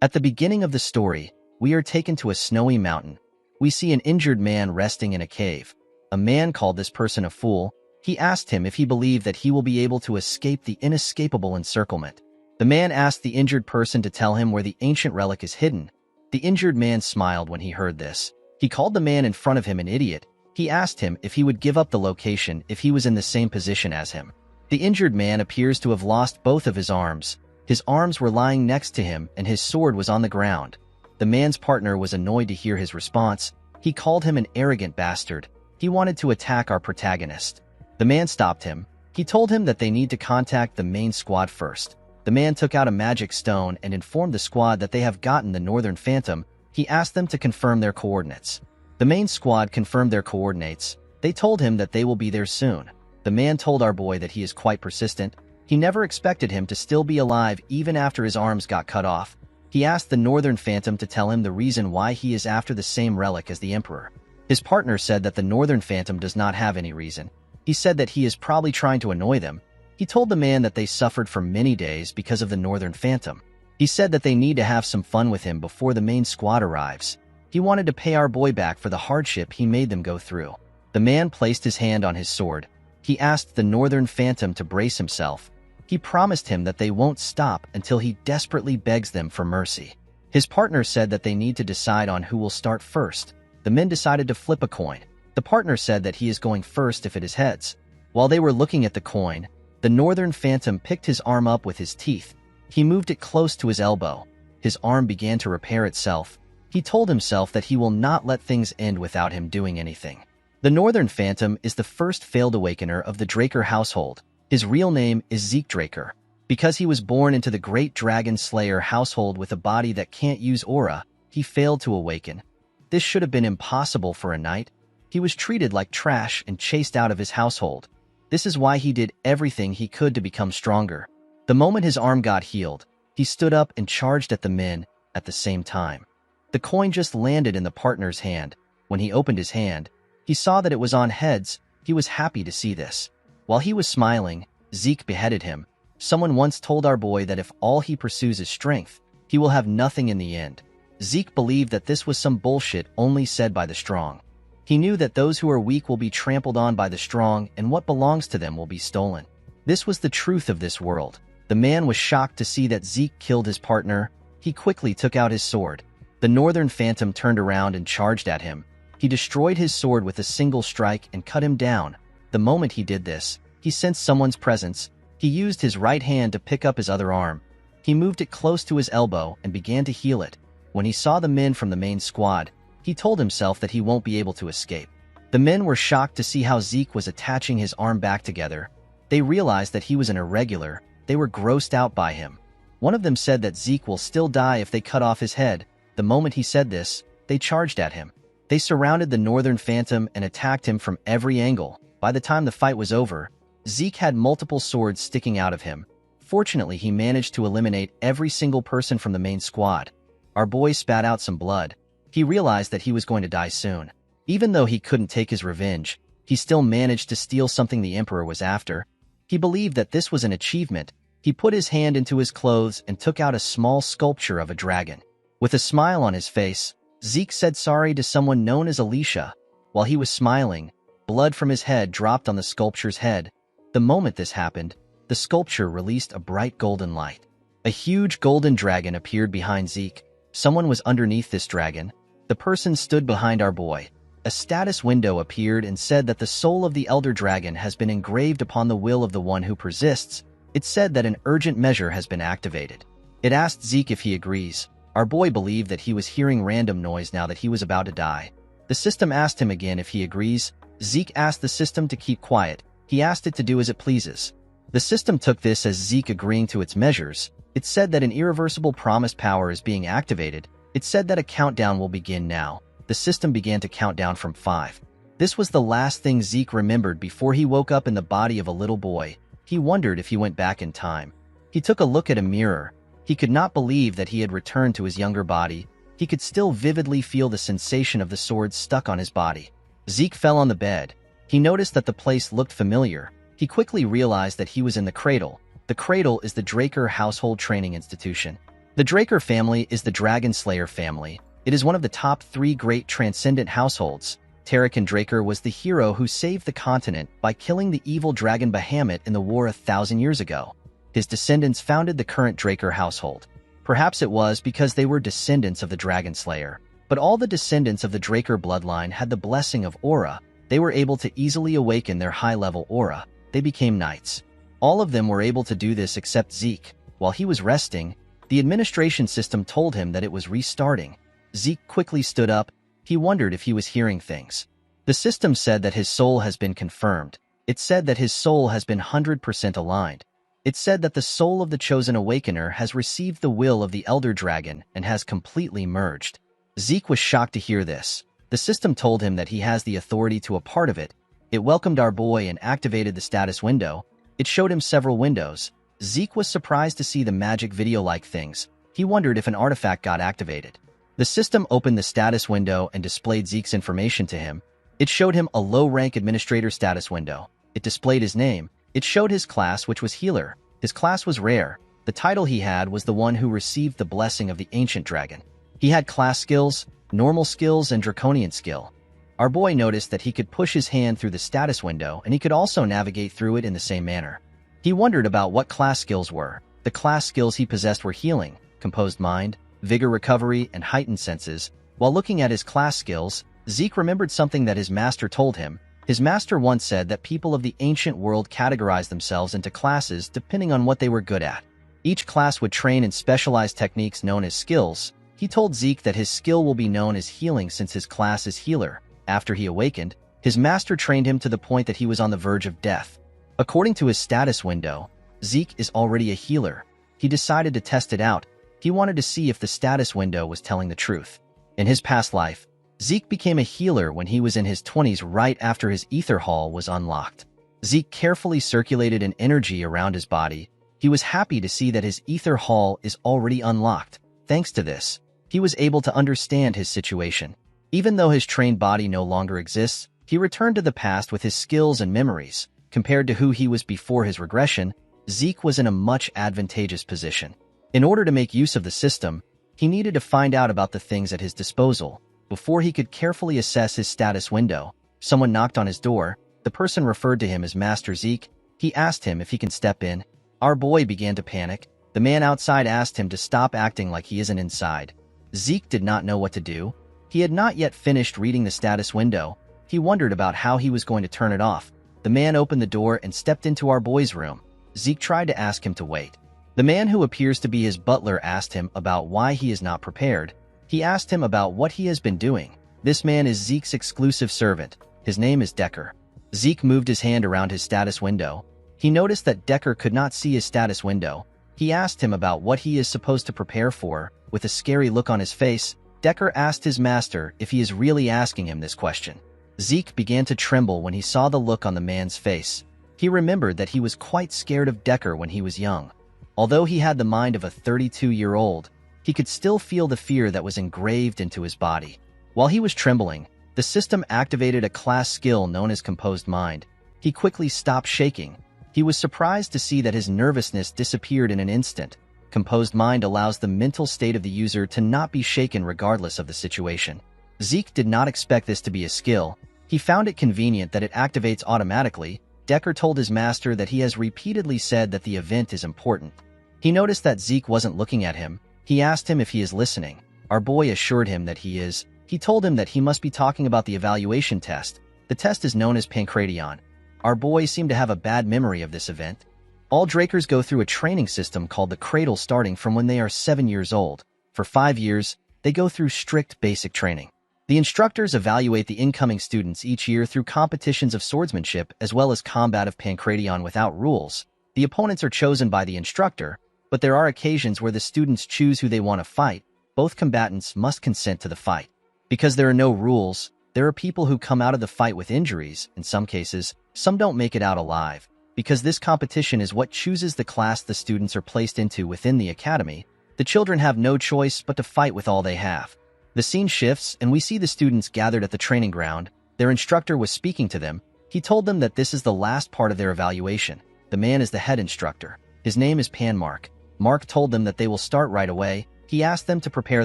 At the beginning of the story, we are taken to a snowy mountain. We see an injured man resting in a cave. A man called this person a fool. He asked him if he believed that he will be able to escape the inescapable encirclement. The man asked the injured person to tell him where the ancient relic is hidden. The injured man smiled when he heard this. He called the man in front of him an idiot. He asked him if he would give up the location if he was in the same position as him. The injured man appears to have lost both of his arms. His arms were lying next to him and his sword was on the ground. The man's partner was annoyed to hear his response. He called him an arrogant bastard. He wanted to attack our protagonist. The man stopped him. He told him that they need to contact the main squad first. The man took out a magic stone and informed the squad that they have gotten the Northern Phantom. He asked them to confirm their coordinates. The main squad confirmed their coordinates. They told him that they will be there soon. The man told our boy that he is quite persistent. He never expected him to still be alive even after his arms got cut off. He asked the Northern Phantom to tell him the reason why he is after the same relic as the Emperor. His partner said that the Northern Phantom does not have any reason. He said that he is probably trying to annoy them. He told the man that they suffered for many days because of the Northern Phantom. He said that they need to have some fun with him before the main squad arrives. He wanted to pay our boy back for the hardship he made them go through. The man placed his hand on his sword. He asked the Northern Phantom to brace himself. He promised him that they won't stop until he desperately begs them for mercy. His partner said that they need to decide on who will start first. The men decided to flip a coin. The partner said that he is going first if it is heads. While they were looking at the coin, the Northern Phantom picked his arm up with his teeth. He moved it close to his elbow. His arm began to repair itself. He told himself that he will not let things end without him doing anything. The Northern Phantom is the first failed awakener of the Draker household. His real name is Zeke Draker. Because he was born into the Great Dragon Slayer household with a body that can't use aura, he failed to awaken. This should have been impossible for a knight. He was treated like trash and chased out of his household. This is why he did everything he could to become stronger. The moment his arm got healed, he stood up and charged at the men at the same time. The coin just landed in the partner's hand. When he opened his hand, he saw that it was on heads. He was happy to see this. While he was smiling, Zeke beheaded him. Someone once told our boy that if all he pursues is strength, he will have nothing in the end. Zeke believed that this was some bullshit only said by the strong. He knew that those who are weak will be trampled on by the strong and what belongs to them will be stolen. This was the truth of this world. The man was shocked to see that Zeke killed his partner. He quickly took out his sword. The Northern Phantom turned around and charged at him. He destroyed his sword with a single strike and cut him down. The moment he did this, he sensed someone's presence. He used his right hand to pick up his other arm. He moved it close to his elbow and began to heal it. When he saw the men from the main squad, he told himself that he won't be able to escape. The men were shocked to see how Zeke was attaching his arm back together. They realized that he was an irregular. They were grossed out by him. One of them said that Zeke will still die if they cut off his head. The moment he said this, they charged at him. They surrounded the Northern Phantom and attacked him from every angle. By the time the fight was over, Zeke had multiple swords sticking out of him. Fortunately, he managed to eliminate every single person from the main squad. Our boy spat out some blood. He realized that he was going to die soon. Even though he couldn't take his revenge, he still managed to steal something the Emperor was after. He believed that this was an achievement. He put his hand into his clothes and took out a small sculpture of a dragon. With a smile on his face, Zeke said sorry to someone known as Alicia. While he was smiling, blood from his head dropped on the sculpture's head. The moment this happened, the sculpture released a bright golden light. A huge golden dragon appeared behind Zeke. Someone was underneath this dragon. The person stood behind our boy. A status window appeared and said that the soul of the Elder Dragon has been engraved upon the will of the one who persists. It said that an urgent measure has been activated. It asked Zeke if he agrees. Our boy believed that he was hearing random noise now that he was about to die. The system asked him again if he agrees. Zeke asked the system to keep quiet. He asked it to do as it pleases. The system took this as Zeke agreeing to its measures. It said that an irreversible promise power is being activated. It said that a countdown will begin now. The system began to count down from 5. This was the last thing Zeke remembered before he woke up in the body of a little boy. He wondered if he went back in time. He took a look at a mirror. He could not believe that he had returned to his younger body. He could still vividly feel the sensation of the sword stuck on his body. Zeke fell on the bed. He noticed that the place looked familiar. He quickly realized that he was in the cradle. The cradle is the Draker Household Training Institution. The Draker family is the Dragon Slayer family. It is one of the top 3 great transcendent households. Tarakan Draker was the hero who saved the continent by killing the evil dragon Bahamut in the war 1,000 years ago. His descendants founded the current Draker household. Perhaps it was because they were descendants of the Dragon Slayer. But all the descendants of the Draker bloodline had the blessing of aura. They were able to easily awaken their high-level aura. They became knights. All of them were able to do this except Zeke. While he was resting, the administration system told him that it was restarting. Zeke quickly stood up. He wondered if he was hearing things. The system said that his soul has been confirmed. It said that his soul has been 100% aligned. It said that the soul of the Chosen Awakener has received the will of the Elder Dragon and has completely merged. Zeke was shocked to hear this. The system told him that he has the authority to a part of it. It welcomed our boy and activated the status window. It showed him several windows. Zeke was surprised to see the magic video-like things. He wondered if an artifact got activated. The system opened the status window and displayed Zeke's information to him. It showed him a low-rank administrator status window. It displayed his name. It showed his class, which was healer. His class was rare. The title he had was the one who received the blessing of the ancient dragon. He had class skills, normal skills, and draconian skill. Our boy noticed that he could push his hand through the status window and he could also navigate through it in the same manner. He wondered about what class skills were. The class skills he possessed were healing, composed mind, vigor recovery, and heightened senses. While looking at his class skills, Zeke remembered something that his master told him. His master once said that people of the ancient world categorized themselves into classes depending on what they were good at. Each class would train in specialized techniques known as skills. He told Zeke that his skill will be known as healing since his class is healer. After he awakened, his master trained him to the point that he was on the verge of death. According to his status window, Zeke is already a healer. He decided to test it out. He wanted to see if the status window was telling the truth. In his past life, Zeke became a healer when he was in his 20s right after his ether hall was unlocked. Zeke carefully circulated an energy around his body. He was happy to see that his ether hall is already unlocked. Thanks to this, he was able to understand his situation. Even though his trained body no longer exists, he returned to the past with his skills and memories. Compared to who he was before his regression, Zeke was in a much advantageous position. In order to make use of the system, he needed to find out about the things at his disposal. Before he could carefully assess his status window, someone knocked on his door. The person referred to him as Master Zeke. He asked him if he can step in. Our boy began to panic. The man outside asked him to stop acting like he isn't inside. Zeke did not know what to do. He had not yet finished reading the status window. He wondered about how he was going to turn it off. The man opened the door and stepped into our boy's room. Zeke tried to ask him to wait. The man who appears to be his butler asked him about why he is not prepared. He asked him about what he has been doing. This man is Zeke's exclusive servant. His name is Decker. Zeke moved his hand around his status window. He noticed that Decker could not see his status window. He asked him about what he is supposed to prepare for. With a scary look on his face, Decker asked his master if he is really asking him this question. Zeke began to tremble when he saw the look on the man's face. He remembered that he was quite scared of Decker when he was young. Although he had the mind of a 32-year-old, he could still feel the fear that was engraved into his body. While he was trembling, the system activated a class skill known as Composed Mind. He quickly stopped shaking. He was surprised to see that his nervousness disappeared in an instant. Composed Mind allows the mental state of the user to not be shaken regardless of the situation. Zeke did not expect this to be a skill. He found it convenient that it activates automatically. Decker told his master that he has repeatedly said that the event is important. He noticed that Zeke wasn't looking at him. He asked him if he is listening. Our boy assured him that he is. He told him that he must be talking about the evaluation test. The test is known as Pancration. Our boy seemed to have a bad memory of this event. All Drakers go through a training system called the Cradle starting from when they are 7 years old. For 5 years, they go through strict basic training. The instructors evaluate the incoming students each year through competitions of swordsmanship as well as combat of Pancration without rules. The opponents are chosen by the instructor, but there are occasions where the students choose who they want to fight. Both combatants must consent to the fight. Because there are no rules, there are people who come out of the fight with injuries. In some cases, some don't make it out alive. Because this competition is what chooses the class the students are placed into within the academy, the children have no choice but to fight with all they have. The scene shifts, and we see the students gathered at the training ground. Their instructor was speaking to them. He told them that this is the last part of their evaluation. The man is the head instructor. His name is Panmark. Mark told them that they will start right away. He asked them to prepare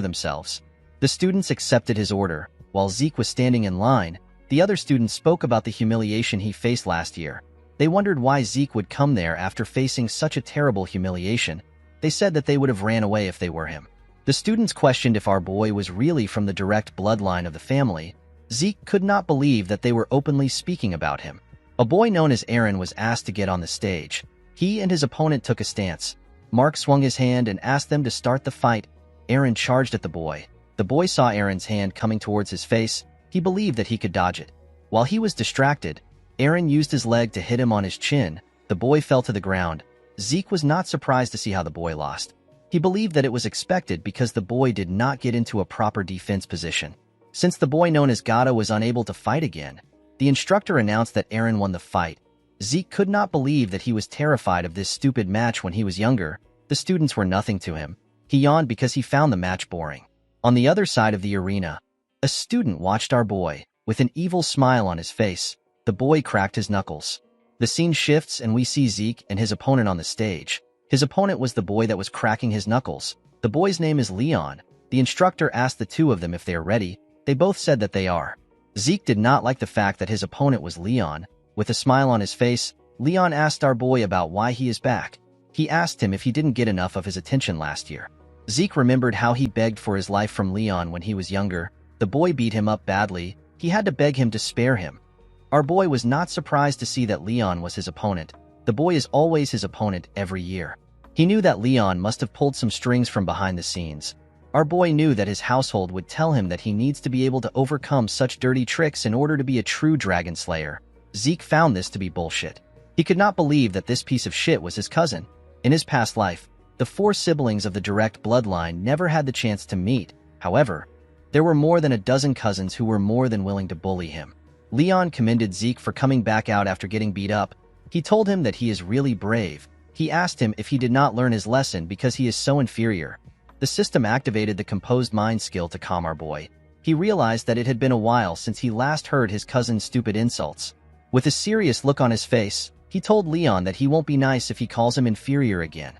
themselves. The students accepted his order. While Zeke was standing in line, the other students spoke about the humiliation he faced last year. They wondered why Zeke would come there after facing such a terrible humiliation. They said that they would have ran away if they were him. The students questioned if our boy was really from the direct bloodline of the family. Zeke could not believe that they were openly speaking about him. A boy known as Aaron was asked to get on the stage. He and his opponent took a stance. Mark swung his hand and asked them to start the fight. Aaron charged at the boy. The boy saw Aaron's hand coming towards his face. He believed that he could dodge it. While he was distracted, Aaron used his leg to hit him on his chin. The boy fell to the ground. Zeke was not surprised to see how the boy lost. He believed that it was expected because the boy did not get into a proper defense position. Since the boy known as Gato was unable to fight again, the instructor announced that Aaron won the fight. Zeke could not believe that he was terrified of this stupid match when he was younger. The students were nothing to him. He yawned because he found the match boring. On the other side of the arena, a student watched our boy. With an evil smile on his face, the boy cracked his knuckles. The scene shifts and we see Zeke and his opponent on the stage. His opponent was the boy that was cracking his knuckles. The boy's name is Leon. The instructor asked the two of them if they are ready. They both said that they are. Zeke did not like the fact that his opponent was Leon. With a smile on his face, Leon asked our boy about why he is back. He asked him if he didn't get enough of his attention last year. Zeke remembered how he begged for his life from Leon when he was younger. The boy beat him up badly. He had to beg him to spare him. Our boy was not surprised to see that Leon was his opponent. The boy is always his opponent every year. He knew that Leon must have pulled some strings from behind the scenes. Our boy knew that his household would tell him that he needs to be able to overcome such dirty tricks in order to be a true dragon slayer. Zeke found this to be bullshit. He could not believe that this piece of shit was his cousin. In his past life, the 4 siblings of the direct bloodline never had the chance to meet. However, there were more than a dozen cousins who were more than willing to bully him. Leon commended Zeke for coming back out after getting beat up. He told him that he is really brave. He asked him if he did not learn his lesson because he is so inferior. The system activated the composed mind skill to calm our boy. He realized that it had been a while since he last heard his cousin's stupid insults. With a serious look on his face, he told Leon that he won't be nice if he calls him inferior again.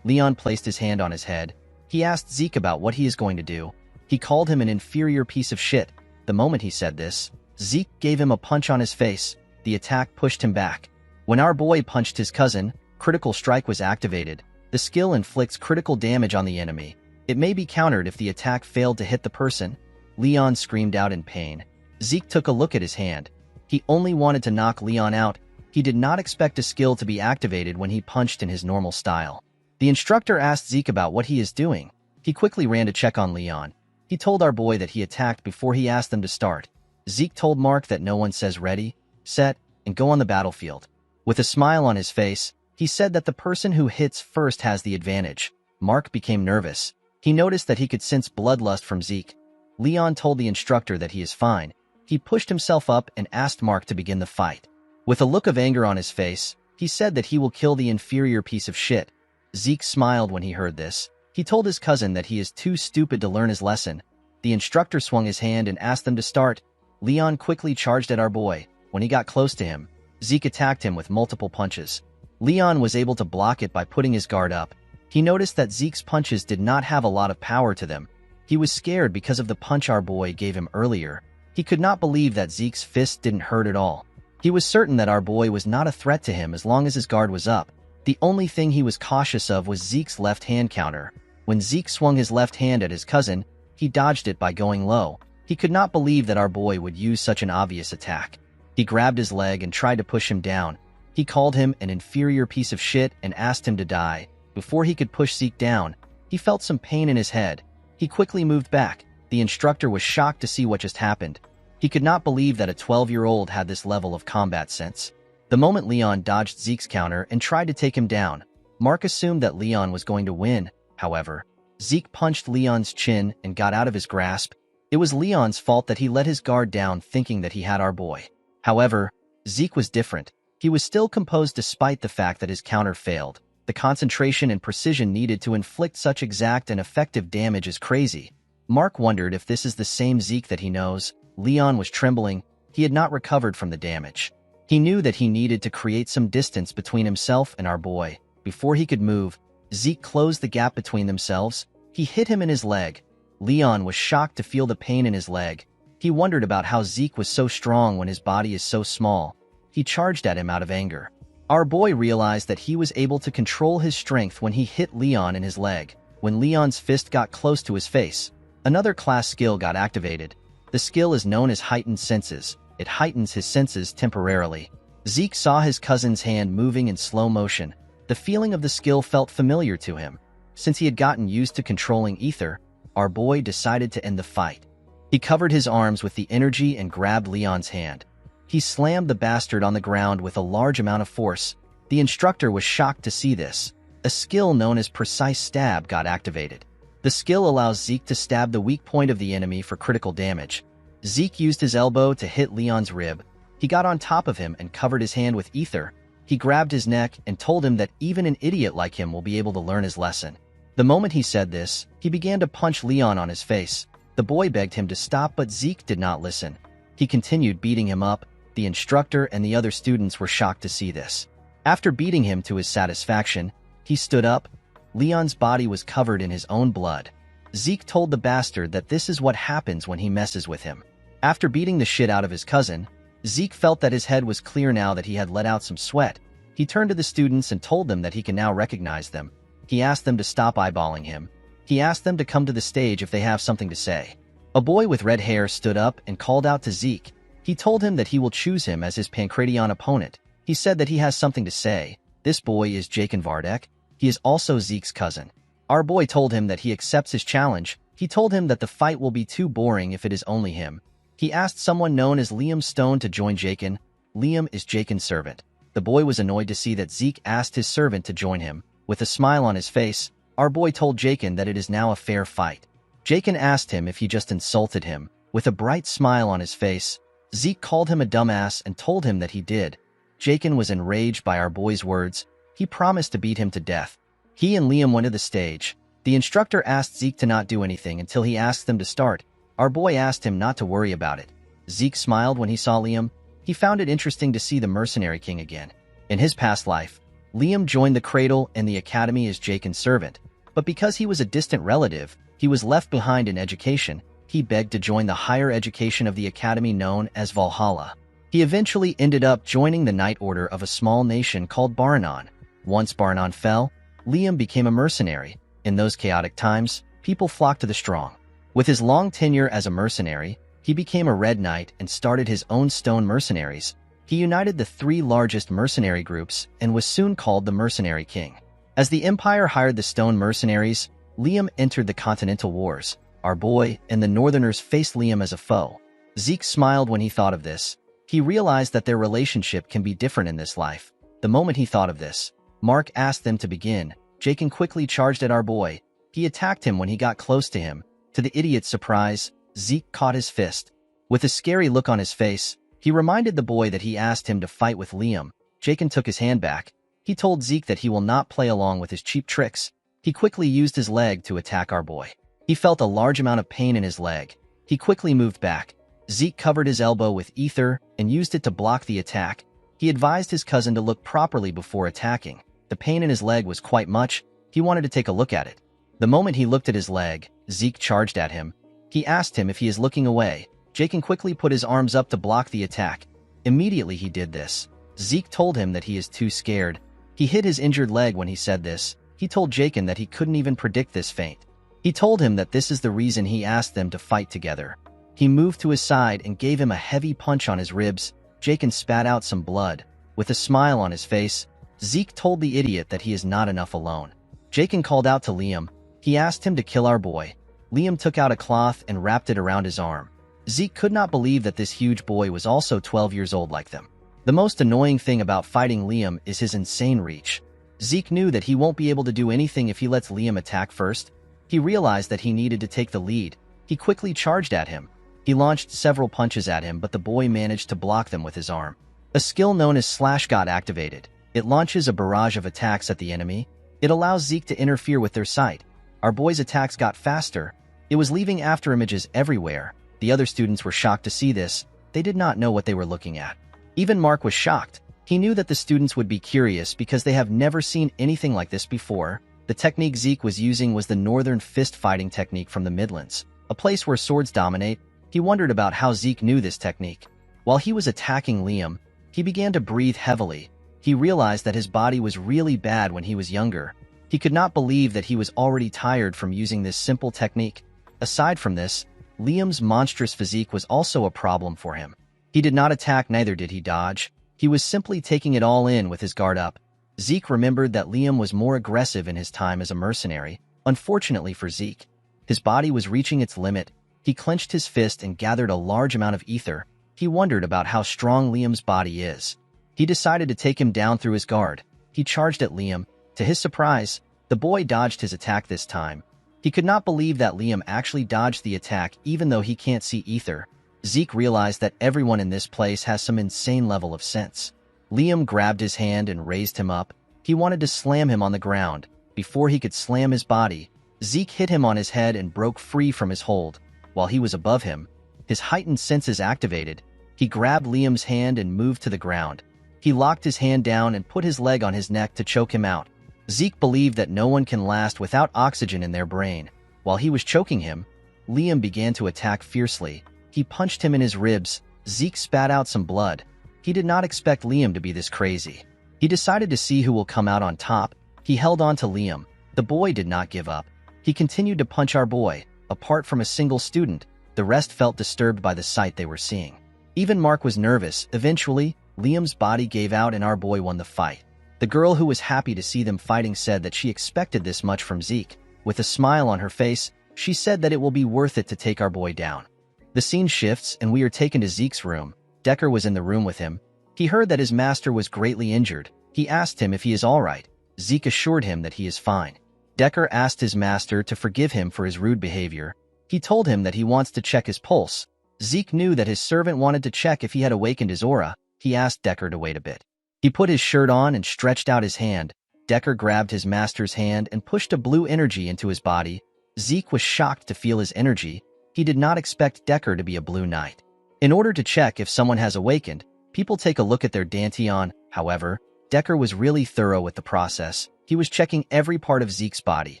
Leon placed his hand on his head. He asked Zeke about what he is going to do. He called him an inferior piece of shit. The moment he said this, Zeke gave him a punch on his face. The attack pushed him back. When our boy punched his cousin, Critical Strike was activated. The skill inflicts critical damage on the enemy. It may be countered if the attack failed to hit the person. Leon screamed out in pain. Zeke took a look at his hand. He only wanted to knock Leon out. He did not expect a skill to be activated when he punched in his normal style. The instructor asked Zeke about what he is doing. He quickly ran to check on Leon. He told our boy that he attacked before he asked them to start. Zeke told Mark that no one says ready, set, and go on the battlefield. With a smile on his face, he said that the person who hits first has the advantage. Mark became nervous. He noticed that he could sense bloodlust from Zeke. Leon told the instructor that he is fine. He pushed himself up and asked Mark to begin the fight. With a look of anger on his face, he said that he will kill the inferior piece of shit. Zeke smiled when he heard this. He told his cousin that he is too stupid to learn his lesson. The instructor swung his hand and asked them to start. Leon quickly charged at our boy. When he got close to him, Zeke attacked him with multiple punches. Leon was able to block it by putting his guard up. He noticed that Zeke's punches did not have a lot of power to them. He was scared because of the punch our boy gave him earlier. He could not believe that Zeke's fist didn't hurt at all. He was certain that our boy was not a threat to him as long as his guard was up. The only thing he was cautious of was Zeke's left hand counter. When Zeke swung his left hand at his cousin, he dodged it by going low. He could not believe that our boy would use such an obvious attack. He grabbed his leg and tried to push him down. He called him an inferior piece of shit and asked him to die. Before he could push Zeke down, he felt some pain in his head. He quickly moved back. The instructor was shocked to see what just happened. He could not believe that a 12-year-old had this level of combat sense. The moment Leon dodged Zeke's counter and tried to take him down, Mark assumed that Leon was going to win. However, Zeke punched Leon's chin and got out of his grasp. It was Leon's fault that he let his guard down thinking that he had our boy. However, Zeke was different. He was still composed despite the fact that his counter failed. The concentration and precision needed to inflict such exact and effective damage is crazy. Mark wondered if this is the same Zeke that he knows. Leon was trembling. He had not recovered from the damage. He knew that he needed to create some distance between himself and our boy. Before he could move, Zeke closed the gap between themselves. He hit him in his leg. Leon was shocked to feel the pain in his leg. He wondered about how Zeke was so strong when his body is so small. He charged at him out of anger. Our boy realized that he was able to control his strength when he hit Leon in his leg. When Leon's fist got close to his face, another class skill got activated. The skill is known as heightened senses. It heightens his senses temporarily. Zeke saw his cousin's hand moving in slow motion. The feeling of the skill felt familiar to him. Since he had gotten used to controlling ether, our boy decided to end the fight. He covered his arms with the energy and grabbed Leon's hand. He slammed the bastard on the ground with a large amount of force. The instructor was shocked to see this. A skill known as precise stab got activated. The skill allows Zeke to stab the weak point of the enemy for critical damage. Zeke used his elbow to hit Leon's rib. He got on top of him and covered his hand with ether. He grabbed his neck and told him that even an idiot like him will be able to learn his lesson. The moment he said this, he began to punch Leon on his face. The boy begged him to stop, but Zeke did not listen. He continued beating him up. The instructor and the other students were shocked to see this. After beating him to his satisfaction, he stood up. Leon's body was covered in his own blood. Zeke told the bastard that this is what happens when he messes with him. After beating the shit out of his cousin, Zeke felt that his head was clear now that he had let out some sweat. He turned to the students and told them that he can now recognize them. He asked them to stop eyeballing him. He asked them to come to the stage if they have something to say. A boy with red hair stood up and called out to Zeke. He told him that he will choose him as his Pancration opponent. He said that he has something to say. This boy is Jakin Vardek. He is also Zeke's cousin. Our boy told him that he accepts his challenge. He told him that the fight will be too boring if it is only him. He asked someone known as Liam Stone to join Jakin. Liam is Jakin's servant. The boy was annoyed to see that Zeke asked his servant to join him. With a smile on his face, our boy told Jakin that it is now a fair fight. Jakin asked him if he just insulted him. With a bright smile on his face, Zeke called him a dumbass and told him that he did. Jakin was enraged by our boy's words. He promised to beat him to death. He and Liam went to the stage. The instructor asked Zeke to not do anything until he asked them to start. Our boy asked him not to worry about it. Zeke smiled when he saw Liam. He found it interesting to see the Mercenary King again. In his past life, Liam joined the Cradle and the Academy as Jakin's servant, but because he was a distant relative, he was left behind in education. He begged to join the higher education of the Academy known as Valhalla. He eventually ended up joining the Knight Order of a small nation called Baranon. Once Baranon fell, Liam became a mercenary. In those chaotic times, people flocked to the strong. With his long tenure as a mercenary, he became a Red Knight and started his own Stone Mercenaries. He united the three largest mercenary groups and was soon called the Mercenary King. As the Empire hired the Stone Mercenaries, Liam entered the Continental Wars. Our boy and the Northerners faced Liam as a foe. Zeke smiled when he thought of this. He realized that their relationship can be different in this life. The moment he thought of this, Mark asked them to begin. Jakin quickly charged at our boy. He attacked him when he got close to him. To the idiot's surprise, Zeke caught his fist. With a scary look on his face, he reminded the boy that he asked him to fight with Liam. Jakin took his hand back. He told Zeke that he will not play along with his cheap tricks. He quickly used his leg to attack our boy. He felt a large amount of pain in his leg. He quickly moved back. Zeke covered his elbow with ether and used it to block the attack. He advised his cousin to look properly before attacking. The pain in his leg was quite much. He wanted to take a look at it. The moment he looked at his leg, Zeke charged at him. He asked him if he is looking away. Jakin quickly put his arms up to block the attack. Immediately he did this. Zeke told him that he is too scared. He hit his injured leg when he said this. He told Jakin that he couldn't even predict this feint. He told him that this is the reason he asked them to fight together. He moved to his side and gave him a heavy punch on his ribs. Jakin spat out some blood. With a smile on his face, Zeke told the idiot that he is not enough alone. Jakin called out to Liam. He asked him to kill our boy. Liam took out a cloth and wrapped it around his arm. Zeke could not believe that this huge boy was also 12 years old like them. The most annoying thing about fighting Liam is his insane reach. Zeke knew that he won't be able to do anything if he lets Liam attack first. He realized that he needed to take the lead. He quickly charged at him. He launched several punches at him, but the boy managed to block them with his arm. A skill known as Slash got activated. It launches a barrage of attacks at the enemy. It allows Zeke to interfere with their sight. Our boy's attacks got faster. It was leaving after images everywhere. The other students were shocked to see this. They did not know what they were looking at. Even Mark was shocked. He knew that the students would be curious because they have never seen anything like this before. The technique Zeke was using was the Northern Fist fighting technique from the Midlands, a place where swords dominate. He wondered about how Zeke knew this technique. While he was attacking Liam, he began to breathe heavily. He realized that his body was really bad when he was younger. He could not believe that he was already tired from using this simple technique. Aside from this, Liam's monstrous physique was also a problem for him. He did not attack, neither did he dodge. He was simply taking it all in with his guard up. Zeke remembered that Liam was more aggressive in his time as a mercenary. Unfortunately for Zeke, his body was reaching its limit. He clenched his fist and gathered a large amount of ether. He wondered about how strong Liam's body is. He decided to take him down through his guard. He charged at Liam. To his surprise, the boy dodged his attack this time. He could not believe that Liam actually dodged the attack even though he can't see ether. Zeke realized that everyone in this place has some insane level of sense. Liam grabbed his hand and raised him up. He wanted to slam him on the ground. Before he could slam his body, Zeke hit him on his head and broke free from his hold. While he was above him, his heightened senses activated. He grabbed Liam's hand and moved to the ground. He locked his hand down and put his leg on his neck to choke him out. Zeke believed that no one can last without oxygen in their brain. While he was choking him, Liam began to attack fiercely. He punched him in his ribs. Zeke spat out some blood. He did not expect Liam to be this crazy. He decided to see who will come out on top. He held on to Liam. The boy did not give up. He continued to punch our boy. Apart from a single student, the rest felt disturbed by the sight they were seeing. Even Mark was nervous. Eventually, Liam's body gave out and our boy won the fight. The girl who was happy to see them fighting said that she expected this much from Zeke. With a smile on her face, she said that it will be worth it to take our boy down. The scene shifts and we are taken to Zeke's room. Decker was in the room with him. He heard that his master was greatly injured. He asked him if he is all right. Zeke assured him that he is fine. Decker asked his master to forgive him for his rude behavior. He told him that he wants to check his pulse. Zeke knew that his servant wanted to check if he had awakened his aura. He asked Decker to wait a bit. He put his shirt on and stretched out his hand. Decker grabbed his master's hand and pushed a blue energy into his body. Zeke was shocked to feel his energy. He did not expect Decker to be a blue knight. In order to check if someone has awakened, people take a look at their dantian. However, Decker was really thorough with the process. He was checking every part of Zeke's body.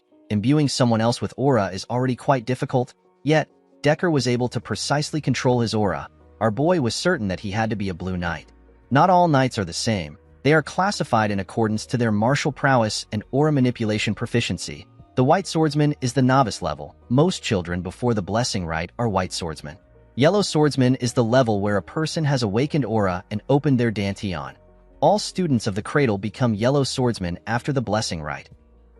Imbuing someone else with aura is already quite difficult, yet Decker was able to precisely control his aura. Our boy was certain that he had to be a blue knight. Not all knights are the same. They are classified in accordance to their martial prowess and aura manipulation proficiency. The white swordsman is the novice level. Most children before the blessing rite are white swordsmen. Yellow swordsman is the level where a person has awakened aura and opened their dantian. All students of the cradle become yellow swordsmen after the blessing rite.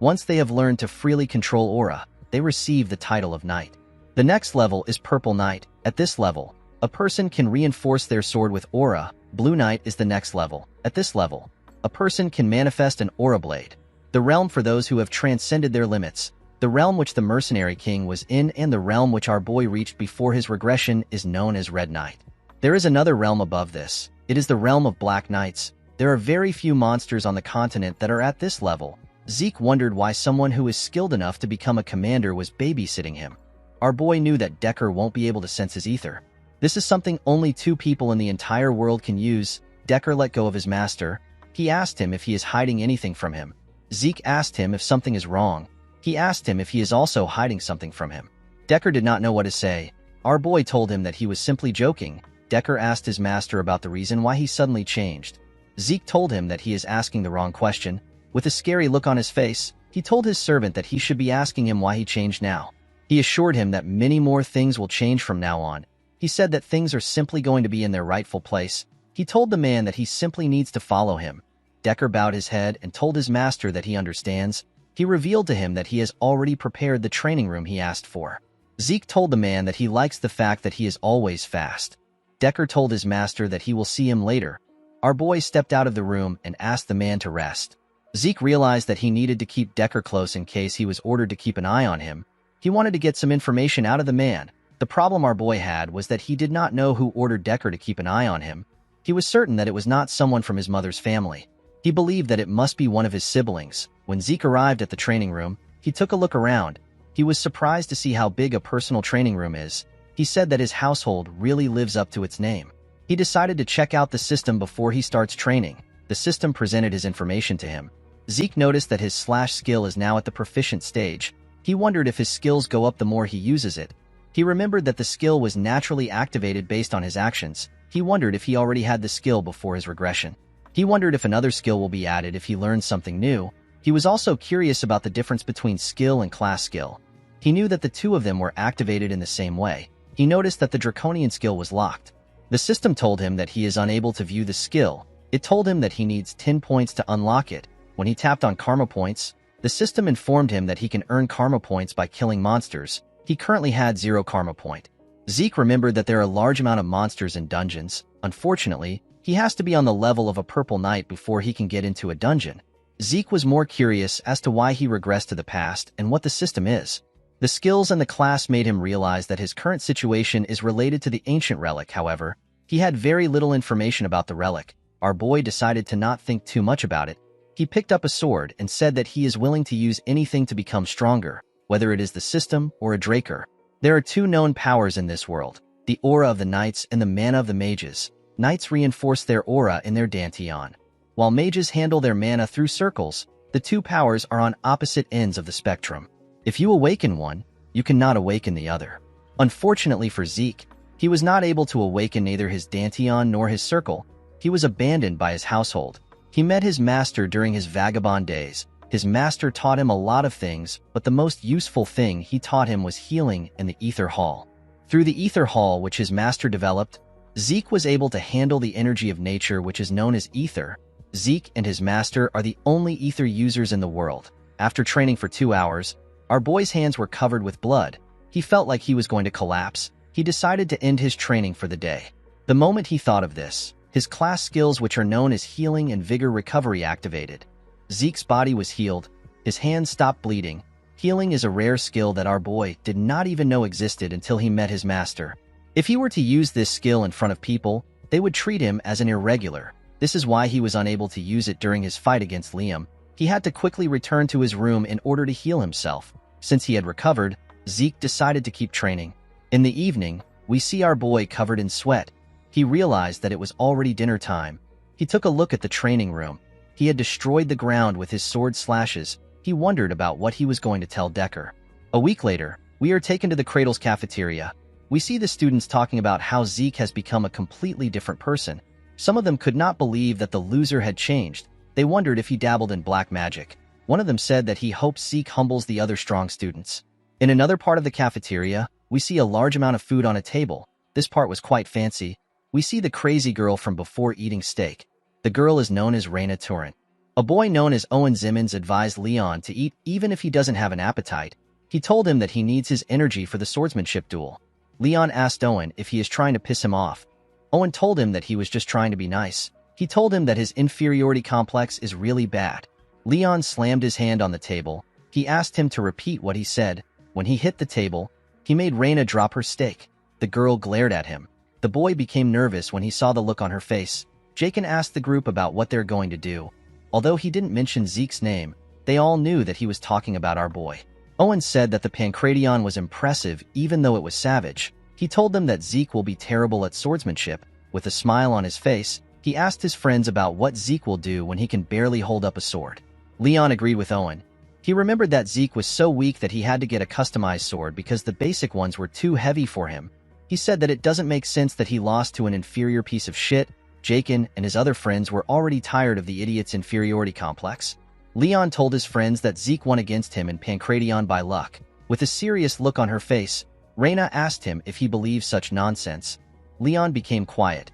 Once they have learned to freely control aura, they receive the title of knight. The next level is purple knight. At this level, a person can reinforce their sword with aura. Blue knight is the next level. At this level, a person can manifest an aura blade. The realm for those who have transcended their limits. The realm which the mercenary king was in and the realm which our boy reached before his regression is known as Red Knight. There is another realm above this. It is the realm of Black Knights. There are very few monsters on the continent that are at this level. Zeke wondered why someone who is skilled enough to become a commander was babysitting him. Our boy knew that Decker won't be able to sense his ether. This is something only 2 people in the entire world can use. Decker let go of his master. He asked him if he is hiding anything from him. Zeke asked him if something is wrong. He asked him if he is also hiding something from him. Decker did not know what to say. Our boy told him that he was simply joking. Decker asked his master about the reason why he suddenly changed. Zeke told him that he is asking the wrong question. With a scary look on his face, he told his servant that he should be asking him why he changed now. He assured him that many more things will change from now on. He said that things are simply going to be in their rightful place. He told the man that he simply needs to follow him. Decker bowed his head and told his master that he understands. He revealed to him that he has already prepared the training room he asked for. Zeke told the man that he likes the fact that he is always fast. Decker told his master that he will see him later. Our boy stepped out of the room and asked the man to rest. Zeke realized that he needed to keep Decker close in case he was ordered to keep an eye on him. He wanted to get some information out of the man. The problem our boy had was that he did not know who ordered Decker to keep an eye on him. He was certain that it was not someone from his mother's family. He believed that it must be one of his siblings. When Zeke arrived at the training room, he took a look around. He was surprised to see how big a personal training room is. He said that his household really lives up to its name. He decided to check out the system before he starts training. The system presented his information to him. Zeke noticed that his slash skill is now at the proficient stage. He wondered if his skills go up the more he uses it. He remembered that the skill was naturally activated based on his actions. He wondered if he already had the skill before his regression. He wondered if another skill will be added if he learns something new. He was also curious about the difference between skill and class skill. He knew that the two of them were activated in the same way. He noticed that the Draconian skill was locked. The system told him that he is unable to view the skill. It told him that he needs 10 points to unlock it. When he tapped on karma points, the system informed him that he can earn karma points by killing monsters. He currently had 0 karma point. Zeke remembered that there are a large amount of monsters in dungeons. Unfortunately, he has to be on the level of a purple knight before he can get into a dungeon. Zeke was more curious as to why he regressed to the past and what the system is. The skills and the class made him realize that his current situation is related to the ancient relic. However, he had very little information about the relic. Our boy decided to not think too much about it. He picked up a sword and said that he is willing to use anything to become stronger, whether it is the system or a Draker. There are 2 known powers in this world, the aura of the knights and the mana of the mages. Knights reinforce their aura in their dantian, while mages handle their mana through circles. The 2 powers are on opposite ends of the spectrum. If you awaken one, you cannot awaken the other. Unfortunately for Zeke, he was not able to awaken neither his dantian nor his circle. He was abandoned by his household. He met his master during his vagabond days. His master taught him a lot of things, but the most useful thing he taught him was healing in the Ether Hall. Through the Ether Hall, which his master developed, Zeke was able to handle the energy of nature, which is known as ether. Zeke and his master are the only ether users in the world. After training for 2 hours, our boy's hands were covered with blood. He felt like he was going to collapse. He decided to end his training for the day. The moment he thought of this, his class skills, which are known as healing and vigor recovery, activated. Zeke's body was healed. His hands stopped bleeding. Healing is a rare skill that our boy did not even know existed until he met his master. If he were to use this skill in front of people, they would treat him as an irregular. This is why he was unable to use it during his fight against Liam. He had to quickly return to his room in order to heal himself. Since he had recovered, Zeke decided to keep training. In the evening, we see our boy covered in sweat. He realized that it was already dinner time. He took a look at the training room. He had destroyed the ground with his sword slashes. He wondered about what he was going to tell Decker. A week later, we are taken to the Cradle's cafeteria. We see the students talking about how Zeke has become a completely different person. Some of them could not believe that the loser had changed. They wondered if he dabbled in black magic. One of them said that he hopes Zeke humbles the other strong students. In another part of the cafeteria, we see a large amount of food on a table. This part was quite fancy. We see the crazy girl from before eating steak. The girl is known as Raina Torrent. A boy known as Owen Zimmons advised Leon to eat even if he doesn't have an appetite. He told him that he needs his energy for the swordsmanship duel. Leon asked Owen if he is trying to piss him off. Owen told him that he was just trying to be nice. He told him that his inferiority complex is really bad. Leon slammed his hand on the table. He asked him to repeat what he said. When he hit the table, he made Raina drop her steak. The girl glared at him. The boy became nervous when he saw the look on her face. Jakin asked the group about what they're going to do. Although he didn't mention Zeke's name, they all knew that he was talking about our boy. Owen said that the Pancratian was impressive even though it was savage. He told them that Zeke will be terrible at swordsmanship. With a smile on his face, he asked his friends about what Zeke will do when he can barely hold up a sword. Leon agreed with Owen. He remembered that Zeke was so weak that he had to get a customized sword because the basic ones were too heavy for him. He said that it doesn't make sense that he lost to an inferior piece of shit. Jakin and his other friends were already tired of the idiot's inferiority complex. Leon told his friends that Zeke won against him in Pancratian by luck. With a serious look on her face, Raina asked him if he believed such nonsense. Leon became quiet.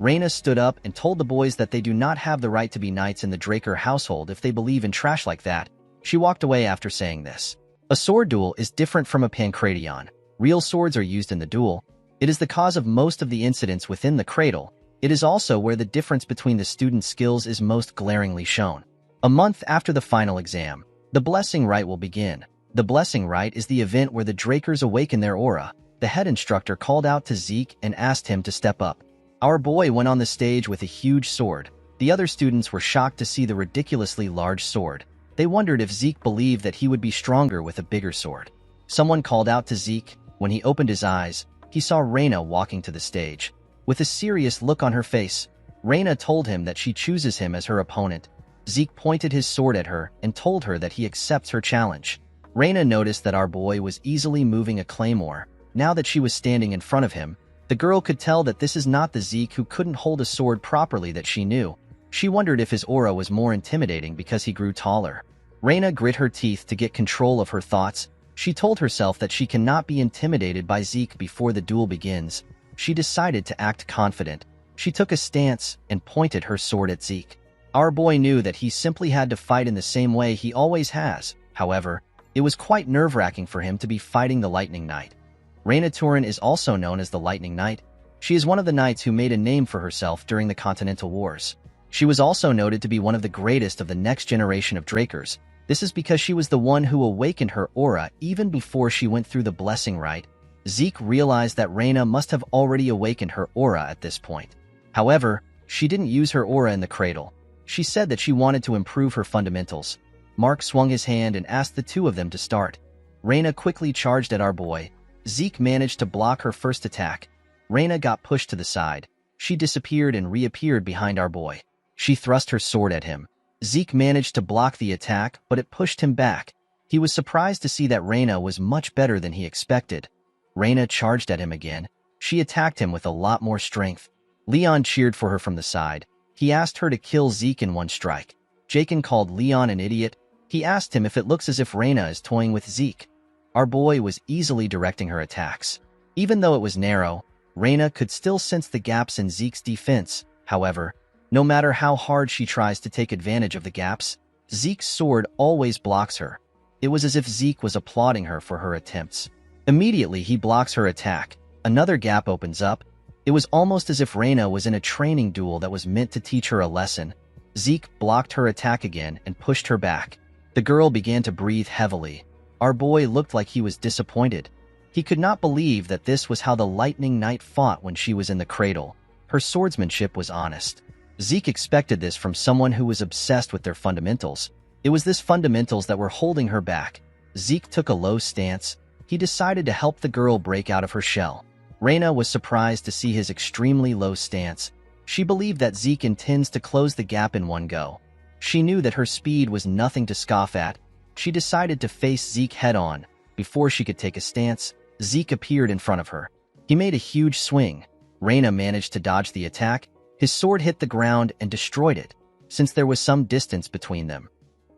Raina stood up and told the boys that they do not have the right to be knights in the Draker household if they believe in trash like that. She walked away after saying this. A sword duel is different from a Pancratian. Real swords are used in the duel. It is the cause of most of the incidents within the cradle. It is also where the difference between the students' skills is most glaringly shown. A month after the final exam, the Blessing Rite will begin. The Blessing Rite is the event where the Drakers awaken their aura. The head instructor called out to Zeke and asked him to step up. Our boy went on the stage with a huge sword. The other students were shocked to see the ridiculously large sword. They wondered if Zeke believed that he would be stronger with a bigger sword. Someone called out to Zeke. When he opened his eyes, he saw Raina walking to the stage. With a serious look on her face, Raina told him that she chooses him as her opponent. Zeke pointed his sword at her and told her that he accepts her challenge. Reina noticed that our boy was easily moving a claymore. Now that she was standing in front of him, the girl could tell that this is not the Zeke who couldn't hold a sword properly that she knew. She wondered if his aura was more intimidating because he grew taller. Reina grit her teeth to get control of her thoughts. She told herself that she cannot be intimidated by Zeke before the duel begins. She decided to act confident. She took a stance and pointed her sword at Zeke. Our boy knew that he simply had to fight in the same way he always has. However, it was quite nerve-wracking for him to be fighting the Lightning Knight. Reina Turin is also known as the Lightning Knight. She is one of the knights who made a name for herself during the Continental Wars. She was also noted to be one of the greatest of the next generation of Drakers. This is because she was the one who awakened her aura even before she went through the blessing rite. Zeke realized that Reina must have already awakened her aura at this point. However, she didn't use her aura in the cradle. She said that she wanted to improve her fundamentals. Mark swung his hand and asked the two of them to start. Reina quickly charged at our boy. Zeke managed to block her first attack. Reina got pushed to the side. She disappeared and reappeared behind our boy. She thrust her sword at him. Zeke managed to block the attack, but it pushed him back. He was surprised to see that Reina was much better than he expected. Reina charged at him again. She attacked him with a lot more strength. Leon cheered for her from the side. He asked her to kill Zeke in one strike. Jakin called Leon an idiot. He asked him if it looks as if Reina is toying with Zeke. Our boy was easily directing her attacks. Even though it was narrow, Reina could still sense the gaps in Zeke's defense. However, no matter how hard she tries to take advantage of the gaps, Zeke's sword always blocks her. It was as if Zeke was applauding her for her attempts. Immediately, he blocks her attack. Another gap opens up. It was almost as if Reina was in a training duel that was meant to teach her a lesson. Zeke blocked her attack again and pushed her back. The girl began to breathe heavily. Our boy looked like he was disappointed. He could not believe that this was how the Lightning Knight fought when she was in the cradle. Her swordsmanship was honest. Zeke expected this from someone who was obsessed with their fundamentals. It was this fundamentals that were holding her back. Zeke took a low stance. He decided to help the girl break out of her shell. Reina was surprised to see his extremely low stance. She believed that Zeke intends to close the gap in one go. She knew that her speed was nothing to scoff at. She decided to face Zeke head-on. Before she could take a stance, Zeke appeared in front of her. He made a huge swing. Reina managed to dodge the attack. His sword hit the ground and destroyed it, since there was some distance between them.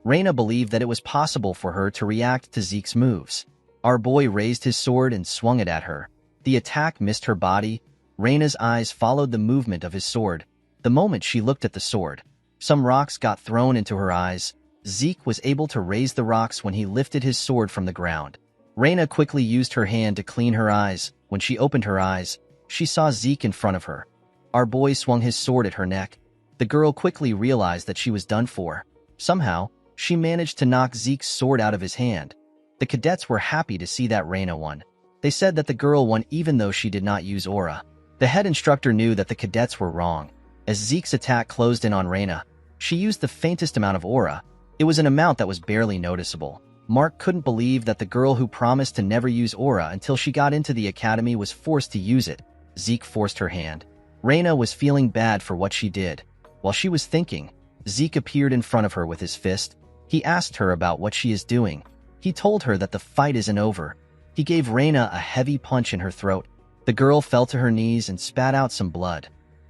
Reina believed that it was possible for her to react to Zeke's moves. Our boy raised his sword and swung it at her. The attack missed her body. Reina's eyes followed the movement of his sword. The moment she looked at the sword, some rocks got thrown into her eyes. Zeke was able to raise the rocks when he lifted his sword from the ground. Reina quickly used her hand to clean her eyes. When she opened her eyes, she saw Zeke in front of her. Our boy swung his sword at her neck. The girl quickly realized that she was done for. Somehow, she managed to knock Zeke's sword out of his hand. The cadets were happy to see that Reina won. They said that the girl won even though she did not use aura. The head instructor knew that the cadets were wrong. As Zeke's attack closed in on Reina, she used the faintest amount of aura. It was an amount that was barely noticeable. Mark couldn't believe that the girl who promised to never use aura until she got into the academy was forced to use it. Zeke forced her hand. Reina was feeling bad for what she did. While she was thinking, Zeke appeared in front of her with his fist. He asked her about what she is doing. He told her that the fight isn't over. He gave Reina a heavy punch in her throat. The girl fell to her knees and spat out some blood.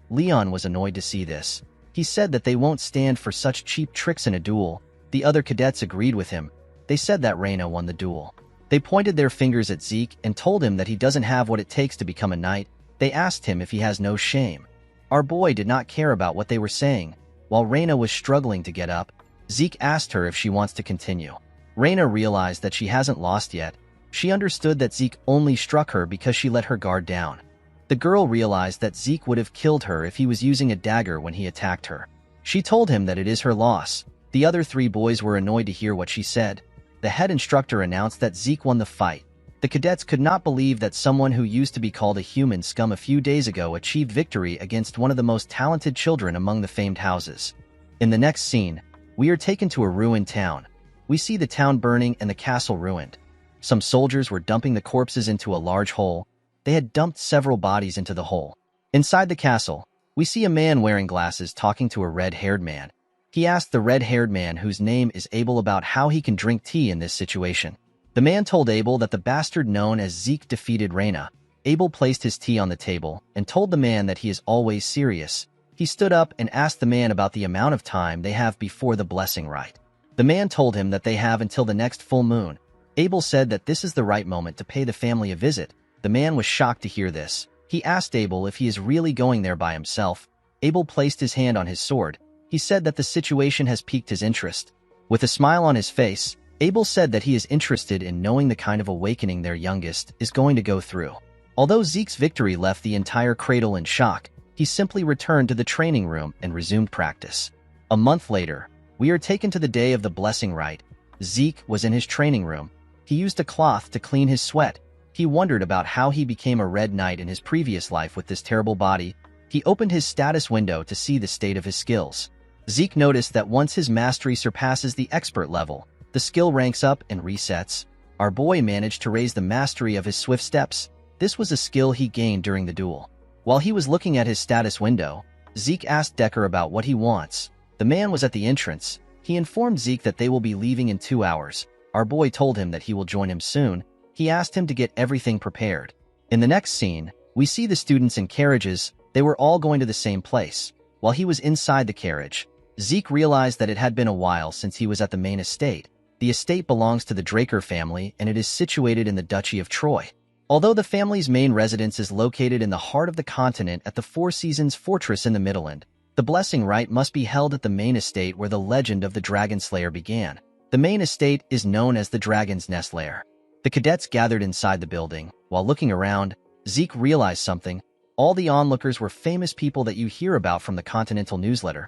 Leon was annoyed to see this. He said that they won't stand for such cheap tricks in a duel. The other cadets agreed with him. They said that Reina won the duel. They pointed their fingers at Zeke and told him that he doesn't have what it takes to become a knight. They asked him if he has no shame. Our boy did not care about what they were saying. While Reina was struggling to get up, Zeke asked her if she wants to continue. Reina realized that she hasn't lost yet. She understood that Zeke only struck her because she let her guard down. The girl realized that Zeke would have killed her if he was using a dagger when he attacked her. She told him that it is her loss. The other three boys were annoyed to hear what she said. The head instructor announced that Zeke won the fight. The cadets could not believe that someone who used to be called a human scum a few days ago achieved victory against one of the most talented children among the famed houses. In the next scene, we are taken to a ruined town. We see the town burning and the castle ruined. Some soldiers were dumping the corpses into a large hole. They had dumped several bodies into the hole. Inside the castle, we see a man wearing glasses talking to a red-haired man. He asked the red-haired man whose name is Abel about how he can drink tea in this situation. The man told Abel that the bastard known as Zeke defeated Reyna. Abel placed his tea on the table and told the man that he is always serious. He stood up and asked the man about the amount of time they have before the blessing rite. The man told him that they have until the next full moon. Abel said that this is the right moment to pay the family a visit. The man was shocked to hear this. He asked Abel if he is really going there by himself. Abel placed his hand on his sword. He said that the situation has piqued his interest. With a smile on his face, Abel said that he is interested in knowing the kind of awakening their youngest is going to go through. Although Zeke's victory left the entire cradle in shock, he simply returned to the training room and resumed practice. A month later, we are taken to the day of the blessing rite. Zeke was in his training room. He used a cloth to clean his sweat. He wondered about how he became a red knight in his previous life with this terrible body. He opened his status window to see the state of his skills. Zeke noticed that once his mastery surpasses the expert level, the skill ranks up and resets. Our boy managed to raise the mastery of his swift steps. This was a skill he gained during the duel. While he was looking at his status window, Zeke asked Decker about what he wants. The man was at the entrance. He informed Zeke that they will be leaving in 2 hours. Our boy told him that he will join him soon. He asked him to get everything prepared. In the next scene, we see the students in carriages. They were all going to the same place. While he was inside the carriage, Zeke realized that it had been a while since he was at the main estate. The estate belongs to the Draker family, and it is situated in the Duchy of Troy. Although the family's main residence is located in the heart of the continent at the Four Seasons Fortress in the Midland, the blessing rite must be held at the main estate where the legend of the Dragon Slayer began. The main estate is known as the Dragon's Nest Lair. The cadets gathered inside the building. While looking around, Zeke realized something. All the onlookers were famous people that you hear about from the Continental newsletter.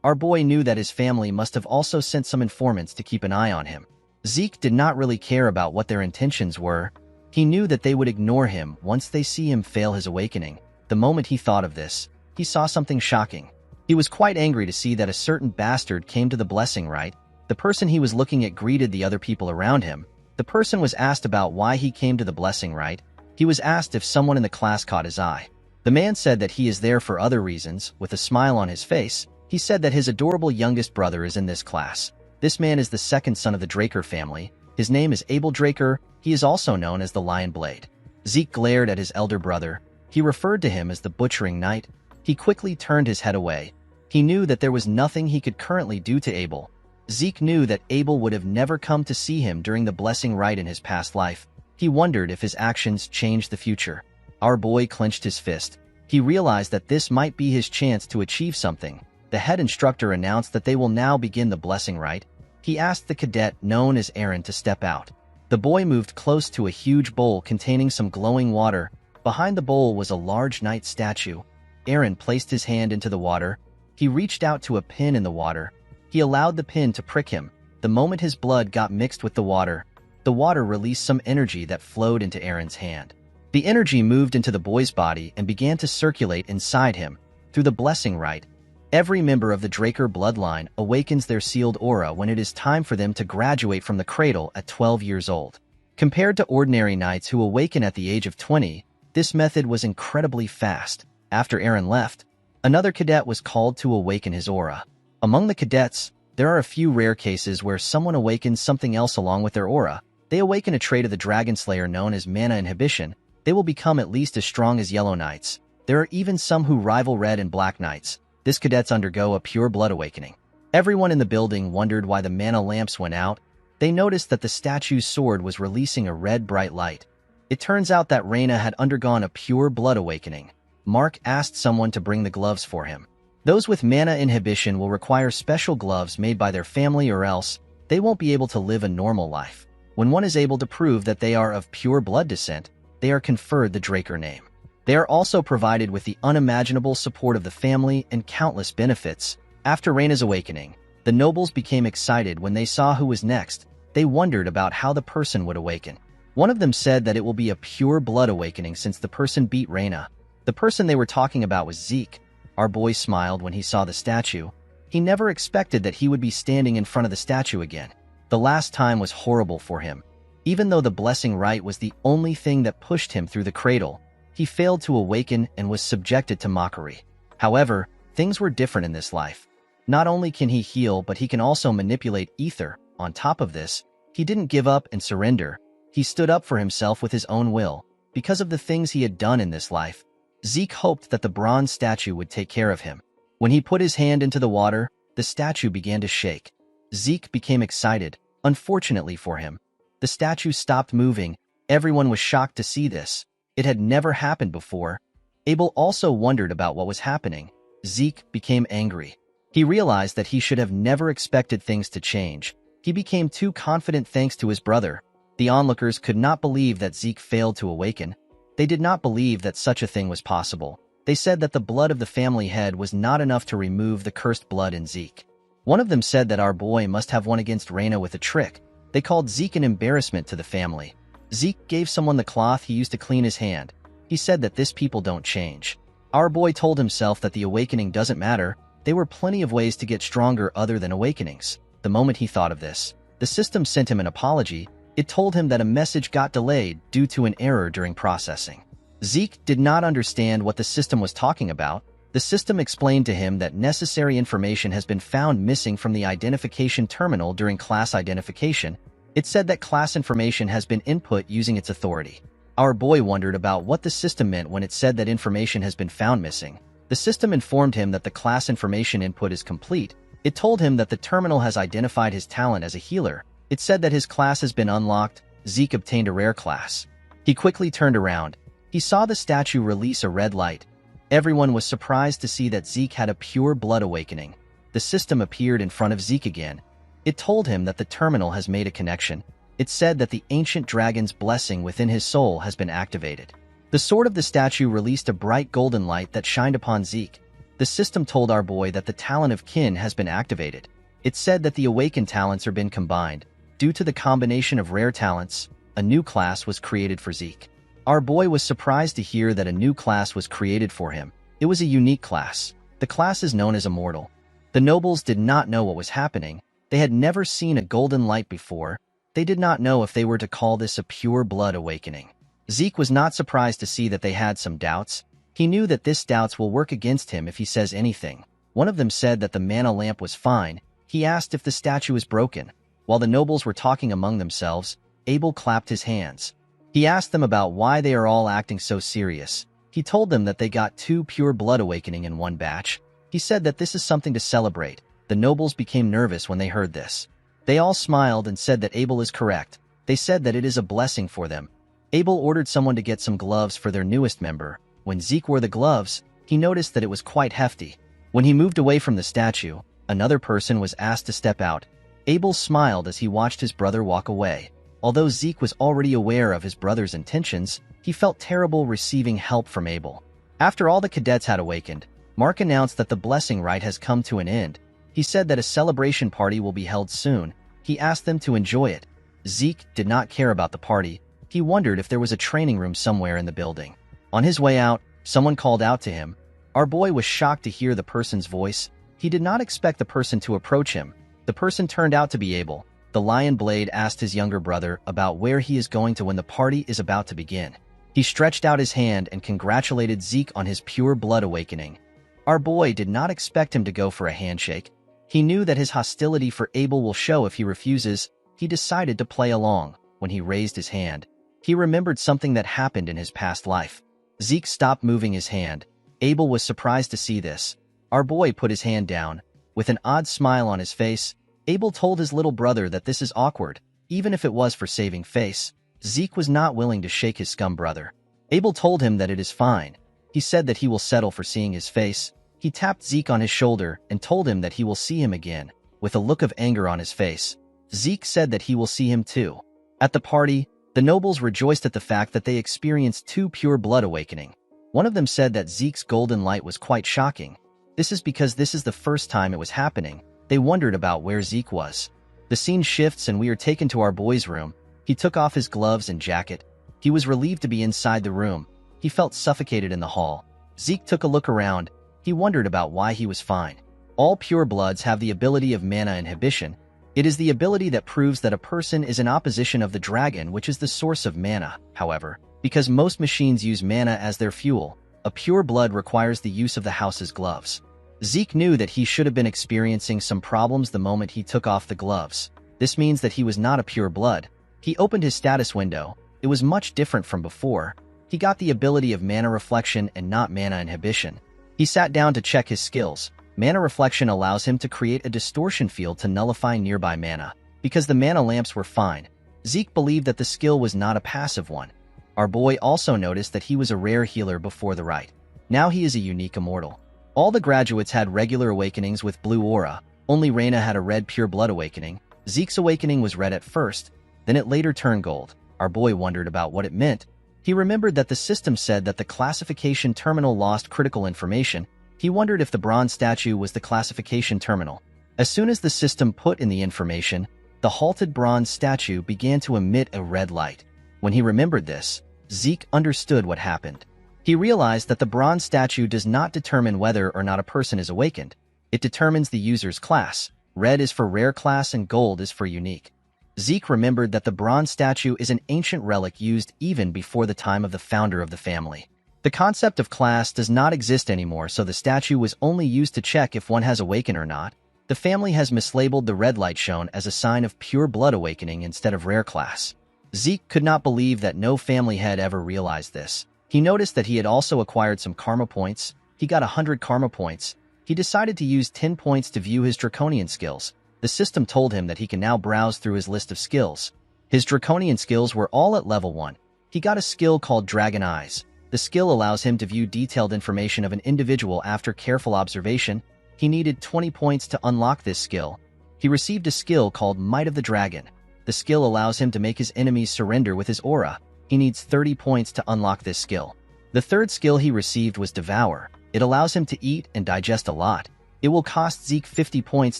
Our boy knew that his family must have also sent some informants to keep an eye on him. Zeke did not really care about what their intentions were. He knew that they would ignore him once they see him fail his awakening. The moment he thought of this, he saw something shocking. He was quite angry to see that a certain bastard came to the blessing rite. The person he was looking at greeted the other people around him. The person was asked about why he came to the blessing rite. He was asked if someone in the class caught his eye. The man said that he is there for other reasons. With a smile on his face, he said that his adorable youngest brother is in this class. This man is the second son of the Draker family. His name is Abel Draker. He is also known as the Lion Blade. Zeke glared at his elder brother. He referred to him as the Butchering Knight. He quickly turned his head away. He knew that there was nothing he could currently do to Abel. Zeke knew that Abel would have never come to see him during the blessing rite in his past life. He wondered if his actions changed the future. Our boy clenched his fist. He realized that this might be his chance to achieve something. The head instructor announced that they will now begin the blessing rite. He asked the cadet known as Aaron to step out. The boy moved close to a huge bowl containing some glowing water. Behind the bowl was a large knight statue. Aaron placed his hand into the water. He reached out to a pin in the water. He allowed the pin to prick him. The moment his blood got mixed with the water released some energy that flowed into Aaron's hand. The energy moved into the boy's body and began to circulate inside him. Through the blessing rite, every member of the Draker bloodline awakens their sealed aura when it is time for them to graduate from the cradle at 12 years old. Compared to ordinary knights who awaken at the age of 20, this method was incredibly fast. After Aaron left, another cadet was called to awaken his aura. Among the cadets, there are a few rare cases where someone awakens something else along with their aura. They awaken a trait of the Dragon Slayer known as mana inhibition. They will become at least as strong as Yellow Knights. There are even some who rival Red and Black Knights. This cadets undergo a pure blood awakening. Everyone in the building wondered why the mana lamps went out. They noticed that the statue's sword was releasing a red bright light. It turns out that Reyna had undergone a pure blood awakening. Mark asked someone to bring the gloves for him. Those with mana inhibition will require special gloves made by their family or else they won't be able to live a normal life. When one is able to prove that they are of pure blood descent, they are conferred the Draker name. They are also provided with the unimaginable support of the family and countless benefits. After Reyna's awakening, the nobles became excited when they saw who was next. They wondered about how the person would awaken. One of them said that it will be a pure blood awakening since the person beat Reyna. The person they were talking about was Zeke. Our boy smiled when he saw the statue. He never expected that he would be standing in front of the statue again. The last time was horrible for him. Even though the blessing rite was the only thing that pushed him through the cradle, he failed to awaken and was subjected to mockery. However, things were different in this life. Not only can he heal, but he can also manipulate ether. On top of this, he didn't give up and surrender. He stood up for himself with his own will. Because of the things he had done in this life, Zeke hoped that the bronze statue would take care of him. When he put his hand into the water, the statue began to shake. Zeke became excited. Unfortunately for him, the statue stopped moving. Everyone was shocked to see this. It had never happened before. Abel also wondered about what was happening. Zeke became angry. He realized that he should have never expected things to change. He became too confident thanks to his brother. The onlookers could not believe that Zeke failed to awaken. They did not believe that such a thing was possible. They said that the blood of the family head was not enough to remove the cursed blood in Zeke. One of them said that our boy must have won against Reina with a trick. They called Zeke an embarrassment to the family. Zeke gave someone the cloth he used to clean his hand. He said that this people don't change. Our boy told himself that the awakening doesn't matter. There were plenty of ways to get stronger other than awakenings. The moment he thought of this, the system sent him an apology. It told him that a message got delayed due to an error during processing. Zeke did not understand what the system was talking about. The system explained to him that necessary information has been found missing from the identification terminal during class identification. It said that class information has been input using its authority. Our boy wondered about what the system meant when it said that information has been found missing. The system informed him that the class information input is complete. It told him that the terminal has identified his talent as a healer. It said that his class has been unlocked. Zeke obtained a rare class. He quickly turned around. He saw the statue release a red light. Everyone was surprised to see that Zeke had a pure blood awakening. The system appeared in front of Zeke again. It told him that the terminal has made a connection. It said that the ancient dragon's blessing within his soul has been activated. The sword of the statue released a bright golden light that shined upon Zeke. The system told our boy that the talent of kin has been activated. It said that the awakened talents are been combined. Due to the combination of rare talents, a new class was created for Zeke. Our boy was surprised to hear that a new class was created for him. It was a unique class. The class is known as Immortal. The nobles did not know what was happening. They had never seen a golden light before. They did not know if they were to call this a pure blood awakening. Zeke was not surprised to see that they had some doubts. He knew that this doubts will work against him if he says anything. One of them said that the mana lamp was fine. He asked if the statue was broken. While the nobles were talking among themselves, Abel clapped his hands. He asked them about why they are all acting so serious. He told them that they got 2 pure blood awakening in one batch. He said that this is something to celebrate. The nobles became nervous when they heard this. They all smiled and said that Abel is correct. They said that it is a blessing for them. Abel ordered someone to get some gloves for their newest member. When Zeke wore the gloves, he noticed that it was quite hefty. When he moved away from the statue, another person was asked to step out. Abel smiled as he watched his brother walk away. Although Zeke was already aware of his brother's intentions, he felt terrible receiving help from Abel. After all the cadets had awakened, Mark announced that the blessing rite has come to an end. He said that a celebration party will be held soon. He asked them to enjoy it. Zeke did not care about the party. He wondered if there was a training room somewhere in the building. On his way out, someone called out to him. Our boy was shocked to hear the person's voice. He did not expect the person to approach him. The person turned out to be Abel. The Lion Blade asked his younger brother about where he is going to when the party is about to begin. He stretched out his hand and congratulated Zeke on his pure blood awakening. Our boy did not expect him to go for a handshake. He knew that his hostility for Abel will show if he refuses. He decided to play along. When he raised his hand, he remembered something that happened in his past life. Zeke stopped moving his hand. Abel was surprised to see this. Our boy put his hand down. With an odd smile on his face, Abel told his little brother that this is awkward, even if it was for saving face. Zeke was not willing to shake his scum brother. Abel told him that it is fine. He said that he will settle for seeing his face. He tapped Zeke on his shoulder and told him that he will see him again. With a look of anger on his face, Zeke said that he will see him too. At the party, the nobles rejoiced at the fact that they experienced 2 pure blood awakening. One of them said that Zeke's golden light was quite shocking. This is because this is the first time it was happening. They wondered about where Zeke was. The scene shifts and we are taken to our boy's room. He took off his gloves and jacket. He was relieved to be inside the room. He felt suffocated in the hall. Zeke took a look around. He wondered about why he was fine. All pure bloods have the ability of mana inhibition. It is the ability that proves that a person is in opposition of the dragon, which is the source of mana. However, because most machines use mana as their fuel, a pure blood requires the use of the house's gloves. Zeke knew that he should have been experiencing some problems the moment he took off the gloves. This means that he was not a pure blood. He opened his status window. It was much different from before. He got the ability of mana reflection and not mana inhibition. He sat down to check his skills. Mana reflection allows him to create a distortion field to nullify nearby mana. Because the mana lamps were fine, Zeke believed that the skill was not a passive one. Our boy also noticed that he was a rare healer before the rite. Now he is a unique immortal. All the graduates had regular awakenings with blue aura. Only Reyna had a red pure blood awakening. Zeke's awakening was red at first, then it later turned gold. Our boy wondered about what it meant. He remembered that the system said that the classification terminal lost critical information. He wondered if the bronze statue was the classification terminal. As soon as the system put in the information, the halted bronze statue began to emit a red light. When he remembered this, Zeke understood what happened. He realized that the bronze statue does not determine whether or not a person is awakened. It determines the user's class. Red is for rare class and gold is for unique. Zeke remembered that the bronze statue is an ancient relic used even before the time of the founder of the family. The concept of class does not exist anymore, so the statue was only used to check if one has awakened or not. The family has mislabeled the red light shown as a sign of pure blood awakening instead of rare class. Zeke could not believe that no family had ever realized this. He noticed that he had also acquired some karma points. He got 100 karma points. He decided to use 10 points to view his draconian skills. The system told him that he can now browse through his list of skills. His draconian skills were all at level 1. He got a skill called Dragon Eyes. The skill allows him to view detailed information of an individual after careful observation. He needed 20 points to unlock this skill. He received a skill called Might of the Dragon. The skill allows him to make his enemies surrender with his aura. He needs 30 points to unlock this skill. The third skill he received was Devour. It allows him to eat and digest a lot. It will cost Zeke 50 points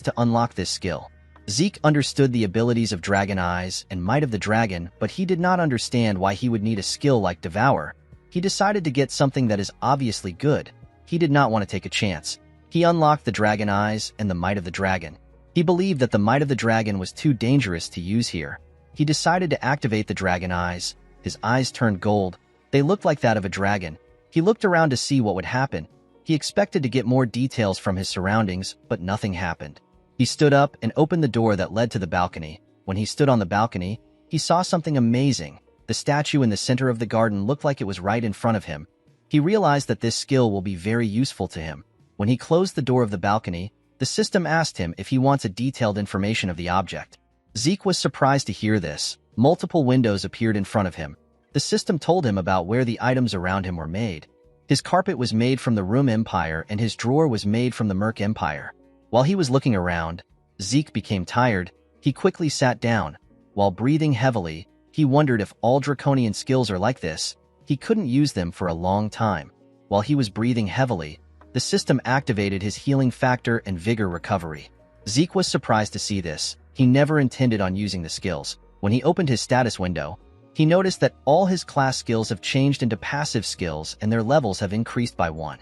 to unlock this skill. Zeke understood the abilities of Dragon Eyes and Might of the Dragon, but he did not understand why he would need a skill like Devour. He decided to get something that is obviously good. He did not want to take a chance. He unlocked the Dragon Eyes and the Might of the Dragon. He believed that the Might of the Dragon was too dangerous to use here. He decided to activate the Dragon Eyes. His eyes turned gold. They looked like that of a dragon. He looked around to see what would happen. He expected to get more details from his surroundings, but nothing happened. He stood up and opened the door that led to the balcony. When he stood on the balcony, he saw something amazing. The statue in the center of the garden looked like it was right in front of him. He realized that this skill will be very useful to him. When he closed the door of the balcony, the system asked him if he wants a detailed information of the object. Zeke was surprised to hear this. Multiple windows appeared in front of him. The system told him about where the items around him were made. His carpet was made from the Room Empire and his drawer was made from the Merc Empire. While he was looking around, Zeke became tired. He quickly sat down. While breathing heavily, he wondered if all draconian skills are like this. He couldn't use them for a long time. While he was breathing heavily, the system activated his healing factor and vigor recovery. Zeke was surprised to see this. He never intended on using the skills. When he opened his status window, he noticed that all his class skills have changed into passive skills and their levels have increased by 1.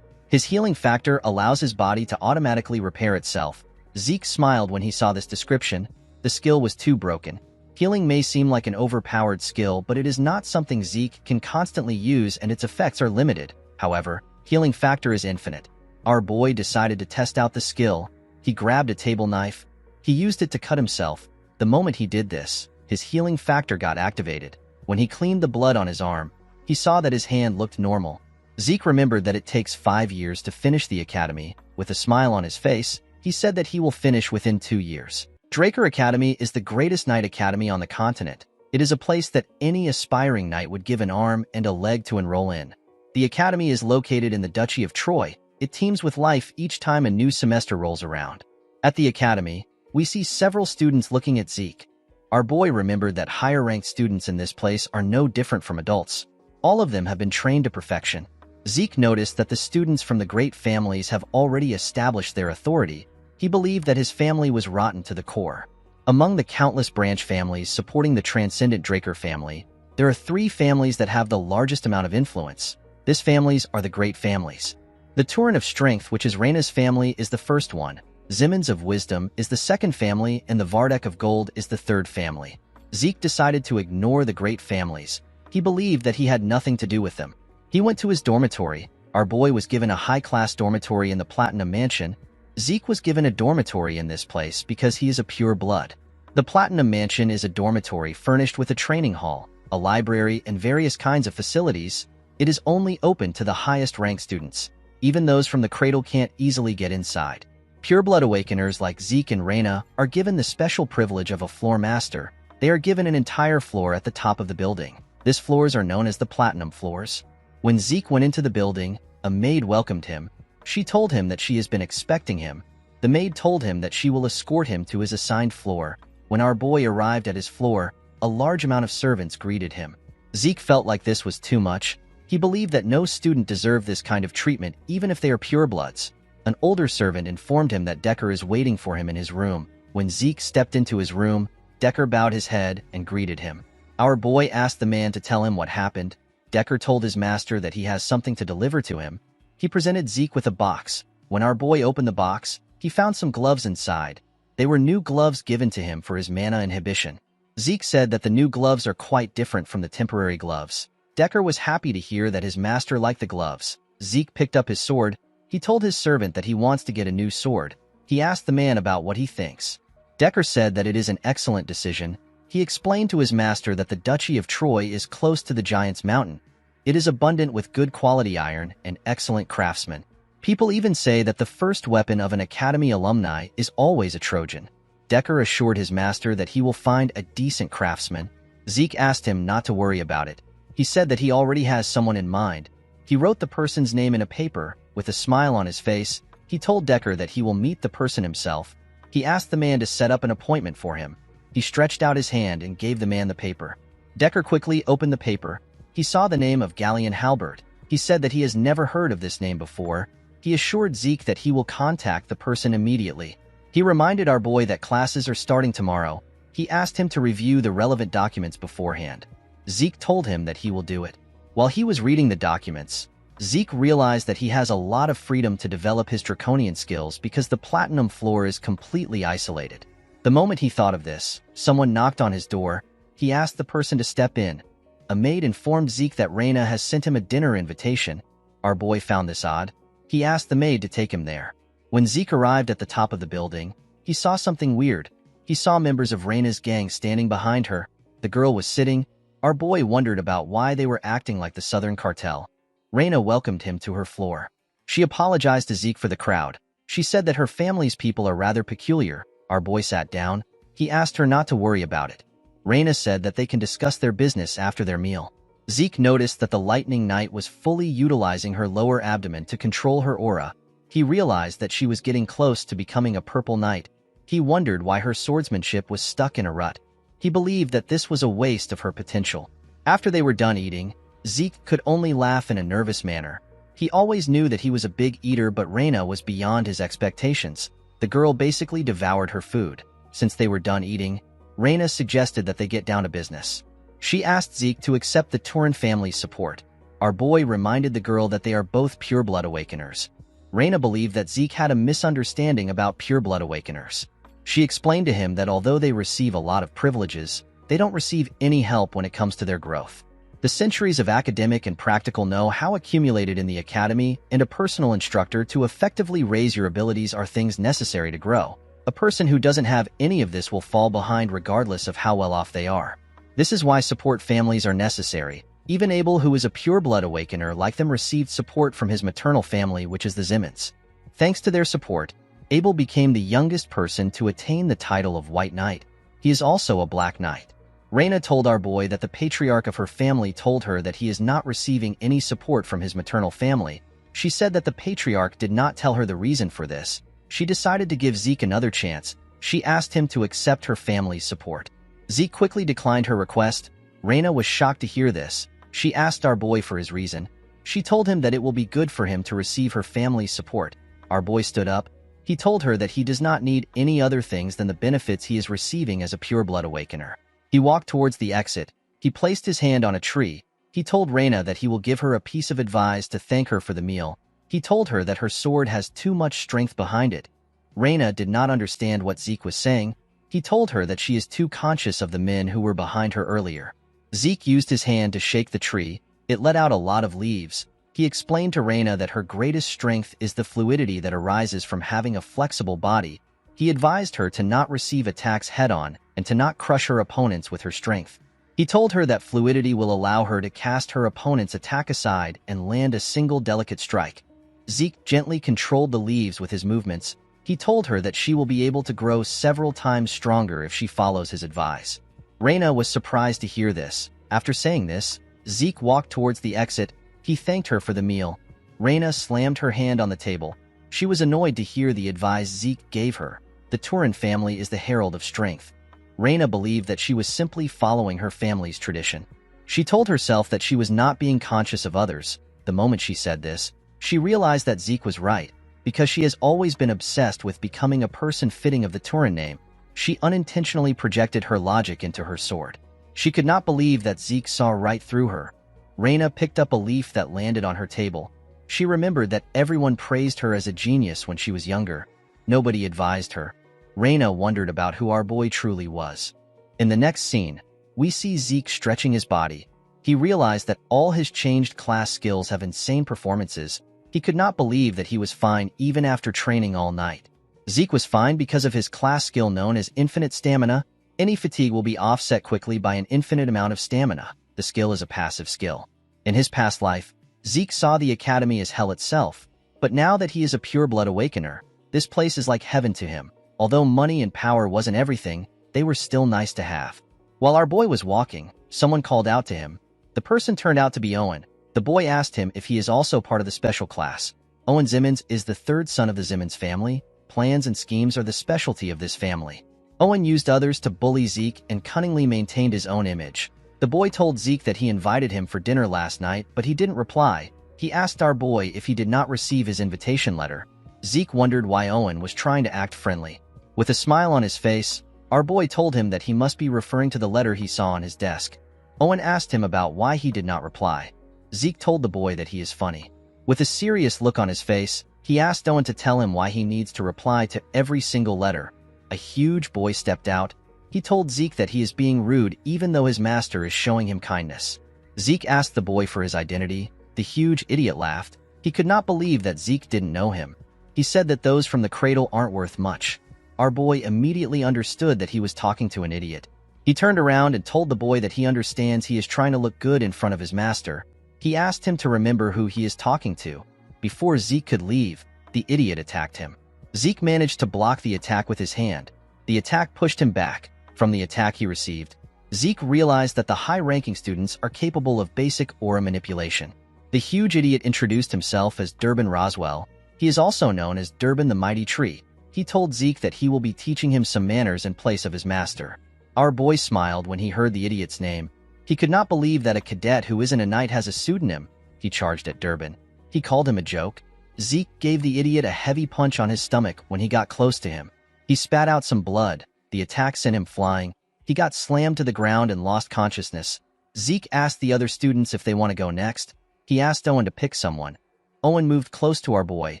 His healing factor allows his body to automatically repair itself. Zeke smiled when he saw this description. The skill was too broken. Healing may seem like an overpowered skill, but it is not something Zeke can constantly use and its effects are limited. However, healing factor is infinite. Our boy decided to test out the skill. He grabbed a table knife. He used it to cut himself. The moment he did this, his healing factor got activated. When he cleaned the blood on his arm, he saw that his hand looked normal. Zeke remembered that it takes 5 years to finish the academy. With a smile on his face, he said that he will finish within 2 years. Draker Academy is the greatest knight academy on the continent. It is a place that any aspiring knight would give an arm and a leg to enroll in. The academy is located in the Duchy of Troy. It teems with life each time a new semester rolls around. At the academy, we see several students looking at Zeke. Our boy remembered that higher-ranked students in this place are no different from adults. All of them have been trained to perfection. Zeke noticed that the students from the great families have already established their authority. He believed that his family was rotten to the core. Among the countless branch families supporting the transcendent Draker family, there are 3 families that have the largest amount of influence. These families are the great families. The Turin of Strength, which is Reyna's family, is the first one. Zimmons of Wisdom is the second family, and the Vardek of Gold is the third family. Zeke decided to ignore the great families. He believed that he had nothing to do with them. He went to his dormitory. Our boy was given a high-class dormitory in the Platinum Mansion. Zeke was given a dormitory in this place because he is a pure blood. The Platinum Mansion is a dormitory furnished with a training hall, a library, and various kinds of facilities. It is only open to the highest-ranked students. Even those from the cradle can't easily get inside. Pureblood Awakeners like Zeke and Reina are given the special privilege of a floor master. They are given an entire floor at the top of the building. These floors are known as the Platinum Floors. When Zeke went into the building, a maid welcomed him. She told him that she has been expecting him. The maid told him that she will escort him to his assigned floor. When our boy arrived at his floor, a large amount of servants greeted him. Zeke felt like this was too much. He believed that no student deserved this kind of treatment, even if they are purebloods. An older servant informed him that Decker is waiting for him in his room. When Zeke stepped into his room, Decker bowed his head and greeted him. Our boy asked the man to tell him what happened. Decker told his master that he has something to deliver to him. He presented Zeke with a box. When our boy opened the box, he found some gloves inside. They were new gloves given to him for his mana inhibition. Zeke said that the new gloves are quite different from the temporary gloves. Decker was happy to hear that his master liked the gloves. Zeke picked up his sword. He told his servant that he wants to get a new sword. He asked the man about what he thinks. Decker said that it is an excellent decision. He explained to his master that the Duchy of Troy is close to the Giant's Mountain. It is abundant with good quality iron and excellent craftsmen. People even say that the first weapon of an Academy alumni is always a Trojan. Decker assured his master that he will find a decent craftsman. Zeke asked him not to worry about it. He said that he already has someone in mind. He wrote the person's name in a paper. With a smile on his face, he told Decker that he will meet the person himself. He asked the man to set up an appointment for him. He stretched out his hand and gave the man the paper. Decker quickly opened the paper. He saw the name of Galleon Halbert. He said that he has never heard of this name before. He assured Zeke that he will contact the person immediately. He reminded our boy that classes are starting tomorrow. He asked him to review the relevant documents beforehand. Zeke told him that he will do it. While he was reading the documents, Zeke realized that he has a lot of freedom to develop his draconian skills because the Platinum Floor is completely isolated. The moment he thought of this, someone knocked on his door. He asked the person to step in. A maid informed Zeke that Reina has sent him a dinner invitation. Our boy found this odd. He asked the maid to take him there. When Zeke arrived at the top of the building, he saw something weird. He saw members of Reina's gang standing behind her. The girl was sitting. Our boy wondered about why they were acting like the Southern Cartel. Reina welcomed him to her floor. She apologized to Zeke for the crowd. She said that her family's people are rather peculiar. Our boy sat down. He asked her not to worry about it. Reina said that they can discuss their business after their meal. Zeke noticed that the Lightning Knight was fully utilizing her lower abdomen to control her aura. He realized that she was getting close to becoming a Purple Knight. He wondered why her swordsmanship was stuck in a rut. He believed that this was a waste of her potential. After they were done eating, Zeke could only laugh in a nervous manner. He always knew that he was a big eater, but Reina was beyond his expectations. The girl basically devoured her food. Since they were done eating, Reina suggested that they get down to business. She asked Zeke to accept the Turin family's support. Our boy reminded the girl that they are both pureblood awakeners. Reina believed that Zeke had a misunderstanding about pureblood awakeners. She explained to him that although they receive a lot of privileges, they don't receive any help when it comes to their growth. The centuries of academic and practical know-how accumulated in the academy and a personal instructor to effectively raise your abilities are things necessary to grow. A person who doesn't have any of this will fall behind regardless of how well off they are. This is why support families are necessary. Even Abel, who is a pureblood awakener like them, received support from his maternal family, which is the Zimmons. Thanks to their support, Abel became the youngest person to attain the title of White Knight. He is also a Black Knight. Reina told our boy that the patriarch of her family told her that he is not receiving any support from his maternal family. She said that the patriarch did not tell her the reason for this. She decided to give Zeke another chance. She asked him to accept her family's support. Zeke quickly declined her request. Reina was shocked to hear this. She asked our boy for his reason. She told him that it will be good for him to receive her family's support. Our boy stood up. He told her that he does not need any other things than the benefits he is receiving as a pureblood awakener. He walked towards the exit. He placed his hand on a tree. He told Reina that he will give her a piece of advice to thank her for the meal. He told her that her sword has too much strength behind it. Reina did not understand what Zeke was saying. He told her that she is too conscious of the men who were behind her earlier. Zeke used his hand to shake the tree. It let out a lot of leaves. He explained to Reina that her greatest strength is the fluidity that arises from having a flexible body. He advised her to not receive attacks head-on and to not crush her opponents with her strength. He told her that fluidity will allow her to cast her opponent's attack aside and land a single delicate strike. Zeke gently controlled the leaves with his movements. He told her that she will be able to grow several times stronger if she follows his advice. Reina was surprised to hear this. After saying this, Zeke walked towards the exit. He thanked her for the meal. Reina slammed her hand on the table. She was annoyed to hear the advice Zeke gave her. The Turin family is the herald of strength. Reina believed that she was simply following her family's tradition. She told herself that she was not being conscious of others. The moment she said this, she realized that Zeke was right. Because she has always been obsessed with becoming a person fitting of the Turin name, she unintentionally projected her logic into her sword. She could not believe that Zeke saw right through her. Reina picked up a leaf that landed on her table. She remembered that everyone praised her as a genius when she was younger. Nobody advised her. Reina wondered about who our boy truly was. In the next scene, we see Zeke stretching his body. He realized that all his changed class skills have insane performances. He could not believe that he was fine even after training all night. Zeke was fine because of his class skill known as infinite stamina. Any fatigue will be offset quickly by an infinite amount of stamina. The skill is a passive skill. In his past life, Zeke saw the academy as hell itself, but now that he is a pure-blood awakener, this place is like heaven to him. Although money and power wasn't everything, they were still nice to have. While our boy was walking, someone called out to him. The person turned out to be Owen. The boy asked him if he is also part of the special class. Owen Zimmons is the third son of the Zimmons family. Plans and schemes are the specialty of this family. Owen used others to bully Zeke and cunningly maintained his own image. The boy told Zeke that he invited him for dinner last night, but he didn't reply. He asked our boy if he did not receive his invitation letter. Zeke wondered why Owen was trying to act friendly. With a smile on his face, our boy told him that he must be referring to the letter he saw on his desk. Owen asked him about why he did not reply. Zeke told the boy that he is funny. With a serious look on his face, he asked Owen to tell him why he needs to reply to every single letter. A huge boy stepped out. He told Zeke that he is being rude even though his master is showing him kindness. Zeke asked the boy for his identity. The huge idiot laughed. He could not believe that Zeke didn't know him. He said that those from the cradle aren't worth much. Our boy immediately understood that he was talking to an idiot. He turned around and told the boy that he understands he is trying to look good in front of his master. He asked him to remember who he is talking to. Before Zeke could leave, the idiot attacked him. Zeke managed to block the attack with his hand. The attack pushed him back. From the attack he received, Zeke realized that the high-ranking students are capable of basic aura manipulation. The huge idiot introduced himself as Durbin Roswell. He is also known as Durbin the Mighty Tree. He told Zeke that he will be teaching him some manners in place of his master. Our boy smiled when he heard the idiot's name. He could not believe that a cadet who isn't a knight has a pseudonym. He charged at Durbin. He called him a joke. Zeke gave the idiot a heavy punch on his stomach when he got close to him. He spat out some blood. The attack sent him flying. He got slammed to the ground and lost consciousness. Zeke asked the other students if they want to go next. He asked Owen to pick someone. Owen moved close to our boy.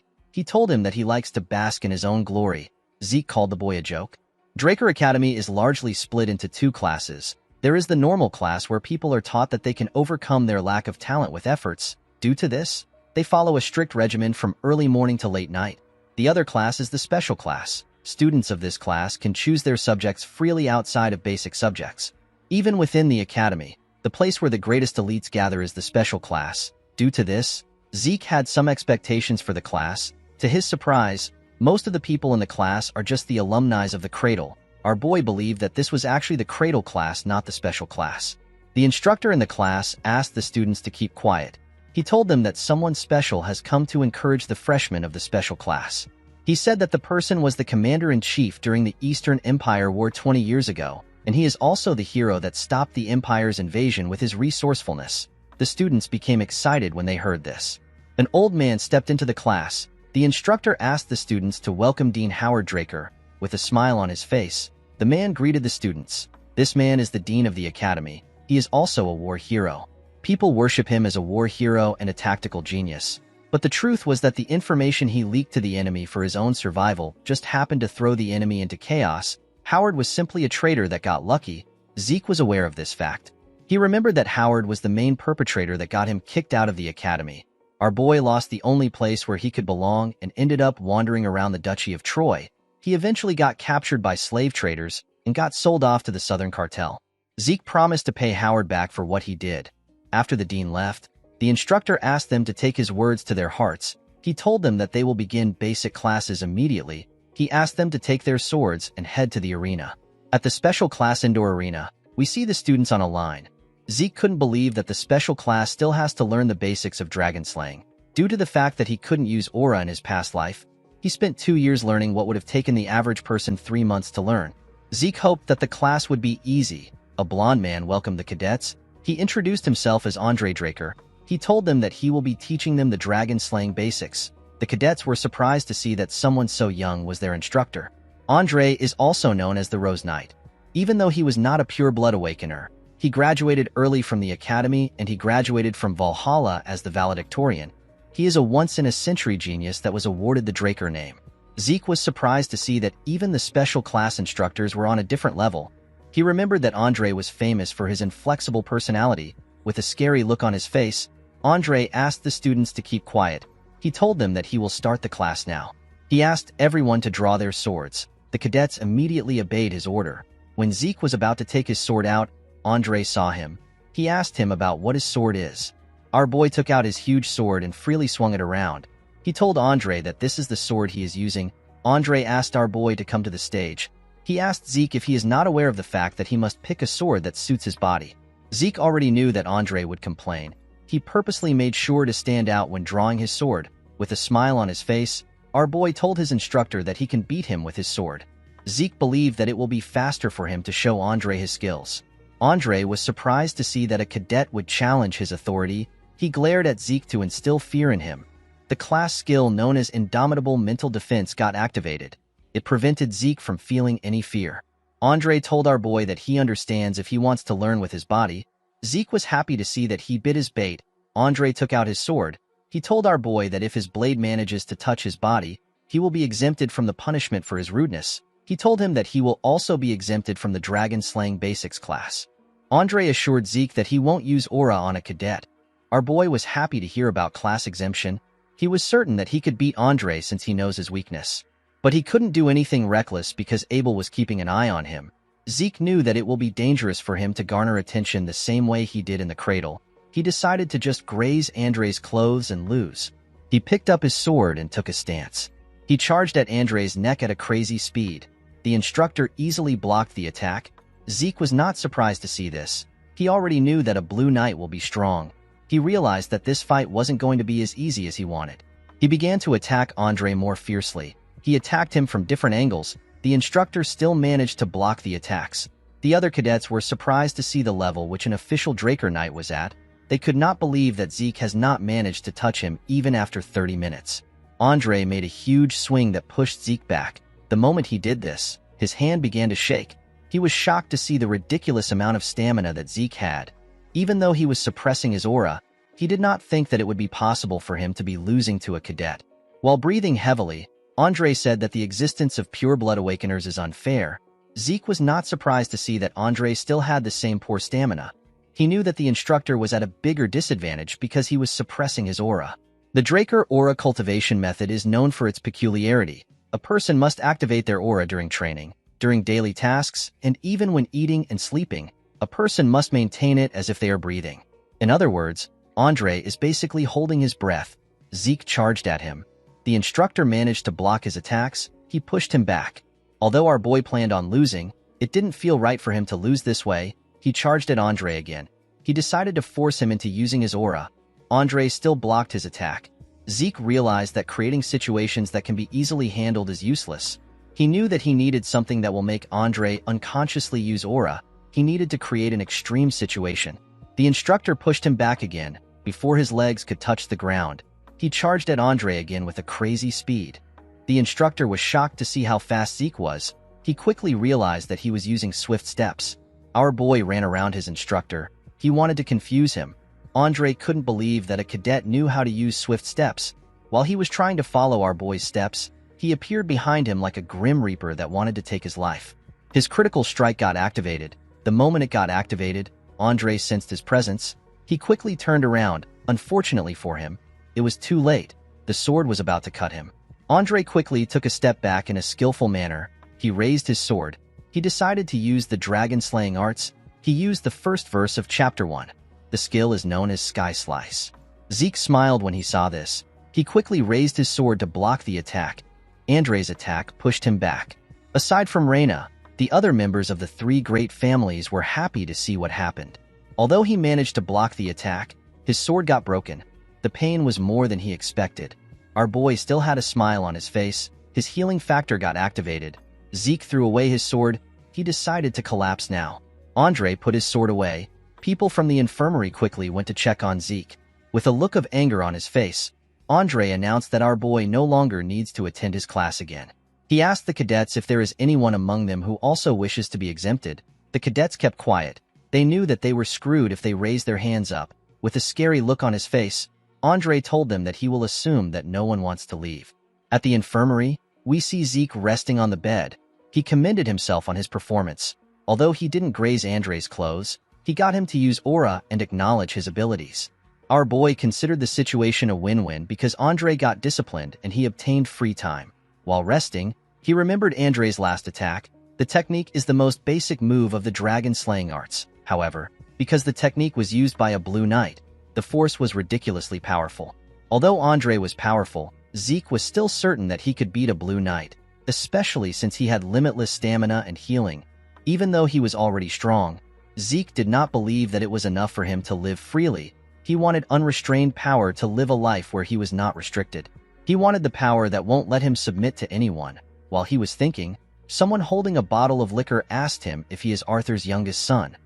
He told him that he likes to bask in his own glory. Zeke called the boy a joke. Draker Academy is largely split into two classes. There is the normal class where people are taught that they can overcome their lack of talent with efforts. Due to this, they follow a strict regimen from early morning to late night. The other class is the special class. Students of this class can choose their subjects freely outside of basic subjects. Even within the academy, the place where the greatest elites gather is the special class. Due to this, Zeke had some expectations for the class. To his surprise, most of the people in the class are just the alumni of the Cradle. Our boy believed that this was actually the Cradle class, not the special class. The instructor in the class asked the students to keep quiet. He told them that someone special has come to encourage the freshmen of the special class. He said that the person was the commander-in-chief during the Eastern Empire War 20 years ago, and he is also the hero that stopped the Empire's invasion with his resourcefulness. The students became excited when they heard this. An old man stepped into the class. The instructor asked the students to welcome Dean Howard Draker. With a smile on his face, the man greeted the students. This man is the dean of the academy. He is also a war hero. People worship him as a war hero and a tactical genius. But the truth was that the information he leaked to the enemy for his own survival just happened to throw the enemy into chaos. Howard was simply a traitor that got lucky. Zeke was aware of this fact. He remembered that Howard was the main perpetrator that got him kicked out of the academy. Our boy lost the only place where he could belong and ended up wandering around the Duchy of Troy. He eventually got captured by slave traders and got sold off to the Southern Cartel. Zeke promised to pay Howard back for what he did. After the dean left, the instructor asked them to take his words to their hearts. He told them that they will begin basic classes immediately. He asked them to take their swords and head to the arena. At the special class indoor arena, we see the students on a line. Zeke couldn't believe that the special class still has to learn the basics of dragon slaying. Due to the fact that he couldn't use aura in his past life, he spent 2 years learning what would have taken the average person 3 months to learn. Zeke hoped that the class would be easy. A blond man welcomed the cadets. He introduced himself as Andre Draker. He told them that he will be teaching them the dragon slaying basics. The cadets were surprised to see that someone so young was their instructor. Andre is also known as the Rose Knight. Even though he was not a pure blood awakener, he graduated early from the academy and he graduated from Valhalla as the valedictorian. He is a once-in-a-century genius that was awarded the Draker name. Zeke was surprised to see that even the special class instructors were on a different level. He remembered that Andre was famous for his inflexible personality. With a scary look on his face, Andre asked the students to keep quiet. He told them that he will start the class now. He asked everyone to draw their swords. The cadets immediately obeyed his order. When Zeke was about to take his sword out, Andre saw him. He asked him about what his sword is. Our boy took out his huge sword and freely swung it around. He told Andre that this is the sword he is using. Andre asked our boy to come to the stage. He asked Zeke if he is not aware of the fact that he must pick a sword that suits his body. Zeke already knew that Andre would complain. He purposely made sure to stand out when drawing his sword. With a smile on his face, our boy told his instructor that he can beat him with his sword. Zeke believed that it will be faster for him to show Andre his skills. Andre was surprised to see that a cadet would challenge his authority. He glared at Zeke to instill fear in him. The class skill known as Indomitable Mental Defense got activated. It prevented Zeke from feeling any fear. Andre told our boy that he understands if he wants to learn with his body. Zeke was happy to see that he bit his bait. Andre took out his sword. He told our boy that if his blade manages to touch his body, he will be exempted from the punishment for his rudeness. He told him that he will also be exempted from the Dragon Slaying Basics class. Andre assured Zeke that he won't use aura on a cadet. Our boy was happy to hear about class exemption. He was certain that he could beat Andre since he knows his weakness. But he couldn't do anything reckless because Abel was keeping an eye on him. Zeke knew that it will be dangerous for him to garner attention the same way he did in the cradle. He decided to just graze Andre's clothes and lose. He picked up his sword and took a stance. He charged at Andre's neck at a crazy speed. The instructor easily blocked the attack. Zeke was not surprised to see this. He already knew that a blue knight will be strong. He realized that this fight wasn't going to be as easy as he wanted. He began to attack Andre more fiercely. He attacked him from different angles. The instructor still managed to block the attacks. The other cadets were surprised to see the level which an official Draker Knight was at. They could not believe that Zeke has not managed to touch him even after 30 minutes. Andre made a huge swing that pushed Zeke back. The moment he did this, his hand began to shake. He was shocked to see the ridiculous amount of stamina that Zeke had. Even though he was suppressing his aura, he did not think that it would be possible for him to be losing to a cadet. While breathing heavily, Andre said that the existence of pure blood awakeners is unfair. Zeke was not surprised to see that Andre still had the same poor stamina. He knew that the instructor was at a bigger disadvantage because he was suppressing his aura. The Draker aura cultivation method is known for its peculiarity. A person must activate their aura during training, during daily tasks, and even when eating and sleeping. A person must maintain it as if they are breathing. In other words, Andre is basically holding his breath. Zeke charged at him. The instructor managed to block his attacks. He pushed him back. Although our boy planned on losing, it didn't feel right for him to lose this way. He charged at Andre again. He decided to force him into using his aura. Andre still blocked his attack. Zeke realized that creating situations that can be easily handled is useless. He knew that he needed something that will make Andre unconsciously use aura. He needed to create an extreme situation. The instructor pushed him back again. Before his legs could touch the ground, he charged at Andre again with a crazy speed. The instructor was shocked to see how fast Zeke was. He quickly realized that he was using swift steps. Our boy ran around his instructor. He wanted to confuse him. Andre couldn't believe that a cadet knew how to use swift steps. While he was trying to follow our boy's steps, he appeared behind him like a grim reaper that wanted to take his life. His critical strike got activated. The moment it got activated, Andre sensed his presence. He quickly turned around. Unfortunately for him, It was too late. The sword was about to cut him. Andre quickly took a step back in a skillful manner. He raised his sword. He decided to use the dragon-slaying arts. He used the first verse of Chapter 1. The skill is known as Sky Slice. Zeke smiled when he saw this. He quickly raised his sword to block the attack. Andre's attack pushed him back. Aside from Reina, the other members of the three great families were happy to see what happened. Although he managed to block the attack, his sword got broken. The pain was more than he expected. Our boy still had a smile on his face. His healing factor got activated. Zeke threw away his sword. He decided to collapse now. Andre put his sword away. People from the infirmary quickly went to check on Zeke. With a look of anger on his face, Andre announced that our boy no longer needs to attend his class again. He asked the cadets if there is anyone among them who also wishes to be exempted. The cadets kept quiet. They knew that they were screwed if they raised their hands up. With a scary look on his face, Andre told them that he will assume that no one wants to leave. At the infirmary, we see Zeke resting on the bed. He commended himself on his performance. Although he didn't graze Andre's clothes, he got him to use aura and acknowledge his abilities. Our boy considered the situation a win-win because Andre got disciplined and he obtained free time. While resting, he remembered Andre's last attack. The technique is the most basic move of the dragon-slaying arts. However, because the technique was used by a blue knight, the force was ridiculously powerful. Although Andre was powerful, Zeke was still certain that he could beat a blue knight, especially since he had limitless stamina and healing. Even though he was already strong, Zeke did not believe that it was enough for him to live freely. He wanted unrestrained power to live a life where he was not restricted. He wanted the power that won't let him submit to anyone. While he was thinking, someone holding a bottle of liquor asked him if he is Arthur's youngest son.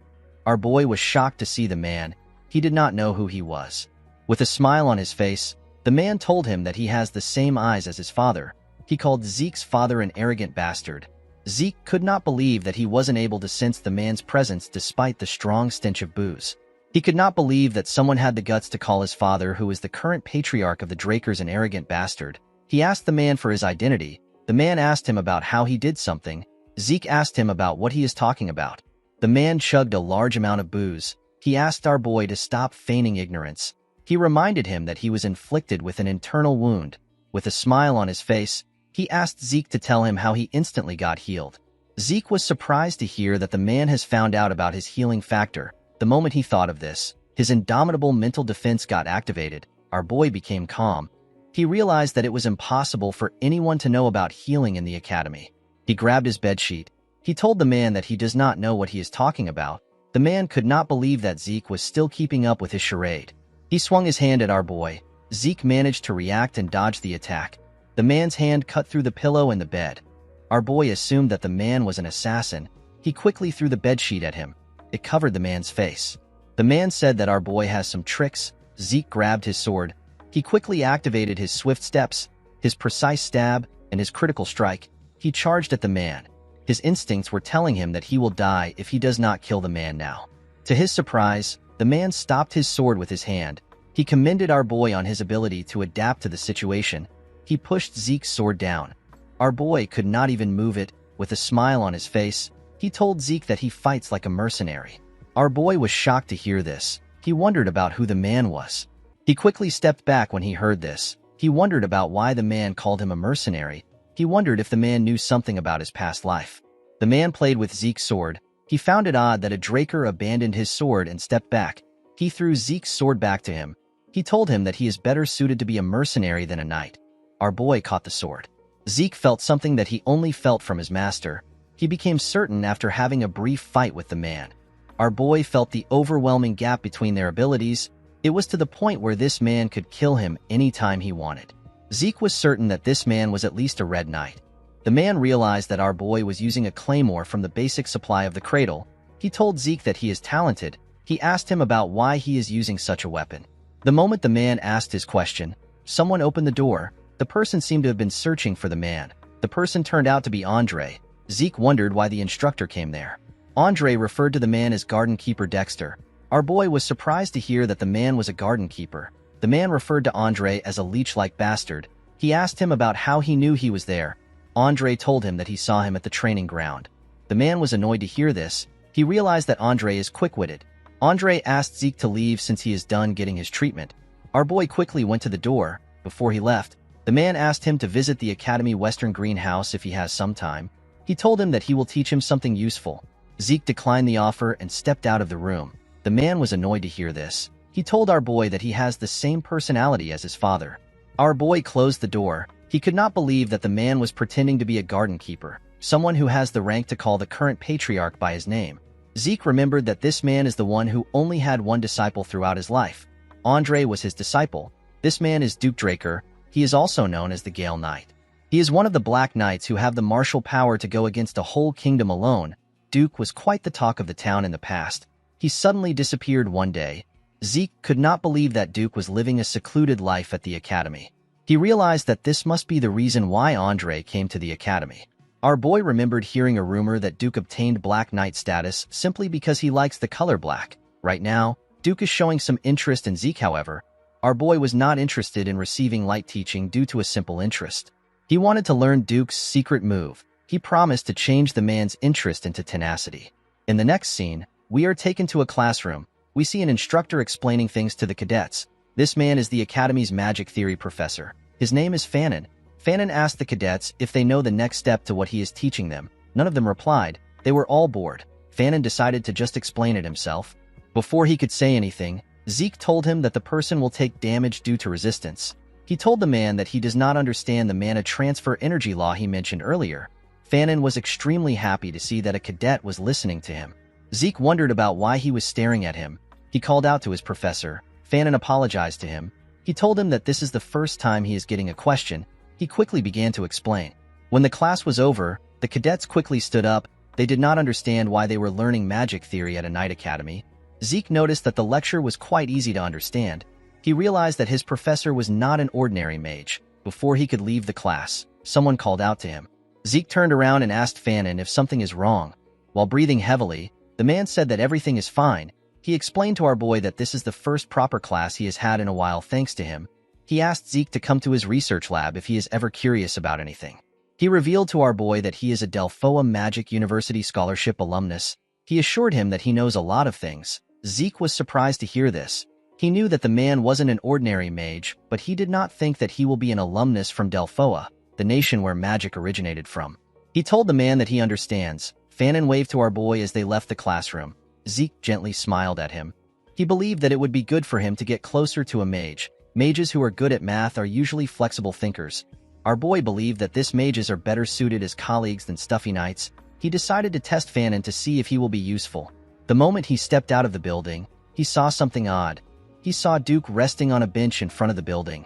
Our boy was shocked to see the man. He did not know who he was. With a smile on his face, the man told him that he has the same eyes as his father. He called Zeke's father an arrogant bastard. Zeke could not believe that he wasn't able to sense the man's presence despite the strong stench of booze. He could not believe that someone had the guts to call his father, who is the current patriarch of the Drakers, an arrogant bastard. He asked the man for his identity. The man asked him about how he did something. Zeke asked him about what he is talking about. The man chugged a large amount of booze. He asked our boy to stop feigning ignorance. He reminded him that he was inflicted with an internal wound. With a smile on his face, he asked Zeke to tell him how he instantly got healed. Zeke was surprised to hear that the man has found out about his healing factor. The moment he thought of this, his indomitable mental defense got activated. Our boy became calm. He realized that it was impossible for anyone to know about healing in the academy. He grabbed his bedsheet. He told the man that he does not know what he is talking about. The man could not believe that Zeke was still keeping up with his charade. He swung his hand at our boy. Zeke managed to react and dodge the attack. The man's hand cut through the pillow and the bed. Our boy assumed that the man was an assassin. He quickly threw the bedsheet at him. It covered the man's face. The man said that our boy has some tricks. Zeke grabbed his sword. He quickly activated his swift steps, his precise stab, and his critical strike. He charged at the man. His instincts were telling him that he will die if he does not kill the man now. To his surprise, the man stopped his sword with his hand. He commended our boy on his ability to adapt to the situation. He pushed Zeke's sword down. Our boy could not even move it. With a smile on his face, he told Zeke that he fights like a mercenary. Our boy was shocked to hear this. He wondered about who the man was. He quickly stepped back when he heard this. He wondered about why the man called him a mercenary. He wondered if the man knew something about his past life. The man played with Zeke's sword. He found it odd that a Draker abandoned his sword and stepped back. He threw Zeke's sword back to him. He told him that he is better suited to be a mercenary than a knight. Our boy caught the sword. Zeke felt something that he only felt from his master. He became certain after having a brief fight with the man. Our boy felt the overwhelming gap between their abilities. It was to the point where this man could kill him anytime he wanted. Zeke was certain that this man was at least a red knight. The man realized that our boy was using a claymore from the basic supply of the cradle. He told Zeke that he is talented. He asked him about why he is using such a weapon. The moment the man asked his question, someone opened the door. The person seemed to have been searching for the man. The person turned out to be Andre. Zeke wondered why the instructor came there. Andre referred to the man as Garden Keeper Dexter. Our boy was surprised to hear that the man was a garden keeper. The man referred to Andre as a leech-like bastard. He asked him about how he knew he was there. Andre told him that he saw him at the training ground. The man was annoyed to hear this. He realized that Andre is quick-witted. Andre asked Zeke to leave since he is done getting his treatment. Our boy quickly went to the door. Before he left, the man asked him to visit the Academy Western Greenhouse if he has some time. He told him that he will teach him something useful. Zeke declined the offer and stepped out of the room. The man was annoyed to hear this. He told our boy that he has the same personality as his father. Our boy closed the door. He could not believe that the man was pretending to be a garden keeper, someone who has the rank to call the current patriarch by his name. Zeke remembered that this man is the one who only had one disciple throughout his life. Andre was his disciple. This man is Duke Draker. He is also known as the Gale Knight. He is one of the Black Knights who have the martial power to go against a whole kingdom alone. Duke was quite the talk of the town in the past. He suddenly disappeared one day. Zeke could not believe that Duke was living a secluded life at the academy. He realized that this must be the reason why Andre came to the academy. Our boy remembered hearing a rumor that Duke obtained Black Knight status simply because he likes the color black. Right now, Duke is showing some interest in Zeke, however. Our boy was not interested in receiving light teaching due to a simple interest. He wanted to learn Duke's secret move. He promised to change the man's interest into tenacity. In the next scene, we are taken to a classroom. We see an instructor explaining things to the cadets. This man is the Academy's magic theory professor. His name is Fannin. Fannin asked the cadets if they know the next step to what he is teaching them. None of them replied. They were all bored. Fannin decided to just explain it himself. Before he could say anything, Zeke told him that the person will take damage due to resistance. He told the man that he does not understand the mana transfer energy law he mentioned earlier. Fannin was extremely happy to see that a cadet was listening to him. Zeke wondered about why he was staring at him. He called out to his professor. Fannin apologized to him. He told him that this is the first time he is getting a question. He quickly began to explain. When the class was over, the cadets quickly stood up. They did not understand why they were learning magic theory at a night academy. Zeke noticed that the lecture was quite easy to understand. He realized that his professor was not an ordinary mage. Before he could leave the class, someone called out to him. Zeke turned around and asked Fannin if something is wrong. While breathing heavily, the man said that everything is fine. He explained to our boy that this is the first proper class he has had in a while thanks to him. He asked Zeke to come to his research lab if he is ever curious about anything. He revealed to our boy that he is a Delphoa Magic University Scholarship alumnus. He assured him that he knows a lot of things. Zeke was surprised to hear this. He knew that the man wasn't an ordinary mage, but he did not think that he will be an alumnus from Delphoa, the nation where magic originated from. He told the man that he understands. Fannin waved to our boy as they left the classroom. Zeke gently smiled at him. He believed that it would be good for him to get closer to a mage. Mages who are good at math are usually flexible thinkers. Our boy believed that this mages are better suited as colleagues than stuffy knights. He decided to test Fannin to see if he will be useful. The moment he stepped out of the building, he saw something odd. He saw Duke resting on a bench in front of the building.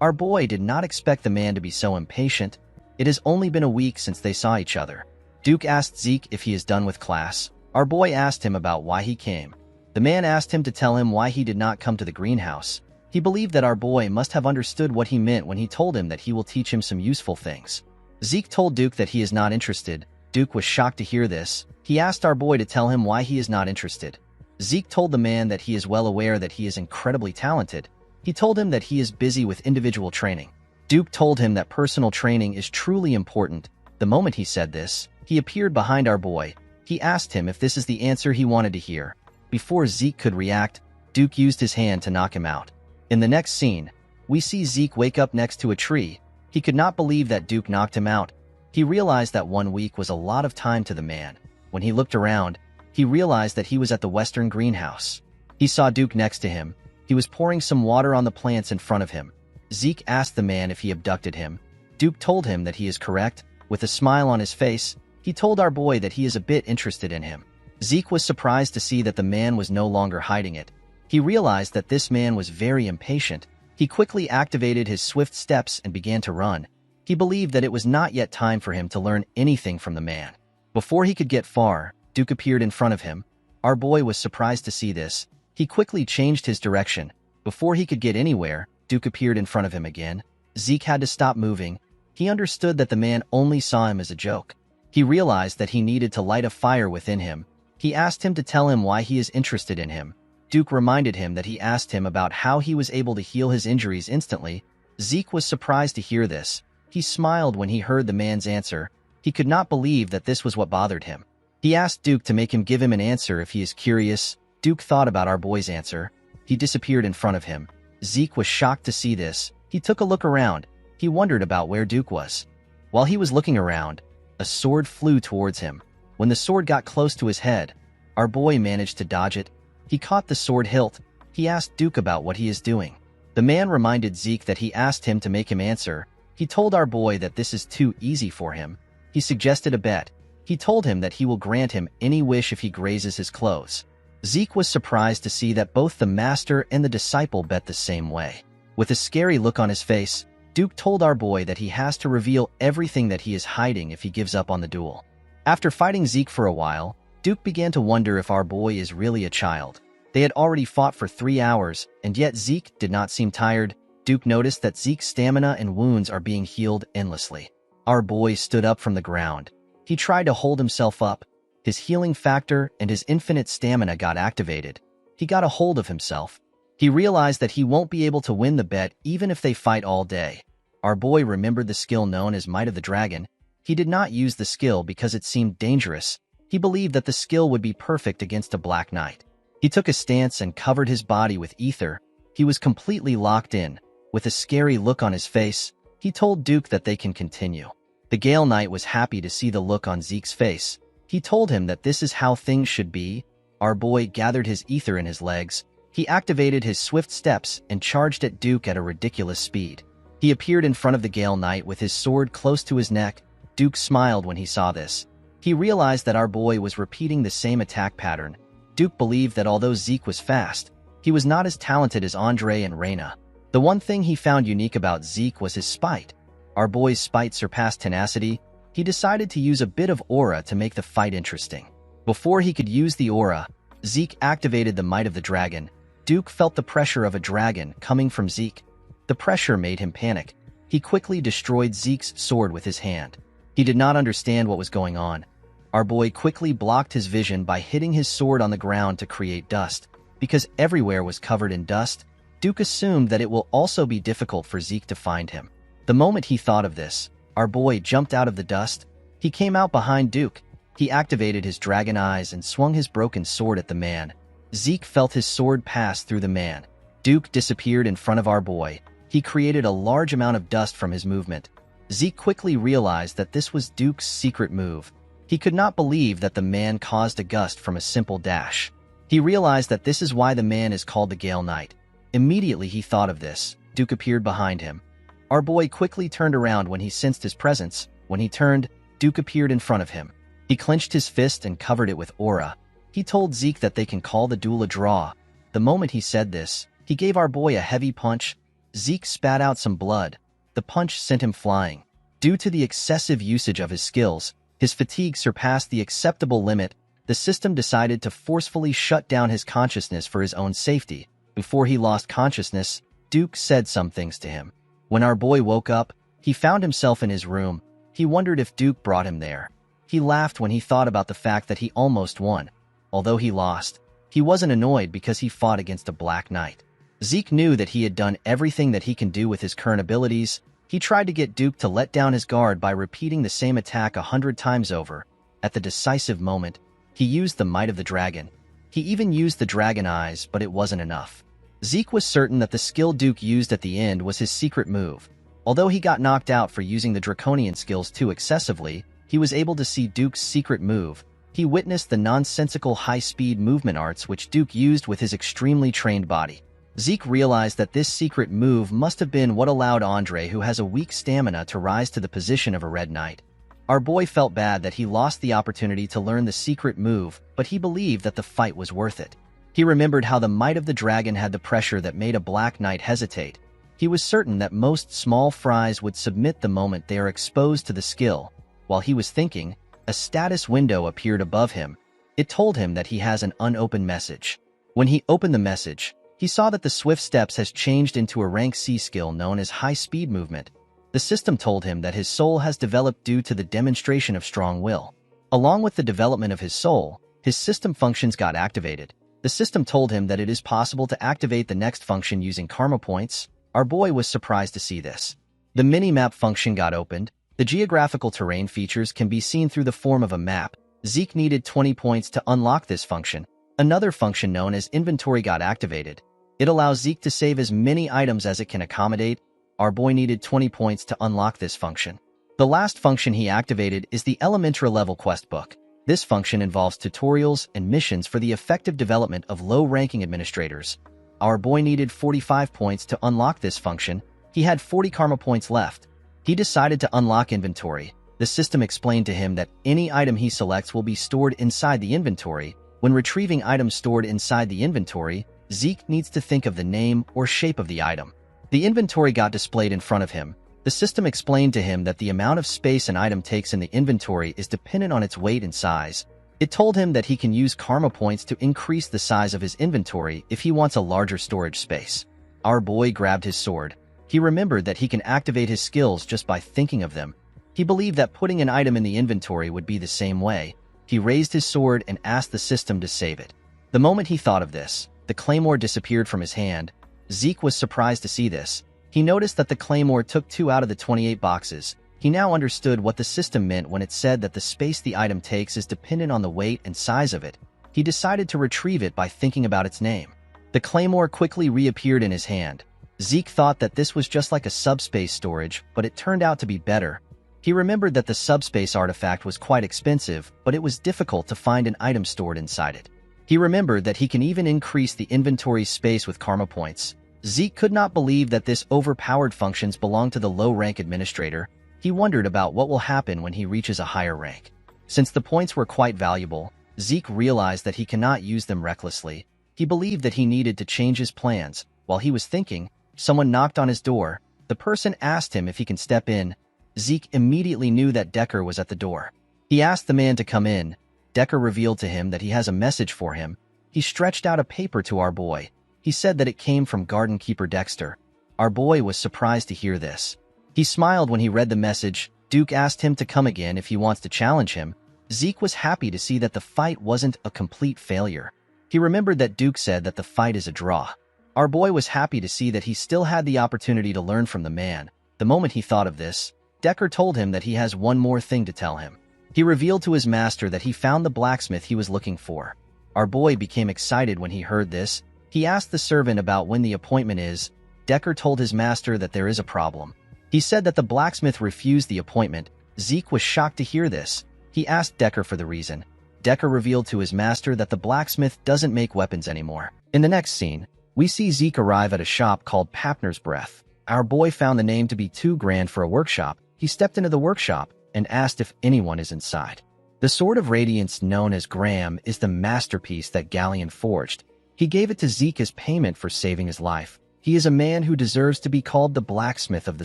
Our boy did not expect the man to be so impatient. It has only been a week since they saw each other. Duke asked Zeke if he is done with class. Our boy asked him about why he came. The man asked him to tell him why he did not come to the greenhouse. He believed that our boy must have understood what he meant when he told him that he will teach him some useful things. Zeke told Duke that he is not interested. Duke was shocked to hear this. He asked our boy to tell him why he is not interested. Zeke told the man that he is well aware that he is incredibly talented. He told him that he is busy with individual training. Duke told him that personal training is truly important. The moment he said this, he appeared behind our boy. He asked him if this is the answer he wanted to hear. Before Zeke could react, Duke used his hand to knock him out. In the next scene, we see Zeke wake up next to a tree. He could not believe that Duke knocked him out. He realized that 1 week was a lot of time to the man. When he looked around, he realized that he was at the Western Greenhouse. He saw Duke next to him. He was pouring some water on the plants in front of him. Zeke asked the man if he abducted him. Duke told him that he is correct. With a smile on his face, he told our boy that he is a bit interested in him. Zeke was surprised to see that the man was no longer hiding it. He realized that this man was very impatient. He quickly activated his swift steps and began to run. He believed that it was not yet time for him to learn anything from the man. Before he could get far, Duke appeared in front of him. Our boy was surprised to see this. He quickly changed his direction. Before he could get anywhere, Duke appeared in front of him again. Zeke had to stop moving. He understood that the man only saw him as a joke. He realized that he needed to light a fire within him. He asked him to tell him why he is interested in him. Duke reminded him that he asked him about how he was able to heal his injuries instantly. Zeke was surprised to hear this. He smiled when he heard the man's answer. He could not believe that this was what bothered him. He asked Duke to make him give him an answer if he is curious. Duke thought about our boy's answer. He disappeared in front of him. Zeke was shocked to see this. He took a look around. He wondered about where Duke was. While he was looking around, a sword flew towards him. When the sword got close to his head, our boy managed to dodge it. He caught the sword hilt. He asked Duke about what he is doing. The man reminded Zeke that he asked him to make him answer. He told our boy that this is too easy for him. He suggested a bet. He told him that he will grant him any wish if he grazes his clothes. Zeke was surprised to see that both the master and the disciple bet the same way. With a scary look on his face, Duke told our boy that he has to reveal everything that he is hiding if he gives up on the duel. After fighting Zeke for a while, Duke began to wonder if our boy is really a child. They had already fought for 3 hours, and yet Zeke did not seem tired. Duke noticed that Zeke's stamina and wounds are being healed endlessly. Our boy stood up from the ground. He tried to hold himself up. His healing factor and his infinite stamina got activated. He got a hold of himself. He realized that he won't be able to win the bet even if they fight all day. Our boy remembered the skill known as Might of the Dragon. He did not use the skill because it seemed dangerous. He believed that the skill would be perfect against a Black Knight. He took a stance and covered his body with ether. He was completely locked in. With a scary look on his face, he told Duke that they can continue. The Gale Knight was happy to see the look on Zeke's face. He told him that this is how things should be. Our boy gathered his ether in his legs. He activated his swift steps and charged at Duke at a ridiculous speed. He appeared in front of the Gale Knight with his sword close to his neck. Duke smiled when he saw this. He realized that our boy was repeating the same attack pattern. Duke believed that although Zeke was fast, he was not as talented as Andre and Reyna. The one thing he found unique about Zeke was his spite. Our boy's spite surpassed tenacity. He decided to use a bit of aura to make the fight interesting. Before he could use the aura, Zeke activated the Might of the Dragon. Duke felt the pressure of a dragon coming from Zeke. The pressure made him panic. He quickly destroyed Zeke's sword with his hand. He did not understand what was going on. Our boy quickly blocked his vision by hitting his sword on the ground to create dust. Because everywhere was covered in dust, Duke assumed that it will also be difficult for Zeke to find him. The moment he thought of this, our boy jumped out of the dust. He came out behind Duke. He activated his dragon eyes and swung his broken sword at the man. Zeke felt his sword pass through the man. Duke disappeared in front of our boy. He created a large amount of dust from his movement. Zeke quickly realized that this was Duke's secret move. He could not believe that the man caused a gust from a simple dash. He realized that this is why the man is called the Gale Knight. Immediately he thought of this. Duke appeared behind him. Our boy quickly turned around when he sensed his presence. When he turned, Duke appeared in front of him. He clenched his fist and covered it with aura. He told Zeke that they can call the duel a draw. The moment he said this, he gave our boy a heavy punch. Zeke spat out some blood. The punch sent him flying. Due to the excessive usage of his skills, his fatigue surpassed the acceptable limit. The system decided to forcefully shut down his consciousness for his own safety. Before he lost consciousness, Duke said some things to him. When our boy woke up, he found himself in his room. He wondered if Duke brought him there. He laughed when he thought about the fact that he almost won. Although he lost, he wasn't annoyed because he fought against a Black Knight. Zeke knew that he had done everything that he can do with his current abilities. He tried to get Duke to let down his guard by repeating the same attack 100 times over. At the decisive moment, he used the Might of the Dragon. He even used the Dragon Eyes, but it wasn't enough. Zeke was certain that the skill Duke used at the end was his secret move. Although he got knocked out for using the Draconian skills too excessively, he was able to see Duke's secret move. He witnessed the nonsensical high-speed movement arts which Duke used with his extremely trained body. Zeke realized that this secret move must have been what allowed Andre, who has a weak stamina, to rise to the position of a Red Knight. Our boy felt bad that he lost the opportunity to learn the secret move, but he believed that the fight was worth it. He remembered how the Might of the Dragon had the pressure that made a Black Knight hesitate. He was certain that most small fries would submit the moment they are exposed to the skill. While he was thinking, a status window appeared above him. It told him that he has an unopened message. When he opened the message, he saw that the Swift Steps has changed into a rank C skill known as High Speed Movement. The system told him that his soul has developed due to the demonstration of strong will. Along with the development of his soul, his system functions got activated. The system told him that it is possible to activate the next function using karma points. Our boy was surprised to see this. The mini-map function got opened. The geographical terrain features can be seen through the form of a map. Zeke needed 20 points to unlock this function. Another function known as inventory got activated. It allows Zeke to save as many items as it can accommodate. Our boy needed 20 points to unlock this function. The last function he activated is the Elementra level quest book. This function involves tutorials and missions for the effective development of low-ranking administrators. Our boy needed 45 points to unlock this function. He had 40 karma points left. He decided to unlock inventory. The system explained to him that any item he selects will be stored inside the inventory. When retrieving items stored inside the inventory, Zeke needs to think of the name or shape of the item. The inventory got displayed in front of him. The system explained to him that the amount of space an item takes in the inventory is dependent on its weight and size. It told him that he can use karma points to increase the size of his inventory if he wants a larger storage space. Our boy grabbed his sword. He remembered that he can activate his skills just by thinking of them. He believed that putting an item in the inventory would be the same way. He raised his sword and asked the system to save it. The moment he thought of this, the claymore disappeared from his hand. Zeke was surprised to see this. He noticed that the claymore took 2 out of the 28 boxes. He now understood what the system meant when it said that the space the item takes is dependent on the weight and size of it. He decided to retrieve it by thinking about its name. The claymore quickly reappeared in his hand. Zeke thought that this was just like a subspace storage, but it turned out to be better. He remembered that the subspace artifact was quite expensive, but it was difficult to find an item stored inside it. He remembered that he can even increase the inventory space with karma points. Zeke could not believe that this overpowered functions belonged to the low-rank administrator. He wondered about what will happen when he reaches a higher rank. Since the points were quite valuable, Zeke realized that he cannot use them recklessly. He believed that he needed to change his plans. While he was thinking, someone knocked on his door. The person asked him if he can step in. Zeke immediately knew that Decker was at the door. He asked the man to come in. Decker revealed to him that he has a message for him. He stretched out a paper to our boy. He said that it came from Garden Keeper Dexter. Our boy was surprised to hear this. He smiled when he read the message. Duke asked him to come again if he wants to challenge him. Zeke was happy to see that the fight wasn't a complete failure. He remembered that Duke said that the fight is a draw. Our boy was happy to see that he still had the opportunity to learn from the man. The moment he thought of this, Decker told him that he has one more thing to tell him. He revealed to his master that he found the blacksmith he was looking for. Our boy became excited when he heard this. He asked the servant about when the appointment is. Decker told his master that there is a problem. He said that the blacksmith refused the appointment. Zeke was shocked to hear this. He asked Decker for the reason. Decker revealed to his master that the blacksmith doesn't make weapons anymore. In the next scene, we see Zeke arrive at a shop called Papner's Breath. Our boy found the name to be too grand for a workshop. He stepped into the workshop and asked if anyone is inside. The Sword of Radiance known as Graham is the masterpiece that Galleon forged. He gave it to Zeke as payment for saving his life. He is a man who deserves to be called the blacksmith of the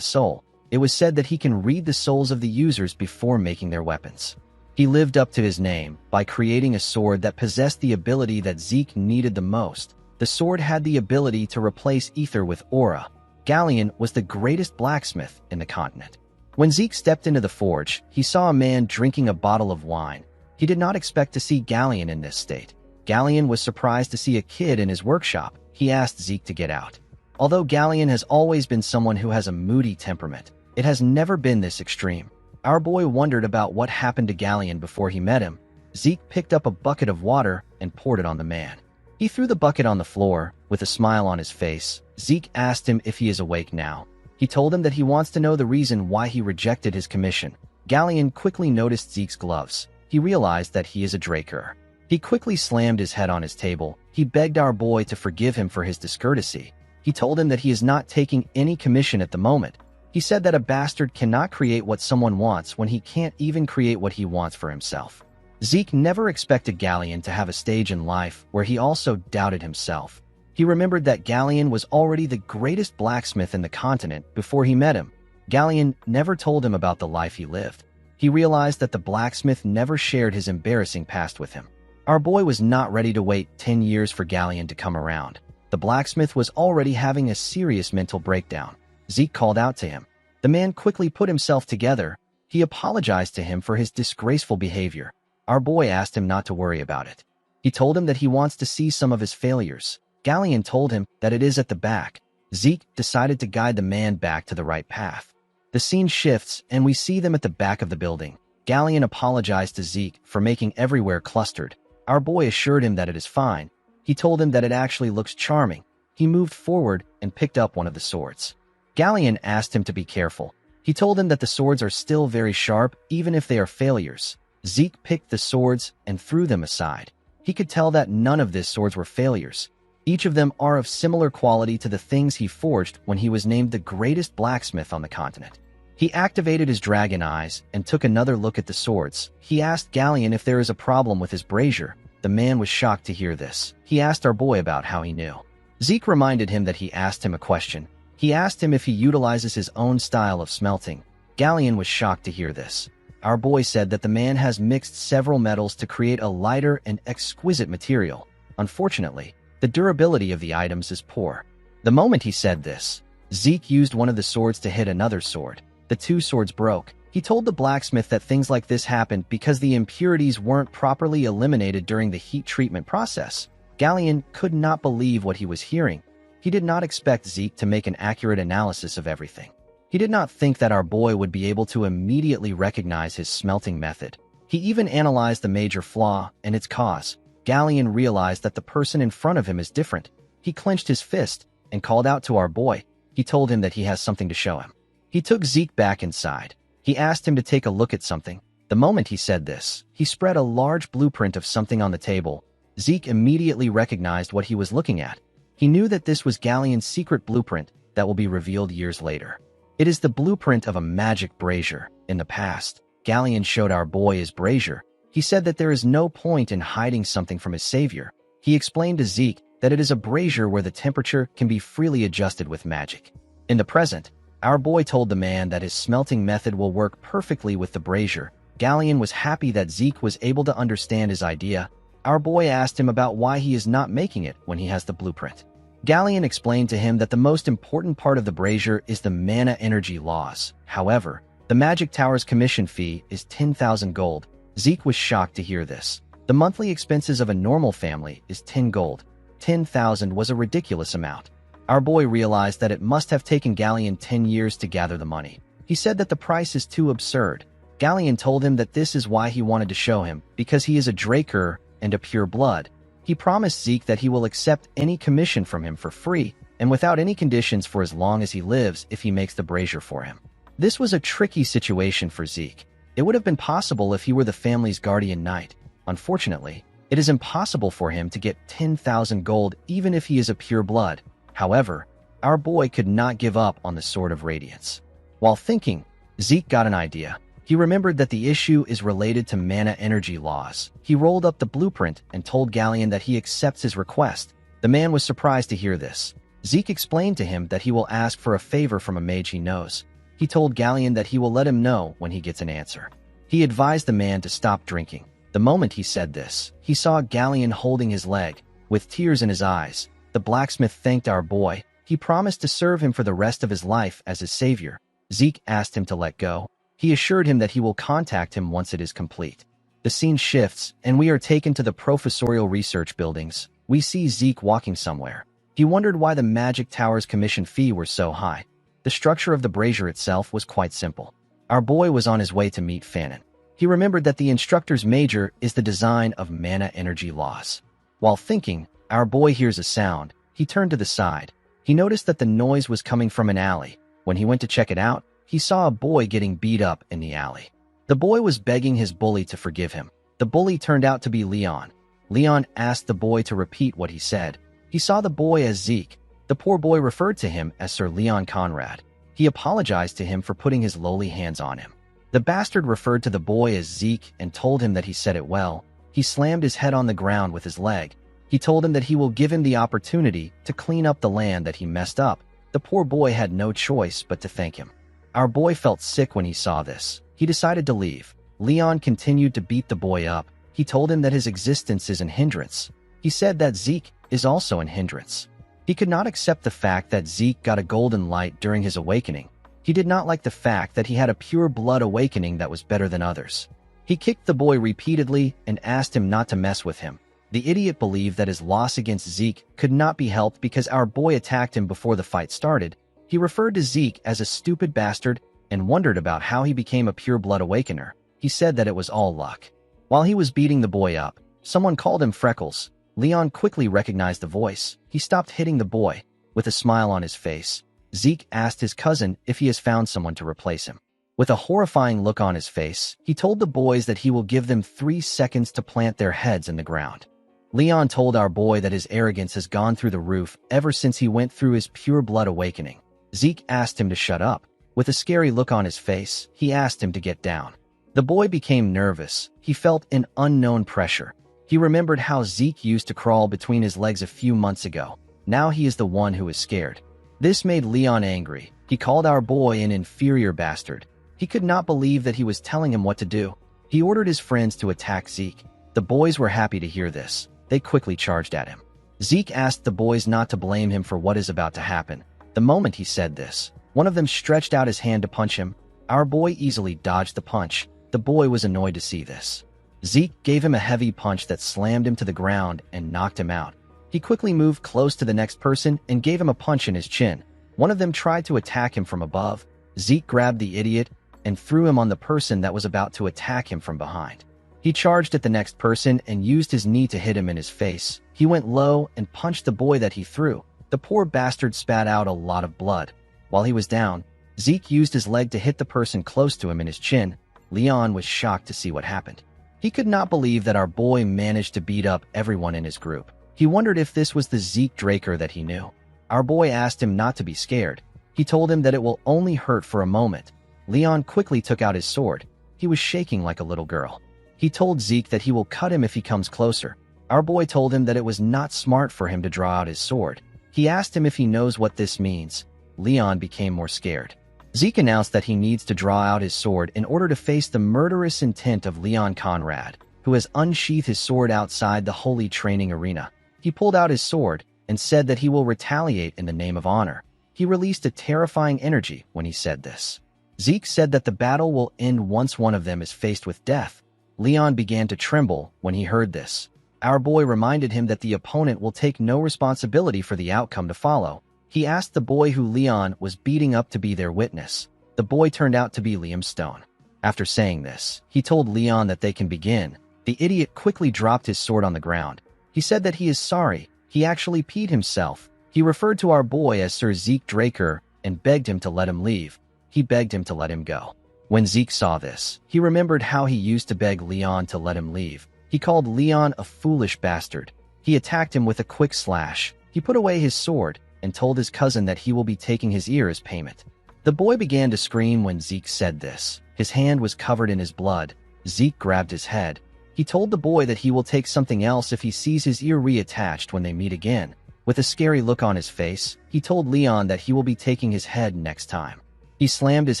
soul. It was said that he can read the souls of the users before making their weapons. He lived up to his name by creating a sword that possessed the ability that Zeke needed the most. The sword had the ability to replace ether with aura. Galleon was the greatest blacksmith in the continent. When Zeke stepped into the forge, he saw a man drinking a bottle of wine. He did not expect to see Galleon in this state. Galleon was surprised to see a kid in his workshop. He asked Zeke to get out. Although Galleon has always been someone who has a moody temperament, it has never been this extreme. Our boy wondered about what happened to Galleon before he met him. Zeke picked up a bucket of water and poured it on the man. He threw the bucket on the floor. With a smile on his face, Zeke asked him if he is awake now. He told him that he wants to know the reason why he rejected his commission. Galleon quickly noticed Zeke's gloves. He realized that he is a Draker. He quickly slammed his head on his table. He begged our boy to forgive him for his discourtesy. He told him that he is not taking any commission at the moment. He said that a bastard cannot create what someone wants when he can't even create what he wants for himself. Zeke never expected Galleon to have a stage in life where he also doubted himself. He remembered that Galleon was already the greatest blacksmith in the continent before he met him. Galleon never told him about the life he lived. He realized that the blacksmith never shared his embarrassing past with him. Our boy was not ready to wait 10 years for Galleon to come around. The blacksmith was already having a serious mental breakdown. Zeke called out to him. The man quickly put himself together. He apologized to him for his disgraceful behavior. Our boy asked him not to worry about it. He told him that he wants to see some of his failures. Galleon told him that it is at the back. Zeke decided to guide the man back to the right path. The scene shifts, and we see them at the back of the building. Galleon apologized to Zeke for making everywhere clustered. Our boy assured him that it is fine. He told him that it actually looks charming. He moved forward and picked up one of the swords. Galleon asked him to be careful. He told him that the swords are still very sharp, even if they are failures. Zeke picked the swords and threw them aside. He could tell that none of these swords were failures. Each of them are of similar quality to the things he forged when he was named the greatest blacksmith on the continent. He activated his dragon eyes and took another look at the swords. He asked Galleon if there is a problem with his brazier. The man was shocked to hear this. He asked our boy about how he knew. Zeke reminded him that he asked him a question. He asked him if he utilizes his own style of smelting. Galleon was shocked to hear this. Our boy said that the man has mixed several metals to create a lighter and exquisite material. Unfortunately, the durability of the items is poor. The moment he said this, Zeke used one of the swords to hit another sword. The two swords broke. He told the blacksmith that things like this happened because the impurities weren't properly eliminated during the heat treatment process. Galleon could not believe what he was hearing. He did not expect Zeke to make an accurate analysis of everything. He did not think that our boy would be able to immediately recognize his smelting method. He even analyzed the major flaw and its cause. Galleon realized that the person in front of him is different. He clenched his fist and called out to our boy. He told him that he has something to show him. He took Zeke back inside. He asked him to take a look at something. The moment he said this, he spread a large blueprint of something on the table. Zeke immediately recognized what he was looking at. He knew that this was Galleon's secret blueprint that will be revealed years later. It is the blueprint of a magic brazier. In the past, Galleon showed our boy his brazier. He said that there is no point in hiding something from his savior. He explained to Zeke that it is a brazier where the temperature can be freely adjusted with magic. In the present, our boy told the man that his smelting method will work perfectly with the brazier. Galleon was happy that Zeke was able to understand his idea. Our boy asked him about why he is not making it when he has the blueprint. Galleon explained to him that the most important part of the brazier is the mana energy laws. However, the Magic Tower's commission fee is 10,000 gold. Zeke was shocked to hear this. The monthly expenses of a normal family is 10 gold. 10,000 was a ridiculous amount. Our boy realized that it must have taken Galleon 10 years to gather the money. He said that the price is too absurd. Galleon told him that this is why he wanted to show him, because he is a Draker and a pure blood. He promised Zeke that he will accept any commission from him for free and without any conditions for as long as he lives if he makes the brazier for him. This was a tricky situation for Zeke. It would have been possible if he were the family's guardian knight. Unfortunately, it is impossible for him to get 10,000 gold even if he is a pure blood. However, our boy could not give up on the Sword of Radiance. While thinking, Zeke got an idea. He remembered that the issue is related to mana energy laws. He rolled up the blueprint and told Galleon that he accepts his request. The man was surprised to hear this. Zeke explained to him that he will ask for a favor from a mage he knows. He told Galleon that he will let him know when he gets an answer. He advised the man to stop drinking. The moment he said this, he saw Galleon holding his leg. With tears in his eyes, the blacksmith thanked our boy. He promised to serve him for the rest of his life as his savior. Zeke asked him to let go. He assured him that he will contact him once it is complete. The scene shifts, and we are taken to the professorial research buildings. We see Zeke walking somewhere. He wondered why the Magic Tower's commission fee were so high. The structure of the brazier itself was quite simple. Our boy was on his way to meet Fanon. He remembered that the instructor's major is the design of mana energy laws. While thinking, our boy hears a sound. He turned to the side. He noticed that the noise was coming from an alley. When he went to check it out, he saw a boy getting beat up in the alley. The boy was begging his bully to forgive him. The bully turned out to be Leon. Leon asked the boy to repeat what he said. He saw the boy as Zeke. The poor boy referred to him as Sir Leon Conrad. He apologized to him for putting his lowly hands on him. The bastard referred to the boy as Zeke and told him that he said it well. He slammed his head on the ground with his leg. He told him that he will give him the opportunity to clean up the land that he messed up. The poor boy had no choice but to thank him. Our boy felt sick when he saw this. He decided to leave. Leon continued to beat the boy up. He told him that his existence is an hindrance. He said that Zeke is also an hindrance. He could not accept the fact that Zeke got a golden light during his awakening. He did not like the fact that he had a pure blood awakening that was better than others. He kicked the boy repeatedly and asked him not to mess with him. The idiot believed that his loss against Zeke could not be helped because our boy attacked him before the fight started. He referred to Zeke as a stupid bastard and wondered about how he became a pure blood awakener. He said that it was all luck. While he was beating the boy up, someone called him Freckles. Leon quickly recognized the voice. He stopped hitting the boy. With a smile on his face, Zeke asked his cousin if he has found someone to replace him. With a horrifying look on his face, he told the boys that he will give them 3 seconds to plant their heads in the ground. Leon told our boy that his arrogance has gone through the roof ever since he went through his pure blood awakening. Zeke asked him to shut up. With a scary look on his face, he asked him to get down. The boy became nervous. He felt an unknown pressure. He remembered how Zeke used to crawl between his legs a few months ago. Now he is the one who is scared. This made Leon angry. He called our boy an inferior bastard. He could not believe that he was telling him what to do. He ordered his friends to attack Zeke. The boys were happy to hear this. They quickly charged at him. Zeke asked the boys not to blame him for what is about to happen. The moment he said this, one of them stretched out his hand to punch him. Our boy easily dodged the punch. The boy was annoyed to see this. Zeke gave him a heavy punch that slammed him to the ground and knocked him out. He quickly moved close to the next person and gave him a punch in his chin. One of them tried to attack him from above. Zeke grabbed the idiot and threw him on the person that was about to attack him from behind. He charged at the next person and used his knee to hit him in his face. He went low and punched the boy that he threw. The poor bastard spat out a lot of blood. While he was down, Zeke used his leg to hit the person close to him in his chin. Leon was shocked to see what happened. He could not believe that our boy managed to beat up everyone in his group. He wondered if this was the Zeke Draker that he knew. Our boy asked him not to be scared. He told him that it will only hurt for a moment. Leon quickly took out his sword. He was shaking like a little girl. He told Zeke that he will cut him if he comes closer. Our boy told him that it was not smart for him to draw out his sword. He asked him if he knows what this means. Leon became more scared. Zeke announced that he needs to draw out his sword in order to face the murderous intent of Leon Conrad, who has unsheathed his sword outside the holy training arena. He pulled out his sword and said that he will retaliate in the name of honor. He released a terrifying energy when he said this. Zeke said that the battle will end once one of them is faced with death. Leon began to tremble when he heard this. Our boy reminded him that the opponent will take no responsibility for the outcome to follow. He asked the boy who Leon was beating up to be their witness. The boy turned out to be Liam Stone. After saying this, he told Leon that they can begin. The idiot quickly dropped his sword on the ground. He said that he is sorry. He actually peed himself. He referred to our boy as Sir Zeke Draker and begged him to let him leave. He begged him to let him go. When Zeke saw this, he remembered how he used to beg Leon to let him leave. He called Leon a foolish bastard. He attacked him with a quick slash. He put away his sword and told his cousin that he will be taking his ear as payment. The boy began to scream when Zeke said this. His hand was covered in his blood. Zeke grabbed his head. He told the boy that he will take something else if he sees his ear reattached when they meet again. With a scary look on his face, he told Leon that he will be taking his head next time. He slammed his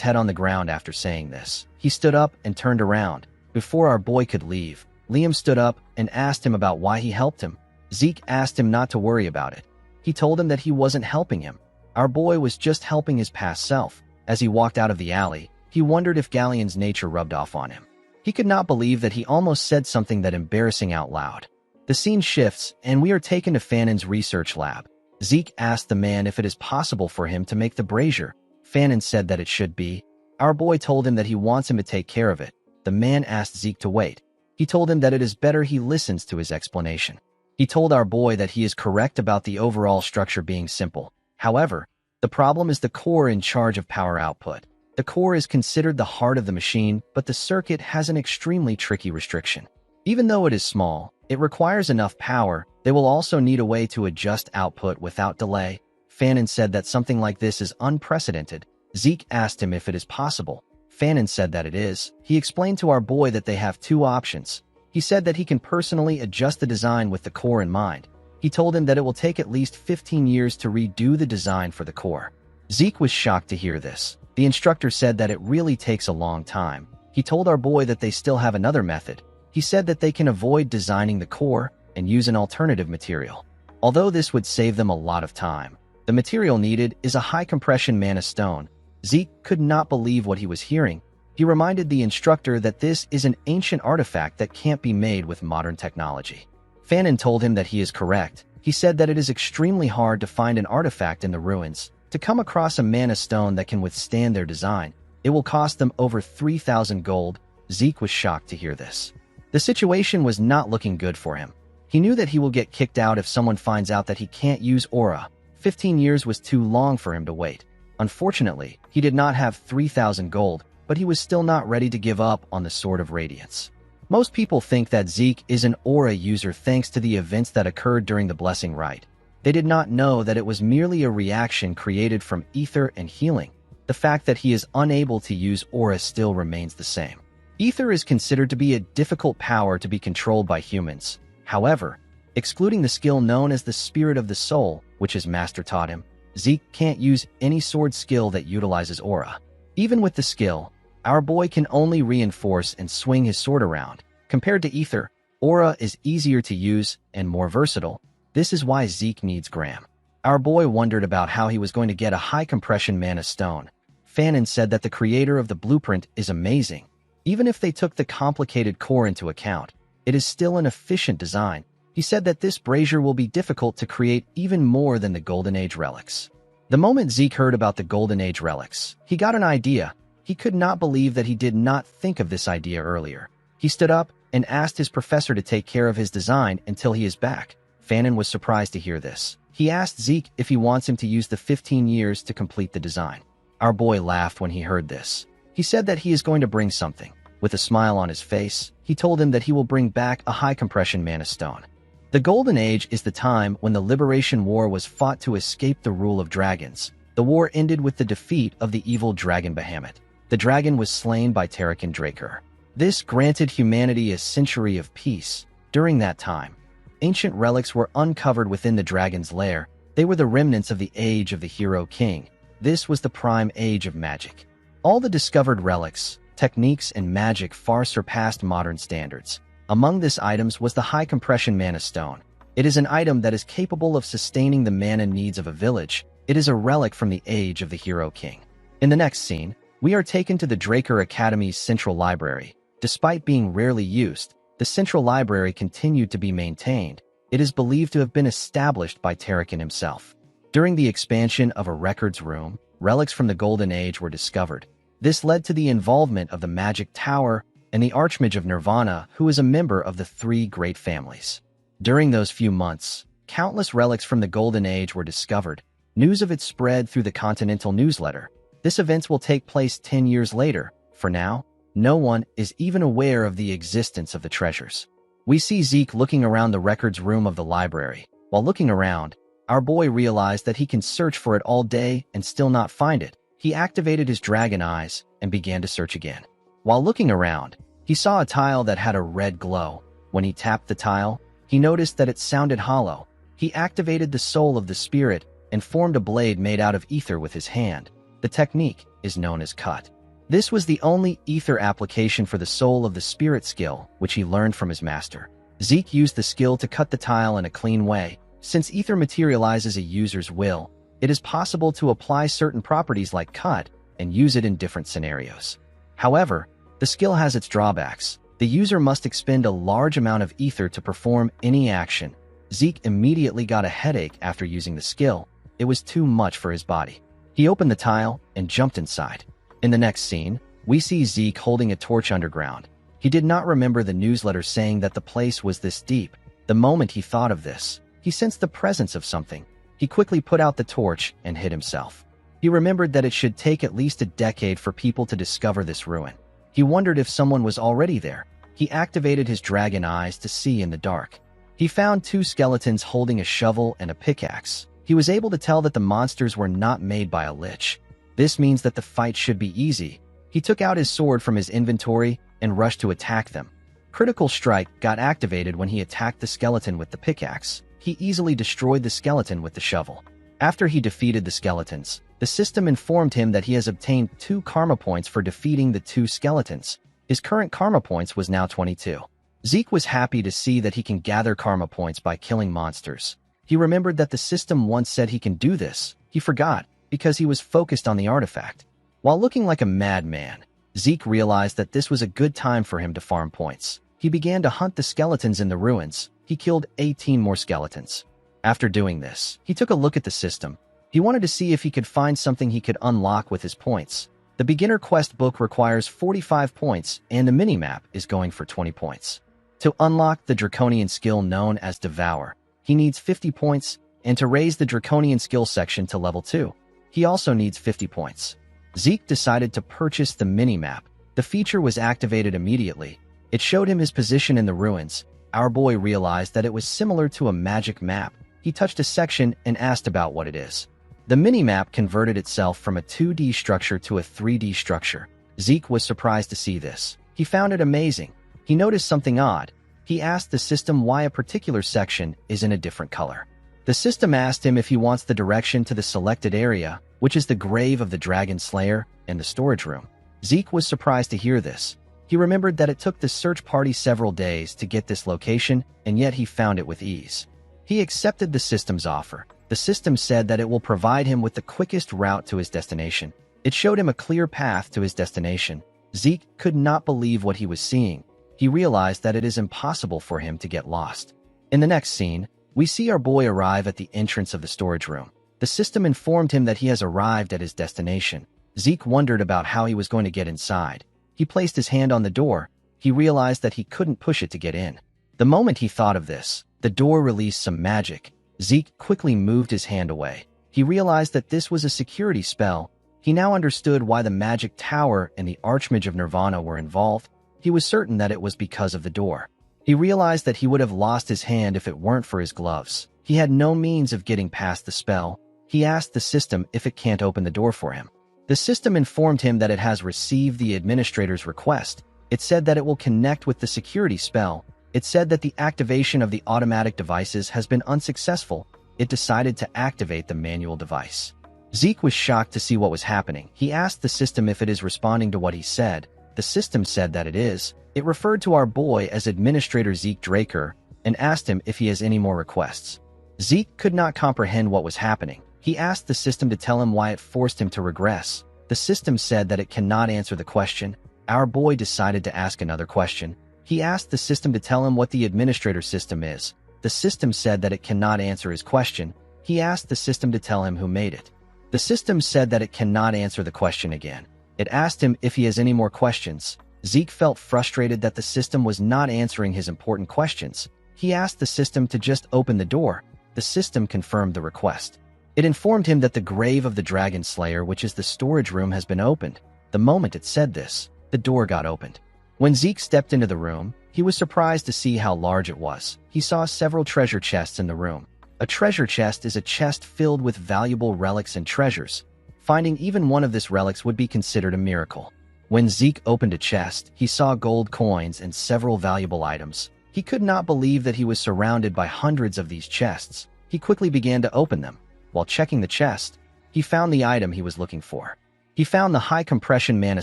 head on the ground after saying this. He stood up and turned around. Before our boy could leave, Liam stood up and asked him about why he helped him. Zeke asked him not to worry about it. He told him that he wasn't helping him. Our boy was just helping his past self. As he walked out of the alley, he wondered if Galleon's nature rubbed off on him. He could not believe that he almost said something that embarrassing out loud. The scene shifts, and we are taken to Fanon's research lab. Zeke asked the man if it is possible for him to make the brazier. Fanon said that it should be. Our boy told him that he wants him to take care of it. The man asked Zeke to wait. He told him that it is better he listens to his explanation. He told our boy that he is correct about the overall structure being simple. However, the problem is the core in charge of power output. The core is considered the heart of the machine, but the circuit has an extremely tricky restriction. Even though it is small, it requires enough power. They will also need a way to adjust output without delay. Fanon said that something like this is unprecedented. Zeke asked him if it is possible. Fanon said that it is. He explained to our boy that they have two options. He said that he can personally adjust the design with the core in mind. He told him that it will take at least 15 years to redo the design for the core. Zeke was shocked to hear this. The instructor said that it really takes a long time. He told our boy that they still have another method. He said that they can avoid designing the core and use an alternative material. Although this would save them a lot of time, the material needed is a high-compression mana stone. Zeke could not believe what he was hearing. He reminded the instructor that this is an ancient artifact that can't be made with modern technology. Fanon told him that he is correct. He said that it is extremely hard to find an artifact in the ruins. To come across a mana stone that can withstand their design, it will cost them over 3,000 gold. Zeke was shocked to hear this. The situation was not looking good for him. He knew that he will get kicked out if someone finds out that he can't use aura. 15 years was too long for him to wait. Unfortunately, he did not have 3,000 gold, but he was still not ready to give up on the Sword of Radiance. Most people think that Zeke is an aura user thanks to the events that occurred during the blessing rite. They did not know that it was merely a reaction created from ether and healing. The fact that he is unable to use aura still remains the same. Ether is considered to be a difficult power to be controlled by humans. However, excluding the skill known as the Spirit of the Soul, which his master taught him, Zeke can't use any sword skill that utilizes aura. Even with the skill, our boy can only reinforce and swing his sword around. Compared to ether, aura is easier to use and more versatile. This is why Zeke needs Graham. Our boy wondered about how he was going to get a high compression mana stone. Fanon said that the creator of the blueprint is amazing. Even if they took the complicated core into account, it is still an efficient design. He said that this brazier will be difficult to create even more than the Golden Age relics. The moment Zeke heard about the Golden Age relics, he got an idea. He could not believe that he did not think of this idea earlier. He stood up and asked his professor to take care of his design until he is back. Fanon was surprised to hear this. He asked Zeke if he wants him to use the 15 years to complete the design. Our boy laughed when he heard this. He said that he is going to bring something. With a smile on his face, he told him that he will bring back a high compression mana stone. The Golden Age is the time when the Liberation War was fought to escape the rule of dragons. The war ended with the defeat of the evil dragon Bahamut. The dragon was slain by Tarakan Draker. This granted humanity a century of peace. During that time, ancient relics were uncovered within the dragon's lair. They were the remnants of the age of the Hero King. This was the prime age of magic. All the discovered relics, techniques, and magic far surpassed modern standards. Among these items was the high compression mana stone. It is an item that is capable of sustaining the mana needs of a village. It is a relic from the age of the Hero King. In the next scene, we are taken to the Draker Academy's central library. Despite being rarely used, the central library continued to be maintained. It is believed to have been established by Tarakan himself. During the expansion of a records room, relics from the Golden Age were discovered. This led to the involvement of the Magic Tower and the Archmage of Nirvana, who is a member of the three great families. During those few months, countless relics from the Golden Age were discovered. News of it spread through the Continental newsletter. This event will take place 10 years later. For now, no one is even aware of the existence of the treasures. We see Zeke looking around the records room of the library. While looking around, our boy realized that he can search for it all day and still not find it. He activated his dragon eyes and began to search again. While looking around, he saw a tile that had a red glow. When he tapped the tile, he noticed that it sounded hollow. He activated the soul of the spirit and formed a blade made out of ether with his hand. The technique is known as cut. This was the only ether application for the soul of the spirit skill, which he learned from his master. Zeke used the skill to cut the tile in a clean way. Since ether materializes a user's will, it is possible to apply certain properties like cut and use it in different scenarios. However, the skill has its drawbacks. The user must expend a large amount of ether to perform any action. Zeke immediately got a headache after using the skill. It was too much for his body. He opened the tile and jumped inside. In the next scene, we see Zeke holding a torch underground. He did not remember the newsletter saying that the place was this deep. The moment he thought of this, he sensed the presence of something. He quickly put out the torch and hid himself. He remembered that it should take at least a decade for people to discover this ruin. He wondered if someone was already there. He activated his dragon eyes to see in the dark. He found two skeletons holding a shovel and a pickaxe. He was able to tell that the monsters were not made by a lich. This means that the fight should be easy. He took out his sword from his inventory and rushed to attack them. Critical Strike got activated when he attacked the skeleton with the pickaxe. He easily destroyed the skeleton with the shovel. After he defeated the skeletons, the system informed him that he has obtained 2 karma points for defeating the 2 skeletons. His current karma points was now 22. Zeke was happy to see that he can gather karma points by killing monsters. He remembered that the system once said he can do this. He forgot, because he was focused on the artifact. While looking like a madman, Zeke realized that this was a good time for him to farm points. He began to hunt the skeletons in the ruins. He killed 18 more skeletons. After doing this, he took a look at the system. He wanted to see if he could find something he could unlock with his points. The beginner quest book requires 45 points, and the minimap is going for 20 points. To unlock the Draconian skill known as Devour, he needs 50 points, and to raise the Draconian skill section to level 2, he also needs 50 points. Zeke decided to purchase the mini-map. The feature was activated immediately. It showed him his position in the ruins. Our boy realized that it was similar to a magic map. He touched a section and asked about what it is. The mini-map converted itself from a 2D structure to a 3D structure. Zeke was surprised to see this. He found it amazing. He noticed something odd. He asked the system why a particular section is in a different color. The system asked him if he wants the direction to the selected area, which is the grave of the Dragon Slayer and the storage room. Zeke was surprised to hear this. He remembered that it took the search party several days to get this location, and yet he found it with ease. He accepted the system's offer. The system said that it will provide him with the quickest route to his destination. It showed him a clear path to his destination. Zeke could not believe what he was seeing. He realized that it is impossible for him to get lost. In the next scene, we see our boy arrive at the entrance of the storage room. The system informed him that he has arrived at his destination. Zeke wondered about how he was going to get inside. He placed his hand on the door. He realized that he couldn't push it to get in. The moment he thought of this, the door released some magic. Zeke quickly moved his hand away. He realized that this was a security spell. He now understood why the magic tower and the Archmage of Nirvana were involved. He was certain that it was because of the door. He realized that he would have lost his hand if it weren't for his gloves. He had no means of getting past the spell. He asked the system if it can't open the door for him. The system informed him that it has received the administrator's request. It said that it will connect with the security spell. It said that the activation of the automatic devices has been unsuccessful. It decided to activate the manual device. Zeke was shocked to see what was happening. He asked the system if it is responding to what he said. The system said that it is. It referred to our boy as Administrator Zeke Draker and asked him if he has any more requests. Zeke could not comprehend what was happening. He asked the system to tell him why it forced him to regress. The system said that it cannot answer the question. Our boy decided to ask another question. He asked the system to tell him what the administrator system is. The system said that it cannot answer his question. He asked the system to tell him who made it. The system said that it cannot answer the question again. It asked him if he has any more questions. Zeke felt frustrated that the system was not answering his important questions. He asked the system to just open the door. The system confirmed the request. It informed him that the grave of the Dragon Slayer, which is the storage room, has been opened. The moment it said this, the door got opened. When Zeke stepped into the room, he was surprised to see how large it was. He saw several treasure chests in the room. A treasure chest is a chest filled with valuable relics and treasures. Finding even one of these relics would be considered a miracle. When Zeke opened a chest, he saw gold coins and several valuable items. He could not believe that he was surrounded by hundreds of these chests. He quickly began to open them. While checking the chest, he found the item he was looking for. He found the high compression mana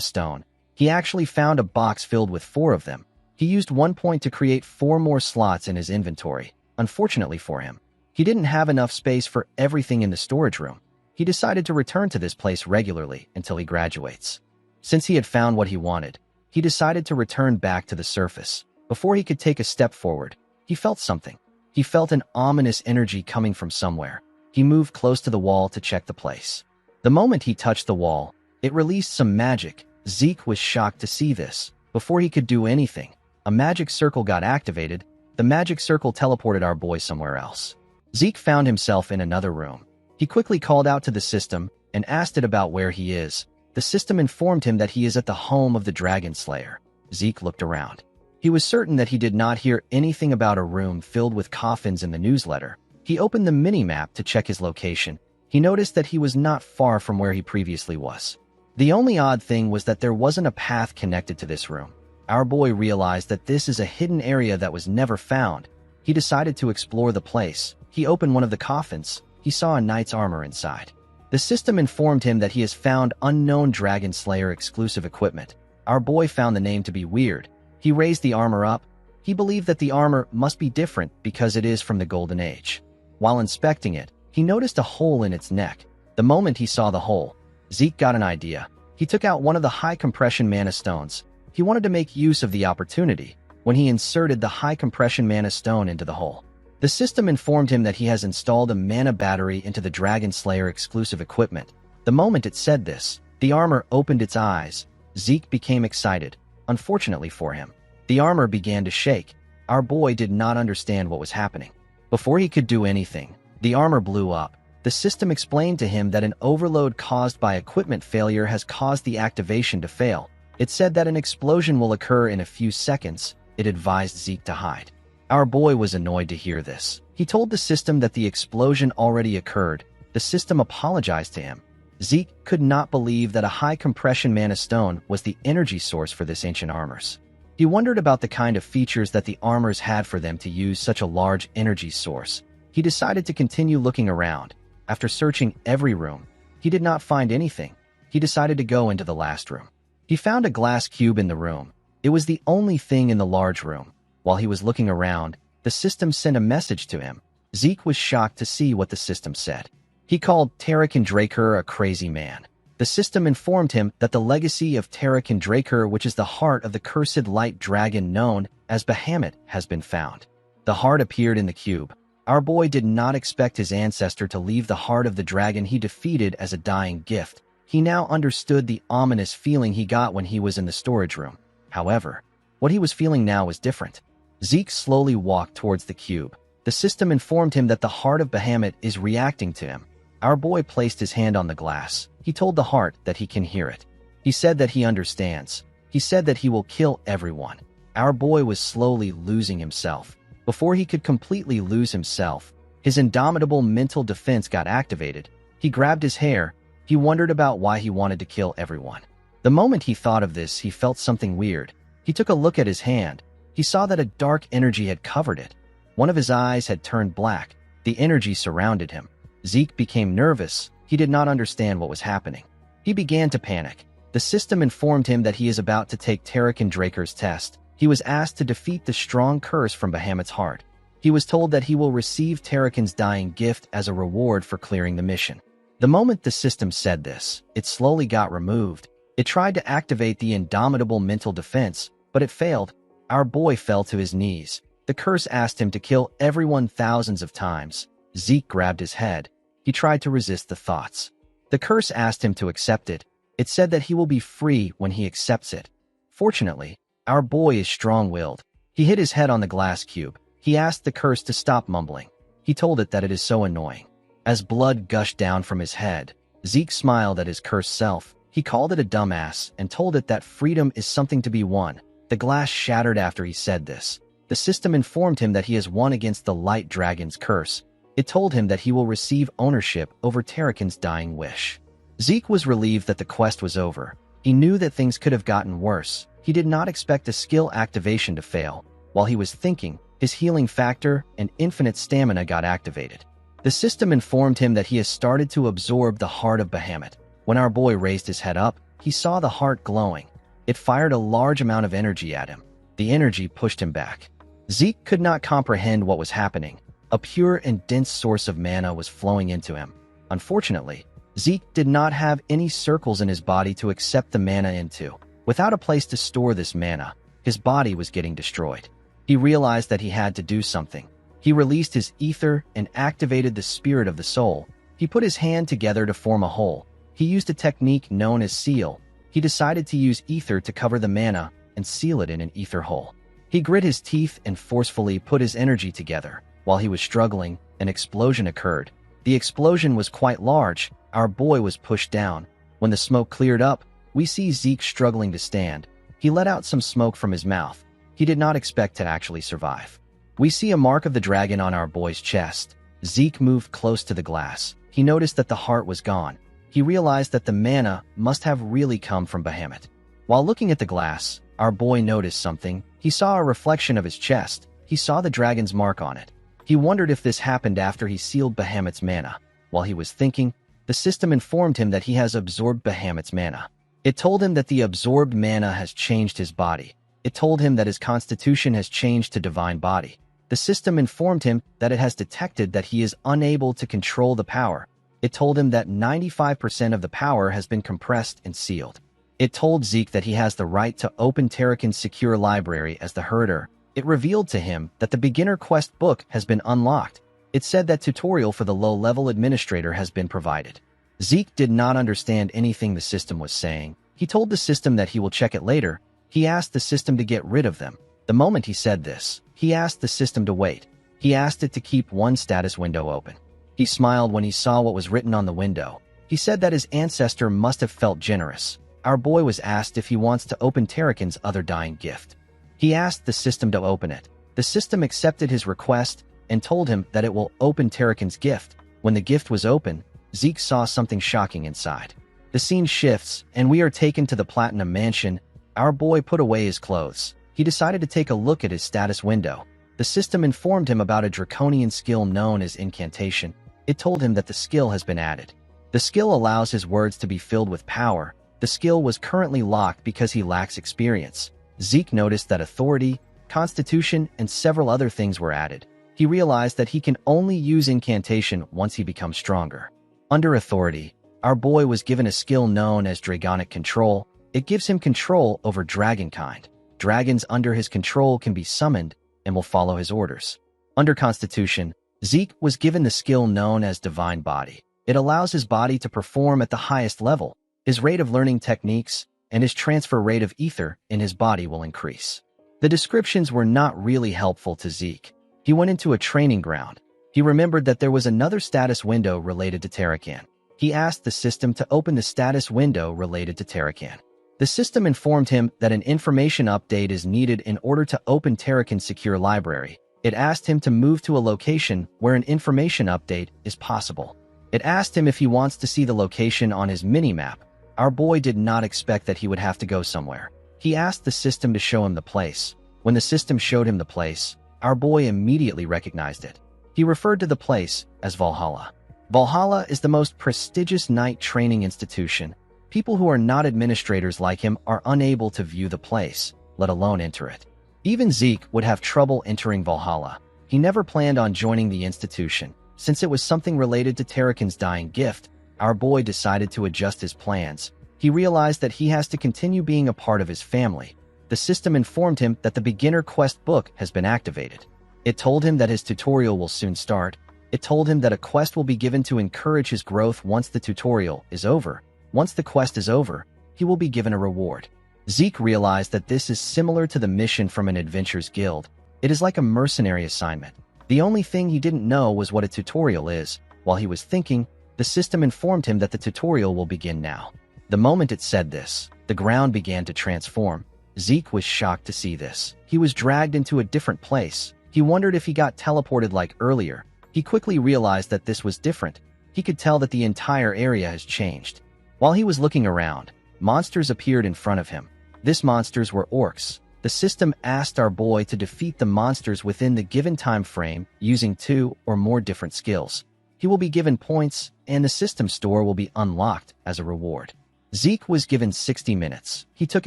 stone. He actually found a box filled with 4 of them. He used 1 point to create 4 more slots in his inventory. Unfortunately for him, he didn't have enough space for everything in the storage room. He decided to return to this place regularly until he graduates. Since he had found what he wanted, he decided to return back to the surface. Before he could take a step forward, he felt something. He felt an ominous energy coming from somewhere. He moved close to the wall to check the place. The moment he touched the wall, it released some magic. Zeke was shocked to see this. Before he could do anything, a magic circle got activated. The magic circle teleported our boy somewhere else. Zeke found himself in another room. He quickly called out to the system and asked it about where he is. The system informed him that he is at the home of the Dragon Slayer. Zeke looked around. He was certain that he did not hear anything about a room filled with coffins in the newsletter. He opened the mini-map to check his location. He noticed that he was not far from where he previously was. The only odd thing was that there wasn't a path connected to this room. Our boy realized that this is a hidden area that was never found. He decided to explore the place. He opened one of the coffins. He saw a knight's armor inside. The system informed him that he has found unknown Dragon Slayer exclusive equipment. Our boy found the name to be weird. He raised the armor up. He believed that the armor must be different because it is from the Golden Age. While inspecting it, he noticed a hole in its neck. The moment he saw the hole, Zeke got an idea. He took out one of the high compression mana stones. He wanted to make use of the opportunity when he inserted the high compression mana stone into the hole. The system informed him that he has installed a mana battery into the Dragon Slayer exclusive equipment. The moment it said this, the armor opened its eyes. Zeke became excited. Unfortunately for him, the armor began to shake. Our boy did not understand what was happening. Before he could do anything, the armor blew up. The system explained to him that an overload caused by equipment failure has caused the activation to fail. It said that an explosion will occur in a few seconds. It advised Zeke to hide. Our boy was annoyed to hear this. He told the system that the explosion already occurred. The system apologized to him. Zeke could not believe that a high-compression mana stone was the energy source for this ancient armors. He wondered about the kind of features that the armors had for them to use such a large energy source. He decided to continue looking around. After searching every room, he did not find anything. He decided to go into the last room. He found a glass cube in the room. It was the only thing in the large room. While he was looking around, the system sent a message to him. Zeke was shocked to see what the system said. He called Tarakan Draker a crazy man. The system informed him that the legacy of Tarakan Draker, which is the heart of the cursed light dragon known as Bahamut, has been found. The heart appeared in the cube. Our boy did not expect his ancestor to leave the heart of the dragon he defeated as a dying gift. He now understood the ominous feeling he got when he was in the storage room. However, what he was feeling now was different. Zeke slowly walked towards the cube. The system informed him that the heart of Bahamut is reacting to him. Our boy placed his hand on the glass. He told the heart that he can hear it. He said that he understands. He said that he will kill everyone. Our boy was slowly losing himself. Before he could completely lose himself, his indomitable mental defense got activated. He grabbed his hair. He wondered about why he wanted to kill everyone. The moment he thought of this, he felt something weird. He took a look at his hand. He saw that a dark energy had covered it. One of his eyes had turned black. The energy surrounded him. Zeke became nervous. He did not understand what was happening. He began to panic. The system informed him that he is about to take Tarakan Draker's test. He was asked to defeat the strong curse from Bahamut's heart. He was told that he will receive Tarakan's dying gift as a reward for clearing the mission. The moment the system said this, it slowly got removed. It tried to activate the indomitable mental defense, but it failed. Our boy fell to his knees. The curse asked him to kill everyone thousands of times. Zeke grabbed his head. He tried to resist the thoughts. The curse asked him to accept it. It said that he will be free when he accepts it. Fortunately, our boy is strong-willed. He hit his head on the glass cube. He asked the curse to stop mumbling. He told it that it is so annoying. As blood gushed down from his head, Zeke smiled at his cursed self. He called it a dumbass and told it that freedom is something to be won. The glass shattered after he said this. The system informed him that he has won against the light dragon's curse. It told him that he will receive ownership over Tarakan's dying wish. Zeke was relieved that the quest was over. He knew that things could have gotten worse. He did not expect a skill activation to fail. While he was thinking, his healing factor and infinite stamina got activated. The system informed him that he has started to absorb the heart of Bahamut. When our boy raised his head up, he saw the heart glowing. It fired a large amount of energy at him. The energy pushed him back. Zeke could not comprehend what was happening. A pure and dense source of mana was flowing into him. Unfortunately, Zeke did not have any circles in his body to accept the mana into. Without a place to store this mana, his body was getting destroyed. He realized that he had to do something. He released his ether and activated the spirit of the soul. He put his hand together to form a hole. He used a technique known as seal. He decided to use ether to cover the mana and seal it in an ether hole. He grit his teeth and forcefully put his energy together. While he was struggling, an explosion occurred. The explosion was quite large. Our boy was pushed down. When the smoke cleared up, we see Zeke struggling to stand. He let out some smoke from his mouth. He did not expect to actually survive. We see a mark of the dragon on our boy's chest. Zeke moved close to the glass. He noticed that the heart was gone. He realized that the mana must have really come from Bahamut. While looking at the glass, our boy noticed something. He saw a reflection of his chest. He saw the dragon's mark on it. He wondered if this happened after he sealed Bahamut's mana. While he was thinking, the system informed him that he has absorbed Bahamut's mana. It told him that the absorbed mana has changed his body. It told him that his constitution has changed to divine body. The system informed him that it has detected that he is unable to control the power. It told him that 95% of the power has been compressed and sealed. It told Zeke that he has the right to open Tarakan's secure library as the herder. It revealed to him that the beginner quest book has been unlocked. It said that tutorial for the low-level administrator has been provided. Zeke did not understand anything the system was saying. He told the system that he will check it later. He asked the system to get rid of them. The moment he said this, He asked the system to wait. He asked it to keep one status window open. He smiled when he saw what was written on the window. He said that his ancestor must have felt generous. Our boy was asked if he wants to open Tarakan's other dying gift. He asked the system to open it. The system accepted his request and told him that it will open Tarakan's gift. When the gift was open, Zeke saw something shocking inside. The scene shifts, and we are taken to the Platinum Mansion. Our boy put away his clothes. He decided to take a look at his status window. The system informed him about a draconian skill known as incantation. It told him that the skill has been added. The skill allows his words to be filled with power. The skill was currently locked because he lacks experience. Zeke noticed that authority, constitution, and several other things were added. He realized that he can only use incantation once he becomes stronger. Under authority, our boy was given a skill known as Dragonic Control. It gives him control over dragonkind. Dragons under his control can be summoned and will follow his orders. Under Constitution, Zeke was given the skill known as Divine Body. It allows his body to perform at the highest level. His rate of learning techniques and his transfer rate of ether in his body will increase. The descriptions were not really helpful to Zeke. He went into a training ground. He remembered that there was another status window related to Tarakan. He asked the system to open the status window related to Tarakan. The system informed him that an information update is needed in order to open Tarakan's secure library. It asked him to move to a location where an information update is possible. It asked him if he wants to see the location on his mini-map. Our boy did not expect that he would have to go somewhere. He asked the system to show him the place. When the system showed him the place, our boy immediately recognized it. He referred to the place as Valhalla. Valhalla is the most prestigious knight training institution. People who are not administrators like him are unable to view the place, let alone enter it. Even Zeke would have trouble entering Valhalla. He never planned on joining the institution. Since it was something related to Tarakan's dying gift, our boy decided to adjust his plans. He realized that he has to continue being a part of his family. The system informed him that the beginner quest book has been activated. It told him that his tutorial will soon start. It told him that a quest will be given to encourage his growth once the tutorial is over. Once the quest is over, he will be given a reward. Zeke realized that this is similar to the mission from an adventurers guild. It is like a mercenary assignment. The only thing he didn't know was what a tutorial is. While he was thinking, the system informed him that the tutorial will begin now. The moment it said this, the ground began to transform. Zeke was shocked to see this. He was dragged into a different place. He wondered if he got teleported like earlier. He quickly realized that this was different. He could tell that the entire area has changed. While he was looking around, monsters appeared in front of him. These monsters were orcs. The system asked our boy to defeat the monsters within the given time frame using 2 or more different skills. He will be given points, and the system store will be unlocked as a reward. Zeke was given 60 minutes. He took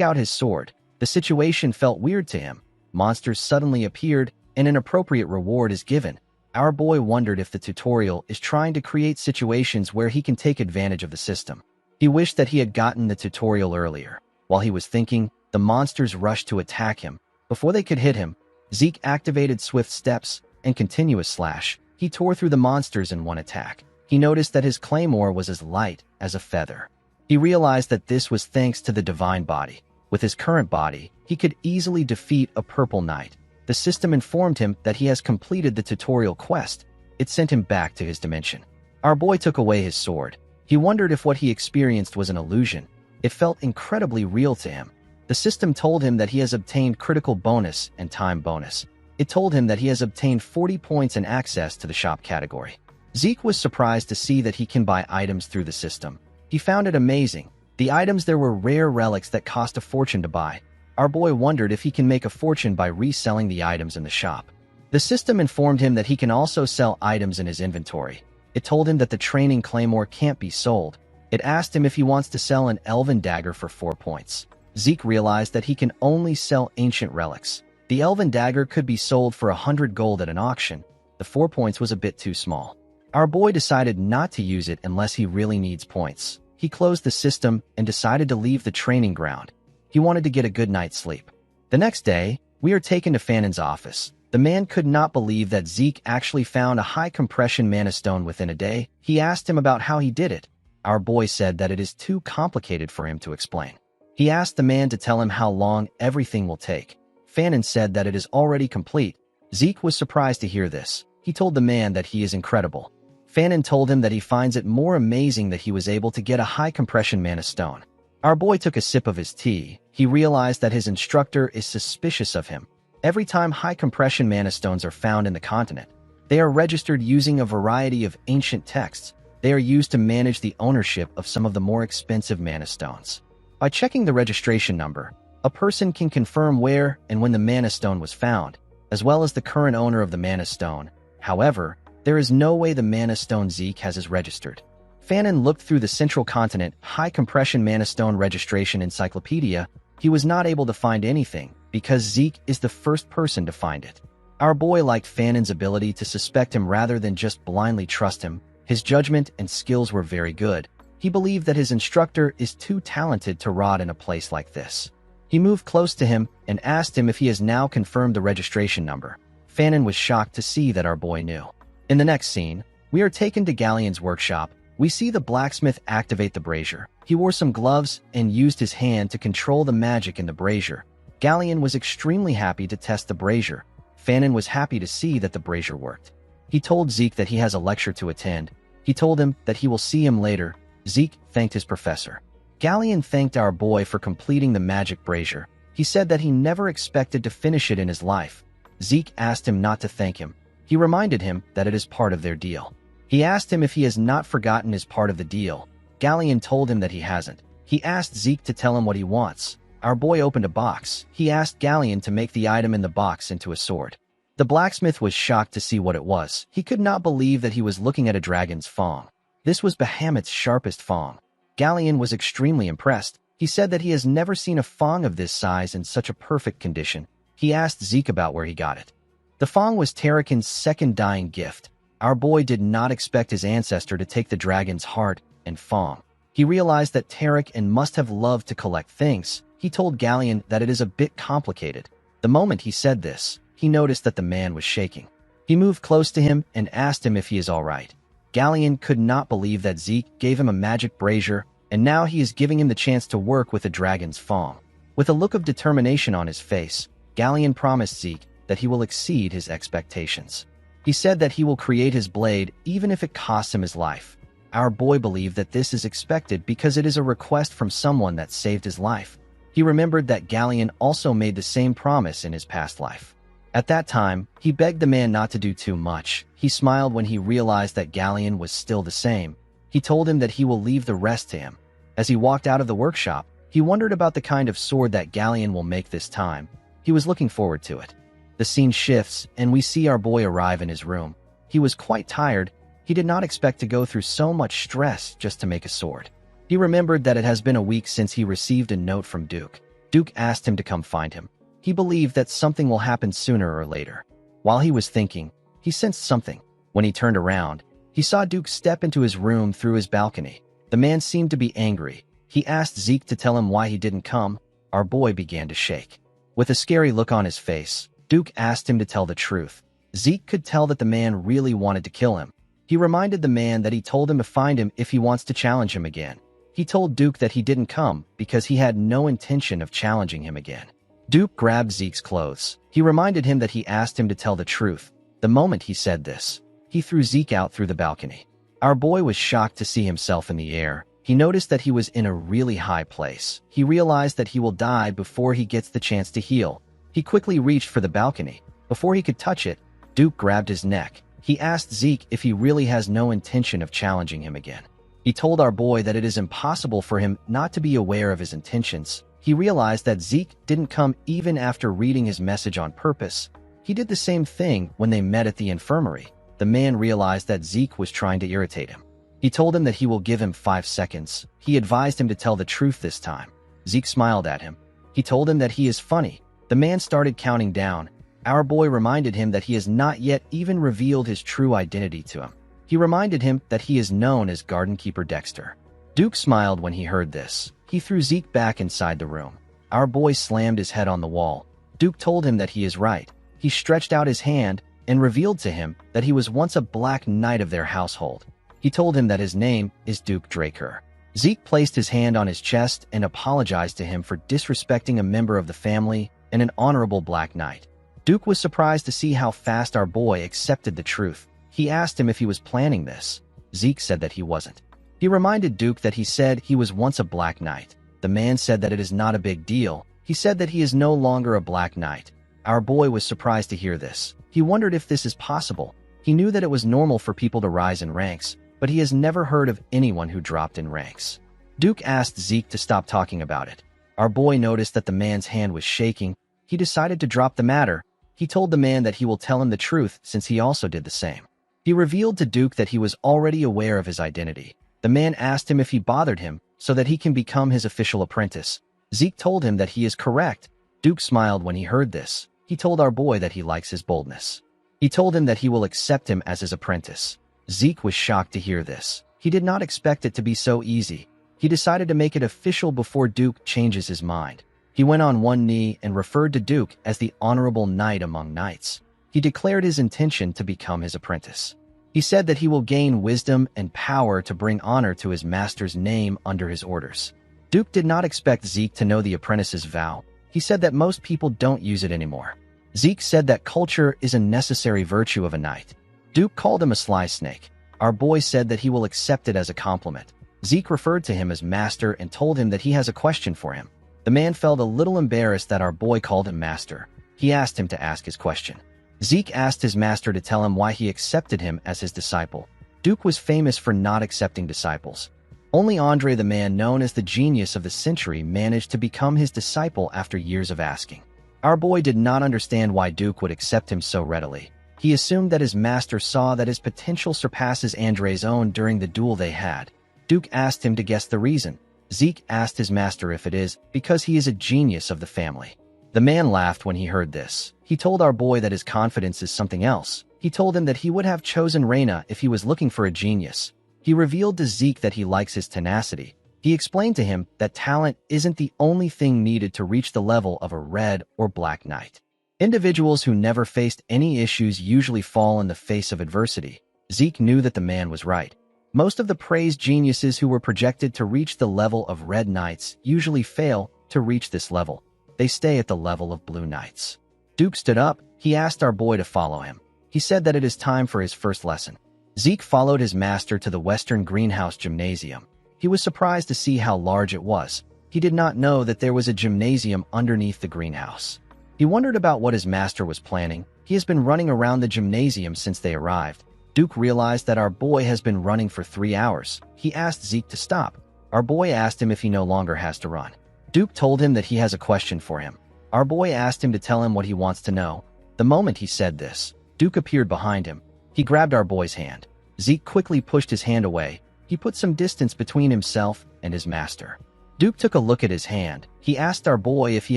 out his sword. The situation felt weird to him. Monsters suddenly appeared, and an appropriate reward is given. Our boy wondered if the tutorial is trying to create situations where he can take advantage of the system. He wished that he had gotten the tutorial earlier. While he was thinking, the monsters rushed to attack him. Before they could hit him, Zeke activated swift steps and continuous slash. He tore through the monsters in one attack. He noticed that his claymore was as light as a feather. He realized that this was thanks to the divine body. With his current body, he could easily defeat a purple knight. The system informed him that he has completed the tutorial quest. It sent him back to his dimension. Our boy took away his sword. He wondered if what he experienced was an illusion. It felt incredibly real to him. The system told him that he has obtained critical bonus and time bonus. It told him that he has obtained 40 points and access to the shop category. Zeke was surprised to see that he can buy items through the system. He found it amazing. The items there were rare relics that cost a fortune to buy. Our boy wondered if he can make a fortune by reselling the items in the shop. The system informed him that he can also sell items in his inventory. It told him that the training claymore can't be sold. It asked him if he wants to sell an elven dagger for 4 points. Zeke realized that he can only sell ancient relics. The elven dagger could be sold for 100 gold at an auction. The 4 points was a bit too small. Our boy decided not to use it unless he really needs points. He closed the system and decided to leave the training ground. He wanted to get a good night's sleep. The next day, we are taken to Fanon's office. The man could not believe that Zeke actually found a high-compression mana stone within a day. He asked him about how he did it. Our boy said that it is too complicated for him to explain. He asked the man to tell him how long everything will take. Fanon said that it is already complete. Zeke was surprised to hear this. He told the man that he is incredible. Fanon told him that he finds it more amazing that he was able to get a high-compression mana stone. Our boy took a sip of his tea. He realized that his instructor is suspicious of him. Every time high-compression mana stones are found in the continent, they are registered using a variety of ancient texts. They are used to manage the ownership of some of the more expensive mana stones. By checking the registration number, a person can confirm where and when the mana stone was found, as well as the current owner of the mana stone. However, there is no way the mana stone Zeke has is registered. Fanon looked through the Central Continent high-compression mana stone registration encyclopedia. He was not able to find anything because Zeke is the first person to find it. Our boy liked Fanon's ability to suspect him rather than just blindly trust him. His judgment and skills were very good. He believed that his instructor is too talented to rot in a place like this. He moved close to him and asked him if he has now confirmed the registration number. Fanon was shocked to see that our boy knew. In the next scene, we are taken to Galleon's workshop. We see the blacksmith activate the brazier. He wore some gloves and used his hand to control the magic in the brazier. Galleon was extremely happy to test the brazier. Fanon was happy to see that the brazier worked. He told Zeke that he has a lecture to attend. He told him that he will see him later. Zeke thanked his professor. Galleon thanked our boy for completing the magic brazier. He said that he never expected to finish it in his life. Zeke asked him not to thank him. He reminded him that it is part of their deal. He asked him if he has not forgotten his part of the deal. Galleon told him that he hasn't. He asked Zeke to tell him what he wants. Our boy opened a box. He asked Galleon to make the item in the box into a sword. The blacksmith was shocked to see what it was. He could not believe that he was looking at a dragon's fang. This was Bahamut's sharpest fang. Galleon was extremely impressed. He said that he has never seen a fang of this size in such a perfect condition. He asked Zeke about where he got it. The fang was Tarakan's second dying gift. Our boy did not expect his ancestor to take the dragon's heart and fang. He realized that Tarakan must have loved to collect things. He told Galleon that it is a bit complicated. The moment he said this, he noticed that the man was shaking. He moved close to him and asked him if he is all right. Galleon could not believe that Zeke gave him a magic brazier, and now he is giving him the chance to work with the dragon's fang. With a look of determination on his face, Galleon promised Zeke that he will exceed his expectations. He said that he will create his blade even if it costs him his life. Our boy believed that this is expected because it is a request from someone that saved his life. He remembered that Galleon also made the same promise in his past life. At that time, he begged the man not to do too much. He smiled when he realized that Galleon was still the same. He told him that he will leave the rest to him. As he walked out of the workshop, he wondered about the kind of sword that Galleon will make this time. He was looking forward to it. The scene shifts, and we see our boy arrive in his room. He was quite tired. He did not expect to go through so much stress just to make a sword. He remembered that it has been a week since he received a note from Duke. Duke asked him to come find him. He believed that something will happen sooner or later. While he was thinking, he sensed something. When he turned around, he saw Duke step into his room through his balcony. The man seemed to be angry. He asked Zeke to tell him why he didn't come. Our boy began to shake. With a scary look on his face, Duke asked him to tell the truth. Zeke could tell that the man really wanted to kill him. He reminded the man that he told him to find him if he wants to challenge him again. He told Duke that he didn't come because he had no intention of challenging him again. Duke grabbed Zeke's clothes. He reminded him that he asked him to tell the truth. The moment he said this, he threw Zeke out through the balcony. Our boy was shocked to see himself in the air. He noticed that he was in a really high place. He realized that he will die before he gets the chance to heal. He quickly reached for the balcony. Before he could touch it, Duke grabbed his neck. He asked Zeke if he really has no intention of challenging him again. He told our boy that it is impossible for him not to be aware of his intentions. He realized that Zeke didn't come even after reading his message on purpose. He did the same thing when they met at the infirmary. The man realized that Zeke was trying to irritate him. He told him that he will give him 5 seconds. He advised him to tell the truth this time. Zeke smiled at him. He told him that he is funny. The man started counting down. Our boy reminded him that he has not yet even revealed his true identity to him. He reminded him that he is known as Garden Keeper Dexter. Duke smiled when he heard this. He threw Zeke back inside the room. Our boy slammed his head on the wall. Duke told him that he is right. He stretched out his hand and revealed to him that he was once a black knight of their household. He told him that his name is Duke Draker. Zeke placed his hand on his chest and apologized to him for disrespecting a member of the family and an honorable black knight. Duke was surprised to see how fast our boy accepted the truth. He asked him if he was planning this. Zeke said that he wasn't. He reminded Duke that he said he was once a Black Knight. The man said that it is not a big deal. He said that he is no longer a Black Knight. Our boy was surprised to hear this. He wondered if this is possible. He knew that it was normal for people to rise in ranks, but he has never heard of anyone who dropped in ranks. Duke asked Zeke to stop talking about it. Our boy noticed that the man's hand was shaking. He decided to drop the matter. He told the man that he will tell him the truth since he also did the same. He revealed to Duke that he was already aware of his identity. The man asked him if he bothered him so that he can become his official apprentice. Zeke told him that he is correct. Duke smiled when he heard this. He told our boy that he likes his boldness. He told him that he will accept him as his apprentice. Zeke was shocked to hear this. He did not expect it to be so easy. He decided to make it official before Duke changes his mind. He went on one knee and referred to Duke as the honorable knight among knights. He declared his intention to become his apprentice. He said that he will gain wisdom and power to bring honor to his master's name under his orders. Duke did not expect Zeke to know the apprentice's vow. He said that most people don't use it anymore. Zeke said that culture is a necessary virtue of a knight. Duke called him a sly snake. Our boy said that he will accept it as a compliment. Zeke referred to him as master and told him that he has a question for him. The man felt a little embarrassed that our boy called him master. He asked him to ask his question. Zeke asked his master to tell him why he accepted him as his disciple. Duke was famous for not accepting disciples. Only Andre, the man known as the genius of the century, managed to become his disciple after years of asking. Our boy did not understand why Duke would accept him so readily. He assumed that his master saw that his potential surpasses Andre's own during the duel they had. Duke asked him to guess the reason. Zeke asked his master if it is because he is a genius of the family. The man laughed when he heard this. He told our boy that his confidence is something else. He told him that he would have chosen Reina if he was looking for a genius. He revealed to Zeke that he likes his tenacity. He explained to him that talent isn't the only thing needed to reach the level of a red or black knight. Individuals who never faced any issues usually fall in the face of adversity. Zeke knew that the man was right. Most of the praised geniuses who were projected to reach the level of red knights usually fail to reach this level. They stay at the level of blue knights. Duke stood up. He asked our boy to follow him. He said that it is time for his first lesson. Zeke followed his master to the Western Greenhouse Gymnasium. He was surprised to see how large it was. He did not know that there was a gymnasium underneath the greenhouse. He wondered about what his master was planning. He has been running around the gymnasium since they arrived. Duke realized that our boy has been running for 3 hours. He asked Zeke to stop. Our boy asked him if he no longer has to run. Duke told him that he has a question for him. Our boy asked him to tell him what he wants to know. The moment he said this, Duke appeared behind him. He grabbed our boy's hand. Zeke quickly pushed his hand away. He put some distance between himself and his master. Duke took a look at his hand. He asked our boy if he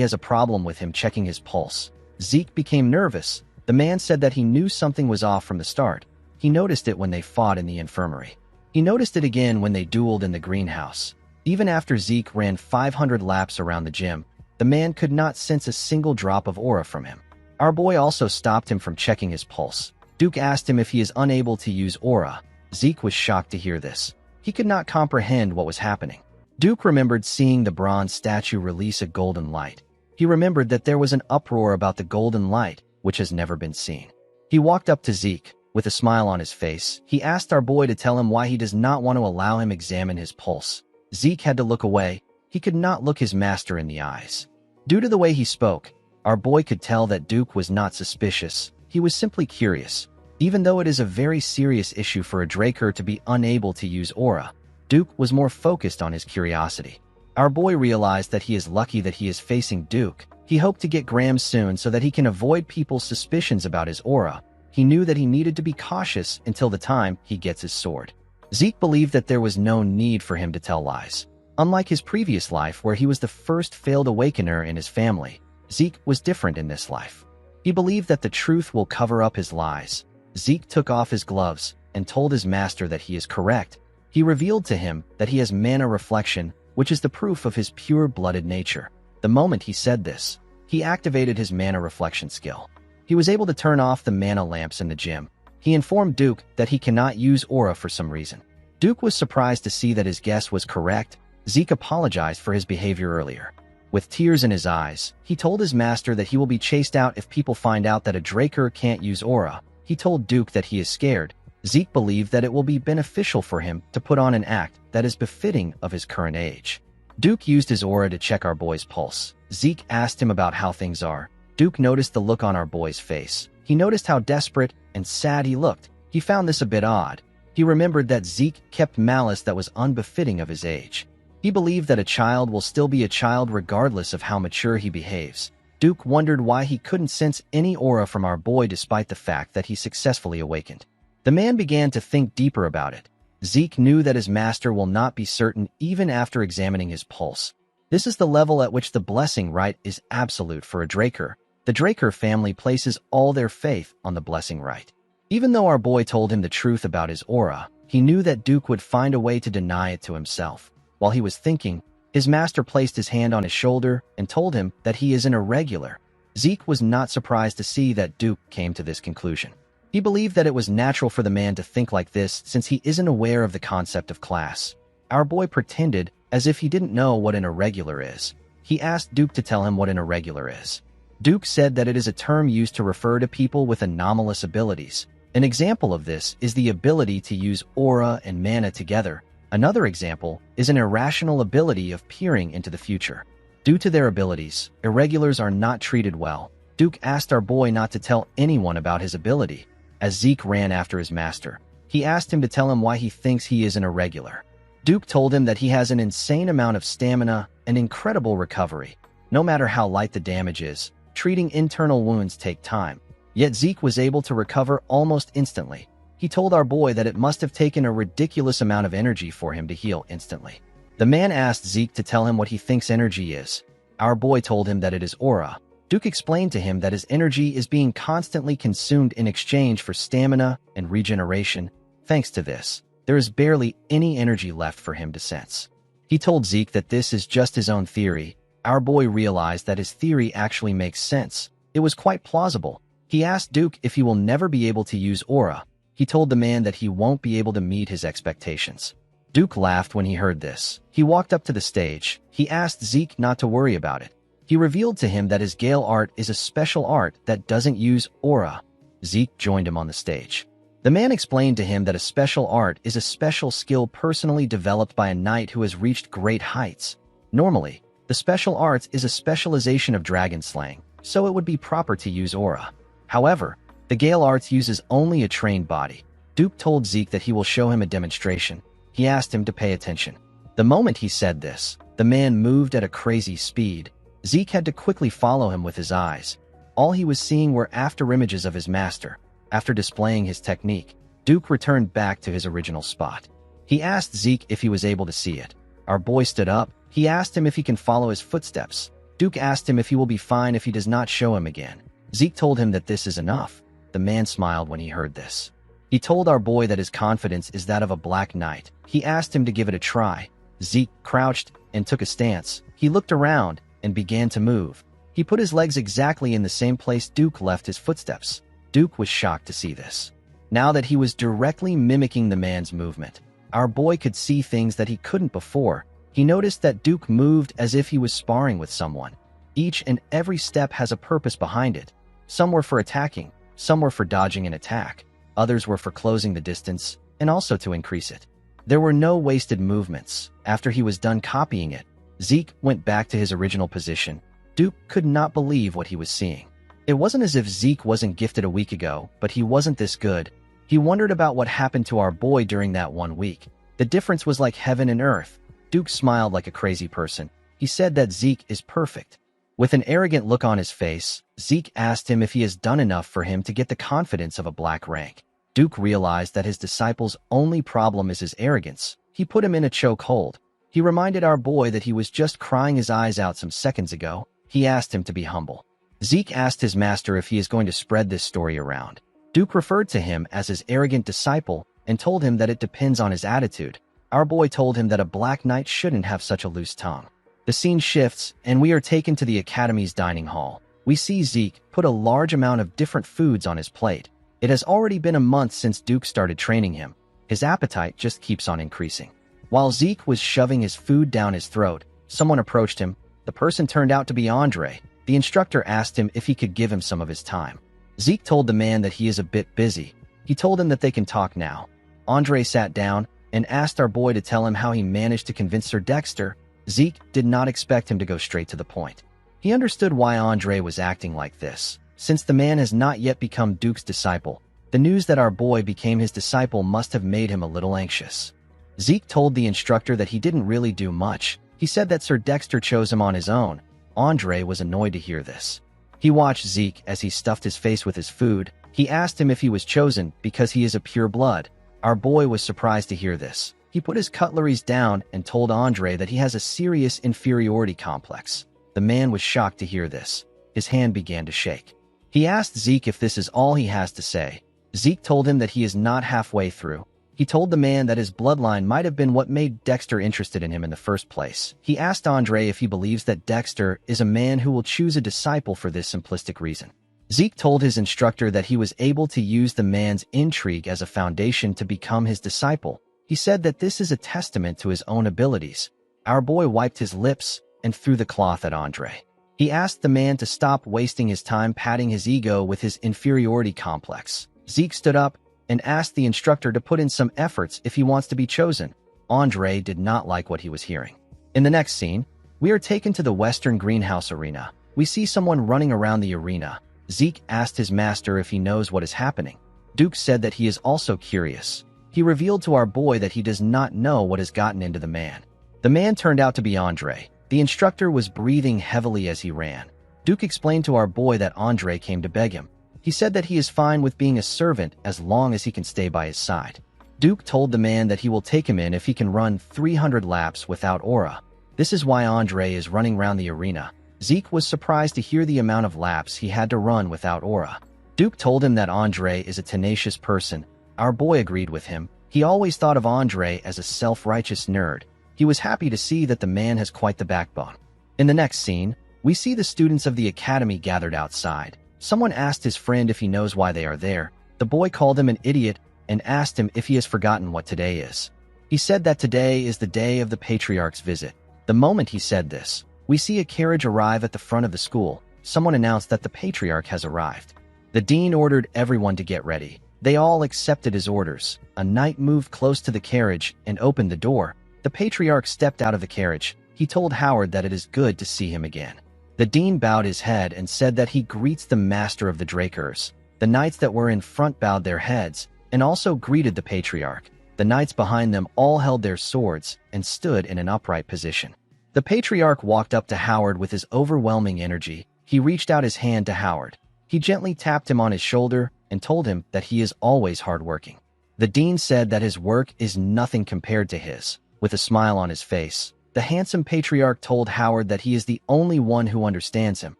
has a problem with him checking his pulse. Zeke became nervous. The man said that he knew something was off from the start. He noticed it when they fought in the infirmary. He noticed it again when they dueled in the greenhouse. Even after Zeke ran 500 laps around the gym, the man could not sense a single drop of aura from him. Our boy also stopped him from checking his pulse. Duke asked him if he is unable to use aura. Zeke was shocked to hear this. He could not comprehend what was happening. Duke remembered seeing the bronze statue release a golden light. He remembered that there was an uproar about the golden light, which has never been seen. He walked up to Zeke. With a smile on his face, he asked our boy to tell him why he does not want to allow him examine his pulse. Zeke had to look away. He could not look his master in the eyes. Due to the way he spoke, our boy could tell that Duke was not suspicious. He was simply curious. Even though it is a very serious issue for a Draker to be unable to use aura, Duke was more focused on his curiosity. Our boy realized that he is lucky that he is facing Duke. He hoped to get Graham soon so that he can avoid people's suspicions about his aura. He knew that he needed to be cautious until the time he gets his sword. Zeke believed that there was no need for him to tell lies. Unlike his previous life where he was the first failed awakener in his family, Zeke was different in this life. He believed that the truth will cover up his lies. Zeke took off his gloves and told his master that he is correct. He revealed to him that he has mana reflection, which is the proof of his pure-blooded nature. The moment he said this, he activated his mana reflection skill. He was able to turn off the mana lamps in the gym. He informed Duke that he cannot use aura for some reason. Duke was surprised to see that his guess was correct. Zeke apologized for his behavior earlier. With tears in his eyes, he told his master that he will be chased out if people find out that a Draker can't use aura. He told Duke that he is scared. Zeke believed that it will be beneficial for him to put on an act that is befitting of his current age. Duke used his aura to check our boy's pulse. Zeke asked him about how things are. Duke noticed the look on our boy's face. He noticed how desperate and sad he looked. He found this a bit odd. He remembered that Zeke kept malice that was unbefitting of his age. He believed that a child will still be a child regardless of how mature he behaves. Duke wondered why he couldn't sense any aura from our boy despite the fact that he successfully awakened. The man began to think deeper about it. Zeke knew that his master will not be certain even after examining his pulse. This is the level at which the blessing right is absolute for a Draker. The Draker family places all their faith on the blessing right. Even though our boy told him the truth about his aura, he knew that Duke would find a way to deny it to himself. While he was thinking, his master placed his hand on his shoulder and told him that he is an irregular. Zeke was not surprised to see that Duke came to this conclusion. He believed that it was natural for the man to think like this since he isn't aware of the concept of class. Our boy pretended as if he didn't know what an irregular is. He asked Duke to tell him what an irregular is. Duke said that it is a term used to refer to people with anomalous abilities. An example of this is the ability to use aura and mana together. Another example is an irrational ability of peering into the future. Due to their abilities, irregulars are not treated well. Duke asked our boy not to tell anyone about his ability. As Zeke ran after his master, he asked him to tell him why he thinks he is an irregular. Duke told him that he has an insane amount of stamina and incredible recovery. No matter how light the damage is, treating internal wounds take time. Yet Zeke was able to recover almost instantly. He told our boy that it must have taken a ridiculous amount of energy for him to heal instantly. The man asked Zeke to tell him what he thinks energy is. Our boy told him that it is aura. Duke explained to him that his energy is being constantly consumed in exchange for stamina and regeneration. Thanks to this, there is barely any energy left for him to sense. He told Zeke that this is just his own theory. Our boy realized that his theory actually makes sense. It was quite plausible. He asked Duke if he will never be able to use aura. He told the man that he won't be able to meet his expectations. Duke laughed when he heard this. He walked up to the stage. He asked Zeke not to worry about it. He revealed to him that his Gale art is a special art that doesn't use aura. Zeke joined him on the stage. The man explained to him that a special art is a special skill personally developed by a knight who has reached great heights. Normally, the special arts is a specialization of dragon slaying, so it would be proper to use aura. However, the Gale arts uses only a trained body. Duke told Zeke that he will show him a demonstration. He asked him to pay attention. The moment he said this, the man moved at a crazy speed. Zeke had to quickly follow him with his eyes. All he was seeing were afterimages of his master. After displaying his technique, Duke returned back to his original spot. He asked Zeke if he was able to see it. Our boy stood up. He asked him if he can follow his footsteps. Duke asked him if he will be fine if he does not show him again. Zeke told him that this is enough. The man smiled when he heard this. He told our boy that his confidence is that of a black knight. He asked him to give it a try. Zeke crouched and took a stance. He looked around and began to move. He put his legs exactly in the same place Duke left his footsteps. Duke was shocked to see this. Now that he was directly mimicking the man's movement, our boy could see things that he couldn't before. He noticed that Duke moved as if he was sparring with someone. Each and every step has a purpose behind it. Some were for attacking, some were for dodging an attack, others were for closing the distance, and also to increase it. There were no wasted movements. After he was done copying it, Zeke went back to his original position. Duke could not believe what he was seeing. It wasn't as if Zeke wasn't gifted a week ago, but he wasn't this good. He wondered about what happened to our boy during that 1 week. The difference was like heaven and earth. Duke smiled like a crazy person. He said that Zeke is perfect. With an arrogant look on his face, Zeke asked him if he has done enough for him to get the confidence of a black rank. Duke realized that his disciple's only problem is his arrogance. He put him in a chokehold. He reminded our boy that he was just crying his eyes out some seconds ago. He asked him to be humble. Zeke asked his master if he is going to spread this story around. Duke referred to him as his arrogant disciple and told him that it depends on his attitude. Our boy told him that a black knight shouldn't have such a loose tongue. The scene shifts, and we are taken to the academy's dining hall. We see Zeke put a large amount of different foods on his plate. It has already been a month since Duke started training him. His appetite just keeps on increasing. While Zeke was shoving his food down his throat, someone approached him. The The person turned out to be Andre. The instructor asked him if he could give him some of his time. Zeke told the man that he is a bit busy. He told him that they can talk now. Andre sat down and asked our boy to tell him how he managed to convince Sir Dexter. Zeke did not expect him to go straight to the point. He understood why Andre was acting like this. Since the man has not yet become Duke's disciple, the news that our boy became his disciple must have made him a little anxious. Zeke told the instructor that he didn't really do much. He said that Sir Dexter chose him on his own. Andre was annoyed to hear this. He watched Zeke as he stuffed his face with his food. He asked him if he was chosen because he is a pure blood. Our boy was surprised to hear this. He put his cutleries down and told Andre that he has a serious inferiority complex. The man was shocked to hear this. His hand began to shake. He asked Zeke if this is all he has to say. Zeke told him that he is not halfway through. He told the man that his bloodline might have been what made Dexter interested in him in the first place. He asked Andre if he believes that Dexter is a man who will choose a disciple for this simplistic reason. Zeke told his instructor that he was able to use the man's intrigue as a foundation to become his disciple. He said that this is a testament to his own abilities. Our boy wiped his lips and threw the cloth at Andre. He asked the man to stop wasting his time patting his ego with his inferiority complex. Zeke stood up and asked the instructor to put in some efforts if he wants to be chosen. Andre did not like what he was hearing. In the next scene, we are taken to the Western Greenhouse Arena. We see someone running around the arena. Zeke asked his master if he knows what is happening. Duke said that he is also curious. He revealed to our boy that he does not know what has gotten into the man. The man turned out to be Andre. The instructor was breathing heavily as he ran. Duke explained to our boy that Andre came to beg him. He said that he is fine with being a servant as long as he can stay by his side. Duke told the man that he will take him in if he can run 300 laps without aura. This is why Andre is running around the arena. Zeke was surprised to hear the amount of laps he had to run without aura. Duke told him that Andre is a tenacious person. Our boy agreed with him. He always thought of Andre as a self-righteous nerd. He was happy to see that the man has quite the backbone. In the next scene, we see the students of the academy gathered outside. Someone asked his friend if he knows why they are there. The boy called him an idiot and asked him if he has forgotten what today is. He said that today is the day of the patriarch's visit. The moment he said this, we see a carriage arrive at the front of the school. Someone announced that the patriarch has arrived. The dean ordered everyone to get ready. They all accepted his orders. A knight moved close to the carriage and opened the door. The patriarch stepped out of the carriage. He told Howard that it is good to see him again. The dean bowed his head and said that he greets the master of the Drakers. The knights that were in front bowed their heads and also greeted the patriarch. The knights behind them all held their swords and stood in an upright position. The patriarch walked up to Howard with his overwhelming energy. He reached out his hand to Howard. He gently tapped him on his shoulder and told him that he is always hardworking. The dean said that his work is nothing compared to his. With a smile on his face, the handsome patriarch told Howard that he is the only one who understands him.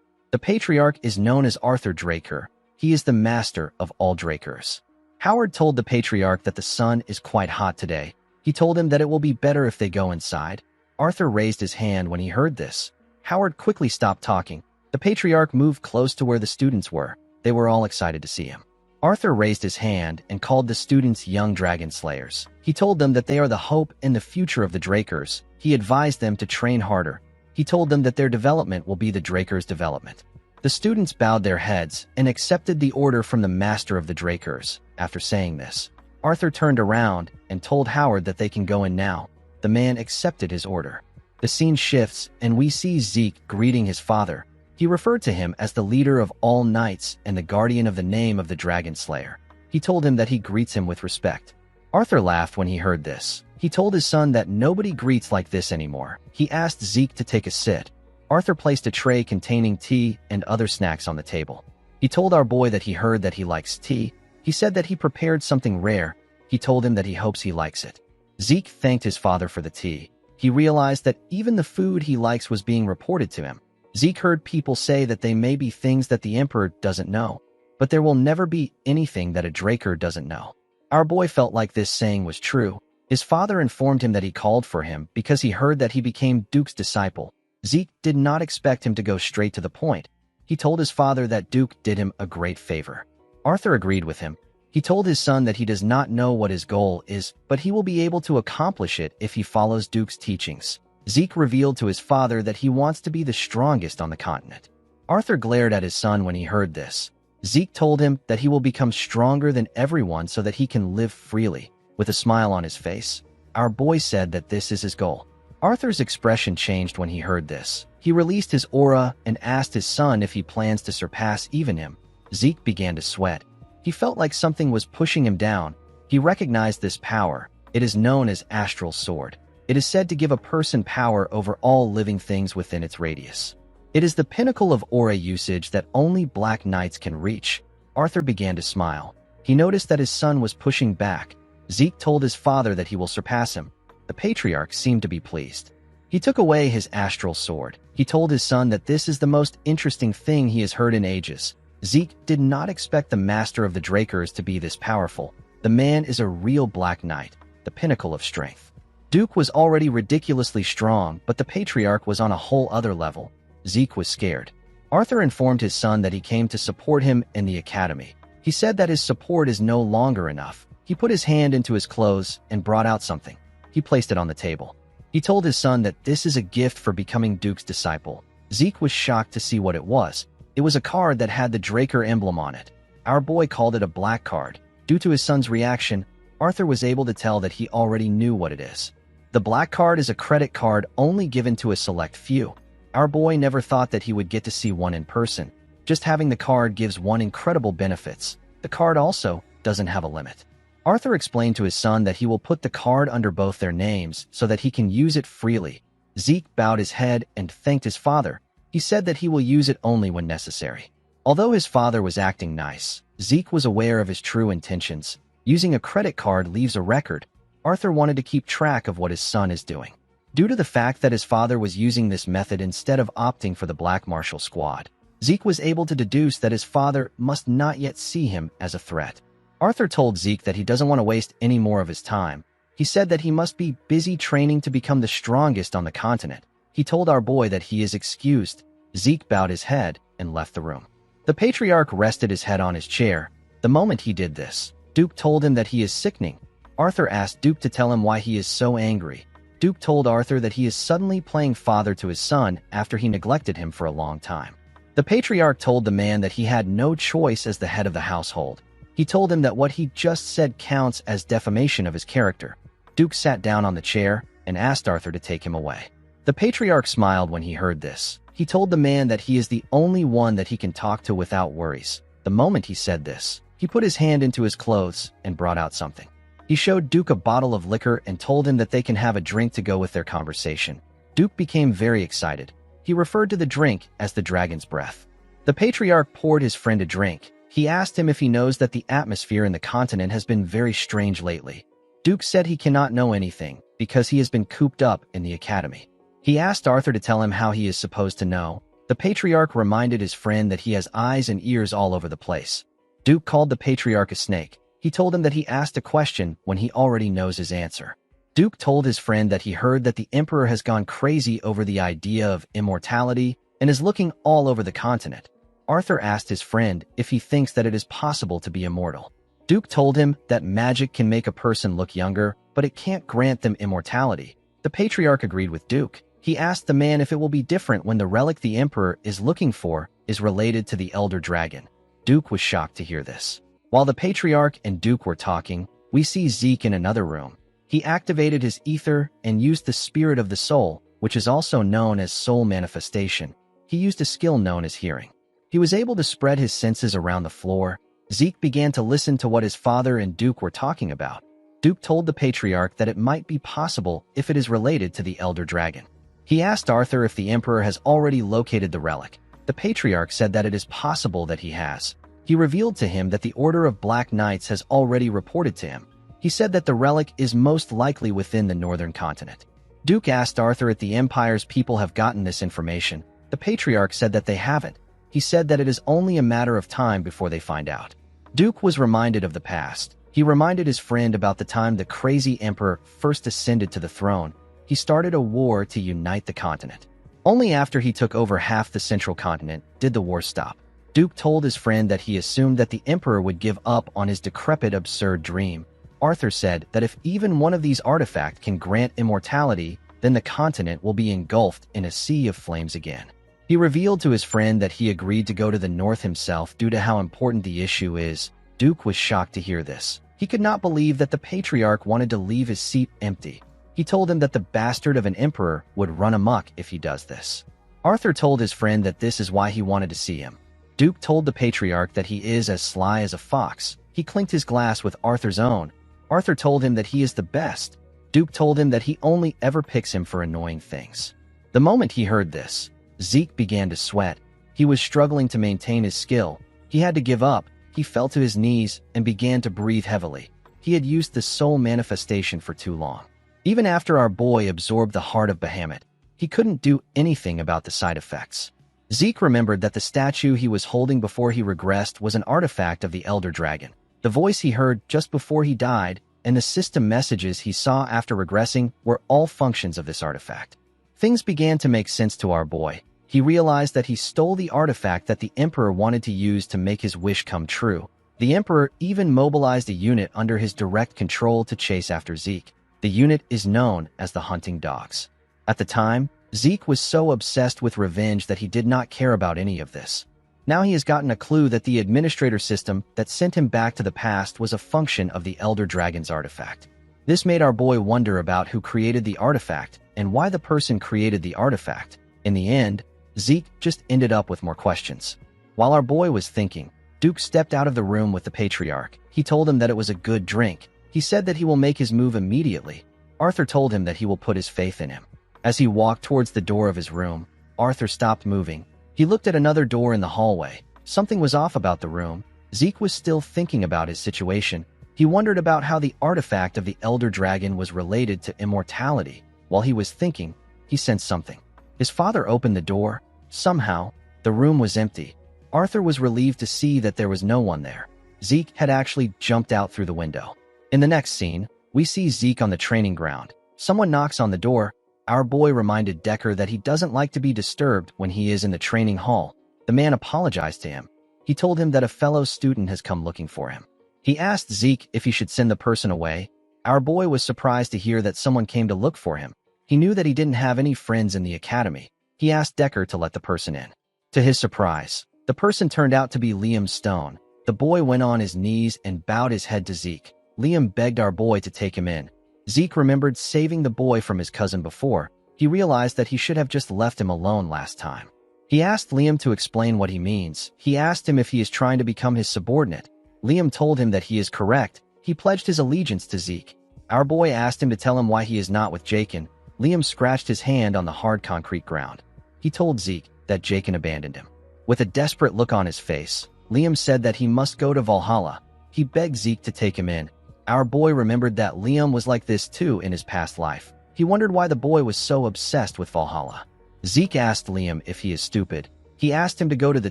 The patriarch is known as Arthur Draker. He is the master of all Drakers. Howard told the patriarch that the sun is quite hot today. He told him that it will be better if they go inside. Arthur raised his hand when he heard this. Howard quickly stopped talking. The patriarch moved close to where the students were. They were all excited to see him. Arthur raised his hand and called the students young dragon slayers. He told them that they are the hope and the future of the Drakers. He advised them to train harder. He told them that their development will be the Drakers' development. The students bowed their heads and accepted the order from the master of the Drakers. After saying this, Arthur turned around and told Howard that they can go in now. The man accepted his order. The scene shifts and we see Zeke greeting his father. He referred to him as the leader of all knights and the guardian of the name of the Dragon Slayer. He told him that he greets him with respect. Arthur laughed when he heard this. He told his son that nobody greets like this anymore. He asked Zeke to take a sit. Arthur placed a tray containing tea and other snacks on the table. He told our boy that he heard that he likes tea. He said that he prepared something rare. He told him that he hopes he likes it. Zeke thanked his father for the tea. He realized that even the food he likes was being reported to him. Zeke heard people say that they may be things that the Emperor doesn't know, but there will never be anything that a Draker doesn't know. Our boy felt like this saying was true. His father informed him that he called for him because he heard that he became Duke's disciple. Zeke did not expect him to go straight to the point. He told his father that Duke did him a great favor. Arthur agreed with him. He told his son that he does not know what his goal is, but he will be able to accomplish it if he follows Duke's teachings. Zeke revealed to his father that he wants to be the strongest on the continent. Arthur glared at his son when he heard this. Zeke told him that he will become stronger than everyone so that he can live freely. With a smile on his face, our boy said that this is his goal. Arthur's expression changed when he heard this. He released his aura and asked his son if he plans to surpass even him. Zeke began to sweat. He felt like something was pushing him down. He recognized this power. It is known as Astral Sword. It is said to give a person power over all living things within its radius. It is the pinnacle of aura usage that only Black Knights can reach. Arthur began to smile. He noticed that his son was pushing back. Zeke told his father that he will surpass him. The patriarch seemed to be pleased. He took away his astral sword. He told his son that this is the most interesting thing he has heard in ages. Zeke did not expect the master of the Drakers to be this powerful. The man is a real Black Knight, the pinnacle of strength. Duke was already ridiculously strong, but the patriarch was on a whole other level. Zeke was scared. Arthur informed his son that he came to support him in the academy. He said that his support is no longer enough. He put his hand into his clothes and brought out something. He placed it on the table. He told his son that this is a gift for becoming Duke's disciple. Zeke was shocked to see what it was. It was a card that had the Draker emblem on it. Our boy called it a black card. Due to his son's reaction, Arthur was able to tell that he already knew what it is. The black card is a credit card only given to a select few. Our boy never thought that he would get to see one in person. Just having the card gives one incredible benefits. The card also doesn't have a limit. Arthur explained to his son that he will put the card under both their names so that he can use it freely. Zeke bowed his head and thanked his father. He said that he will use it only when necessary. Although his father was acting nice, Zeke was aware of his true intentions. Using a credit card leaves a record. Arthur wanted to keep track of what his son is doing. Due to the fact that his father was using this method instead of opting for the Black Martial Squad, Zeke was able to deduce that his father must not yet see him as a threat. Arthur told Zeke that he doesn't want to waste any more of his time. He said that he must be busy training to become the strongest on the continent. He told our boy that he is excused. Zeke bowed his head and left the room. The patriarch rested his head on his chair. The moment he did this, Duke told him that he is sickening. Arthur asked Duke to tell him why he is so angry. Duke told Arthur that he is suddenly playing father to his son after he neglected him for a long time. The patriarch told the man that he had no choice as the head of the household. He told him that what he just said counts as defamation of his character. Duke sat down on the chair and asked Arthur to take him away. The patriarch smiled when he heard this. He told the man that he is the only one that he can talk to without worries. The moment he said this, he put his hand into his clothes and brought out something. He showed Duke a bottle of liquor and told him that they can have a drink to go with their conversation. Duke became very excited. He referred to the drink as the dragon's breath. The patriarch poured his friend a drink. He asked him if he knows that the atmosphere in the continent has been very strange lately. Duke said he cannot know anything because he has been cooped up in the academy. He asked Arthur to tell him how he is supposed to know. The patriarch reminded his friend that he has eyes and ears all over the place. Duke called the patriarch a snake. He told him that he asked a question when he already knows his answer. Duke told his friend that he heard that the emperor has gone crazy over the idea of immortality and is looking all over the continent. Arthur asked his friend if he thinks that it is possible to be immortal. Duke told him that magic can make a person look younger, but it can't grant them immortality. The patriarch agreed with Duke. He asked the man if it will be different when the relic the emperor is looking for is related to the elder dragon. Duke was shocked to hear this. While the patriarch and Duke were talking, we see Zeke in another room. He activated his ether and used the spirit of the soul, which is also known as soul manifestation. He used a skill known as hearing. He was able to spread his senses around the floor. Zeke began to listen to what his father and Duke were talking about. Duke told the patriarch that it might be possible if it is related to the elder dragon. He asked Arthur if the emperor has already located the relic. The patriarch said that it is possible that he has. He revealed to him that the Order of Black Knights has already reported to him. He said that the relic is most likely within the northern continent. Duke asked Arthur if the Empire's people have gotten this information. The patriarch said that they haven't. He said that it is only a matter of time before they find out. Duke was reminded of the past. He reminded his friend about the time the crazy emperor first ascended to the throne. He started a war to unite the continent. Only after he took over half the central continent did the war stop. Duke told his friend that he assumed that the emperor would give up on his decrepit, absurd dream. Arthur said that if even one of these artifacts can grant immortality, then the continent will be engulfed in a sea of flames again. He revealed to his friend that he agreed to go to the north himself due to how important the issue is. Duke was shocked to hear this. He could not believe that the patriarch wanted to leave his seat empty. He told him that the bastard of an emperor would run amok if he does this. Arthur told his friend that this is why he wanted to see him. Duke told the patriarch that he is as sly as a fox. He clinked his glass with Arthur's own. Arthur told him that he is the best. Duke told him that he only ever picks him for annoying things. The moment he heard this, Zeke began to sweat. He was struggling to maintain his skill. He had to give up. He fell to his knees and began to breathe heavily. He had used the soul manifestation for too long. Even after our boy absorbed the heart of Bahamut, he couldn't do anything about the side effects. Zeke remembered that the statue he was holding before he regressed was an artifact of the Elder Dragon. The voice he heard just before he died and the system messages he saw after regressing were all functions of this artifact. Things began to make sense to our boy. He realized that he stole the artifact that the Emperor wanted to use to make his wish come true. The Emperor even mobilized a unit under his direct control to chase after Zeke. The unit is known as the Hunting Dogs. At the time, Zeke was so obsessed with revenge that he did not care about any of this. Now he has gotten a clue that the administrator system that sent him back to the past was a function of the Elder Dragon's artifact. This made our boy wonder about who created the artifact and why the person created the artifact. In the end, Zeke just ended up with more questions. While our boy was thinking, Duke stepped out of the room with the patriarch. He told him that it was a good drink. He said that he will make his move immediately. Arthur told him that he will put his faith in him. As he walked towards the door of his room, Arthur stopped moving. He looked at another door in the hallway. Something was off about the room. Zeke was still thinking about his situation. He wondered about how the artifact of the Elder Dragon was related to immortality. While he was thinking, he sensed something. His father opened the door. Somehow, the room was empty. Arthur was relieved to see that there was no one there. Zeke had actually jumped out through the window. In the next scene, we see Zeke on the training ground. Someone knocks on the door. Our boy reminded Decker that he doesn't like to be disturbed when he is in the training hall. The man apologized to him. He told him that a fellow student has come looking for him. He asked Zeke if he should send the person away. Our boy was surprised to hear that someone came to look for him. He knew that he didn't have any friends in the academy. He asked Decker to let the person in. To his surprise, the person turned out to be Liam Stone. The boy went on his knees and bowed his head to Zeke. Liam begged our boy to take him in. Zeke remembered saving the boy from his cousin before. He realized that he should have just left him alone last time. He asked Liam to explain what he means. He asked him if he is trying to become his subordinate. Liam told him that he is correct. He pledged his allegiance to Zeke. Our boy asked him to tell him why he is not with Jakin. Liam scratched his hand on the hard concrete ground. He told Zeke that Jakin abandoned him. With a desperate look on his face, Liam said that he must go to Valhalla. He begged Zeke to take him in. Our boy remembered that Liam was like this too in his past life. He wondered why the boy was so obsessed with Valhalla. Zeke asked Liam if he is stupid. He asked him to go to the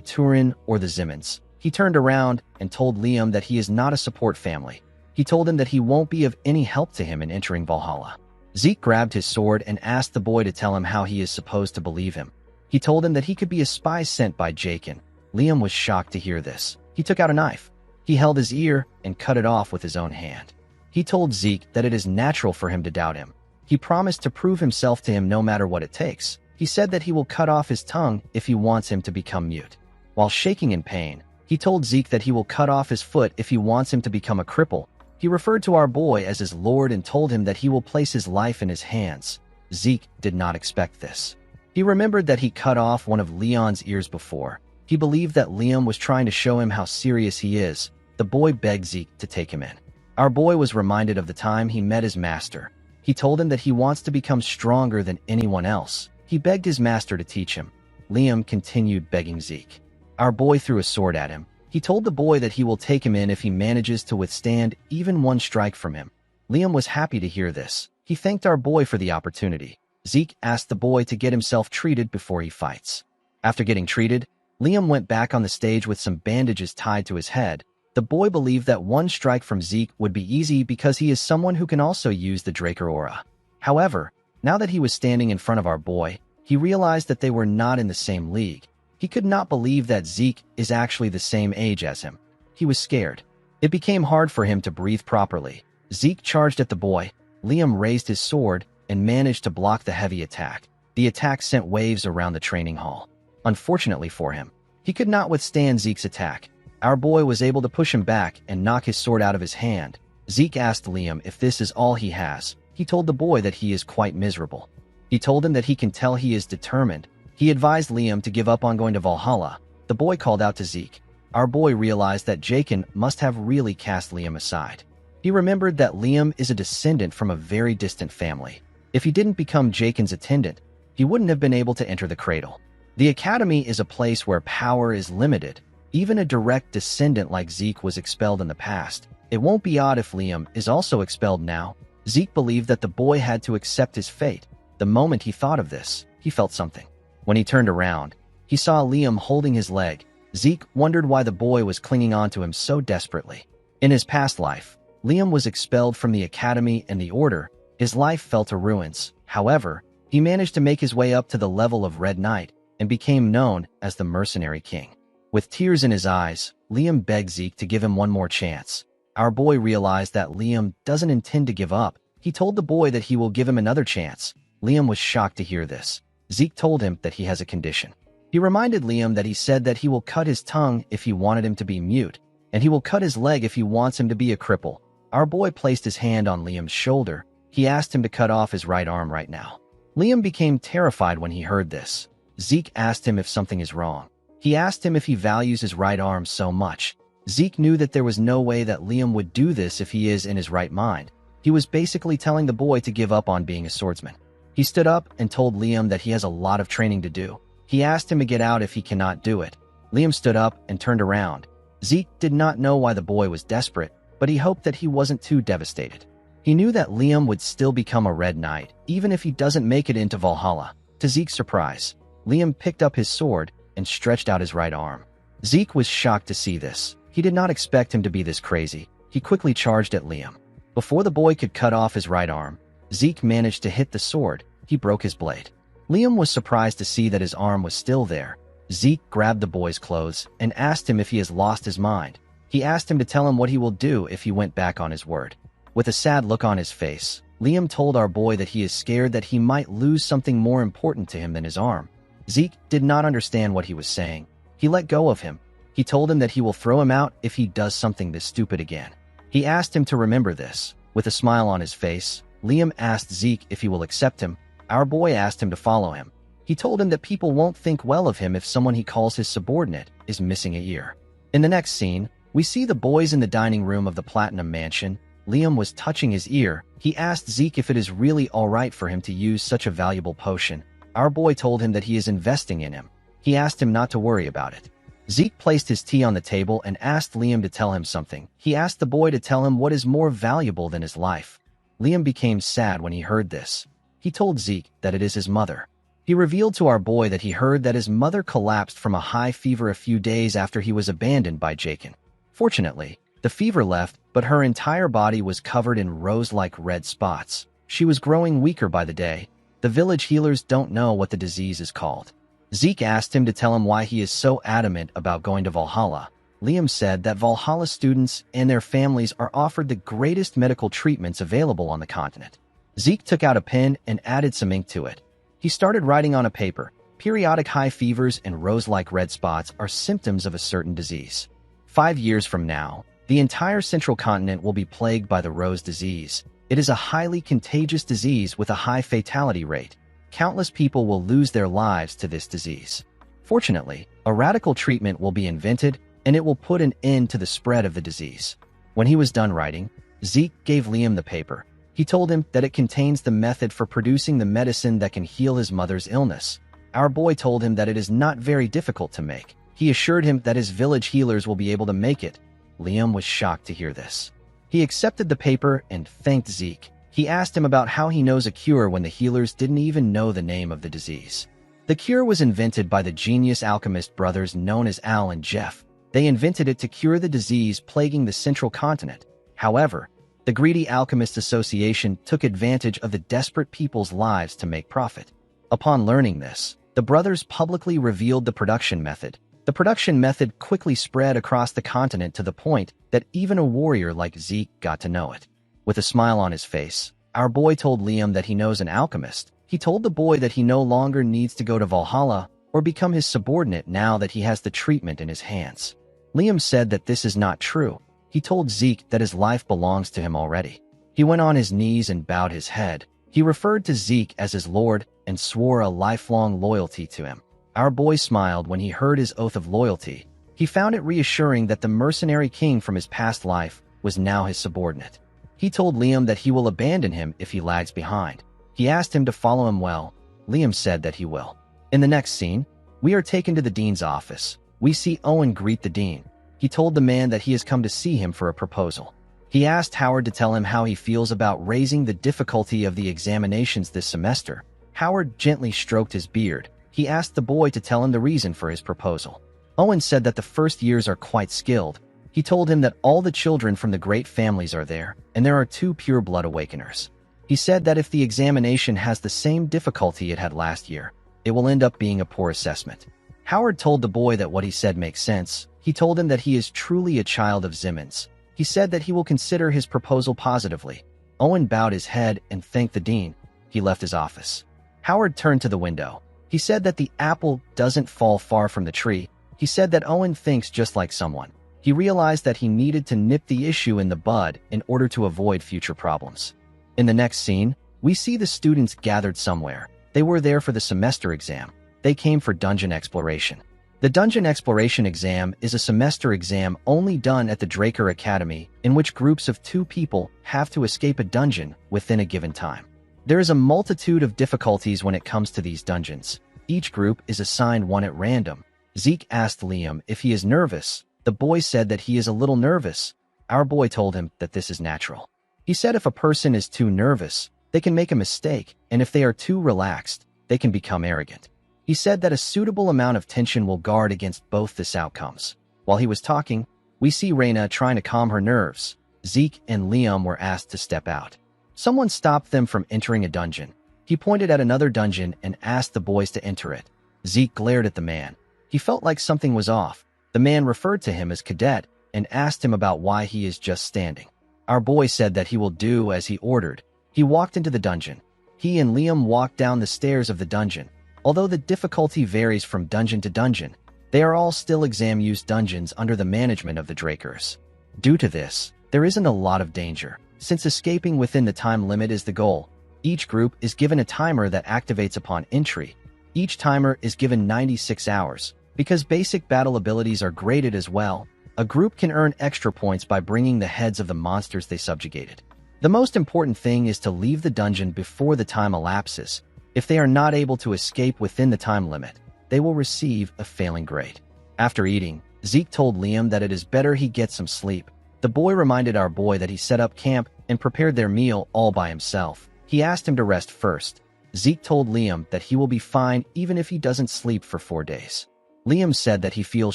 Turin or the Zimmons. He turned around and told Liam that he is not a support family. He told him that he won't be of any help to him in entering Valhalla. Zeke grabbed his sword and asked the boy to tell him how he is supposed to believe him. He told him that he could be a spy sent by Jakin. Liam was shocked to hear this. He took out a knife. He held his ear and cut it off with his own hand. He told Zeke that it is natural for him to doubt him. He promised to prove himself to him no matter what it takes. He said that he will cut off his tongue if he wants him to become mute. While shaking in pain, he told Zeke that he will cut off his foot if he wants him to become a cripple. He referred to our boy as his lord and told him that he will place his life in his hands. Zeke did not expect this. He remembered that he cut off one of Leon's ears before. He believed that Liam was trying to show him how serious he is. The boy begged Zeke to take him in. Our boy was reminded of the time he met his master. He told him that he wants to become stronger than anyone else. He begged his master to teach him. Liam continued begging Zeke. Our boy threw a sword at him. He told the boy that he will take him in if he manages to withstand even one strike from him. Liam was happy to hear this. He thanked our boy for the opportunity. Zeke asked the boy to get himself treated before he fights. After getting treated, Liam went back on the stage with some bandages tied to his head. The boy believed that one strike from Zeke would be easy because he is someone who can also use the Draker aura. However, now that he was standing in front of our boy, he realized that they were not in the same league. He could not believe that Zeke is actually the same age as him. He was scared. It became hard for him to breathe properly. Zeke charged at the boy. Liam raised his sword and managed to block the heavy attack. The attack sent waves around the training hall. Unfortunately for him, he could not withstand Zeke's attack. Our boy was able to push him back and knock his sword out of his hand. Zeke asked Liam if this is all he has. He told the boy that he is quite miserable. He told him that he can tell he is determined. He advised Liam to give up on going to Valhalla. The boy called out to Zeke. Our boy realized that Jaken must have really cast Liam aside. He remembered that Liam is a descendant from a very distant family. If he didn't become Jaken's attendant, he wouldn't have been able to enter the cradle. The academy is a place where power is limited. Even a direct descendant like Zeke was expelled in the past. It won't be odd if Liam is also expelled now. Zeke believed that the boy had to accept his fate. The moment he thought of this, he felt something. When he turned around, he saw Liam holding his leg. Zeke wondered why the boy was clinging on to him so desperately. In his past life, Liam was expelled from the academy and the order. His life fell to ruins. However, he managed to make his way up to the level of Red Knight and became known as the Mercenary King. With tears in his eyes, Liam begged Zeke to give him one more chance. Our boy realized that Liam doesn't intend to give up. He told the boy that he will give him another chance. Liam was shocked to hear this. Zeke told him that he has a condition. He reminded Liam that he said that he will cut his tongue if he wanted him to be mute, and he will cut his leg if he wants him to be a cripple. Our boy placed his hand on Liam's shoulder. He asked him to cut off his right arm right now. Liam became terrified when he heard this. Zeke asked him if something is wrong. He asked him if he values his right arm so much. Zeke knew that there was no way that Liam would do this if he is in his right mind. He was basically telling the boy to give up on being a swordsman. He stood up and told Liam that he has a lot of training to do. He asked him to get out if he cannot do it. Liam stood up and turned around. Zeke did not know why the boy was desperate, but he hoped that he wasn't too devastated. He knew that Liam would still become a Red Knight, even if he doesn't make it into Valhalla. To Zeke's surprise, Liam picked up his sword and stretched out his right arm. Zeke was shocked to see this. He did not expect him to be this crazy. He quickly charged at Liam. Before the boy could cut off his right arm, Zeke managed to hit the sword. He broke his blade. Liam was surprised to see that his arm was still there. Zeke grabbed the boy's clothes and asked him if he has lost his mind. He asked him to tell him what he will do if he went back on his word. With a sad look on his face, Liam told our boy that he is scared that he might lose something more important to him than his arm. Zeke did not understand what he was saying. He let go of him. He told him that he will throw him out if he does something this stupid again. He asked him to remember this. With a smile on his face, Liam asked Zeke if he will accept him. Our boy asked him to follow him. He told him that people won't think well of him if someone he calls his subordinate is missing a ear. In the next scene, we see the boys in the dining room of the Platinum Mansion. Liam was touching his ear. He asked Zeke if it is really alright for him to use such a valuable potion. Our boy told him that he is investing in him. He asked him not to worry about it. Zeke placed his tea on the table and asked Liam to tell him something. He asked the boy to tell him what is more valuable than his life. Liam became sad when he heard this. He told Zeke that it is his mother. He revealed to our boy that he heard that his mother collapsed from a high fever a few days after he was abandoned by Jaken. Fortunately, the fever left, but her entire body was covered in rose-like red spots. She was growing weaker by the day. The village healers don't know what the disease is called. Zeke asked him to tell him why he is so adamant about going to Valhalla. Liam said that Valhalla students and their families are offered the greatest medical treatments available on the continent. Zeke took out a pen and added some ink to it. He started writing on a paper. Periodic high fevers and rose-like red spots are symptoms of a certain disease. 5 years from now, the entire central continent will be plagued by the rose disease. It is a highly contagious disease with a high fatality rate. Countless people will lose their lives to this disease. Fortunately, a radical treatment will be invented, and it will put an end to the spread of the disease. When he was done writing, Zeke gave Liam the paper. He told him that it contains the method for producing the medicine that can heal his mother's illness. Our boy told him that it is not very difficult to make. He assured him that his village healers will be able to make it. Liam was shocked to hear this. He accepted the paper and thanked Zeke. He asked him about how he knows a cure when the healers didn't even know the name of the disease. The cure was invented by the genius alchemist brothers known as Al and Jeff. They invented it to cure the disease plaguing the central continent. However, the greedy Alchemist Association took advantage of the desperate people's lives to make profit. Upon learning this, the brothers publicly revealed the production method. The production method quickly spread across the continent to the point that even a warrior like Zeke got to know it. With a smile on his face, Our boy told Liam that he knows an alchemist. He told the boy that he no longer needs to go to Valhalla or become his subordinate now that he has the treatment in his hands. Liam said that this is not true. He told Zeke that his life belongs to him already. He went on his knees and bowed his head. He referred to Zeke as his lord and swore a lifelong loyalty to him. Our boy smiled when he heard his oath of loyalty. He found it reassuring that the mercenary king from his past life was now his subordinate. He told Liam that he will abandon him if he lags behind. He asked him to follow him well. Liam said that he will. In the next scene, we are taken to the dean's office. We see Owen greet the dean. He told the man that he has come to see him for a proposal. He asked Howard to tell him how he feels about raising the difficulty of the examinations this semester. Howard gently stroked his beard. He asked the boy to tell him the reason for his proposal. Owen said that the first years are quite skilled. He told him that all the children from the great families are there, and there are 2 pure-blood awakeners. He said that if the examination has the same difficulty it had last year, it will end up being a poor assessment. Howard told the boy that what he said makes sense. He told him that he is truly a child of Zimmons. He said that he will consider his proposal positively. Owen bowed his head and thanked the dean. He left his office. Howard turned to the window. He said that the apple doesn't fall far from the tree. He said that Owen thinks just like someone. He realized that he needed to nip the issue in the bud in order to avoid future problems. In the next scene, we see the students gathered somewhere. They were there for the semester exam. They came for dungeon exploration. The Dungeon Exploration Exam is a semester exam only done at the Draker Academy in which groups of 2 people have to escape a dungeon within a given time. There is a multitude of difficulties when it comes to these dungeons. Each group is assigned one at random. Zeke asked Liam if he is nervous. The boy said that he is a little nervous. Our boy told him that this is natural. He said if a person is too nervous, they can make a mistake, and if they are too relaxed, they can become arrogant. He said that a suitable amount of tension will guard against both these outcomes. While he was talking, we see Raina trying to calm her nerves. Zeke and Liam were asked to step out. Someone stopped them from entering a dungeon. He pointed at another dungeon and asked the boys to enter it. Zeke glared at the man. He felt like something was off. The man referred to him as Cadet and asked him about why he is just standing. Our boy said that he will do as he ordered. He walked into the dungeon. He and Liam walked down the stairs of the dungeon. Although the difficulty varies from dungeon to dungeon, they are all still exam-used dungeons under the management of the Drakers. Due to this, there isn't a lot of danger. Since escaping within the time limit is the goal, each group is given a timer that activates upon entry. Each timer is given 96 hours. Because basic battle abilities are graded as well, a group can earn extra points by bringing the heads of the monsters they subjugated. The most important thing is to leave the dungeon before the time elapses. If they are not able to escape within the time limit, they will receive a failing grade. After eating, Zeke told Liam that it is better he get some sleep. The boy reminded our boy that he set up camp and prepared their meal all by himself. He asked him to rest first. Zeke told Liam that he will be fine even if he doesn't sleep for 4 days. Liam said that he feels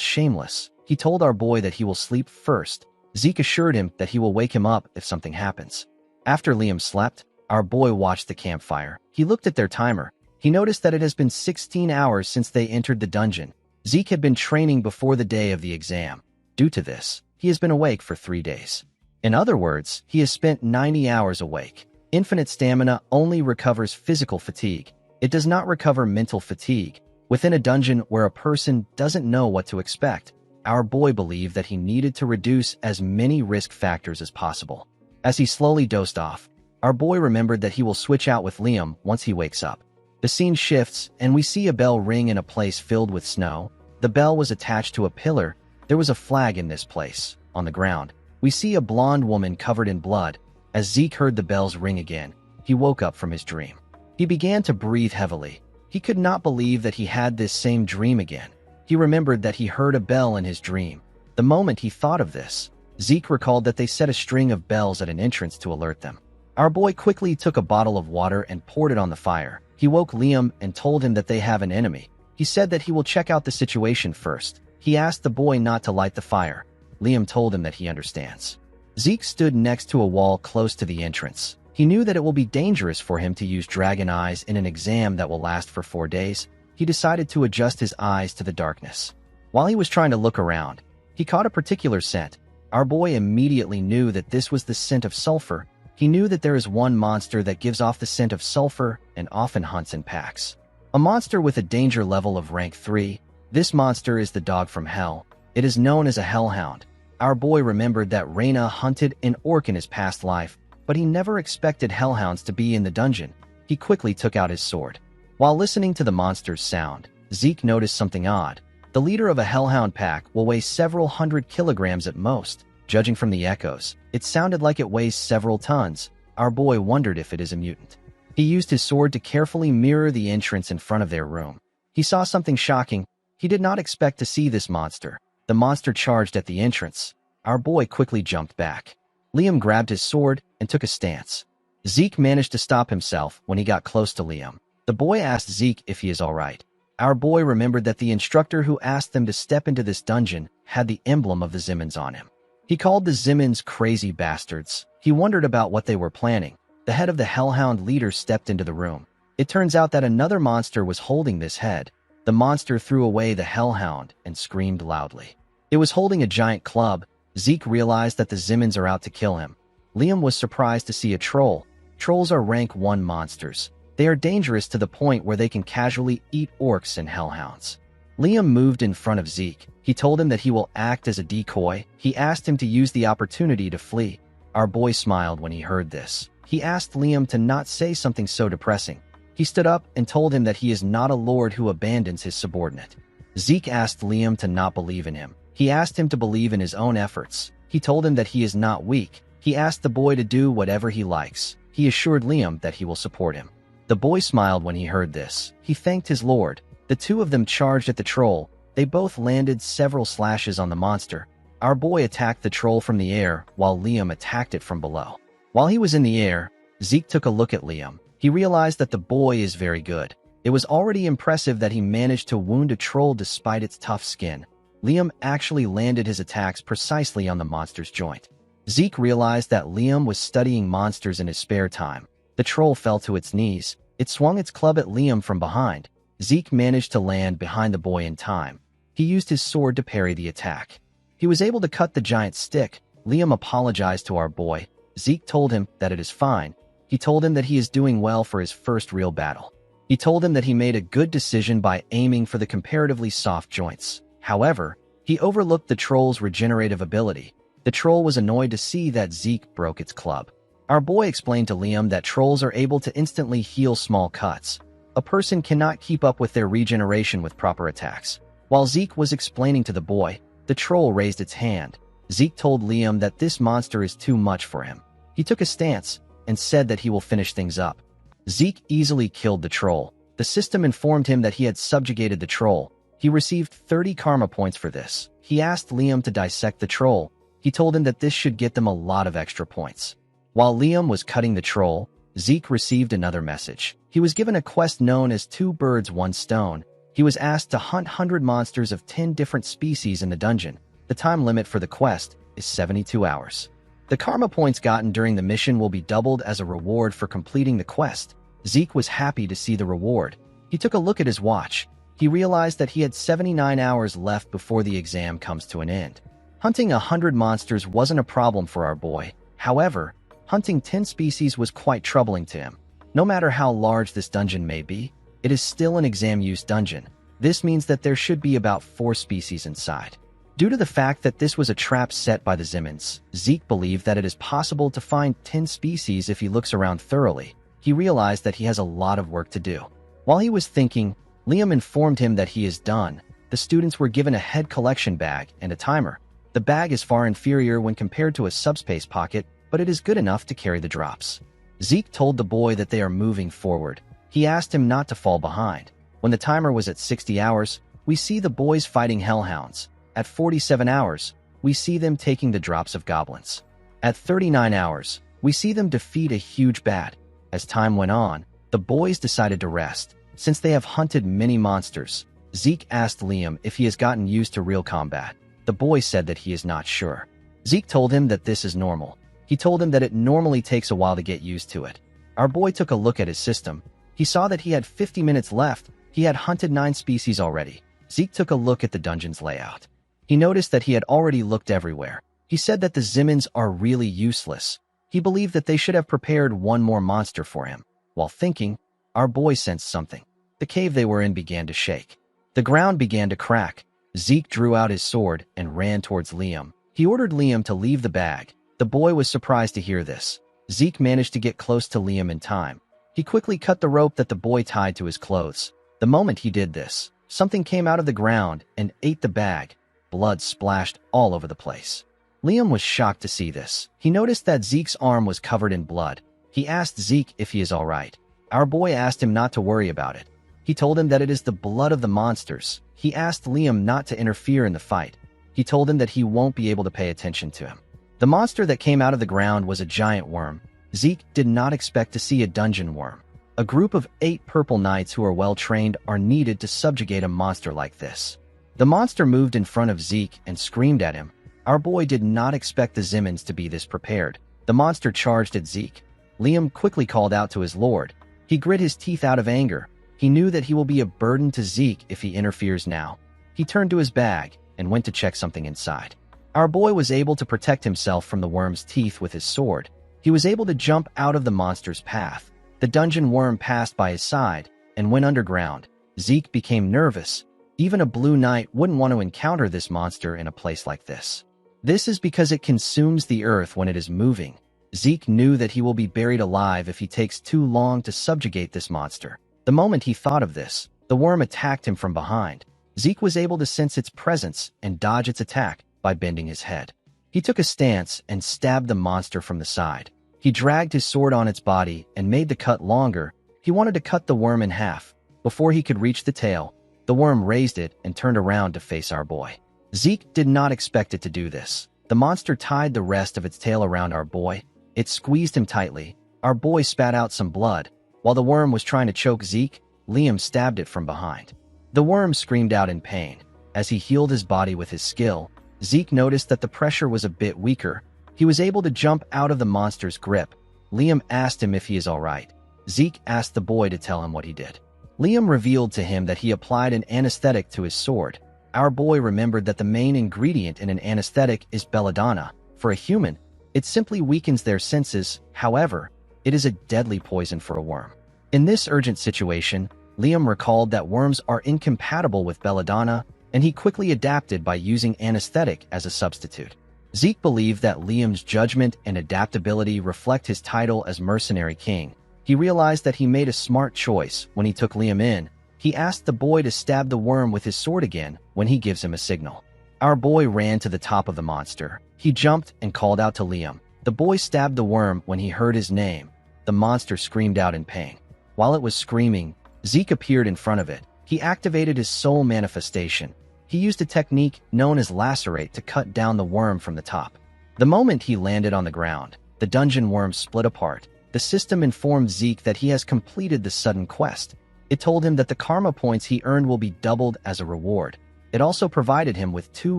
shameless. He told our boy that he will sleep first. Zeke assured him that he will wake him up if something happens. After Liam slept, our boy watched the campfire. He looked at their timer. He noticed that it has been 16 hours since they entered the dungeon. Zeke had been training before the day of the exam. Due to this, he has been awake for 3 days. In other words, he has spent 90 hours awake. Infinite stamina only recovers physical fatigue. It does not recover mental fatigue. Within a dungeon where a person doesn't know what to expect, our boy believed that he needed to reduce as many risk factors as possible. As he slowly dozed off, our boy remembered that he will switch out with Liam once he wakes up. The scene shifts, and we see a bell ring in a place filled with snow. The bell was attached to a pillar. There was a flag in this place. On the ground, we see a blonde woman covered in blood. As Zeke heard the bells ring again, he woke up from his dream. He began to breathe heavily. He could not believe that he had this same dream again. He remembered that he heard a bell in his dream. The moment he thought of this, Zeke recalled that they set a string of bells at an entrance to alert them. Our boy quickly took a bottle of water and poured it on the fire. He woke Liam and told him that they have an enemy. He said that he will check out the situation first. He asked the boy not to light the fire. Liam told him that he understands. Zeke stood next to a wall close to the entrance. He knew that it will be dangerous for him to use dragon eyes in an exam that will last for 4 days. He decided to adjust his eyes to the darkness. While he was trying to look around, he caught a particular scent. Our boy immediately knew that this was the scent of sulfur. He knew that there is one monster that gives off the scent of sulfur and often hunts in packs. A monster with a danger level of rank 3. This monster is the dog from hell. It is known as a hellhound. Our boy remembered that Reyna hunted an orc in his past life, but he never expected hellhounds to be in the dungeon. He quickly took out his sword. While listening to the monster's sound, Zeke noticed something odd. The leader of a hellhound pack will weigh several hundred kilograms at most. Judging from the echoes, it sounded like it weighs several tons. Our boy wondered if it is a mutant. He used his sword to carefully mirror the entrance in front of their room. He saw something shocking. He did not expect to see this monster. The monster charged at the entrance. Our boy quickly jumped back. Liam grabbed his sword and took a stance. Zeke managed to stop himself when he got close to Liam. The boy asked Zeke if he is all right. Our boy remembered that the instructor who asked them to step into this dungeon had the emblem of the Zimmons on him. He called the Zimmons crazy bastards. He wondered about what they were planning. The head of the hellhound leader stepped into the room. It turns out that another monster was holding this head. The monster threw away the hellhound and screamed loudly. It was holding a giant club. Zeke realized that the Zimmons are out to kill him. Liam was surprised to see a troll. Trolls are rank 1 monsters. They are dangerous to the point where they can casually eat orcs and hellhounds. Liam moved in front of Zeke. He told him that he will act as a decoy. He asked him to use the opportunity to flee. Our boy smiled when he heard this. He asked Liam to not say something so depressing. He stood up and told him that he is not a lord who abandons his subordinate. Zeke asked Liam to not believe in him. He asked him to believe in his own efforts. He told him that he is not weak. He asked the boy to do whatever he likes. He assured Liam that he will support him. The boy smiled when he heard this. He thanked his lord. The two of them charged at the troll. They both landed several slashes on the monster. Our boy attacked the troll from the air, while Liam attacked it from below. While he was in the air, Zeke took a look at Liam. He realized that the boy is very good. It was already impressive that he managed to wound a troll despite its tough skin. Liam actually landed his attacks precisely on the monster's joint. Zeke realized that Liam was studying monsters in his spare time. The troll fell to its knees. It swung its club at Liam from behind. Zeke managed to land behind the boy in time. He used his sword to parry the attack. He was able to cut the giant stick. Liam apologized to our boy. Zeke told him that it is fine. He told him that he is doing well for his first real battle. He told him that he made a good decision by aiming for the comparatively soft joints. However, he overlooked the troll's regenerative ability. The troll was annoyed to see that Zeke broke its club. Our boy explained to Liam that trolls are able to instantly heal small cuts. A person cannot keep up with their regeneration with proper attacks. While Zeke was explaining to the boy, the troll raised its hand. Zeke told Liam that this monster is too much for him. He took a stance and said that he will finish things up. Zeke easily killed the troll. The system informed him that he had subjugated the troll. He received 30 karma points for this. He asked Liam to dissect the troll. He told him that this should get them a lot of extra points. While Liam was cutting the troll, Zeke received another message. He was given a quest known as 2 birds, 1 stone. He was asked to hunt 100 monsters of 10 different species in the dungeon. The time limit for the quest is 72 hours. The karma points gotten during the mission will be doubled as a reward for completing the quest. Zeke was happy to see the reward. He took a look at his watch. He realized that he had 79 hours left before the exam comes to an end. Hunting 100 monsters wasn't a problem for our boy. However, hunting 10 species was quite troubling to him. No matter how large this dungeon may be, it is still an exam-use dungeon. This means that there should be about 4 species inside. Due to the fact that this was a trap set by the Zimmons, Zeke believed that it is possible to find 10 species if he looks around thoroughly. He realized that he has a lot of work to do. While he was thinking, Liam informed him that he is done. The students were given a head collection bag and a timer. The bag is far inferior when compared to a subspace pocket, but it is good enough to carry the drops. Zeke told the boy that they are moving forward. He asked him not to fall behind. When the timer was at 60 hours, we see the boys fighting hellhounds. At 47 hours, we see them taking the drops of goblins. At 39 hours, we see them defeat a huge bat. As time went on, the boys decided to rest. Since they have hunted many monsters, Zeke asked Liam if he has gotten used to real combat. The boy said that he is not sure. Zeke told him that this is normal. He told him that it normally takes a while to get used to it. Our boy took a look at his system. He saw that he had 50 minutes left. He had hunted 9 species already. Zeke took a look at the dungeon's layout. He noticed that he had already looked everywhere. He said that the Zimmons are really useless. He believed that they should have prepared one more monster for him. While thinking, our boy sensed something. The cave they were in began to shake. The ground began to crack. Zeke drew out his sword and ran towards Liam. He ordered Liam to leave the bag. The boy was surprised to hear this. Zeke managed to get close to Liam in time. He quickly cut the rope that the boy tied to his clothes. The moment he did this, something came out of the ground and ate the bag. Blood splashed all over the place. Liam was shocked to see this. He noticed that Zeke's arm was covered in blood. He asked Zeke if he is all right. Our boy asked him not to worry about it. He told him that it is the blood of the monsters. He asked Liam not to interfere in the fight. He told him that he won't be able to pay attention to him. The monster that came out of the ground was a giant worm. Zeke did not expect to see a dungeon worm. A group of 8 purple knights who are well-trained are needed to subjugate a monster like this. The monster moved in front of Zeke and screamed at him. Our boy did not expect the Zimmons to be this prepared. The monster charged at Zeke. Liam quickly called out to his lord. He grit his teeth out of anger. He knew that he will be a burden to Zeke if he interferes now. He turned to his bag and went to check something inside. Our boy was able to protect himself from the worm's teeth with his sword. He was able to jump out of the monster's path. The dungeon worm passed by his side and went underground. Zeke became nervous. Even a blue knight wouldn't want to encounter this monster in a place like this. This is because it consumes the earth when it is moving. Zeke knew that he will be buried alive if he takes too long to subjugate this monster. The moment he thought of this, the worm attacked him from behind. Zeke was able to sense its presence and dodge its attack by bending his head. He took a stance and stabbed the monster from the side. He dragged his sword on its body and made the cut longer. He wanted to cut the worm in half. Before he could reach the tail, the worm raised it and turned around to face our boy. Zeke did not expect it to do this. The monster tied the rest of its tail around our boy. It squeezed him tightly. Our boy spat out some blood. While the worm was trying to choke Zeke, Liam stabbed it from behind. The worm screamed out in pain. As he healed his body with his skill, Zeke noticed that the pressure was a bit weaker. He was able to jump out of the monster's grip. Liam asked him if he is all right. Zeke asked the boy to tell him what he did. Liam revealed to him that he applied an anesthetic to his sword. Our boy remembered that the main ingredient in an anesthetic is belladonna. For a human, it simply weakens their senses. However, it is a deadly poison for a worm. In this urgent situation, Liam recalled that worms are incompatible with belladonna, and he quickly adapted by using anesthetic as a substitute. Zeke believed that Liam's judgment and adaptability reflect his title as Mercenary King. He realized that he made a smart choice when he took Liam in. He asked the boy to stab the worm with his sword again when he gives him a signal. Our boy ran to the top of the monster. He jumped and called out to Liam. The boy stabbed the worm when he heard his name. The monster screamed out in pain. While it was screaming, Zeke appeared in front of it. He activated his soul manifestation. He used a technique known as lacerate to cut down the worm from the top. The moment he landed on the ground, the dungeon worm split apart. The system informed Zeke that he has completed the sudden quest. It told him that the karma points he earned will be doubled as a reward. It also provided him with 2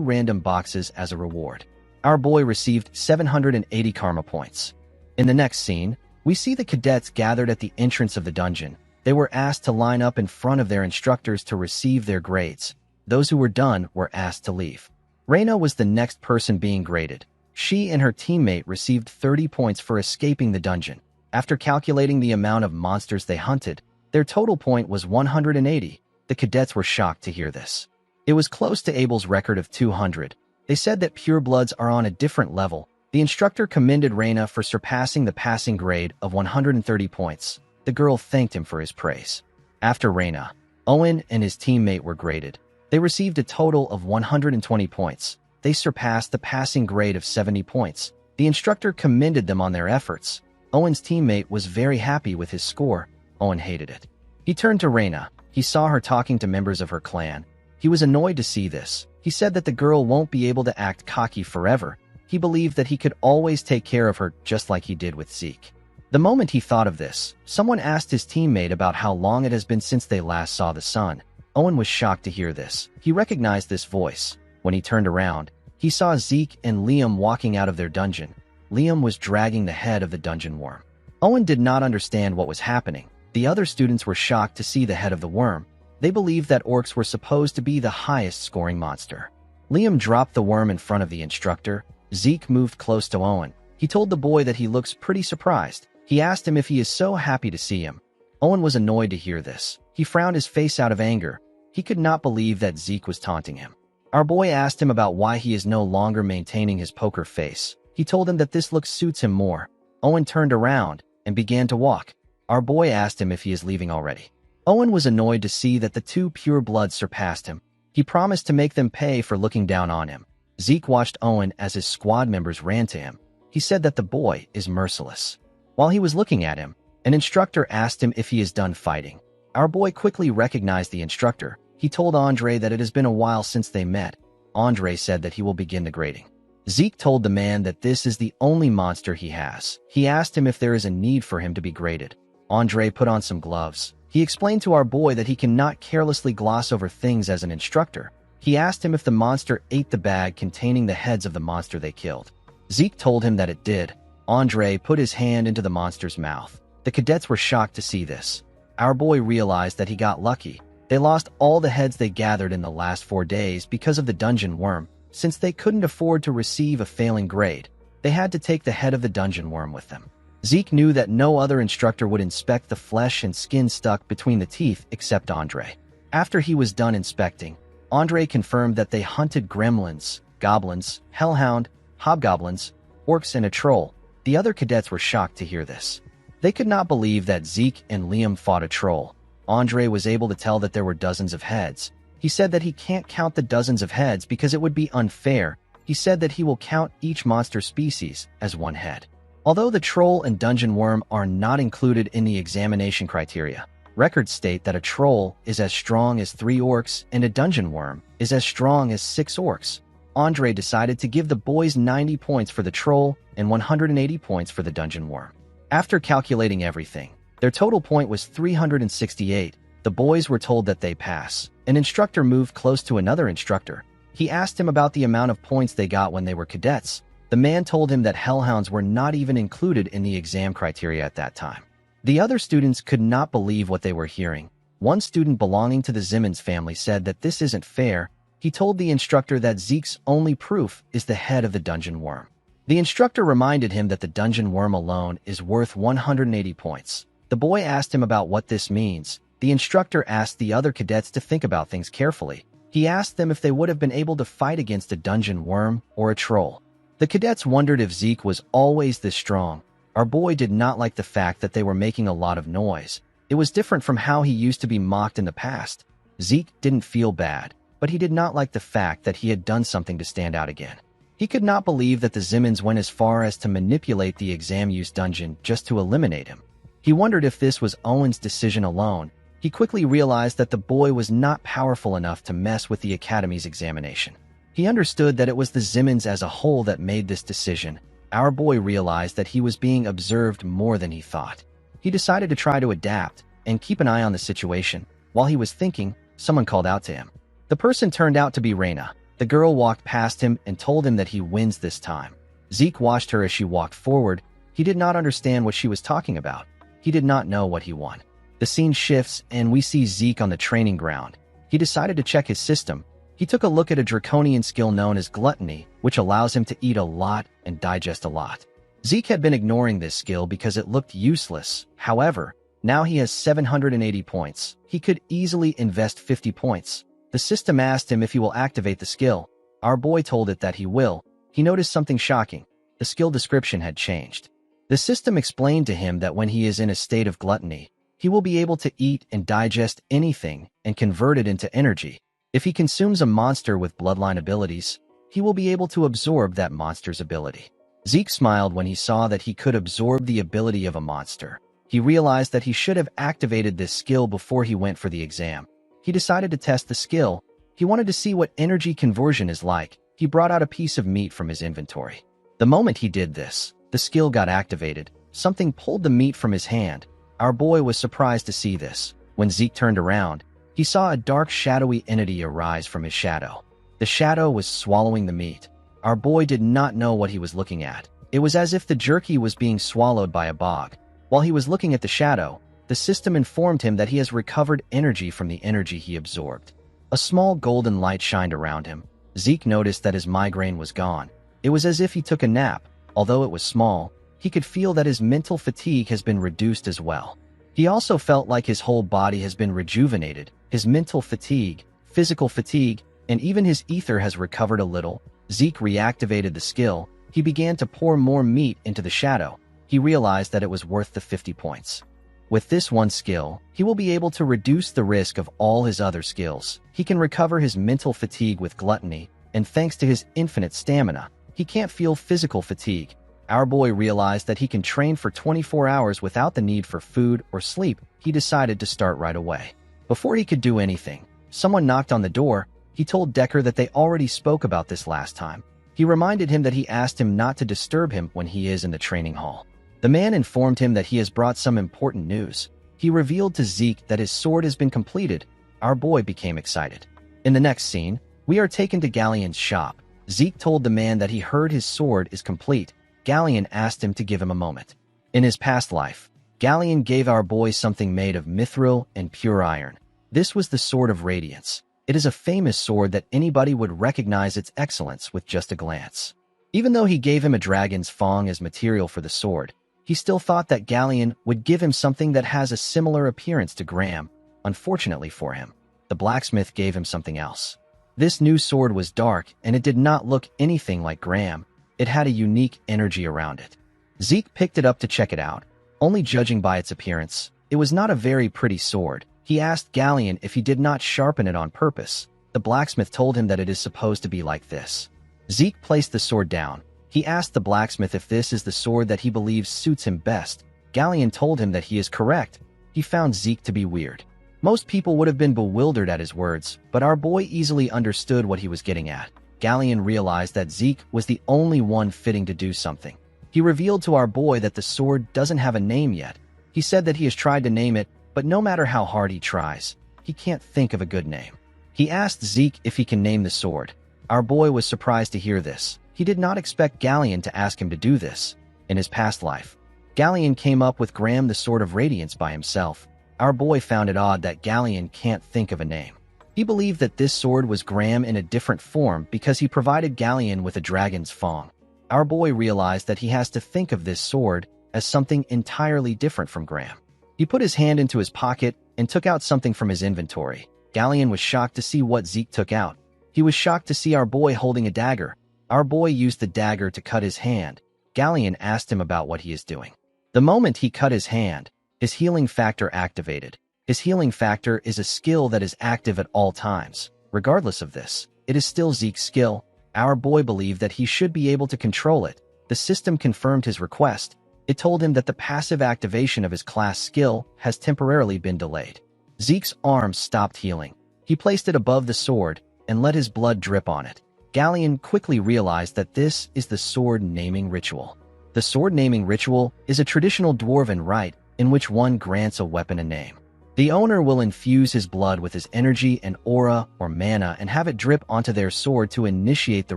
random boxes as a reward. Our boy received 780 karma points. In the next scene, we see the cadets gathered at the entrance of the dungeon. They were asked to line up in front of their instructors to receive their grades. Those who were done were asked to leave. Reina was the next person being graded. She and her teammate received 30 points for escaping the dungeon. After calculating the amount of monsters they hunted, their total point was 180. The cadets were shocked to hear this. It was close to Abel's record of 200. They said that purebloods are on a different level. The instructor commended Reina for surpassing the passing grade of 130 points. The girl thanked him for his praise. After Reina, Owen and his teammate were graded. They received a total of 120 points. They surpassed the passing grade of 70 points. The instructor commended them on their efforts. Owen's teammate was very happy with his score. Owen hated it. He turned to Reina. He saw her talking to members of her clan. He was annoyed to see this. He said that the girl won't be able to act cocky forever. He believed that he could always take care of her just like he did with Zeke. The moment he thought of this, someone asked his teammate about how long it has been since they last saw the sun. Owen was shocked to hear this. He recognized this voice. When he turned around, he saw Zeke and Liam walking out of their dungeon. Liam was dragging the head of the dungeon worm. Owen did not understand what was happening. The other students were shocked to see the head of the worm. They believed that orcs were supposed to be the highest scoring monster. Liam dropped the worm in front of the instructor. Zeke moved close to Owen. He told the boy that he looks pretty surprised. He asked him if he is so happy to see him. Owen was annoyed to hear this. He frowned his face out of anger. He could not believe that Zeke was taunting him. Our boy asked him about why he is no longer maintaining his poker face. He told him that this look suits him more. Owen turned around and began to walk. Our boy asked him if he is leaving already. Owen was annoyed to see that the two pure bloods surpassed him. He promised to make them pay for looking down on him. Zeke watched Owen as his squad members ran to him. He said that the boy is merciless. While he was looking at him, an instructor asked him if he is done fighting. Our boy quickly recognized the instructor. He told Andre that it has been a while since they met. Andre said that he will begin the grading. Zeke told the man that this is the only monster he has. He asked him if there is a need for him to be graded. Andre put on some gloves. He explained to our boy that he cannot carelessly gloss over things as an instructor. He asked him if the monster ate the bag containing the heads of the monster they killed. Zeke told him that it did. Andre put his hand into the monster's mouth. The cadets were shocked to see this. Our boy realized that he got lucky. They lost all the heads they gathered in the last 4 days because of the dungeon worm. Since they couldn't afford to receive a failing grade, they had to take the head of the dungeon worm with them. Zeke knew that no other instructor would inspect the flesh and skin stuck between the teeth except Andre. After he was done inspecting, Andre confirmed that they hunted gremlins, goblins, hellhound, hobgoblins, orcs, and a troll. The other cadets were shocked to hear this. They could not believe that Zeke and Liam fought a troll. Andre was able to tell that there were dozens of heads. He said that he can't count the dozens of heads because it would be unfair. He said that he will count each monster species as one head. Although the troll and dungeon worm are not included in the examination criteria, records state that a troll is as strong as 3 orcs and a dungeon worm is as strong as 6 orcs. Andre decided to give the boys 90 points for the troll and 180 points for the dungeon worm. After calculating everything, their total point was 368. The boys were told that they pass. An instructor moved close to another instructor. He asked him about the amount of points they got when they were cadets. The man told him that hellhounds were not even included in the exam criteria at that time. The other students could not believe what they were hearing. One student belonging to the Zimmons family said that this isn't fair. He told the instructor that Zeke's only proof is the head of the dungeon worm. The instructor reminded him that the dungeon worm alone is worth 180 points. The boy asked him about what this means. The instructor asked the other cadets to think about things carefully. He asked them if they would have been able to fight against a dungeon worm or a troll. The cadets wondered if Zeke was always this strong. Our boy did not like the fact that they were making a lot of noise. It was different from how he used to be mocked in the past. Zeke didn't feel bad, but he did not like the fact that he had done something to stand out again. He could not believe that the Zimmons went as far as to manipulate the exam use dungeon just to eliminate him. He wondered if this was Owen's decision alone. He quickly realized that the boy was not powerful enough to mess with the Academy's examination. He understood that it was the Zimmons as a whole that made this decision. Our boy realized that he was being observed more than he thought. He decided to try to adapt and keep an eye on the situation. While he was thinking, someone called out to him. The person turned out to be Reina. The girl walked past him and told him that he wins this time. Zeke watched her as she walked forward. He did not understand what she was talking about. He did not know what he won. The scene shifts and we see Zeke on the training ground. He decided to check his system. He took a look at a draconian skill known as gluttony, which allows him to eat a lot and digest a lot. Zeke had been ignoring this skill because it looked useless. However, now he has 780 points. He could easily invest 50 points. The system asked him if he will activate the skill. Our boy told it that he will. He noticed something shocking. The skill description had changed. The system explained to him that when he is in a state of gluttony, he will be able to eat and digest anything and convert it into energy. If he consumes a monster with bloodline abilities, he will be able to absorb that monster's ability. Zeke smiled when he saw that he could absorb the ability of a monster. He realized that he should have activated this skill before he went for the exam. He decided to test the skill. He wanted to see what energy conversion is like. He brought out a piece of meat from his inventory. The moment he did this, the skill got activated. Something pulled the meat from his hand. Our boy was surprised to see this. When Zeke turned around, he saw a dark shadowy entity arise from his shadow. The shadow was swallowing the meat. Our boy did not know what he was looking at. It was as if the jerky was being swallowed by a bog. While he was looking at the shadow, the system informed him that he has recovered energy from the energy he absorbed. A small golden light shined around him. Zeke noticed that his migraine was gone. It was as if he took a nap. Although it was small, he could feel that his mental fatigue has been reduced as well. He also felt like his whole body has been rejuvenated, his mental fatigue, physical fatigue, and even his ether has recovered a little. Zeke reactivated the skill. He began to pour more meat into the shadow. He realized that it was worth the 50 points. With this one skill, he will be able to reduce the risk of all his other skills. He can recover his mental fatigue with gluttony, and thanks to his infinite stamina, he can't feel physical fatigue. Our boy realized that he can train for 24 hours without the need for food or sleep. He decided to start right away. Before he could do anything, someone knocked on the door. He told Decker that they already spoke about this last time. He reminded him that he asked him not to disturb him when he is in the training hall. The man informed him that he has brought some important news. He revealed to Zeke that his sword has been completed. Our boy became excited. In the next scene, we are taken to Galleon's shop. Zeke told the man that he heard his sword is complete. Galleon asked him to give him a moment. In his past life, Galleon gave our boy something made of mithril and pure iron. This was the Sword of Radiance. It is a famous sword that anybody would recognize its excellence with just a glance. Even though he gave him a dragon's fang as material for the sword, he still thought that Galleon would give him something that has a similar appearance to Graham. Unfortunately for him, the blacksmith gave him something else. This new sword was dark, and it did not look anything like Graham. It had a unique energy around it. Zeke picked it up to check it out. Only judging by its appearance, it was not a very pretty sword. He asked Galleon if he did not sharpen it on purpose. The blacksmith told him that it is supposed to be like this. Zeke placed the sword down. He asked the blacksmith if this is the sword that he believes suits him best. Galleon told him that he is correct. He found Zeke to be weird. Most people would have been bewildered at his words, but our boy easily understood what he was getting at. Galleon realized that Zeke was the only one fitting to do something. He revealed to our boy that the sword doesn't have a name yet. He said that he has tried to name it, but no matter how hard he tries, he can't think of a good name. He asked Zeke if he can name the sword. Our boy was surprised to hear this. He did not expect Galleon to ask him to do this. In his past life, Galleon came up with Graham the Sword of Radiance by himself. Our boy found it odd that Galleon can't think of a name. He believed that this sword was Graham in a different form because he provided Galleon with a dragon's fang. Our boy realized that he has to think of this sword as something entirely different from Graham. He put his hand into his pocket and took out something from his inventory. Galleon was shocked to see what Zeke took out. He was shocked to see our boy holding a dagger. Our boy used the dagger to cut his hand. Galleon asked him about what he is doing. The moment he cut his hand, his healing factor activated. His healing factor is a skill that is active at all times. Regardless of this, it is still Zeke's skill. Our boy believed that he should be able to control it. The system confirmed his request. It told him that the passive activation of his class skill has temporarily been delayed. Zeke's arm stopped healing. He placed it above the sword and let his blood drip on it. Galleon quickly realized that this is the sword naming ritual. The sword naming ritual is a traditional dwarven rite in which one grants a weapon a name. The owner will infuse his blood with his energy and aura or mana and have it drip onto their sword to initiate the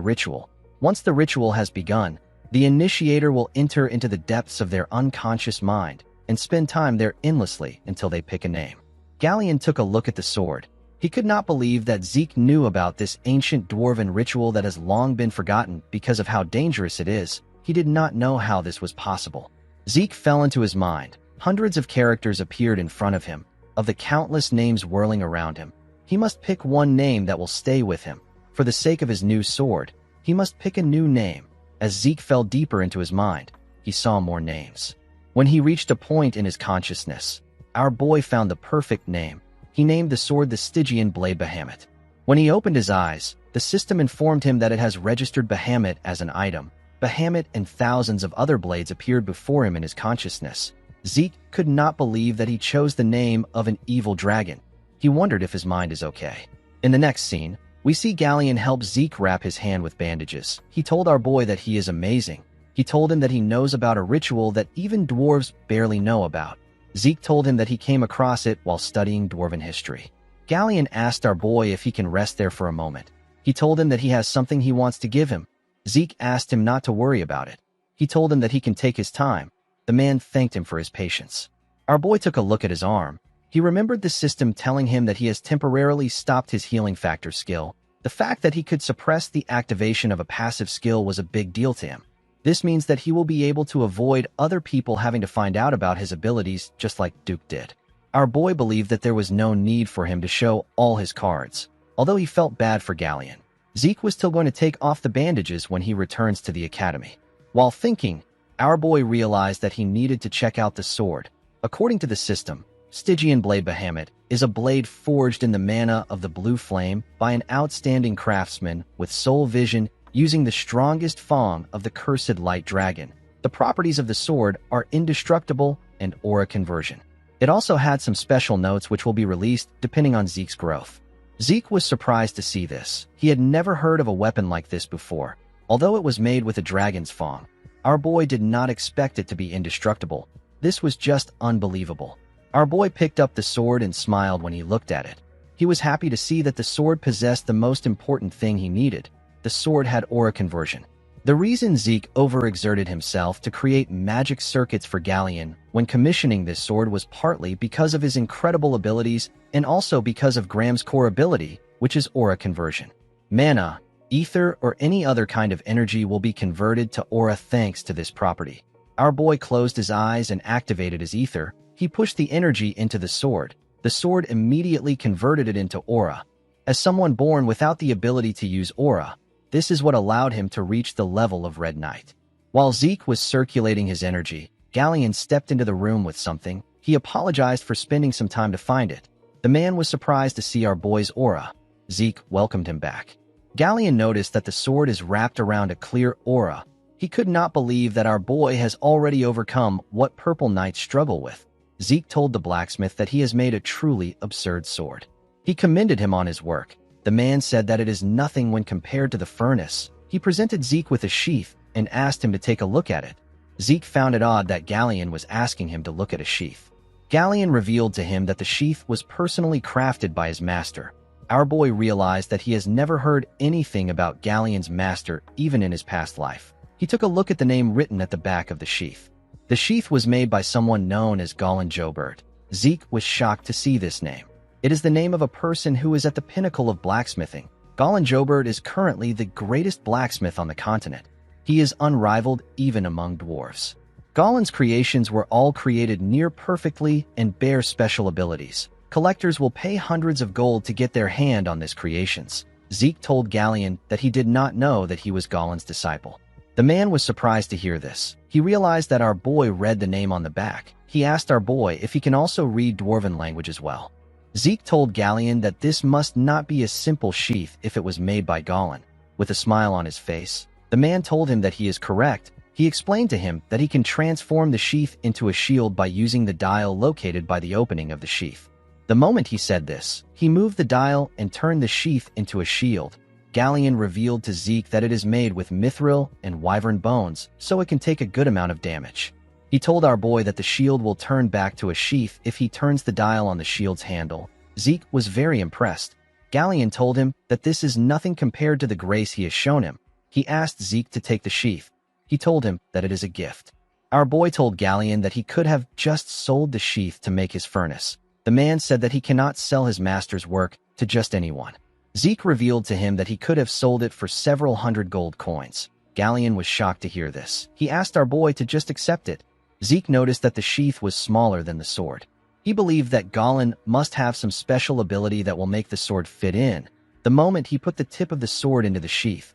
ritual. Once the ritual has begun, the initiator will enter into the depths of their unconscious mind and spend time there endlessly until they pick a name. Galleon took a look at the sword. He could not believe that Zeke knew about this ancient dwarven ritual that has long been forgotten because of how dangerous it is. He did not know how this was possible. Zeke fell into his mind. Hundreds of characters appeared in front of him. Of the countless names whirling around him, he must pick one name that will stay with him. For the sake of his new sword, he must pick a new name. As Zeke fell deeper into his mind, he saw more names. When he reached a point in his consciousness, our boy found the perfect name. He named the sword the Stygian Blade Bahamut. When he opened his eyes, the system informed him that it has registered Bahamut as an item. Bahamut and thousands of other blades appeared before him in his consciousness. Zeke could not believe that he chose the name of an evil dragon. He wondered if his mind is okay. In the next scene, we see Galleon help Zeke wrap his hand with bandages. He told our boy that he is amazing. He told him that he knows about a ritual that even dwarves barely know about. Zeke told him that he came across it while studying dwarven history. Galleon asked our boy if he can rest there for a moment. He told him that he has something he wants to give him. Zeke asked him not to worry about it. He told him that he can take his time. The man thanked him for his patience. Our boy took a look at his arm. He remembered the system telling him that he has temporarily stopped his healing factor skill. The fact that he could suppress the activation of a passive skill was a big deal to him. This means that he will be able to avoid other people having to find out about his abilities just like Duke did. Our boy believed that there was no need for him to show all his cards, although he felt bad for Galleon. Zeke was still going to take off the bandages when he returns to the academy. While thinking, our boy realized that he needed to check out the sword. According to the system, Stygian Blade Bahamut is a blade forged in the mana of the blue flame by an outstanding craftsman with soul vision using the strongest Fong of the cursed light dragon. The properties of the sword are indestructible and aura conversion. It also had some special notes which will be released depending on Zeke's growth. Zeke was surprised to see this. He had never heard of a weapon like this before. Although it was made with a dragon's Fong, our boy did not expect it to be indestructible. This was just unbelievable. Our boy picked up the sword and smiled when he looked at it. He was happy to see that the sword possessed the most important thing he needed. The sword had aura conversion. The reason Zeke overexerted himself to create magic circuits for Galleon when commissioning this sword was partly because of his incredible abilities and also because of Graham's core ability, which is aura conversion. Mana, ether, or any other kind of energy will be converted to aura thanks to this property. Our boy closed his eyes and activated his ether. He pushed the energy into the sword. The sword immediately converted it into aura. As someone born without the ability to use aura, this is what allowed him to reach the level of Red Knight. While Zeke was circulating his energy, Galleon stepped into the room with something. He apologized for spending some time to find it. The man was surprised to see our boy's aura. Zeke welcomed him back. Galleon noticed that the sword is wrapped around a clear aura. He could not believe that our boy has already overcome what Purple Knights struggle with. Zeke told the blacksmith that he has made a truly absurd sword. He commended him on his work. The man said that it is nothing when compared to the furnace. He presented Zeke with a sheath and asked him to take a look at it. Zeke found it odd that Galleon was asking him to look at a sheath. Galleon revealed to him that the sheath was personally crafted by his master. Our boy realized that he has never heard anything about Galleon's master even in his past life. He took a look at the name written at the back of the sheath. The sheath was made by someone known as Golan Jobert. Zeke was shocked to see this name. It is the name of a person who is at the pinnacle of blacksmithing. Golan Jobert is currently the greatest blacksmith on the continent. He is unrivaled even among dwarves. Golan's creations were all created near perfectly and bear special abilities. Collectors will pay hundreds of gold to get their hand on these creations. Zeke told Galleon that he did not know that he was Golan's disciple. The man was surprised to hear this. He realized that our boy read the name on the back. He asked our boy if he can also read Dwarven language as well. Zeke told Galleon that this must not be a simple sheath if it was made by Golan. With a smile on his face, the man told him that he is correct. He explained to him that he can transform the sheath into a shield by using the dial located by the opening of the sheath. The moment he said this, he moved the dial and turned the sheath into a shield. Galleon revealed to Zeke that it is made with mithril and wyvern bones, so it can take a good amount of damage. He told our boy that the shield will turn back to a sheath if he turns the dial on the shield's handle. Zeke was very impressed. Galleon told him that this is nothing compared to the grace he has shown him. He asked Zeke to take the sheath. He told him that it is a gift. Our boy told Galleon that he could have just sold the sheath to make his furnace. The man said that he cannot sell his master's work to just anyone. Zeke revealed to him that he could have sold it for several hundred gold coins. Galleon was shocked to hear this. He asked our boy to just accept it. Zeke noticed that the sheath was smaller than the sword. He believed that Golan must have some special ability that will make the sword fit in. The moment he put the tip of the sword into the sheath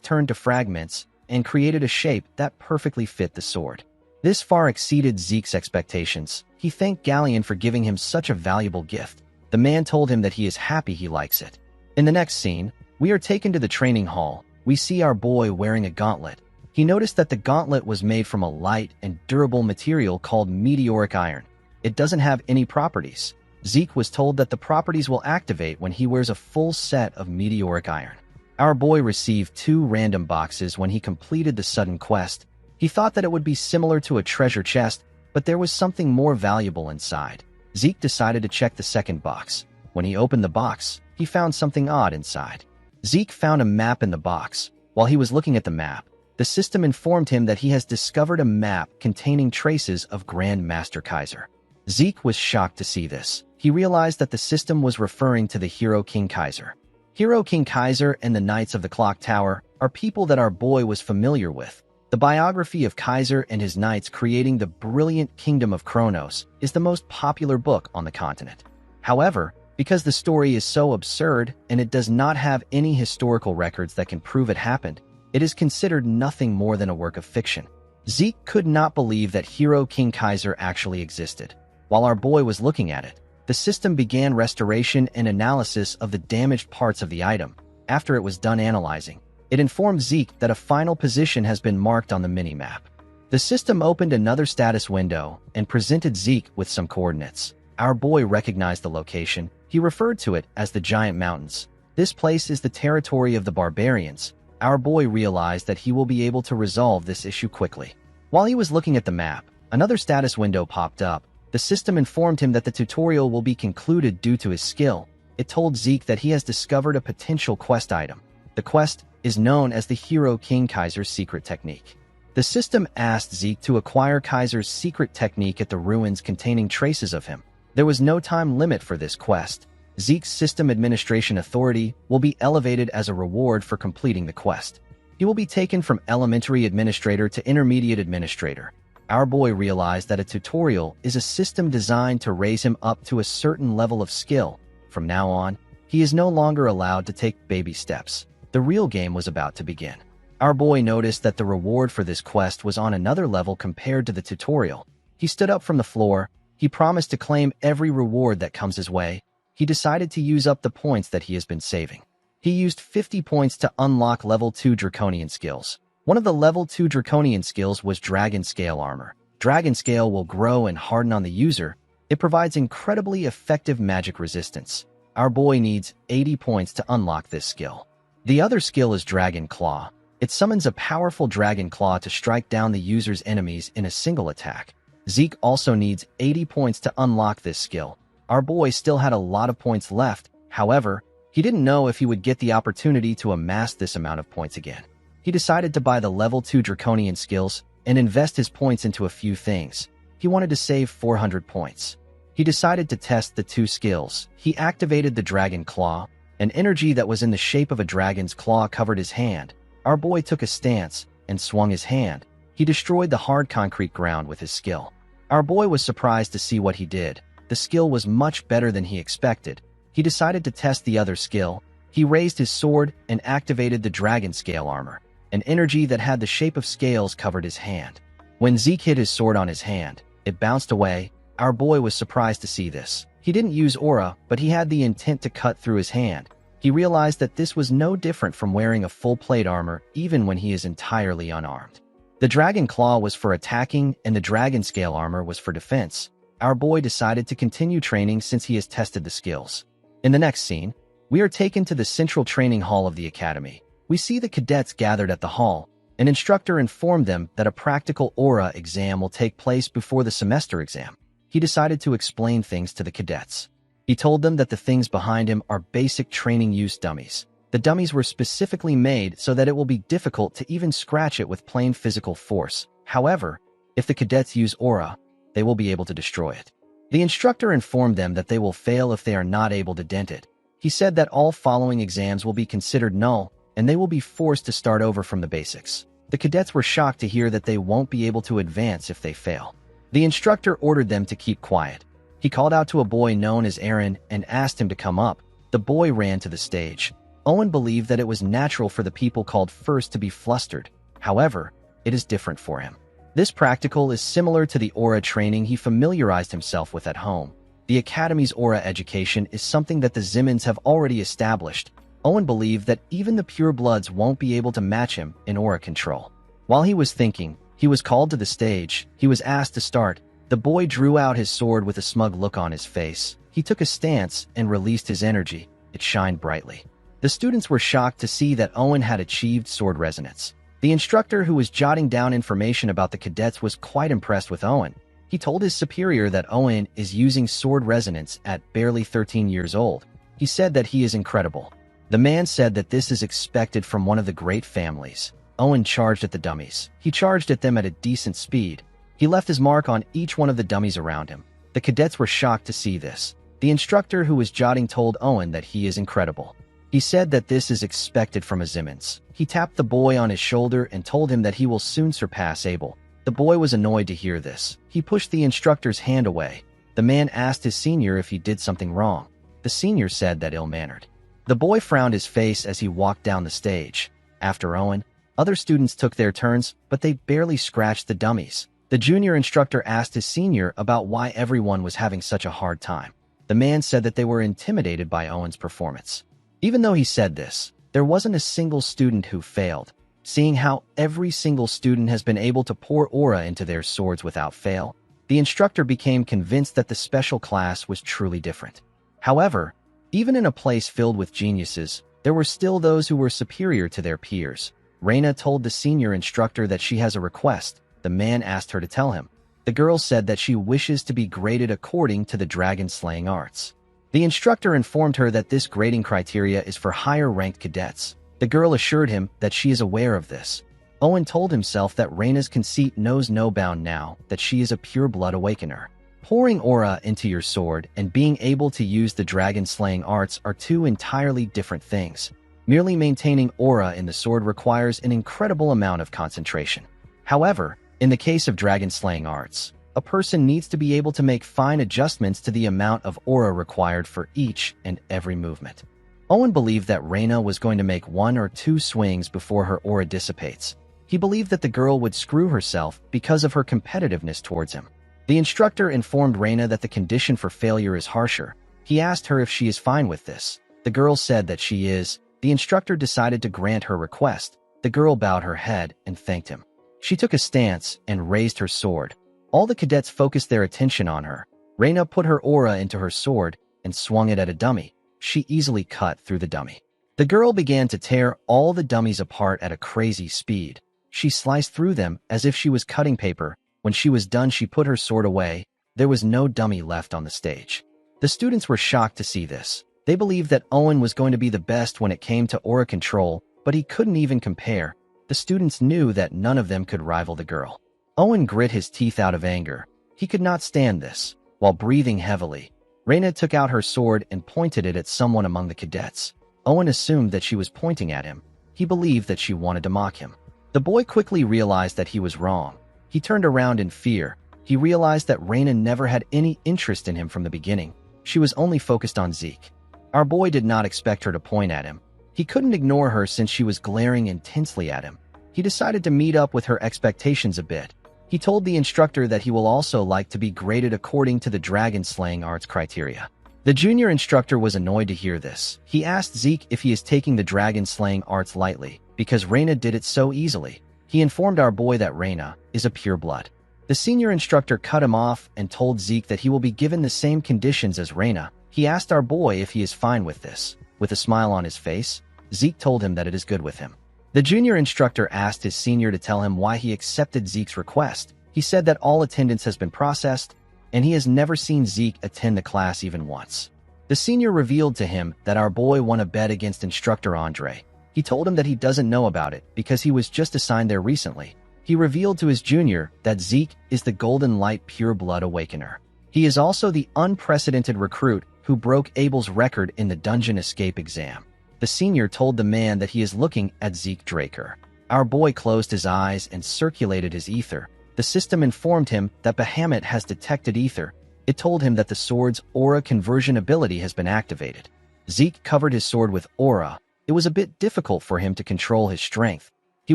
turned to fragments and created a shape that perfectly fit the sword. This far exceeded Zeke's expectations. He thanked Galleon for giving him such a valuable gift. The man told him that he is happy he likes it. In the next scene, we are taken to the training hall. We see our boy wearing a gauntlet. He noticed that the gauntlet was made from a light and durable material called meteoric iron. It doesn't have any properties. Zeke was told that the properties will activate when he wears a full set of meteoric iron. Our boy received 2 random boxes when he completed the sudden quest. He thought that it would be similar to a treasure chest, but there was something more valuable inside. Zeke decided to check the second box. When he opened the box, he found something odd inside. Zeke found a map in the box. While he was looking at the map, the system informed him that he has discovered a map containing traces of Grand Master Kaiser. Zeke was shocked to see this. He realized that the system was referring to the hero King Kaiser. Hero King Kaiser and the Knights of the Clock Tower are people that our boy was familiar with. The biography of Kaiser and his knights creating the brilliant kingdom of Kronos is the most popular book on the continent. However, because the story is so absurd and it does not have any historical records that can prove it happened, it is considered nothing more than a work of fiction. Zeke could not believe that Hero King Kaiser actually existed. While our boy was looking at it, the system began restoration and analysis of the damaged parts of the item. After it was done analyzing, it informed Zeke that a final position has been marked on the mini-map. The system opened another status window and presented Zeke with some coordinates. Our boy recognized the location. He referred to it as the Giant Mountains. This place is the territory of the barbarians. Our boy realized that he will be able to resolve this issue quickly. While he was looking at the map, another status window popped up. The system informed him that the tutorial will be concluded due to his skill. It told Zeke that he has discovered a potential quest item. The quest is known as the Hero King Kaiser's secret technique. The system asked Zeke to acquire Kaiser's secret technique at the ruins containing traces of him. There was no time limit for this quest. Zeke's system administration authority will be elevated as a reward for completing the quest. He will be taken from elementary administrator to intermediate administrator. Our boy realized that a tutorial is a system designed to raise him up to a certain level of skill. From now on, he is no longer allowed to take baby steps. The real game was about to begin. Our boy noticed that the reward for this quest was on another level compared to the tutorial. He stood up from the floor. He promised to claim every reward that comes his way. He decided to use up the points that he has been saving. He used 50 points to unlock level 2 Draconian skills. One of the level 2 Draconian skills was Dragon Scale Armor. Dragon Scale will grow and harden on the user. It provides incredibly effective magic resistance. Our boy needs 80 points to unlock this skill. The other skill is Dragon Claw. It summons a powerful Dragon Claw to strike down the user's enemies in a single attack. Zeke also needs 80 points to unlock this skill. Our boy still had a lot of points left. However, he didn't know if he would get the opportunity to amass this amount of points again. He decided to buy the level 2 Draconian skills and invest his points into a few things. He wanted to save 400 points. He decided to test the two skills. He activated the Dragon Claw. An energy that was in the shape of a dragon's claw covered his hand. Our boy took a stance and swung his hand. He destroyed the hard concrete ground with his skill. Our boy was surprised to see what he did. The skill was much better than he expected. He decided to test the other skill. He raised his sword and activated the Dragon Scale Armor. An energy that had the shape of scales covered his hand. When Zeke hit his sword on his hand, it bounced away. Our boy was surprised to see this. He didn't use aura, but he had the intent to cut through his hand. He realized that this was no different from wearing a full plate armor even when he is entirely unarmed. The Dragon Claw was for attacking and the Dragon Scale Armor was for defense. Our boy decided to continue training since he has tested the skills. In the next scene, we are taken to the central training hall of the academy. We see the cadets gathered at the hall. An instructor informed them that a practical aura exam will take place before the semester exam. He decided to explain things to the cadets. He told them that the things behind him are basic training use dummies. The dummies were specifically made so that it will be difficult to even scratch it with plain physical force. However, if the cadets use aura, they will be able to destroy it. The instructor informed them that they will fail if they are not able to dent it. He said that all following exams will be considered null, and they will be forced to start over from the basics. The cadets were shocked to hear that they won't be able to advance if they fail. The instructor ordered them to keep quiet. He called out to a boy known as Aaron and asked him to come up. The boy ran to the stage. Owen believed that it was natural for the people called first to be flustered. However, it is different for him. This practical is similar to the aura training he familiarized himself with at home. The Academy's aura education is something that the Zimmons have already established. Owen believed that even the purebloods won't be able to match him in aura control. While he was thinking, he was called to the stage. He was asked to start. The boy drew out his sword with a smug look on his face. He took a stance and released his energy. It shined brightly. The students were shocked to see that Owen had achieved sword resonance. The instructor who was jotting down information about the cadets was quite impressed with Owen. He told his superior that Owen is using sword resonance at barely 13 years old. He said that he is incredible. The man said that this is expected from one of the great families. Owen charged at the dummies. He charged at them at a decent speed. He left his mark on each one of the dummies around him. The cadets were shocked to see this. The instructor who was jotting told Owen that he is incredible. He said that this is expected from Azimans. He tapped the boy on his shoulder and told him that he will soon surpass Abel. The boy was annoyed to hear this. He pushed the instructor's hand away. The man asked his senior if he did something wrong. The senior said that ill-mannered. The boy frowned his face as he walked down the stage. After Owen, other students took their turns, but they barely scratched the dummies. The junior instructor asked his senior about why everyone was having such a hard time. The man said that they were intimidated by Owen's performance. Even though he said this, there wasn't a single student who failed. Seeing how every single student has been able to pour aura into their swords without fail, the instructor became convinced that the special class was truly different. However, even in a place filled with geniuses, there were still those who were superior to their peers. Reina told the senior instructor that she has a request. The man asked her to tell him. The girl said that she wishes to be graded according to the dragon-slaying arts. The instructor informed her that this grading criteria is for higher-ranked cadets. The girl assured him that she is aware of this. Owen told himself that Reina's conceit knows no bound now that she is a pure-blood awakener. Pouring aura into your sword and being able to use the dragon-slaying arts are two entirely different things. Merely maintaining aura in the sword requires an incredible amount of concentration. However, in the case of dragon-slaying arts, a person needs to be able to make fine adjustments to the amount of aura required for each and every movement. Owen believed that Reina was going to make 1 or 2 swings before her aura dissipates. He believed that the girl would screw herself because of her competitiveness towards him. The instructor informed Reina that the condition for failure is harsher. He asked her if she is fine with this. The girl said that she is. The instructor decided to grant her request. The girl bowed her head and thanked him. She took a stance and raised her sword. All the cadets focused their attention on her. Reina put her aura into her sword and swung it at a dummy. She easily cut through the dummy. The girl began to tear all the dummies apart at a crazy speed. She sliced through them as if she was cutting paper. When she was done, she put her sword away. There was no dummy left on the stage. The students were shocked to see this. They believed that Owen was going to be the best when it came to aura control, but he couldn't even compare. The students knew that none of them could rival the girl. Owen grit his teeth out of anger. He could not stand this. While breathing heavily, Reina took out her sword and pointed it at someone among the cadets. Owen assumed that she was pointing at him. He believed that she wanted to mock him. The boy quickly realized that he was wrong. He turned around in fear. He realized that Reina never had any interest in him from the beginning. She was only focused on Zeke. Our boy did not expect her to point at him. He couldn't ignore her since she was glaring intensely at him. He decided to meet up with her expectations a bit. He told the instructor that he will also like to be graded according to the dragon-slaying arts criteria. The junior instructor was annoyed to hear this. He asked Zeke if he is taking the dragon-slaying arts lightly, because Reina did it so easily. He informed our boy that Reina is a pure blood. The senior instructor cut him off and told Zeke that he will be given the same conditions as Reina. He asked our boy if he is fine with this. With a smile on his face, Zeke told him that it is good with him. The junior instructor asked his senior to tell him why he accepted Zeke's request. He said that all attendance has been processed, and he has never seen Zeke attend the class even once. The senior revealed to him that our boy won a bet against instructor Andre. He told him that he doesn't know about it because he was just assigned there recently. He revealed to his junior that Zeke is the Golden Light Pure Blood Awakener. He is also the unprecedented recruit who broke Abel's record in the dungeon escape exam. The senior told the man that he is looking at Zeke Draker. Our boy closed his eyes and circulated his ether. The system informed him that Bahamut has detected ether. It told him that the sword's aura conversion ability has been activated. Zeke covered his sword with aura. It was a bit difficult for him to control his strength. He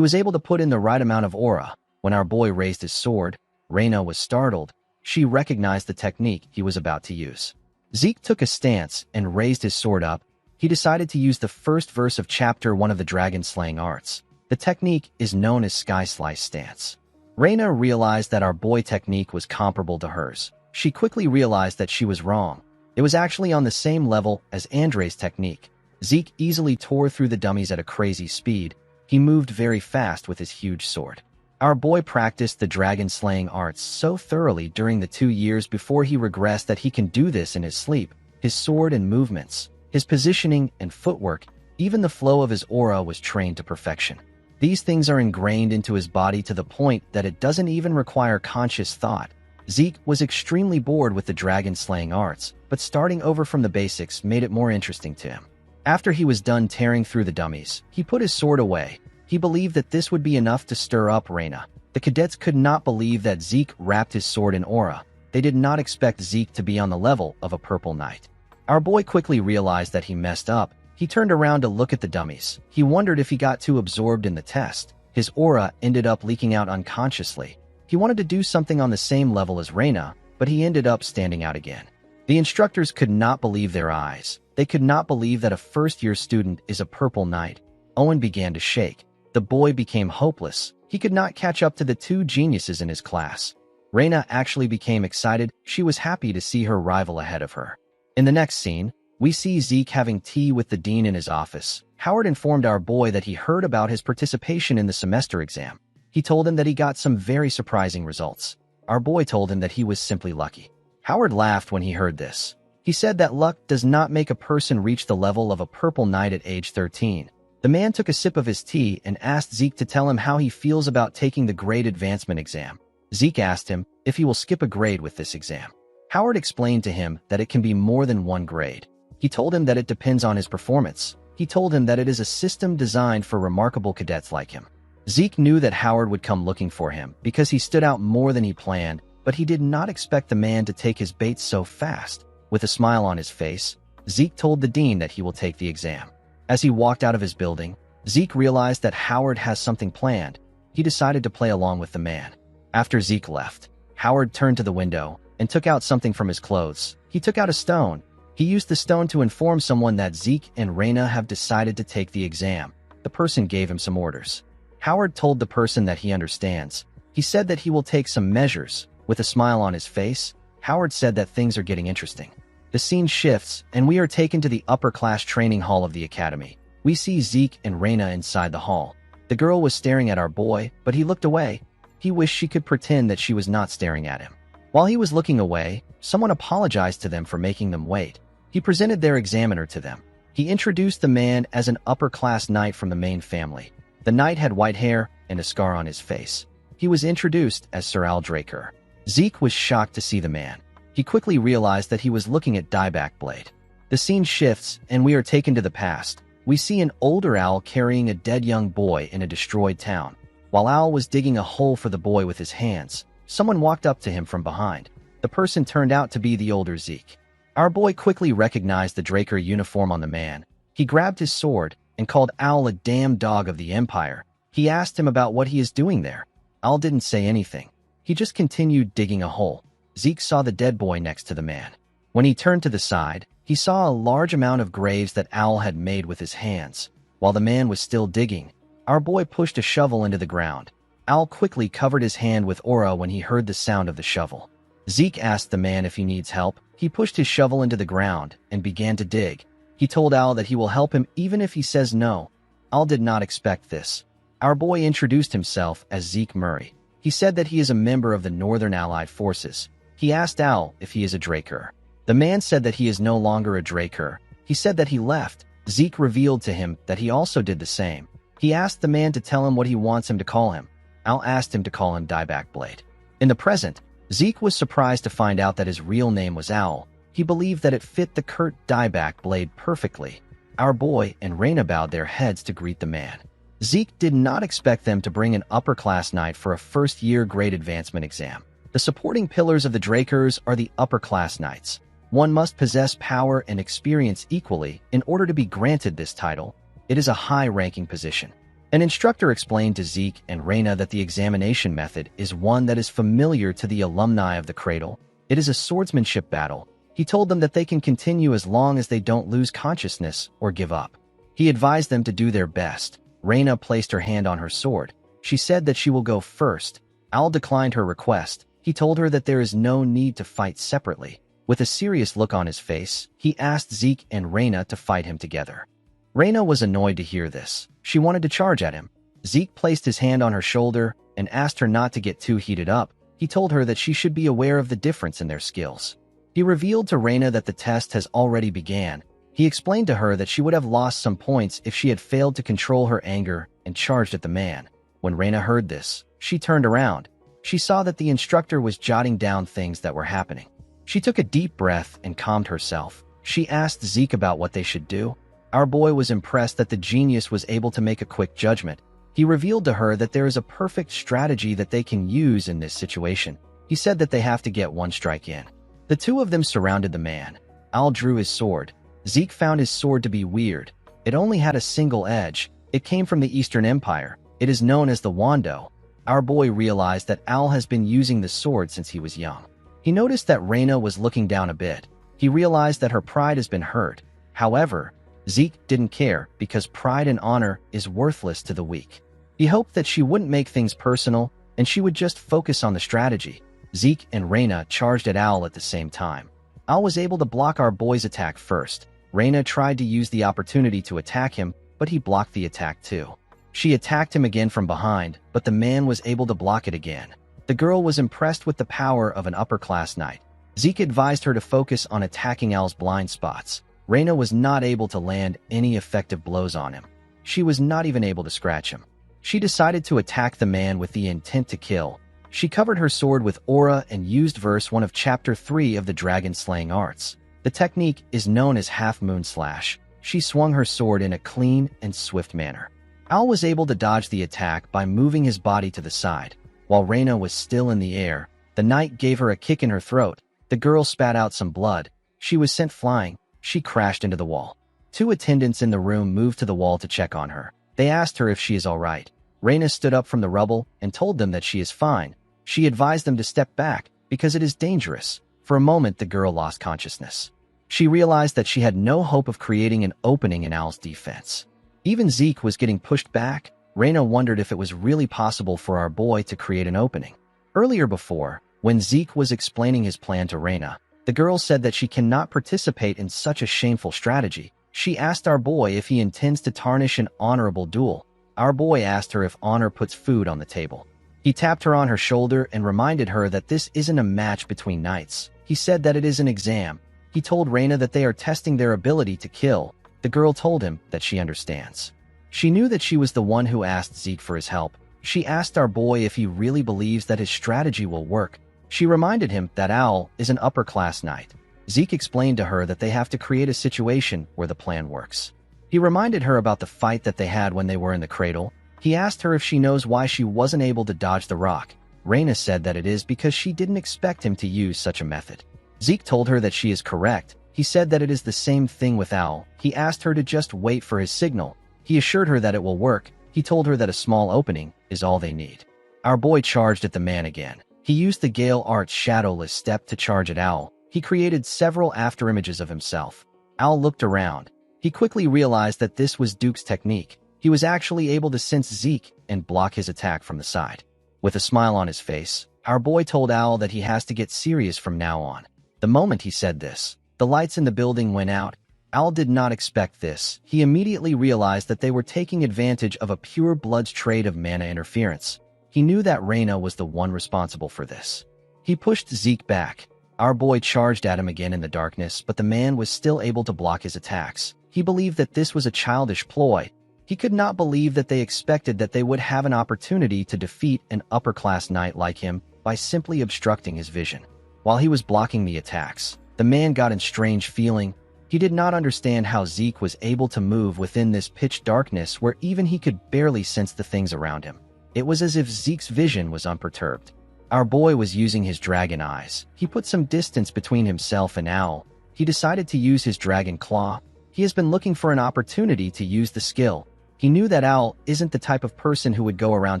was able to put in the right amount of aura. When our boy raised his sword, Reina was startled. She recognized the technique he was about to use. Zeke took a stance and raised his sword up. He decided to use the first verse of Chapter 1 of the Dragon-Slaying Arts. The technique is known as Sky Slice Stance. Reina realized that our boy technique was comparable to hers. She quickly realized that she was wrong. It was actually on the same level as Andre's technique. Zeke easily tore through the dummies at a crazy speed. He moved very fast with his huge sword. Our boy practiced the dragon-slaying arts so thoroughly during the 2 years before he regressed that he can do this in his sleep. His sword and movements, his positioning and footwork, even the flow of his aura was trained to perfection. These things are ingrained into his body to the point that it doesn't even require conscious thought. Zeke was extremely bored with the dragon-slaying arts, but starting over from the basics made it more interesting to him. After he was done tearing through the dummies, he put his sword away. He believed that this would be enough to stir up Reina. The cadets could not believe that Zeke wrapped his sword in aura. They did not expect Zeke to be on the level of a purple knight. Our boy quickly realized that he messed up. He turned around to look at the dummies. He wondered if he got too absorbed in the test. His aura ended up leaking out unconsciously. He wanted to do something on the same level as Reina, but he ended up standing out again. The instructors could not believe their eyes. They could not believe that a first-year student is a purple knight. Owen began to shake. The boy became hopeless. He could not catch up to the two geniuses in his class. Reina actually became excited. She was happy to see her rival ahead of her. In the next scene, we see Zeke having tea with the dean in his office. Howard informed our boy that he heard about his participation in the semester exam. He told him that he got some very surprising results. Our boy told him that he was simply lucky. Howard laughed when he heard this. He said that luck does not make a person reach the level of a purple knight at age 13. The man took a sip of his tea and asked Zeke to tell him how he feels about taking the grade advancement exam. Zeke asked him if he will skip a grade with this exam. Howard explained to him that it can be more than one grade. He told him that it depends on his performance. He told him that it is a system designed for remarkable cadets like him. Zeke knew that Howard would come looking for him because he stood out more than he planned, but he did not expect the man to take his bait so fast. With a smile on his face, Zeke told the dean that he will take the exam. As he walked out of his building, Zeke realized that Howard has something planned. He decided to play along with the man. After Zeke left, Howard turned to the window and took out something from his clothes. He took out a stone. He used the stone to inform someone that Zeke and Reina have decided to take the exam. The person gave him some orders. Howard told the person that he understands. He said that he will take some measures. With a smile on his face, Howard said that things are getting interesting. The scene shifts, and we are taken to the upper-class training hall of the academy. We see Zeke and Reina inside the hall. The girl was staring at our boy, but he looked away. He wished she could pretend that she was not staring at him. While he was looking away, someone apologized to them for making them wait. He presented their examiner to them. He introduced the man as an upper-class knight from the main family. The knight had white hair and a scar on his face. He was introduced as Sir Al Draker. Zeke was shocked to see the man. He quickly realized that he was looking at Dieback Blade. The scene shifts, and we are taken to the past. We see an older Al carrying a dead young boy in a destroyed town. While Al was digging a hole for the boy with his hands, someone walked up to him from behind. The person turned out to be the older Zeke. Our boy quickly recognized the Draker uniform on the man. He grabbed his sword and called Al a damn dog of the Empire. He asked him about what he is doing there. Al didn't say anything. He just continued digging a hole. Zeke saw the dead boy next to the man. When he turned to the side, he saw a large amount of graves that Al had made with his hands. While the man was still digging, our boy pushed a shovel into the ground. Al quickly covered his hand with aura when he heard the sound of the shovel. Zeke asked the man if he needs help. He pushed his shovel into the ground and began to dig. He told Al that he will help him even if he says no. Al did not expect this. Our boy introduced himself as Zeke Murray. He said that he is a member of the Northern Allied Forces. He asked Al if he is a Draker. The man said that he is no longer a Draker. He said that he left. Zeke revealed to him that he also did the same. He asked the man to tell him what he wants him to call him. Al asked him to call him Dieback Blade. In the present, Zeke was surprised to find out that his real name was Owl. He believed that it fit the Kurt Dieback Blade perfectly. Our boy and Reina bowed their heads to greet the man. Zeke did not expect them to bring an upper-class knight for a first-year grade advancement exam. The supporting pillars of the Drakers are the upper-class knights. One must possess power and experience equally in order to be granted this title. It is a high-ranking position. An instructor explained to Zeke and Reina that the examination method is one that is familiar to the alumni of the Cradle. It is a swordsmanship battle. He told them that they can continue as long as they don't lose consciousness or give up. He advised them to do their best. Reina placed her hand on her sword. She said that she will go first. Al declined her request. He told her that there is no need to fight separately. With a serious look on his face, he asked Zeke and Reina to fight him together. Reina was annoyed to hear this. She wanted to charge at him. Zeke placed his hand on her shoulder and asked her not to get too heated up. He told her that she should be aware of the difference in their skills. He revealed to Reina that the test has already began. He explained to her that she would have lost some points if she had failed to control her anger and charged at the man. When Reina heard this, she turned around. She saw that the instructor was jotting down things that were happening. She took a deep breath and calmed herself. She asked Zeke about what they should do. Our boy was impressed that the genius was able to make a quick judgment. He revealed to her that there is a perfect strategy that they can use in this situation. He said that they have to get one strike in. The two of them surrounded the man. Al drew his sword. Zeke found his sword to be weird. It only had a single edge. It came from the Eastern Empire. It is known as the Wando. Our boy realized that Al has been using the sword since he was young. He noticed that Reina was looking down a bit. He realized that her pride has been hurt. However, Zeke didn't care because pride and honor is worthless to the weak. He hoped that she wouldn't make things personal and she would just focus on the strategy. Zeke and Reina charged at Al at the same time. Al was able to block our boy's attack first. Reina tried to use the opportunity to attack him, but he blocked the attack too. She attacked him again from behind, but the man was able to block it again. The girl was impressed with the power of an upper-class knight. Zeke advised her to focus on attacking Al's blind spots. Reina was not able to land any effective blows on him. She was not even able to scratch him. She decided to attack the man with the intent to kill. She covered her sword with aura and used verse 1 of chapter 3 of the dragon slaying arts. The technique is known as half-moon slash. She swung her sword in a clean and swift manner. Al was able to dodge the attack by moving his body to the side. While Reina was still in the air, the knight gave her a kick in her throat. The girl spat out some blood. She was sent flying. She crashed into the wall. Two attendants in the room moved to the wall to check on her. They asked her if she is all right. Reina stood up from the rubble and told them that she is fine. She advised them to step back because it is dangerous. For a moment, the girl lost consciousness. She realized that she had no hope of creating an opening in Al's defense. Even Zeke was getting pushed back. Reina wondered if it was really possible for our boy to create an opening. Earlier before, when Zeke was explaining his plan to Reina, the girl said that she cannot participate in such a shameful strategy. She asked our boy if he intends to tarnish an honorable duel. Our boy asked her if honor puts food on the table. He tapped her on her shoulder and reminded her that this isn't a match between knights. He said that it is an exam. He told Reina that they are testing their ability to kill. The girl told him that she understands. She knew that she was the one who asked Zeke for his help. She asked our boy if he really believes that his strategy will work. She reminded him that Al is an upper-class knight. Zeke explained to her that they have to create a situation where the plan works. He reminded her about the fight that they had when they were in the cradle. He asked her if she knows why she wasn't able to dodge the rock. Reina said that it is because she didn't expect him to use such a method. Zeke told her that she is correct. He said that it is the same thing with Al. He asked her to just wait for his signal. He assured her that it will work. He told her that a small opening is all they need. Our boy charged at the man again. He used the Gale Art's shadowless step to charge at Al. He created several afterimages of himself. Al looked around. He quickly realized that this was Duke's technique. He was actually able to sense Zeke and block his attack from the side. With a smile on his face, our boy told Al that he has to get serious from now on. The moment he said this, the lights in the building went out. Al did not expect this. He immediately realized that they were taking advantage of a pure blood's trade of mana interference. He knew that Reina was the one responsible for this. He pushed Zeke back. Our boy charged at him again in the darkness, but the man was still able to block his attacks. He believed that this was a childish ploy. He could not believe that they expected that they would have an opportunity to defeat an upper-class knight like him by simply obstructing his vision. While he was blocking the attacks, the man got a strange feeling. He did not understand how Zeke was able to move within this pitch darkness where even he could barely sense the things around him. It was as if Zeke's vision was unperturbed. Our boy was using his dragon eyes. He put some distance between himself and Al. He decided to use his dragon claw. He has been looking for an opportunity to use the skill. He knew that Al isn't the type of person who would go around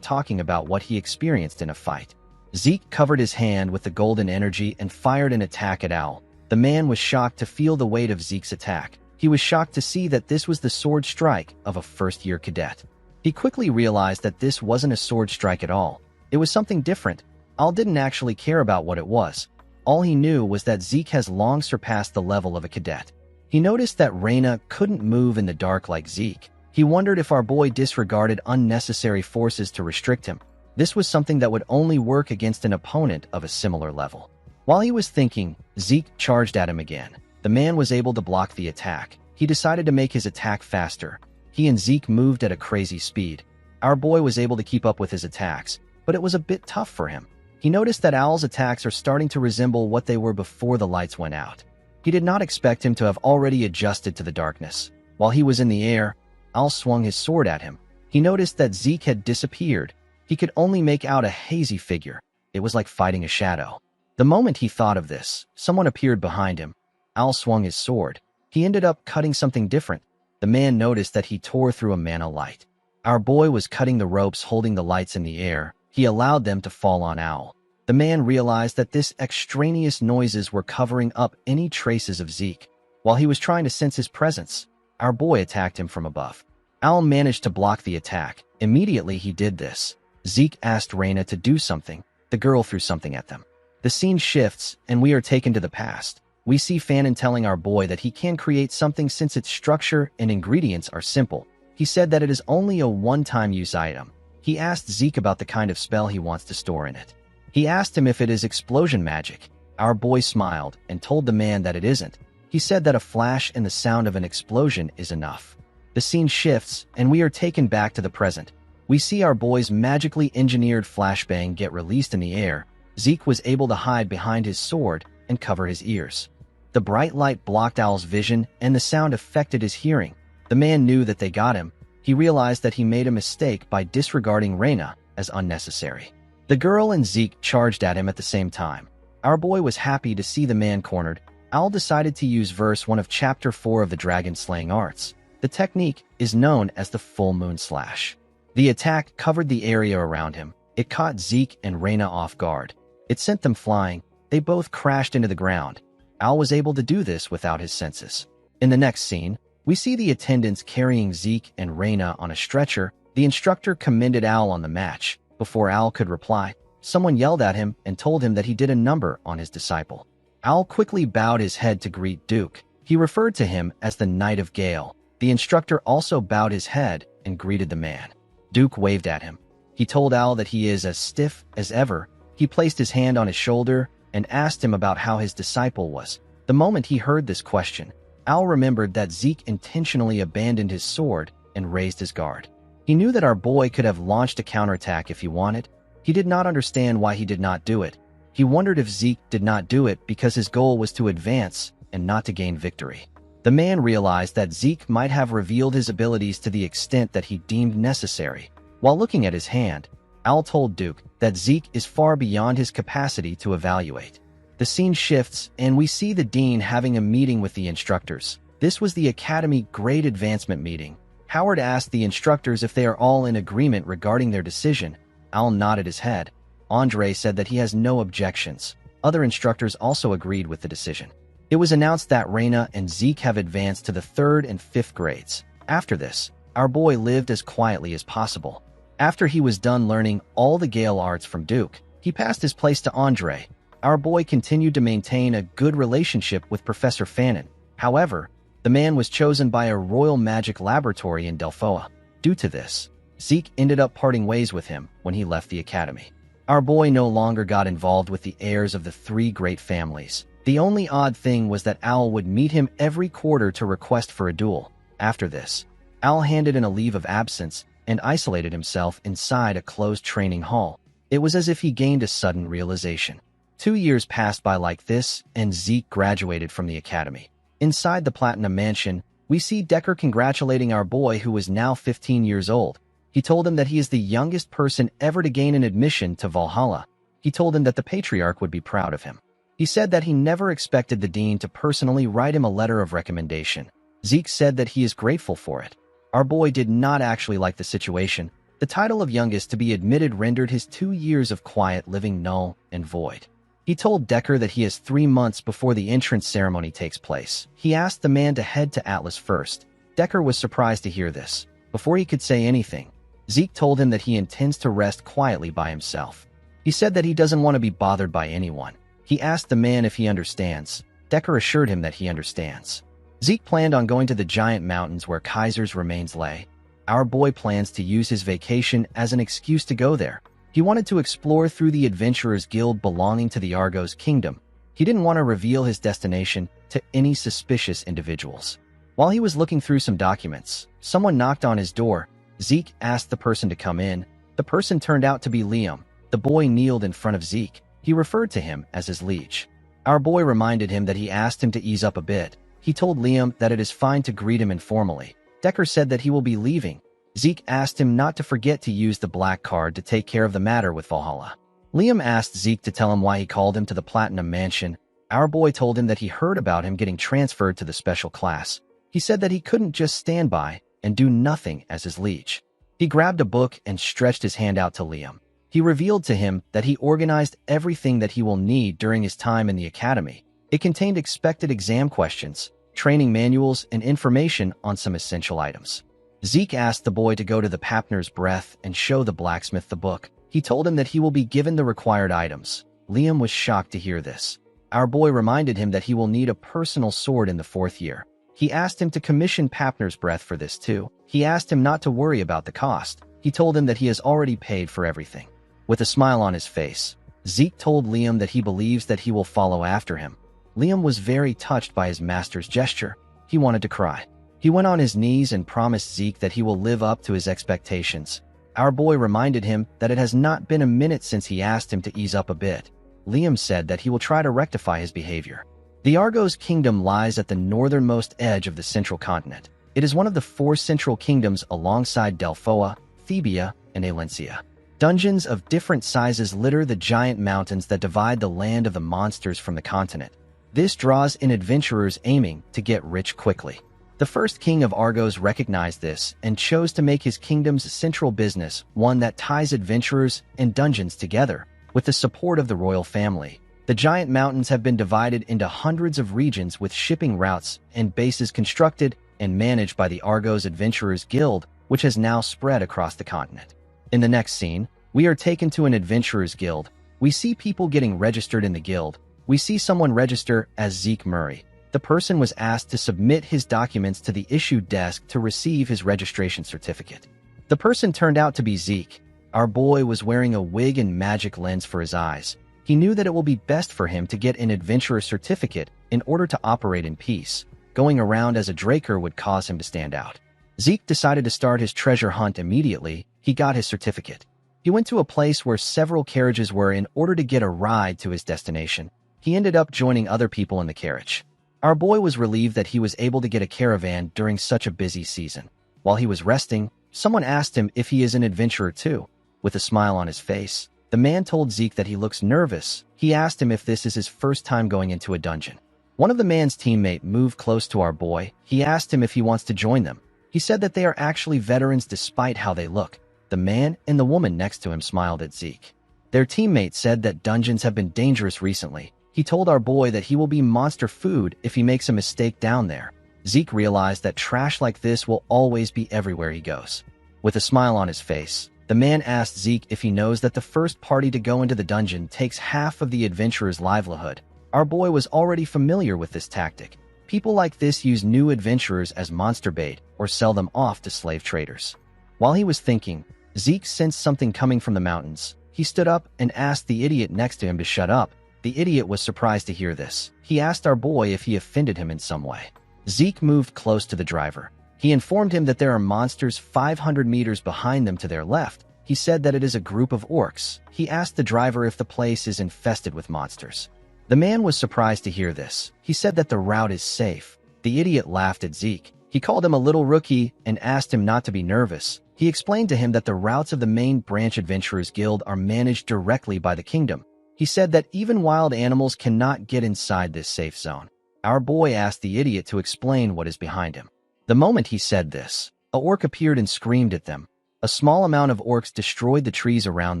talking about what he experienced in a fight. Zeke covered his hand with the golden energy and fired an attack at Al. The man was shocked to feel the weight of Zeke's attack. He was shocked to see that this was the sword strike of a first-year cadet. He quickly realized that this wasn't a sword strike at all. It was something different. Al didn't actually care about what it was. All he knew was that Zeke has long surpassed the level of a cadet. He noticed that Reina couldn't move in the dark like Zeke. He wondered if our boy disregarded unnecessary forces to restrict him. This was something that would only work against an opponent of a similar level. While he was thinking, Zeke charged at him again. The man was able to block the attack. He decided to make his attack faster. He and Zeke moved at a crazy speed. Our boy was able to keep up with his attacks, but it was a bit tough for him. He noticed that Al's attacks are starting to resemble what they were before the lights went out. He did not expect him to have already adjusted to the darkness. While he was in the air, Al swung his sword at him. He noticed that Zeke had disappeared. He could only make out a hazy figure. It was like fighting a shadow. The moment he thought of this, someone appeared behind him. Al swung his sword. He ended up cutting something different. The man noticed that he tore through a mana light. Our boy was cutting the ropes holding the lights in the air. He allowed them to fall on Owl. The man realized that this extraneous noises were covering up any traces of Zeke. While he was trying to sense his presence, our boy attacked him from above. Owl managed to block the attack. Immediately he did this. Zeke asked Reyna to do something. The girl threw something at them. The scene shifts, and we are taken to the past. We see Fanon telling our boy that he can create something since its structure and ingredients are simple. He said that it is only a one-time use item. He asked Zeke about the kind of spell he wants to store in it. He asked him if it is explosion magic. Our boy smiled and told the man that it isn't. He said that a flash and the sound of an explosion is enough. The scene shifts, and we are taken back to the present. We see our boy's magically engineered flashbang get released in the air. Zeke was able to hide behind his sword and cover his ears. The bright light blocked Owl's vision, and the sound affected his hearing. The man knew that they got him. He realized that he made a mistake by disregarding Reyna as unnecessary. The girl and Zeke charged at him at the same time. Our boy was happy to see the man cornered. Owl decided to use verse 1 of chapter 4 of the dragon slaying arts. The technique is known as the full moon slash. The attack covered the area around him. It caught Zeke and Reyna off guard. It sent them flying. They both crashed into the ground. Owl was able to do this without his senses. In the next scene, we see the attendants carrying Zeke and Reyna on a stretcher. The instructor commended Owl on the match. Before Owl could reply, someone yelled at him and told him that he did a number on his disciple. Owl quickly bowed his head to greet Duke. He referred to him as the Knight of Gale. The instructor also bowed his head and greeted the man. Duke waved at him. He told Owl that he is as stiff as ever. He placed his hand on his shoulder and asked him about how his disciple was. The moment he heard this question, Owl remembered that Zeke intentionally abandoned his sword and raised his guard. He knew that our boy could have launched a counterattack if he wanted. He did not understand why he did not do it. He wondered if Zeke did not do it because his goal was to advance and not to gain victory. The man realized that Zeke might have revealed his abilities to the extent that he deemed necessary. While looking at his hand, Owl told Duke that Zeke is far beyond his capacity to evaluate. The scene shifts, and we see the dean having a meeting with the instructors. This was the Academy Grade Advancement meeting. Howard asked the instructors if they are all in agreement regarding their decision. Owl nodded his head. Andre said that he has no objections. Other instructors also agreed with the decision. It was announced that Reyna and Zeke have advanced to the 3rd and 5th grades. After this, our boy lived as quietly as possible. After he was done learning all the Gale arts from Duke, he passed his place to Andre. Our boy continued to maintain a good relationship with Professor Fanon. However, the man was chosen by a royal magic laboratory in Delphoa. Due to this, Zeke ended up parting ways with him when he left the academy. Our boy no longer got involved with the heirs of the 3 great families. The only odd thing was that Owl would meet him every quarter to request for a duel. After this, Owl handed in a leave of absence and isolated himself inside a closed training hall. It was as if he gained a sudden realization. 2 years passed by like this, and Zeke graduated from the academy. Inside the Platinum Mansion, we see Decker congratulating our boy who is now 15 years old. He told him that he is the youngest person ever to gain an admission to Valhalla. He told him that the Patriarch would be proud of him. He said that he never expected the dean to personally write him a letter of recommendation. Zeke said that he is grateful for it. Our boy did not actually like the situation. The title of youngest to be admitted rendered his 2 years of quiet living null and void. He told Decker that he has 3 months before the entrance ceremony takes place. He asked the man to head to Atlas first. Decker was surprised to hear this. Before he could say anything, Zeke told him that he intends to rest quietly by himself. He said that he doesn't want to be bothered by anyone. He asked the man if he understands. Decker assured him that he understands. Zeke planned on going to the giant mountains where Kaiser's remains lay. Our boy plans to use his vacation as an excuse to go there. He wanted to explore through the Adventurers Guild belonging to the Argos Kingdom. He didn't want to reveal his destination to any suspicious individuals. While he was looking through some documents, someone knocked on his door. Zeke asked the person to come in. The person turned out to be Liam. The boy kneeled in front of Zeke. He referred to him as his liege. Our boy reminded him that he asked him to ease up a bit. He told Liam that it is fine to greet him informally. Decker said that he will be leaving. Zeke asked him not to forget to use the black card to take care of the matter with Valhalla. Liam asked Zeke to tell him why he called him to the Platinum Mansion. Our boy told him that he heard about him getting transferred to the special class. He said that he couldn't just stand by and do nothing as his liege. He grabbed a book and stretched his hand out to Liam. He revealed to him that he organized everything that he will need during his time in the academy. It contained expected exam questions, training manuals, and information on some essential items. Zeke asked the boy to go to the Papner's Breath and show the blacksmith the book. He told him that he will be given the required items. Liam was shocked to hear this. Our boy reminded him that he will need a personal sword in the 4th year. He asked him to commission Papner's Breath for this too. He asked him not to worry about the cost. He told him that he has already paid for everything. With a smile on his face, Zeke told Liam that he believes that he will follow after him. Liam was very touched by his master's gesture. He wanted to cry. He went on his knees and promised Zeke that he will live up to his expectations. Our boy reminded him that it has not been a minute since he asked him to ease up a bit. Liam said that he will try to rectify his behavior. The Argos Kingdom lies at the northernmost edge of the central continent. It is one of the 4 central kingdoms alongside Delphoa, Thebia, and Alencia. Dungeons of different sizes litter the giant mountains that divide the land of the monsters from the continent. This draws in adventurers aiming to get rich quickly. The first king of Argos recognized this and chose to make his kingdom's central business one that ties adventurers and dungeons together. With the support of the royal family, the giant mountains have been divided into hundreds of regions with shipping routes and bases constructed and managed by the Argos Adventurers Guild, which has now spread across the continent. In the next scene, we are taken to an Adventurers Guild. We see people getting registered in the guild. We see someone register as Zeke Murray. The person was asked to submit his documents to the issue desk to receive his registration certificate. The person turned out to be Zeke. Our boy was wearing a wig and magic lens for his eyes. He knew that it will be best for him to get an adventurer certificate in order to operate in peace. Going around as a Draker would cause him to stand out. Zeke decided to start his treasure hunt immediately. He got his certificate. He went to a place where several carriages were in order to get a ride to his destination. He ended up joining other people in the carriage. Our boy was relieved that he was able to get a caravan during such a busy season. While he was resting, someone asked him if he is an adventurer too. With a smile on his face, the man told Zeke that he looks nervous. He asked him if this is his first time going into a dungeon. One of the man's teammate moved close to our boy. He asked him if he wants to join them. He said that they are actually veterans despite how they look. The man and the woman next to him smiled at Zeke. Their teammate said that dungeons have been dangerous recently. He told our boy that he will be monster food if he makes a mistake down there. Zeke realized that trash like this will always be everywhere he goes. With a smile on his face, the man asked Zeke if he knows that the first party to go into the dungeon takes half of the adventurer's livelihood. Our boy was already familiar with this tactic. People like this use new adventurers as monster bait or sell them off to slave traders. While he was thinking, Zeke sensed something coming from the mountains. He stood up and asked the idiot next to him to shut up. The idiot was surprised to hear this. He asked our boy if he offended him in some way. Zeke moved close to the driver. He informed him that there are monsters 500 meters behind them to their left. He said that it is a group of orcs. He asked the driver if the place is infested with monsters. The man was surprised to hear this. He said that the route is safe. The idiot laughed at Zeke. He called him a little rookie and asked him not to be nervous. He explained to him that the routes of the main branch Adventurers Guild are managed directly by the kingdom. He said that even wild animals cannot get inside this safe zone. Our boy asked the idiot to explain what is behind him. The moment he said this, a orc appeared and screamed at them. A small amount of orcs destroyed the trees around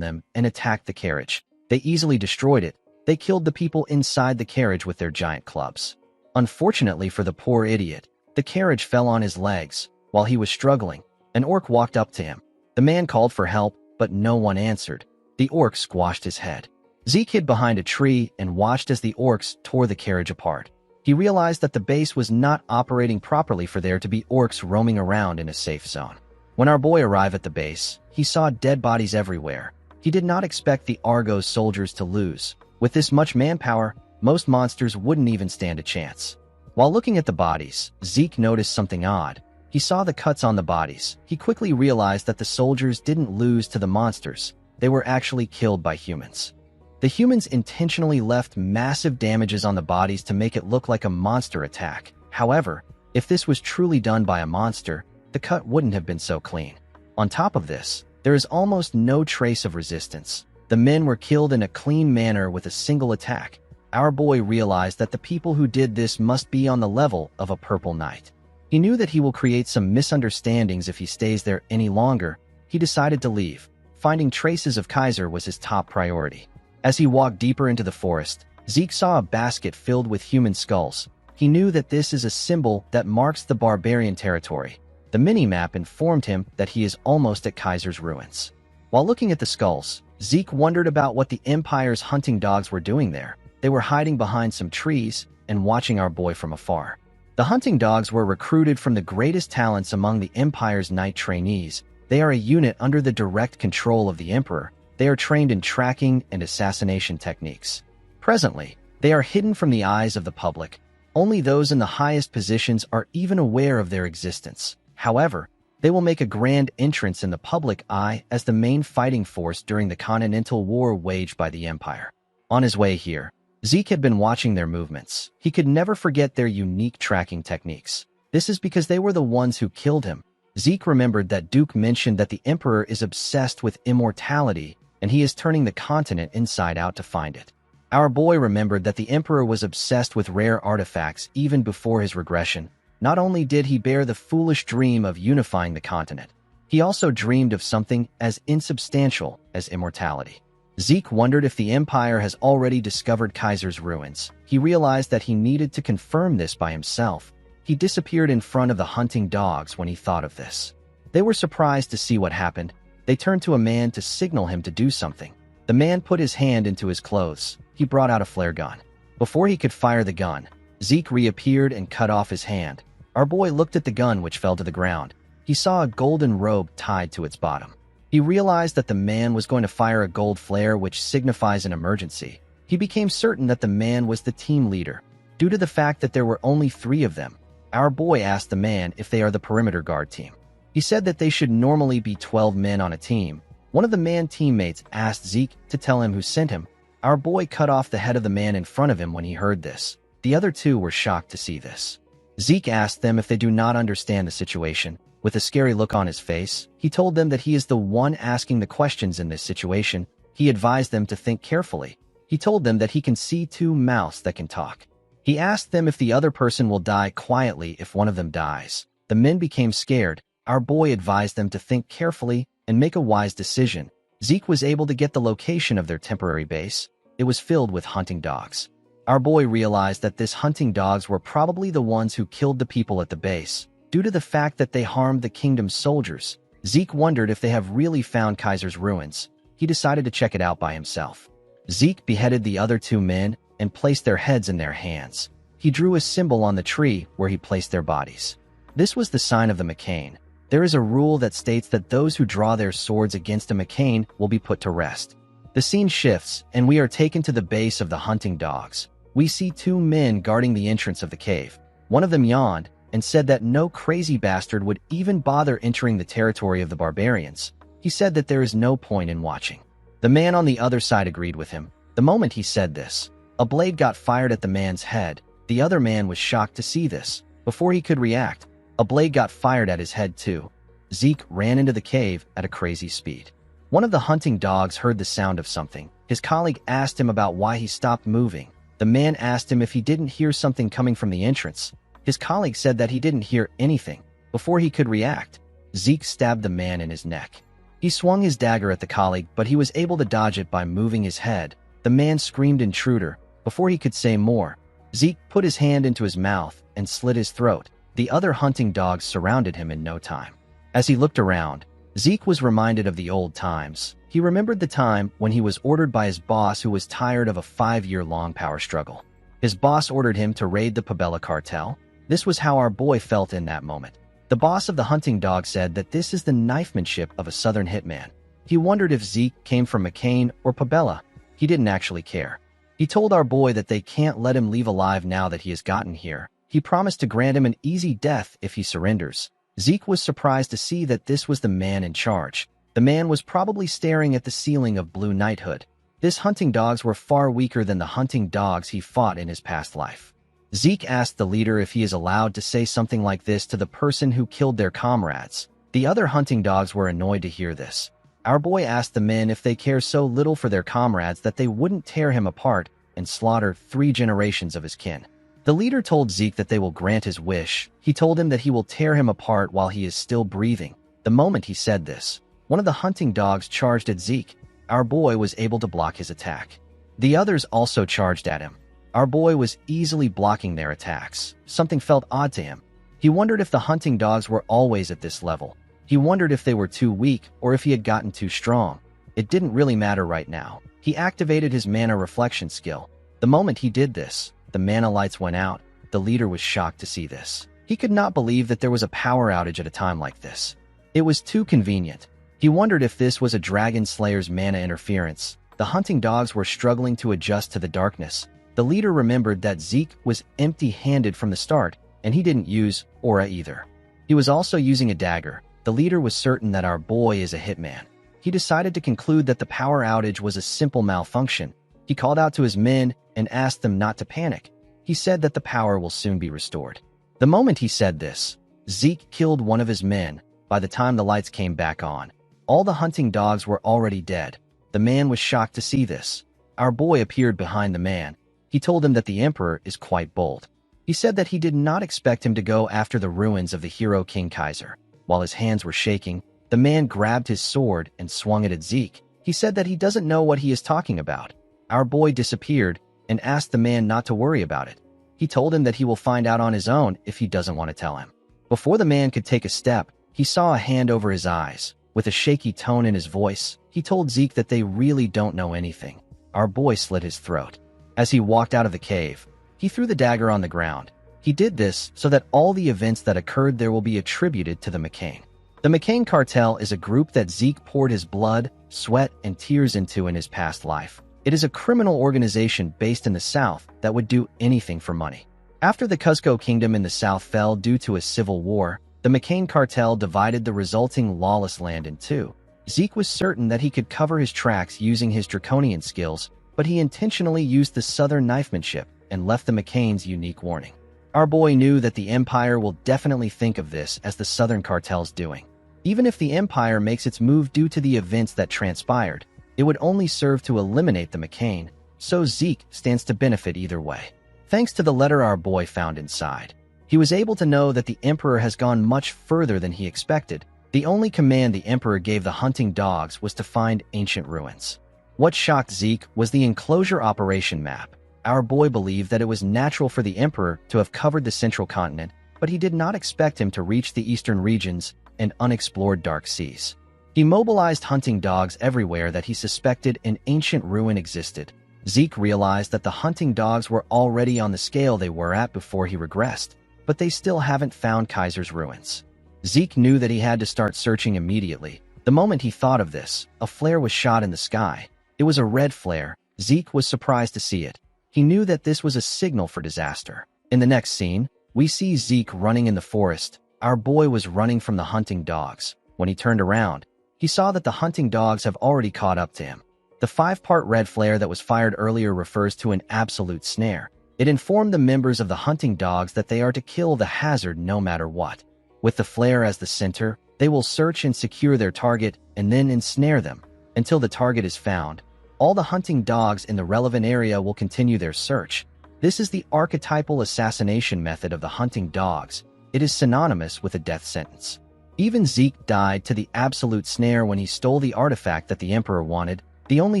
them and attacked the carriage. They easily destroyed it. They killed the people inside the carriage with their giant clubs. Unfortunately for the poor idiot, the carriage fell on his legs. While he was struggling, an orc walked up to him. The man called for help, but no one answered. The orc squashed his head. Zeke hid behind a tree and watched as the orcs tore the carriage apart. He realized that the base was not operating properly for there to be orcs roaming around in a safe zone. When our boy arrived at the base, he saw dead bodies everywhere. He did not expect the Argos soldiers to lose. With this much manpower, most monsters wouldn't even stand a chance. While looking at the bodies, Zeke noticed something odd. He saw the cuts on the bodies. He quickly realized that the soldiers didn't lose to the monsters. They were actually killed by humans. The humans intentionally left massive damages on the bodies to make it look like a monster attack. However, if this was truly done by a monster, the cut wouldn't have been so clean. On top of this, there is almost no trace of resistance. The men were killed in a clean manner with a single attack. Our boy realized that the people who did this must be on the level of a purple knight. He knew that he will create some misunderstandings if he stays there any longer. He decided to leave. Finding traces of Kaiser was his top priority. As he walked deeper into the forest, Zeke saw a basket filled with human skulls. He knew that this is a symbol that marks the barbarian territory. The mini-map informed him that he is almost at Kaiser's ruins. While looking at the skulls, Zeke wondered about what the Empire's hunting dogs were doing there. They were hiding behind some trees and watching our boy from afar. The hunting dogs were recruited from the greatest talents among the Empire's knight trainees. They are a unit under the direct control of the Emperor. They are trained in tracking and assassination techniques. Presently, they are hidden from the eyes of the public. Only those in the highest positions are even aware of their existence. However, they will make a grand entrance in the public eye as the main fighting force during the Continental War waged by the Empire. On his way here, Zeke had been watching their movements. He could never forget their unique tracking techniques. This is because they were the ones who killed him. Zeke remembered that Duke mentioned that the Emperor is obsessed with immortality, and he is turning the continent inside out to find it. Our boy remembered that the Emperor was obsessed with rare artifacts even before his regression. Not only did he bear the foolish dream of unifying the continent, he also dreamed of something as insubstantial as immortality. Zeke wondered if the Empire has already discovered Kaiser's ruins. He realized that he needed to confirm this by himself. He disappeared in front of the hunting dogs when he thought of this. They were surprised to see what happened. They turned to a man to signal him to do something. The man put his hand into his clothes. He brought out a flare gun. Before he could fire the gun, Zeke reappeared and cut off his hand. Our boy looked at the gun, which fell to the ground. He saw a golden robe tied to its bottom. He realized that the man was going to fire a gold flare, which signifies an emergency. He became certain that the man was the team leader. Due to the fact that there were only 3 of them, our boy asked the man if they are the perimeter guard team. He said that they should normally be 12 men on a team. One of the man teammates asked Zeke to tell him who sent him. Our boy cut off the head of the man in front of him when he heard this. The other 2 were shocked to see this. Zeke asked them if they do not understand the situation. With a scary look on his face, he told them that he is the one asking the questions in this situation. He advised them to think carefully. He told them that he can see 2 mouths that can talk. He asked them if the other person will die quietly if one of them dies. The men became scared. Our boy advised them to think carefully and make a wise decision. Zeke was able to get the location of their temporary base. It was filled with hunting dogs. Our boy realized that these hunting dogs were probably the ones who killed the people at the base. Due to the fact that they harmed the kingdom's soldiers, Zeke wondered if they have really found Kaiser's ruins. He decided to check it out by himself. Zeke beheaded the other 2 men and placed their heads in their hands. He drew a symbol on the tree where he placed their bodies. This was the sign of the McCain. There is a rule that states that those who draw their swords against a McCain will be put to rest. The scene shifts, and we are taken to the base of the hunting dogs. We see 2 men guarding the entrance of the cave. One of them yawned and said that no crazy bastard would even bother entering the territory of the barbarians. He said that there is no point in watching. The man on the other side agreed with him. The moment he said this, a blade got fired at the man's head. The other man was shocked to see this. Before he could react, a blade got fired at his head too. Zeke ran into the cave at a crazy speed. One of the hunting dogs heard the sound of something. His colleague asked him about why he stopped moving. The man asked him if he didn't hear something coming from the entrance. His colleague said that he didn't hear anything. Before he could react, Zeke stabbed the man in his neck. He swung his dagger at the colleague, but he was able to dodge it by moving his head. The man screamed intruder. Before he could say more, Zeke put his hand into his mouth and slit his throat. The other hunting dogs surrounded him in no time. As he looked around, Zeke was reminded of the old times. He remembered the time when he was ordered by his boss, who was tired of a 5-year-long power struggle. His boss ordered him to raid the Pabella cartel. This was how our boy felt in that moment. The boss of the hunting dog said that this is the knifemanship of a southern hitman. He wondered if Zeke came from McCain or Pabella. He didn't actually care. He told our boy that they can't let him leave alive now that he has gotten here. He promised to grant him an easy death if he surrenders. Zeke was surprised to see that this was the man in charge. The man was probably staring at the ceiling of Blue Knighthood. These hunting dogs were far weaker than the hunting dogs he fought in his past life. Zeke asked the leader if he is allowed to say something like this to the person who killed their comrades. The other hunting dogs were annoyed to hear this. Our boy asked the men if they care so little for their comrades that they wouldn't tear him apart and slaughter 3 generations of his kin. The leader told Zeke that they will grant his wish. He told him that he will tear him apart while he is still breathing. The moment he said this, one of the hunting dogs charged at Zeke. Our boy was able to block his attack. The others also charged at him. Our boy was easily blocking their attacks. Something felt odd to him. He wondered if the hunting dogs were always at this level. He wondered if they were too weak or if he had gotten too strong. It didn't really matter right now. He activated his mana reflection skill. The moment he did this, the mana lights went out. The leader was shocked to see this. He could not believe that there was a power outage at a time like this. It was too convenient. He wondered if this was a dragon slayer's mana interference. The hunting dogs were struggling to adjust to the darkness. The leader remembered that Zeke was empty-handed from the start, and he didn't use aura either. He was also using a dagger. The leader was certain that our boy is a hitman. He decided to conclude that the power outage was a simple malfunction. He called out to his men and asked them not to panic. He said that the power will soon be restored. The moment he said this, Zeke killed one of his men. By the time the lights came back on, all the hunting dogs were already dead. The man was shocked to see this. Our boy appeared behind the man. He told him that the Emperor is quite bold. He said that he did not expect him to go after the ruins of the hero King Kaiser. While his hands were shaking, the man grabbed his sword and swung it at Zeke. He said that he doesn't know what he is talking about. Our boy disappeared and asked the man not to worry about it. He told him that he will find out on his own if he doesn't want to tell him. Before the man could take a step, he saw a hand over his eyes. With a shaky tone in his voice, he told Zeke that they really don't know anything. Our boy slit his throat. As he walked out of the cave, he threw the dagger on the ground. He did this so that all the events that occurred there will be attributed to the McCain. The McCain cartel is a group that Zeke poured his blood, sweat, and tears into in his past life. It is a criminal organization based in the South that would do anything for money. After the Cuzco Kingdom in the South fell due to a civil war, the McCain cartel divided the resulting lawless land in two. Zeke was certain that he could cover his tracks using his draconian skills, but he intentionally used the southern knifemanship and left the McCains unique warning. Our boy knew that the Empire will definitely think of this as the Southern cartel's doing. Even if the Empire makes its move due to the events that transpired, it would only serve to eliminate the McCain, so Zeke stands to benefit either way. Thanks to the letter our boy found inside, he was able to know that the Emperor has gone much further than he expected. The only command the Emperor gave the hunting dogs was to find ancient ruins. What shocked Zeke was the enclosure operation map. Our boy believed that it was natural for the Emperor to have covered the central continent, but he did not expect him to reach the eastern regions and unexplored dark seas. He mobilized hunting dogs everywhere that he suspected an ancient ruin existed. Zeke realized that the hunting dogs were already on the scale they were at before he regressed, but they still haven't found Kaiser's ruins. Zeke knew that he had to start searching immediately. The moment he thought of this, a flare was shot in the sky. It was a red flare. Zeke was surprised to see it. He knew that this was a signal for disaster. In the next scene, we see Zeke running in the forest. Our boy was running from the hunting dogs. When he turned around, he saw that the hunting dogs have already caught up to him. The 5-part red flare that was fired earlier refers to an absolute snare. It informed the members of the hunting dogs that they are to kill the hazard no matter what. With the flare as the center, they will search and secure their target and then ensnare them. Until the target is found, all the hunting dogs in the relevant area will continue their search. This is the archetypal assassination method of the hunting dogs. It is synonymous with a death sentence. Even Zeke died to the absolute snare when he stole the artifact that the Emperor wanted. The only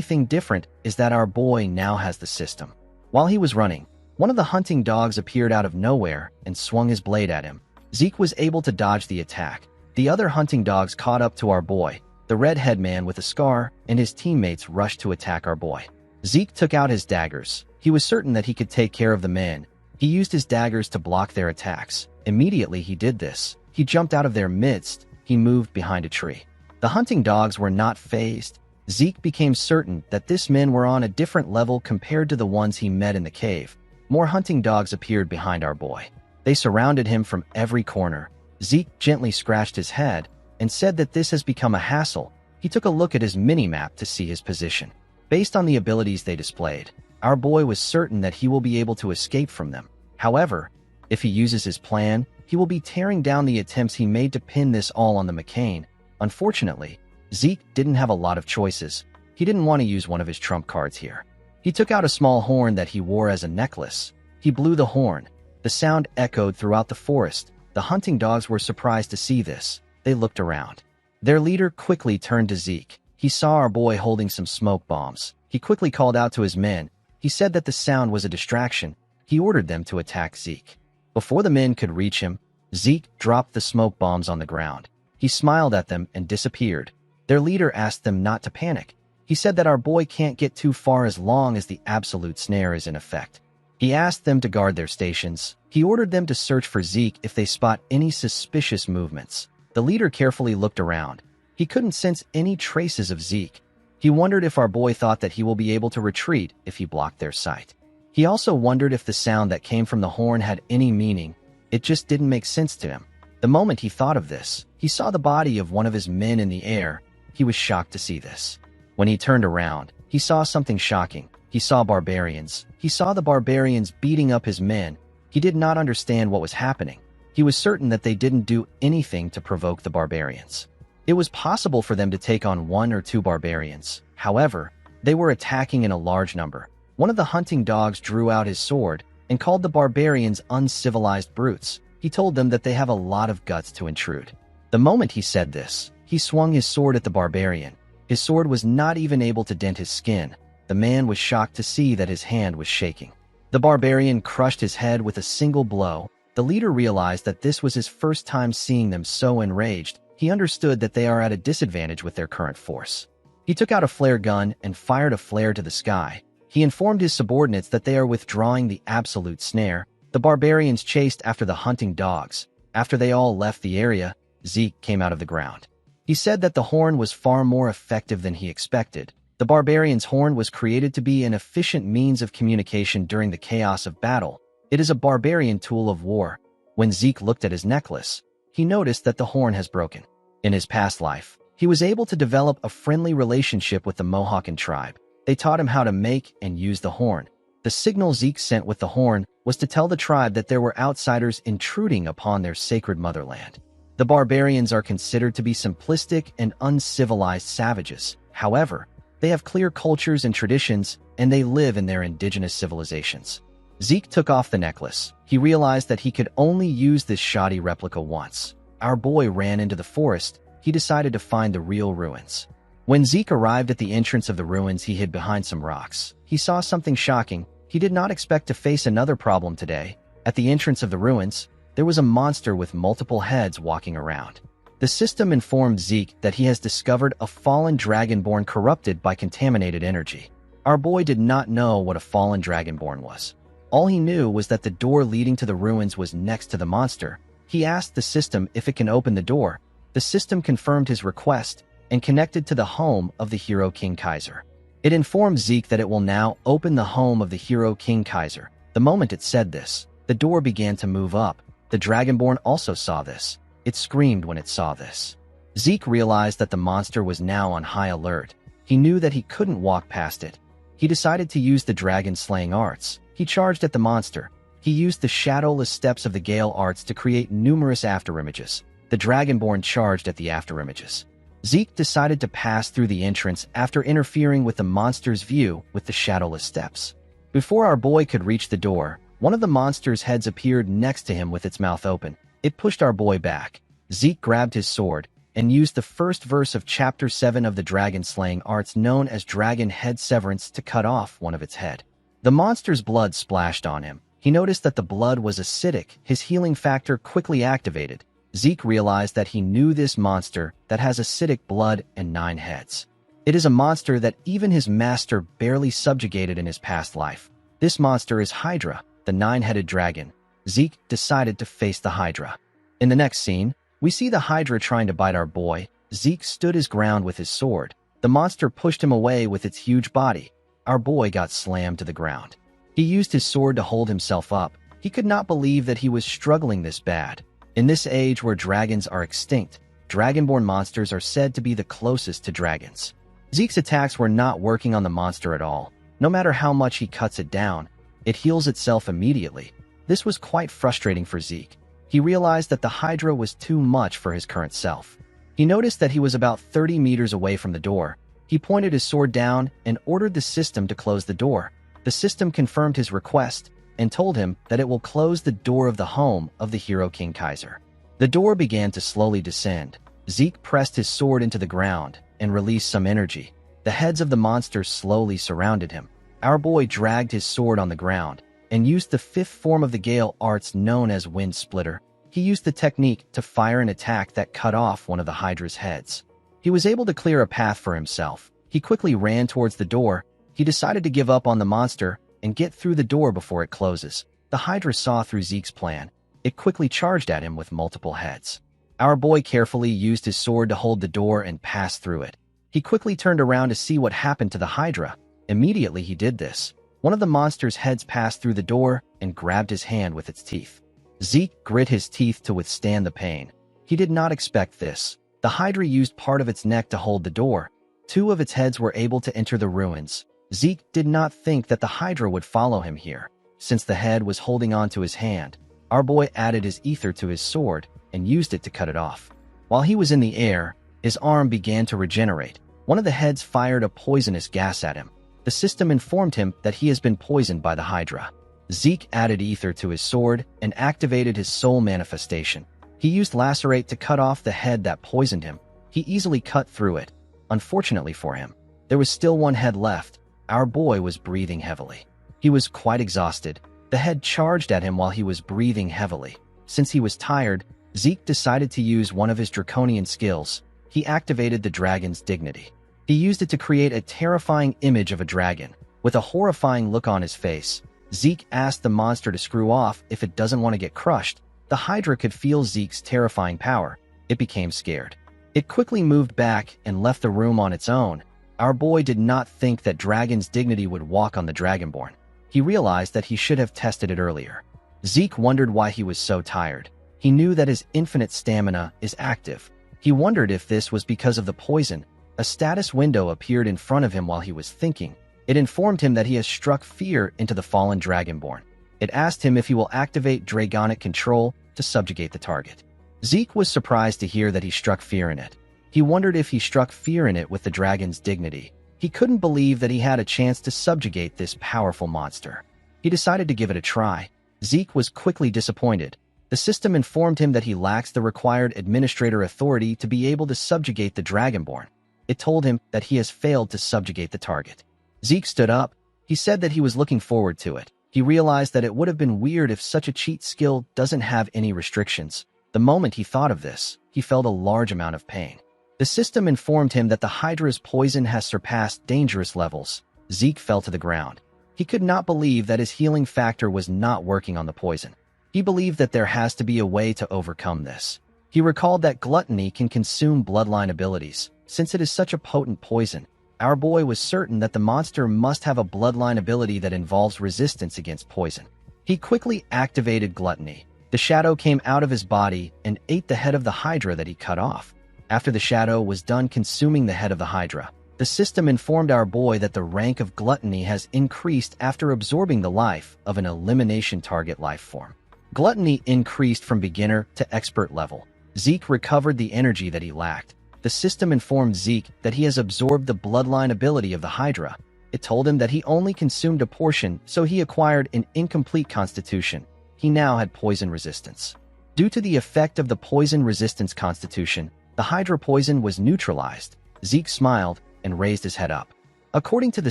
thing different is that our boy now has the system. While he was running, one of the hunting dogs appeared out of nowhere and swung his blade at him. Zeke was able to dodge the attack. The other hunting dogs caught up to our boy. The red-head man with a scar and his teammates rushed to attack our boy. Zeke took out his daggers. He was certain that he could take care of the men. He used his daggers to block their attacks. Immediately he did this, he jumped out of their midst. He moved behind a tree. The hunting dogs were not fazed. Zeke became certain that these men were on a different level compared to the ones he met in the cave. More hunting dogs appeared behind our boy. They surrounded him from every corner. Zeke gently scratched his head and said that this has become a hassle. He took a look at his mini-map to see his position. Based on the abilities they displayed, our boy was certain that he will be able to escape from them. However, if he uses his plan, he will be tearing down the attempts he made to pin this all on the McCain. Unfortunately, Zeke didn't have a lot of choices. He didn't want to use one of his trump cards here. He took out a small horn that he wore as a necklace. He blew the horn. The sound echoed throughout the forest. The hunting dogs were surprised to see this. They looked around. Their leader quickly turned to Zeke. He saw our boy holding some smoke bombs. He quickly called out to his men. He said that the sound was a distraction. He ordered them to attack Zeke. Before the men could reach him, Zeke dropped the smoke bombs on the ground. He smiled at them and disappeared. Their leader asked them not to panic. He said that our boy can't get too far as long as the absolute snare is in effect. He asked them to guard their stations. He ordered them to search for Zeke if they spot any suspicious movements. The leader carefully looked around. He couldn't sense any traces of Zeke. He wondered if our boy thought that he will be able to retreat if he blocked their sight. He also wondered if the sound that came from the horn had any meaning. It just didn't make sense to him. The moment he thought of this, he saw the body of one of his men in the air. He was shocked to see this. When he turned around, he saw something shocking. He saw barbarians. He saw the barbarians beating up his men. He did not understand what was happening. He was certain that they didn't do anything to provoke the barbarians. It was possible for them to take on 1 or 2 barbarians. However, they were attacking in a large number. One of the hunting dogs drew out his sword and called the barbarians uncivilized brutes. He told them that they have a lot of guts to intrude. The moment he said this, he swung his sword at the barbarian. His sword was not even able to dent his skin. The man was shocked to see that his hand was shaking. The barbarian crushed his head with a single blow. The leader realized that this was his first time seeing them so enraged. He understood that they are at a disadvantage with their current force. He took out a flare gun and fired a flare to the sky. He informed his subordinates that they are withdrawing the absolute snare. The barbarians chased after the hunting dogs. After they all left the area, Zeke came out of the ground. He said that the horn was far more effective than he expected. The barbarian's horn was created to be an efficient means of communication during the chaos of battle. It is a barbarian tool of war. When Zeke looked at his necklace, he noticed that the horn has broken. In his past life, he was able to develop a friendly relationship with the Mohawken tribe. They taught him how to make and use the horn. The signal Zeke sent with the horn was to tell the tribe that there were outsiders intruding upon their sacred motherland. The barbarians are considered to be simplistic and uncivilized savages. However, they have clear cultures and traditions, and they live in their indigenous civilizations. Zeke took off the necklace. He realized that he could only use this shoddy replica once. Our boy ran into the forest. He decided to find the real ruins. When Zeke arrived at the entrance of the ruins, he hid behind some rocks. He saw something shocking. He did not expect to face another problem today. At the entrance of the ruins, there was a monster with multiple heads walking around. The system informed Zeke that he has discovered a fallen dragonborn corrupted by contaminated energy. Our boy did not know what a fallen dragonborn was. All he knew was that the door leading to the ruins was next to the monster. He asked the system if it can open the door. The system confirmed his request and connected to the home of the hero King Kaiser. It informed Zeke that it will now open the home of the hero King Kaiser. The moment it said this, the door began to move up. The dragonborn also saw this. It screamed when it saw this. Zeke realized that the monster was now on high alert. He knew that he couldn't walk past it. He decided to use the dragon-slaying arts. He charged at the monster. He used the shadowless steps of the Gale arts to create numerous afterimages. The dragonborn charged at the afterimages. Zeke decided to pass through the entrance after interfering with the monster's view with the shadowless steps. Before our boy could reach the door, one of the monster's heads appeared next to him with its mouth open. It pushed our boy back. Zeke grabbed his sword and used the first verse of Chapter 7 of the dragon-slaying arts known as Dragon Head Severance to cut off one of its head. The monster's blood splashed on him. He noticed that the blood was acidic. His healing factor quickly activated. Zeke realized that he knew this monster that has acidic blood and 9 heads. It is a monster that even his master barely subjugated in his past life. This monster is Hydra, the 9-headed dragon. Zeke decided to face the Hydra. In the next scene, we see the Hydra trying to bite our boy. Zeke stood his ground with his sword. The monster pushed him away with its huge body. Our boy got slammed to the ground. He used his sword to hold himself up. He could not believe that he was struggling this bad. In this age where dragons are extinct, dragonborn monsters are said to be the closest to dragons. Zeke's attacks were not working on the monster at all. No matter how much he cuts it down, it heals itself immediately. This was quite frustrating for Zeke. He realized that the Hydra was too much for his current self. He noticed that he was about 30 meters away from the door. He pointed his sword down and ordered the system to close the door. The system confirmed his request and told him that it will close the door of the home of the Hero King Kaiser. The door began to slowly descend. Zeke pressed his sword into the ground and released some energy. The heads of the monsters slowly surrounded him. Our boy dragged his sword on the ground and used the fifth form of the Gale arts known as Wind Splitter. He used the technique to fire an attack that cut off one of the Hydra's heads. He was able to clear a path for himself. He quickly ran towards the door. He decided to give up on the monster and get through the door before it closes. The Hydra saw through Zeke's plan. It quickly charged at him with multiple heads. Our boy carefully used his sword to hold the door and pass through it. He quickly turned around to see what happened to the Hydra. Immediately he did this. One of the monster's heads passed through the door and grabbed his hand with its teeth. Zeke grit his teeth to withstand the pain. He did not expect this. The Hydra used part of its neck to hold the door. Two of its heads were able to enter the ruins. Zeke did not think that the Hydra would follow him here. Since the head was holding on to his hand, our boy added his ether to his sword and used it to cut it off. While he was in the air, his arm began to regenerate. One of the heads fired a poisonous gas at him. The system informed him that he has been poisoned by the Hydra. Zeke added ether to his sword and activated his soul manifestation. He used Lacerate to cut off the head that poisoned him. He easily cut through it. Unfortunately for him, there was still one head left. Our boy was breathing heavily. He was quite exhausted. The head charged at him while he was breathing heavily. Since he was tired, Zeke decided to use one of his draconian skills. He activated the dragon's dignity. He used it to create a terrifying image of a dragon. With a horrifying look on his face, Zeke asked the monster to screw off if it doesn't want to get crushed. The Hydra could feel Zeke's terrifying power. It became scared. It quickly moved back and left the room on its own. Our boy did not think that dragon's dignity would walk on the Dragonborn. He realized that he should have tested it earlier. Zeke wondered why he was so tired. He knew that his infinite stamina is active. He wondered if this was because of the poison. A status window appeared in front of him while he was thinking. It informed him that he has struck fear into the fallen Dragonborn. It asked him if he will activate Dragonic control to subjugate the target. Zeke was surprised to hear that he struck fear in it. He wondered if he struck fear in it with the dragon's dignity. He couldn't believe that he had a chance to subjugate this powerful monster. He decided to give it a try. Zeke was quickly disappointed. The system informed him that he lacks the required administrator authority to be able to subjugate the Dragonborn. It told him that he has failed to subjugate the target. Zeke stood up. He said that he was looking forward to it. He realized that it would have been weird if such a cheat skill doesn't have any restrictions. The moment he thought of this, he felt a large amount of pain. The system informed him that the Hydra's poison has surpassed dangerous levels. Zeke fell to the ground. He could not believe that his healing factor was not working on the poison. He believed that there has to be a way to overcome this. He recalled that gluttony can consume bloodline abilities. Since it is such a potent poison, our boy was certain that the monster must have a bloodline ability that involves resistance against poison. He quickly activated gluttony. The shadow came out of his body and ate the head of the Hydra that he cut off. After the shadow was done consuming the head of the Hydra, the system informed our boy that the rank of gluttony has increased after absorbing the life of an elimination target life form. Gluttony increased from beginner to expert level. Zeke recovered the energy that he lacked. The system informed Zeke that he has absorbed the bloodline ability of the Hydra. It told him that he only consumed a portion, so he acquired an incomplete constitution. He now had poison resistance. Due to the effect of the poison resistance constitution, the Hydra poison was neutralized. Zeke smiled and raised his head up. According to the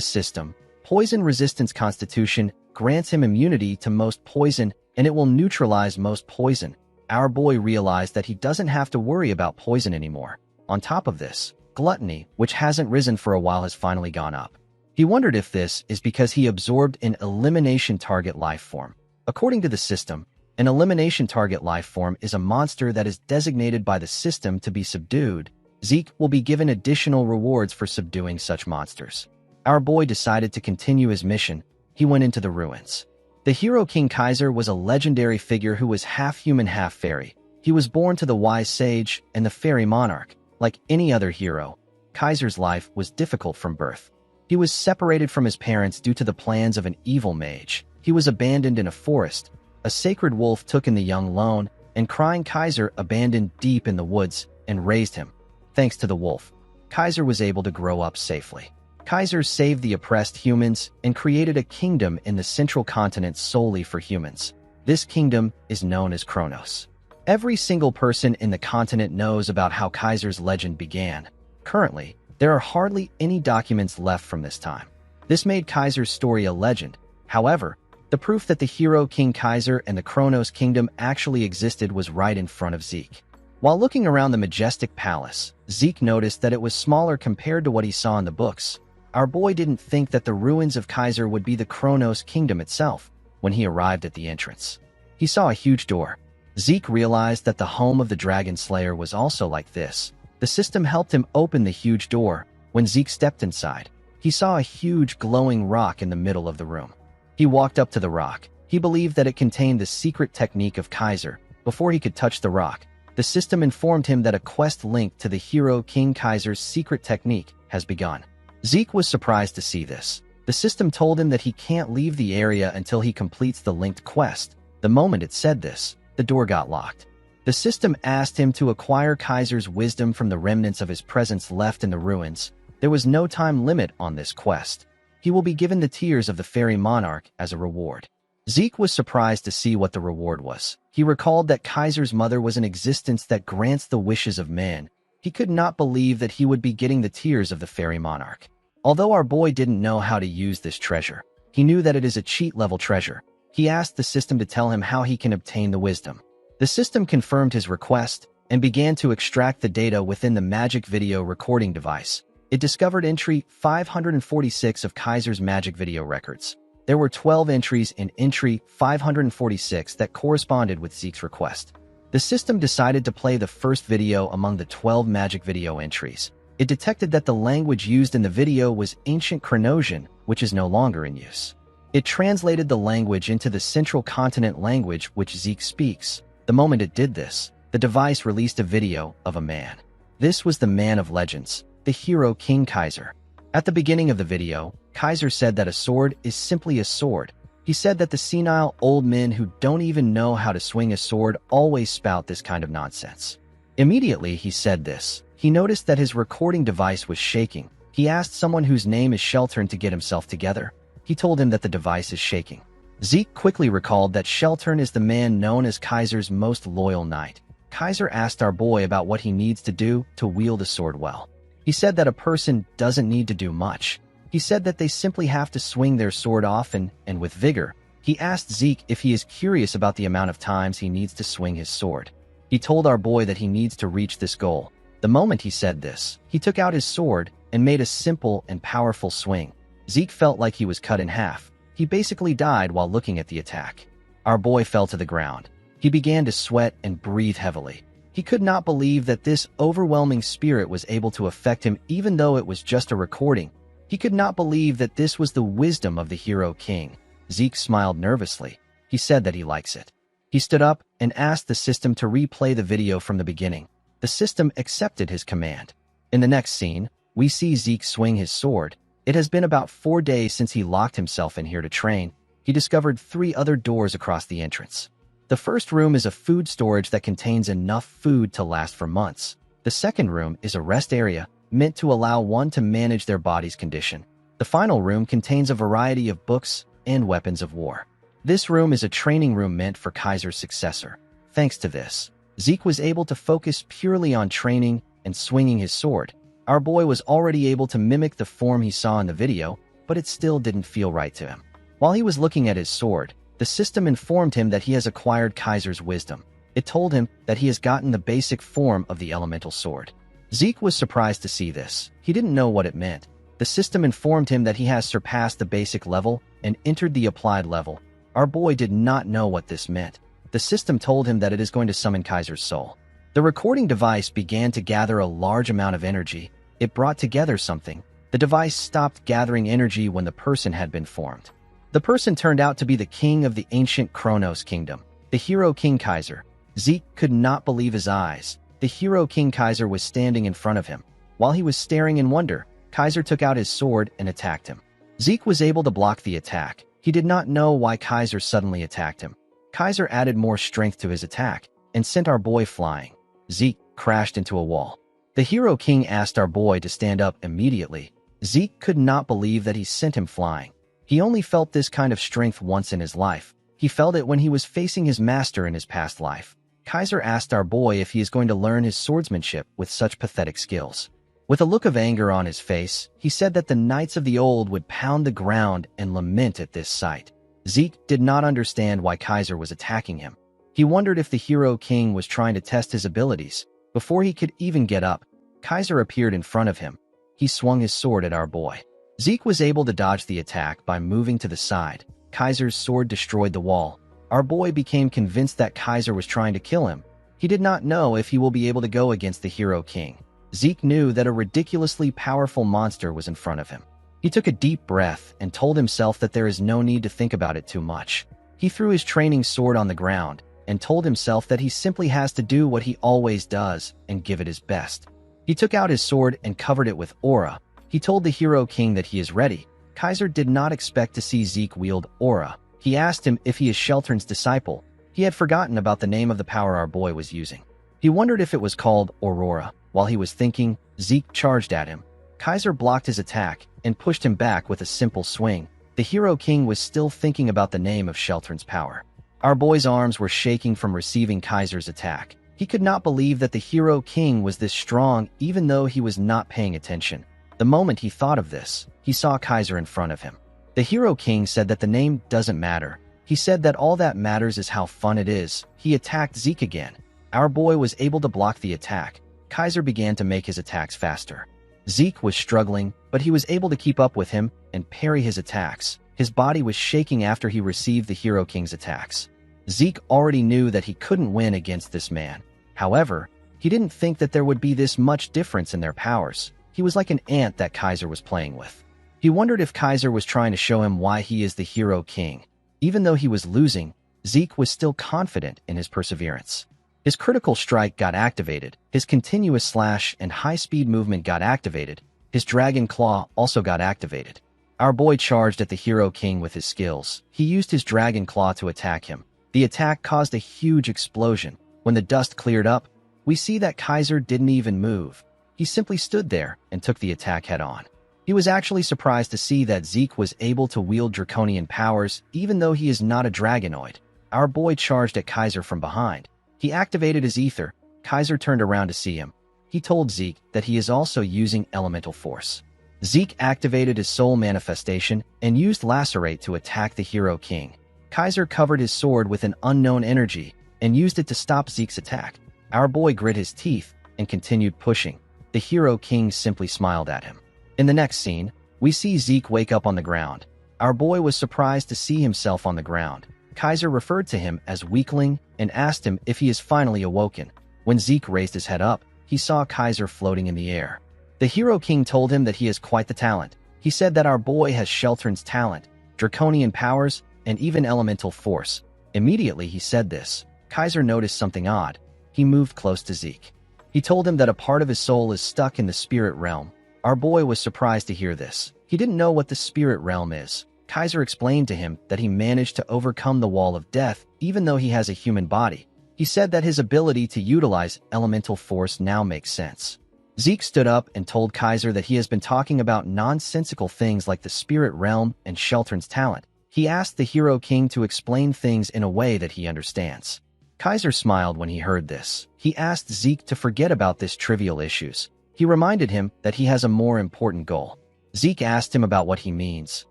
system, poison resistance constitution grants him immunity to most poison, and it will neutralize most poison. Our boy realized that he doesn't have to worry about poison anymore. On top of this, gluttony, which hasn't risen for a while, has finally gone up. He wondered if this is because he absorbed an elimination target life form. According to the system, an elimination target life form is a monster that is designated by the system to be subdued. Zeke will be given additional rewards for subduing such monsters. Our boy decided to continue his mission. He went into the ruins. The Hero King Kaiser was a legendary figure who was half human, half fairy. He was born to the wise sage and the fairy monarch. Like any other hero, Kaiser's life was difficult from birth. He was separated from his parents due to the plans of an evil mage. He was abandoned in a forest. A sacred wolf took in the young lone, and crying Kaiser abandoned deep in the woods and raised him. Thanks to the wolf, Kaiser was able to grow up safely. Kaiser saved the oppressed humans and created a kingdom in the central continent solely for humans. This kingdom is known as Kronos. Every single person in the continent knows about how Kaiser's legend began. Currently, there are hardly any documents left from this time. This made Kaiser's story a legend. However, the proof that the hero King Kaiser and the Kronos kingdom actually existed was right in front of Zeke. While looking around the majestic palace, Zeke noticed that it was smaller compared to what he saw in the books. Our boy didn't think that the ruins of Kaiser would be the Kronos kingdom itself. When he arrived at the entrance, he saw a huge door. Zeke realized that the home of the Dragon Slayer was also like this. The system helped him open the huge door. When Zeke stepped inside, he saw a huge glowing rock in the middle of the room. He walked up to the rock. He believed that it contained the secret technique of Kaiser. Before he could touch the rock, the system informed him that a quest linked to the hero King Kaiser's secret technique has begun. Zeke was surprised to see this. The system told him that he can't leave the area until he completes the linked quest. The moment it said this, the door got locked. The system asked him to acquire Kaiser's wisdom from the remnants of his presence left in the ruins. There was no time limit on this quest. He will be given the tears of the fairy monarch as a reward. Zeke was surprised to see what the reward was. He recalled that Kaiser's mother was an existence that grants the wishes of men. He could not believe that he would be getting the tears of the fairy monarch. Although our boy didn't know how to use this treasure, he knew that it is a cheat-level treasure. He asked the system to tell him how he can obtain the wisdom. The system confirmed his request and began to extract the data within the magic video recording device. It discovered entry 546 of Kaiser's magic video records. There were 12 entries in entry 546 that corresponded with Zeke's request. The system decided to play the first video among the 12 magic video entries. It detected that the language used in the video was ancient Kronosian, which is no longer in use. It translated the language into the central continent language which Zeke speaks. The moment it did this, the device released a video of a man. This was the man of legends, the hero King Kaiser. At the beginning of the video, Kaiser said that a sword is simply a sword. He said that the senile old men who don't even know how to swing a sword always spout this kind of nonsense. Immediately he said this, he noticed that his recording device was shaking. He asked someone whose name is Sheltern to get himself together. He told him that the device is shaking. Zeke quickly recalled that Sheltern is the man known as Kaiser's most loyal knight. Kaiser asked our boy about what he needs to do to wield a sword well. He said that a person doesn't need to do much. He said that they simply have to swing their sword often and with vigor. He asked Zeke if he is curious about the amount of times he needs to swing his sword. He told our boy that he needs to reach this goal. The moment he said this, he took out his sword and made a simple and powerful swing. Zeke felt like he was cut in half. He basically died while looking at the attack. Our boy fell to the ground. He began to sweat and breathe heavily. He could not believe that this overwhelming spirit was able to affect him even though it was just a recording. He could not believe that this was the wisdom of the hero king. Zeke smiled nervously. He said that he likes it. He stood up and asked the system to replay the video from the beginning. The system accepted his command. In the next scene, we see Zeke swing his sword. It has been about 4 days since he locked himself in here to train. He discovered 3 other doors across the entrance. The first room is a food storage that contains enough food to last for months. The second room is a rest area, meant to allow one to manage their body's condition. The final room contains a variety of books and weapons of war. This room is a training room meant for Kaiser's successor. Thanks to this, Zeke was able to focus purely on training and swinging his sword. Our boy was already able to mimic the form he saw in the video, but it still didn't feel right to him. While he was looking at his sword, the system informed him that he has acquired Kaiser's wisdom. It told him that he has gotten the basic form of the elemental sword. Zeke was surprised to see this. He didn't know what it meant. The system informed him that he has surpassed the basic level and entered the applied level. Our boy did not know what this meant. The system told him that it is going to summon Kaiser's soul. The recording device began to gather a large amount of energy. It brought together something. The device stopped gathering energy when the person had been formed. The person turned out to be the king of the ancient Kronos kingdom, the hero King Kaiser. Zeke could not believe his eyes. The hero King Kaiser was standing in front of him. While he was staring in wonder, Kaiser took out his sword and attacked him. Zeke was able to block the attack. He did not know why Kaiser suddenly attacked him. Kaiser added more strength to his attack and sent our boy flying. Zeke crashed into a wall. The Hero King asked our boy to stand up immediately. Zeke could not believe that he sent him flying. He only felt this kind of strength once in his life. He felt it when he was facing his master in his past life. Kaiser asked our boy if he is going to learn his swordsmanship with such pathetic skills. With a look of anger on his face, he said that the knights of the old would pound the ground and lament at this sight. Zeke did not understand why Kaiser was attacking him. He wondered if the Hero King was trying to test his abilities. Before he could even get up, Kaiser appeared in front of him. He swung his sword at our boy. Zeke was able to dodge the attack by moving to the side. Kaiser's sword destroyed the wall. Our boy became convinced that Kaiser was trying to kill him. He did not know if he will be able to go against the Hero King. Zeke knew that a ridiculously powerful monster was in front of him. He took a deep breath and told himself that there is no need to think about it too much. He threw his training sword on the ground and told himself that he simply has to do what he always does and give it his best. He took out his sword and covered it with aura. He told the Hero King that he is ready. Kaiser did not expect to see Zeke wield aura. He asked him if he is Sheltern's disciple. He had forgotten about the name of the power our boy was using. He wondered if it was called Aurora. While he was thinking, Zeke charged at him. Kaiser blocked his attack and pushed him back with a simple swing. The Hero King was still thinking about the name of Sheltern's power. Our boy's arms were shaking from receiving Kaiser's attack. He could not believe that the Hero King was this strong even though he was not paying attention. The moment he thought of this, he saw Kaiser in front of him. The Hero King said that the name doesn't matter. He said that all that matters is how fun it is. He attacked Zeke again. Our boy was able to block the attack. Kaiser began to make his attacks faster. Zeke was struggling, but he was able to keep up with him and parry his attacks. His body was shaking after he received the Hero King's attacks. Zeke already knew that he couldn't win against this man. However, he didn't think that there would be this much difference in their powers. He was like an ant that Kaiser was playing with. He wondered if Kaiser was trying to show him why he is the Hero King. Even though he was losing, Zeke was still confident in his perseverance. His critical strike got activated, his continuous slash and high-speed movement got activated, his dragon claw also got activated. Our boy charged at the Hero King with his skills. He used his dragon claw to attack him. The attack caused a huge explosion. When the dust cleared up, we see that Kaiser didn't even move. He simply stood there and took the attack head-on. He was actually surprised to see that Zeke was able to wield draconian powers even though he is not a dragonoid. Our boy charged at Kaiser from behind. He activated his ether. Kaiser turned around to see him. He told Zeke that he is also using elemental force. Zeke activated his soul manifestation and used Lacerate to attack the Hero King. Kaiser covered his sword with an unknown energy and used it to stop Zeke's attack. Our boy grit his teeth and continued pushing. The Hero King simply smiled at him. In the next scene, we see Zeke wake up on the ground. Our boy was surprised to see himself on the ground. Kaiser referred to him as weakling and asked him if he is finally awoken. When Zeke raised his head up, he saw Kaiser floating in the air. The Hero King told him that he has quite the talent. He said that our boy has Sheltern's talent, draconian powers, and even elemental force. Immediately he said this, Kaiser noticed something odd. He moved close to Zeke. He told him that a part of his soul is stuck in the spirit realm. Our boy was surprised to hear this. He didn't know what the spirit realm is. Kaiser explained to him that he managed to overcome the wall of death even though he has a human body. He said that his ability to utilize elemental force now makes sense. Zeke stood up and told Kaiser that he has been talking about nonsensical things like the spirit realm and Sheltern's talent. He asked the Hero King to explain things in a way that he understands. Kaiser smiled when he heard this. He asked Zeke to forget about this trivial issues. He reminded him that he has a more important goal. Zeke asked him about what he means.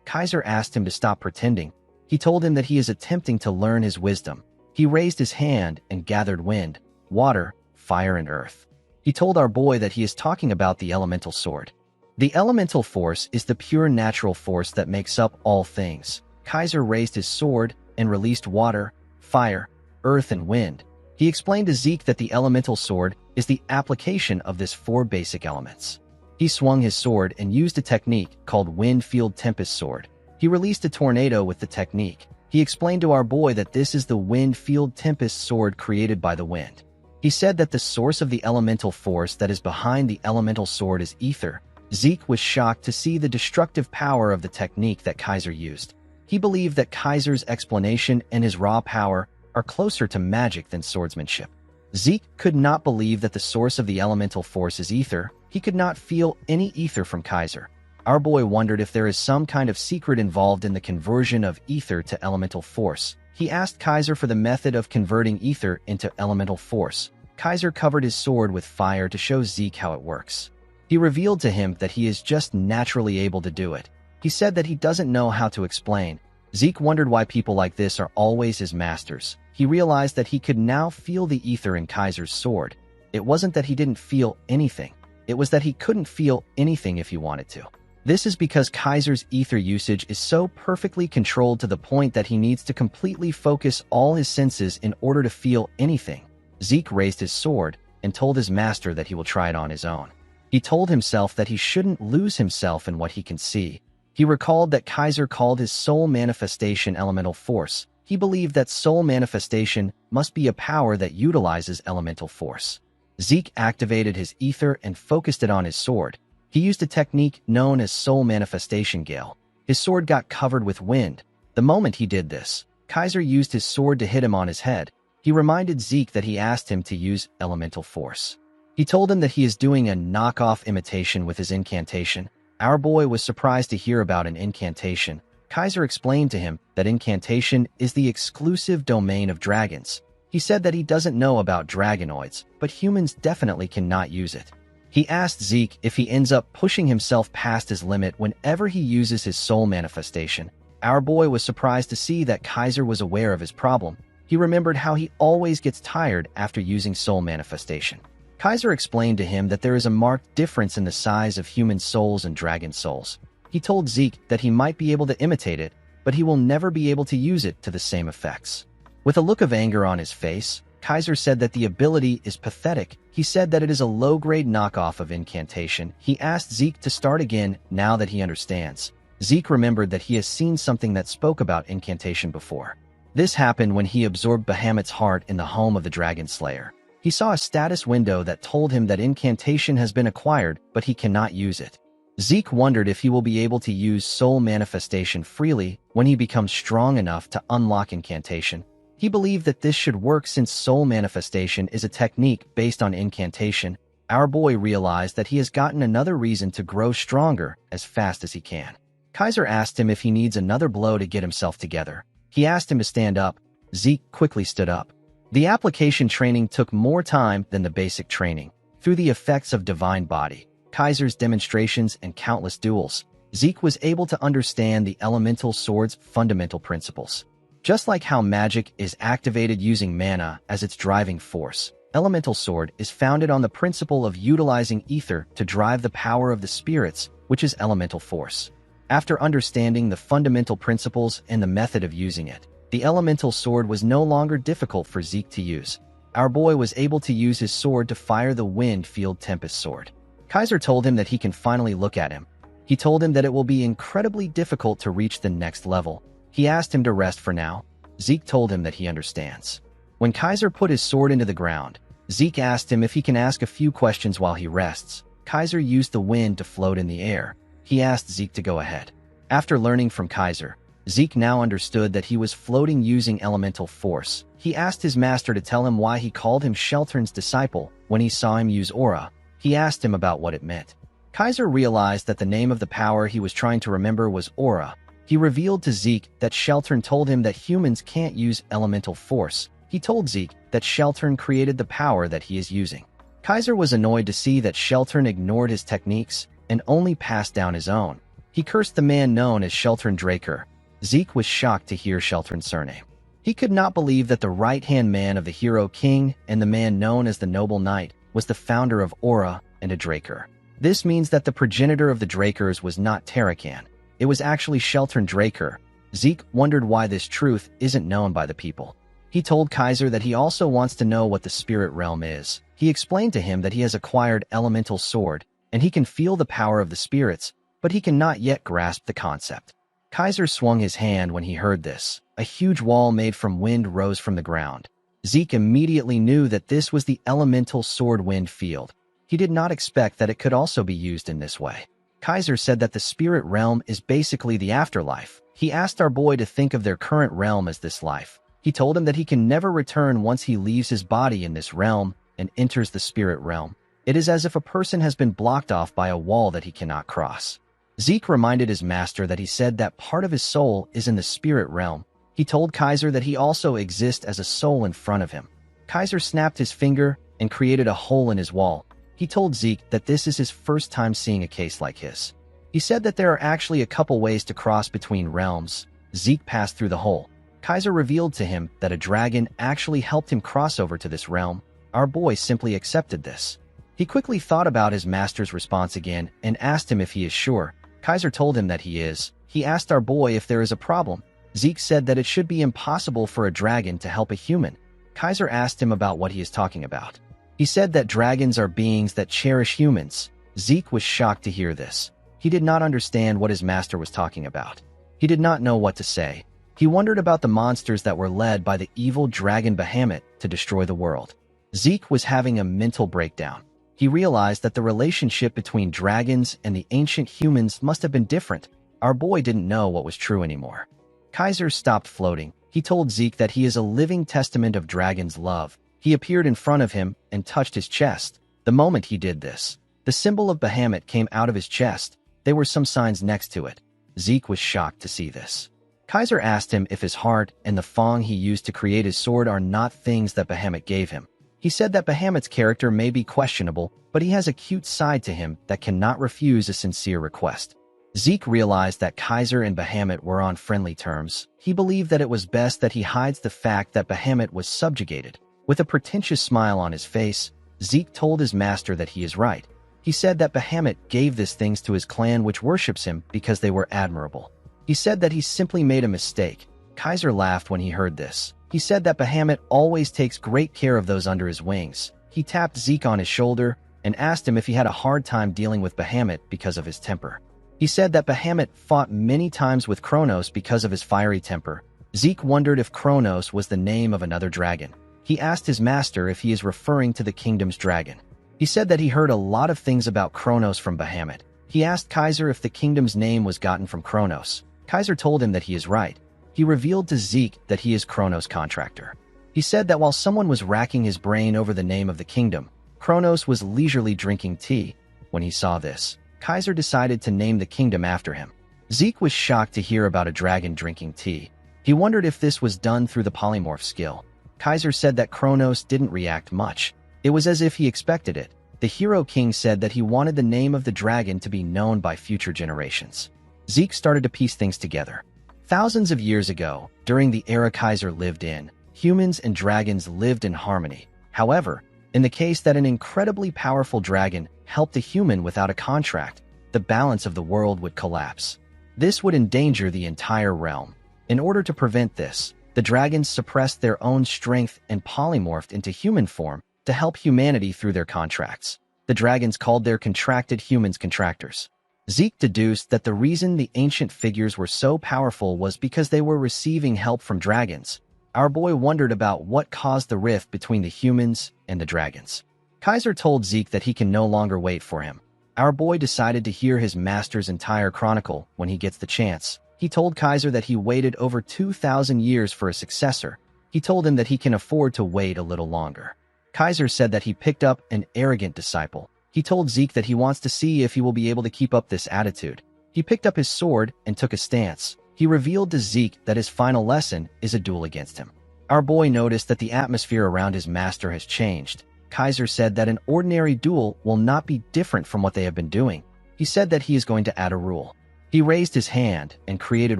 Kaiser asked him to stop pretending. He told him that he is attempting to learn his wisdom. He raised his hand and gathered wind, water, fire, and earth. He told our boy that he is talking about the elemental sword. The elemental force is the pure natural force that makes up all things. Kaiser raised his sword and released water, fire, earth, and wind. He explained to Zeke that the elemental sword is the application of these four basic elements. He swung his sword and used a technique called Wind Field Tempest Sword. He released a tornado with the technique. He explained to our boy that this is the Wind Field Tempest Sword created by the wind. He said that the source of the elemental force that is behind the elemental sword is ether. Zeke was shocked to see the destructive power of the technique that Kaiser used. He believed that Kaiser's explanation and his raw power are closer to magic than swordsmanship. Zeke could not believe that the source of the elemental force is ether. He could not feel any ether from Kaiser. Our boy wondered if there is some kind of secret involved in the conversion of ether to elemental force. He asked Kaiser for the method of converting ether into elemental force. Kaiser covered his sword with fire to show Zeke how it works. He revealed to him that he is just naturally able to do it. He said that he doesn't know how to explain. Zeke wondered why people like this are always his masters. He realized that he could now feel the ether in Kaiser's sword. It wasn't that he didn't feel anything. It was that he couldn't feel anything if he wanted to. This is because Kaiser's ether usage is so perfectly controlled to the point that he needs to completely focus all his senses in order to feel anything. Zeke raised his sword and told his master that he will try it on his own. He told himself that he shouldn't lose himself in what he can see. He recalled that Kaiser called his soul manifestation elemental force. He believed that soul manifestation must be a power that utilizes elemental force. Zeke activated his ether and focused it on his sword. He used a technique known as soul manifestation gale. His sword got covered with wind. The moment he did this, Kaiser used his sword to hit him on his head. He reminded Zeke that he asked him to use elemental force. He told him that he is doing a knockoff imitation with his incantation. Our boy was surprised to hear about an incantation. Kaiser explained to him that incantation is the exclusive domain of dragons. He said that he doesn't know about dragonoids, but humans definitely cannot use it. He asked Zeke if he ends up pushing himself past his limit whenever he uses his soul manifestation. Our boy was surprised to see that Kaiser was aware of his problem. He remembered how he always gets tired after using soul manifestation. Kaiser explained to him that there is a marked difference in the size of human souls and dragon souls. He told Zeke that he might be able to imitate it, but he will never be able to use it to the same effects. With a look of anger on his face, Kaiser said that the ability is pathetic. He said that it is a low-grade knockoff of incantation. He asked Zeke to start again now that he understands. Zeke remembered that he has seen something that spoke about incantation before. This happened when he absorbed Bahamut's heart in the home of the Dragon Slayer. He saw a status window that told him that incantation has been acquired, but he cannot use it. Zeke wondered if he will be able to use soul manifestation freely when he becomes strong enough to unlock incantation. He believed that this should work since soul manifestation is a technique based on incantation. Our boy realized that he has gotten another reason to grow stronger as fast as he can. Kaiser asked him if he needs another blow to get himself together. He asked him to stand up. Zeke quickly stood up. The application training took more time than the basic training. Through the effects of Divine Body, Kaiser's demonstrations, and countless duels, Zeke was able to understand the elemental sword's fundamental principles. Just like how magic is activated using mana as its driving force, elemental sword is founded on the principle of utilizing ether to drive the power of the spirits, which is elemental force. After understanding the fundamental principles and the method of using it, the elemental sword was no longer difficult for Zeke to use. Our boy was able to use his sword to fire the Wind-Field Tempest sword. Kaiser told him that he can finally look at him. He told him that it will be incredibly difficult to reach the next level. He asked him to rest for now. Zeke told him that he understands. When Kaiser put his sword into the ground, Zeke asked him if he can ask a few questions while he rests. Kaiser used the wind to float in the air. He asked Zeke to go ahead. After learning from Kaiser, Zeke now understood that he was floating using elemental force. He asked his master to tell him why he called him Sheltern's disciple when he saw him use aura. He asked him about what it meant. Kaiser realized that the name of the power he was trying to remember was aura. He revealed to Zeke that Sheltern told him that humans can't use elemental force. He told Zeke that Sheltern created the power that he is using. Kaiser was annoyed to see that Sheltern ignored his techniques and only passed down his own. He cursed the man known as Sheltern Draker. Zeke was shocked to hear Sheltern's surname. He could not believe that the right-hand man of the hero king and the man known as the noble knight was the founder of Aura and a Draker. This means that the progenitor of the Drakers was not Tarakan. It was actually Sheltern Draker. Zeke wondered why this truth isn't known by the people. He told Kaiser that he also wants to know what the spirit realm is. He explained to him that he has acquired elemental sword, and he can feel the power of the spirits, but he cannot yet grasp the concept. Kaiser swung his hand when he heard this. A huge wall made from wind rose from the ground. Zeke immediately knew that this was the elemental sword wind field. He did not expect that it could also be used in this way. Kaiser said that the spirit realm is basically the afterlife. He asked our boy to think of their current realm as this life. He told him that he can never return once he leaves his body in this realm and enters the spirit realm. It is as if a person has been blocked off by a wall that he cannot cross. Zeke reminded his master that he said that part of his soul is in the spirit realm. He told Kaiser that he also exists as a soul in front of him. Kaiser snapped his finger and created a hole in his wall. He told Zeke that this is his first time seeing a case like his. He said that there are actually a couple ways to cross between realms. Zeke passed through the hole. Kaiser revealed to him that a dragon actually helped him cross over to this realm. Our boy simply accepted this. He quickly thought about his master's response again and asked him if he is sure. Kaiser told him that he is. He asked our boy if there is a problem. Zeke said that it should be impossible for a dragon to help a human. Kaiser asked him about what he is talking about. He said that dragons are beings that cherish humans. Zeke was shocked to hear this. He did not understand what his master was talking about. He did not know what to say. He wondered about the monsters that were led by the evil dragon Bahamut to destroy the world. Zeke was having a mental breakdown. He realized that the relationship between dragons and the ancient humans must have been different. Our boy didn't know what was true anymore. Kaiser stopped floating. He told Zeke that he is a living testament of dragon's love. He appeared in front of him and touched his chest. The moment he did this, the symbol of Bahamut came out of his chest. There were some signs next to it. Zeke was shocked to see this. Kaiser asked him if his heart and the fang he used to create his sword are not things that Bahamut gave him. He said that Bahamut's character may be questionable, but he has a cute side to him that cannot refuse a sincere request. Zeke realized that Kaiser and Bahamut were on friendly terms. He believed that it was best that he hides the fact that Bahamut was subjugated. With a pretentious smile on his face, Zeke told his master that he is right. He said that Bahamut gave these things to his clan which worships him because they were admirable. He said that he simply made a mistake. Kaiser laughed when he heard this. He said that Bahamut always takes great care of those under his wings. He tapped Zeke on his shoulder and asked him if he had a hard time dealing with Bahamut because of his temper. He said that Bahamut fought many times with Kronos because of his fiery temper. Zeke wondered if Kronos was the name of another dragon. He asked his master if he is referring to the kingdom's dragon. He said that he heard a lot of things about Kronos from Bahamut. He asked Kaiser if the kingdom's name was gotten from Kronos. Kaiser told him that he is right. He revealed to Zeke that he is Kronos' contractor. He said that while someone was racking his brain over the name of the kingdom, Kronos was leisurely drinking tea. When he saw this, Kaiser decided to name the kingdom after him. Zeke was shocked to hear about a dragon drinking tea. He wondered if this was done through the polymorph skill. Kaiser said that Kronos didn't react much. It was as if he expected it. The Hero King said that he wanted the name of the dragon to be known by future generations. Zeke started to piece things together. Thousands of years ago, during the era Kaiser lived in, humans and dragons lived in harmony. However, in the case that an incredibly powerful dragon helped a human without a contract, the balance of the world would collapse. This would endanger the entire realm. In order to prevent this, the dragons suppressed their own strength and polymorphed into human form to help humanity through their contracts. The dragons called their contracted humans contractors. Zeke deduced that the reason the ancient figures were so powerful was because they were receiving help from dragons. Our boy wondered about what caused the rift between the humans and the dragons. Kaiser told Zeke that he can no longer wait for him. Our boy decided to hear his master's entire chronicle when he gets the chance. He told Kaiser that he waited over 2,000 years for a successor. He told him that he can afford to wait a little longer. Kaiser said that he picked up an arrogant disciple. He told Zeke that he wants to see if he will be able to keep up this attitude. He picked up his sword and took a stance. He revealed to Zeke that his final lesson is a duel against him. Our boy noticed that the atmosphere around his master has changed. Kaiser said that an ordinary duel will not be different from what they have been doing. He said that he is going to add a rule. He raised his hand and created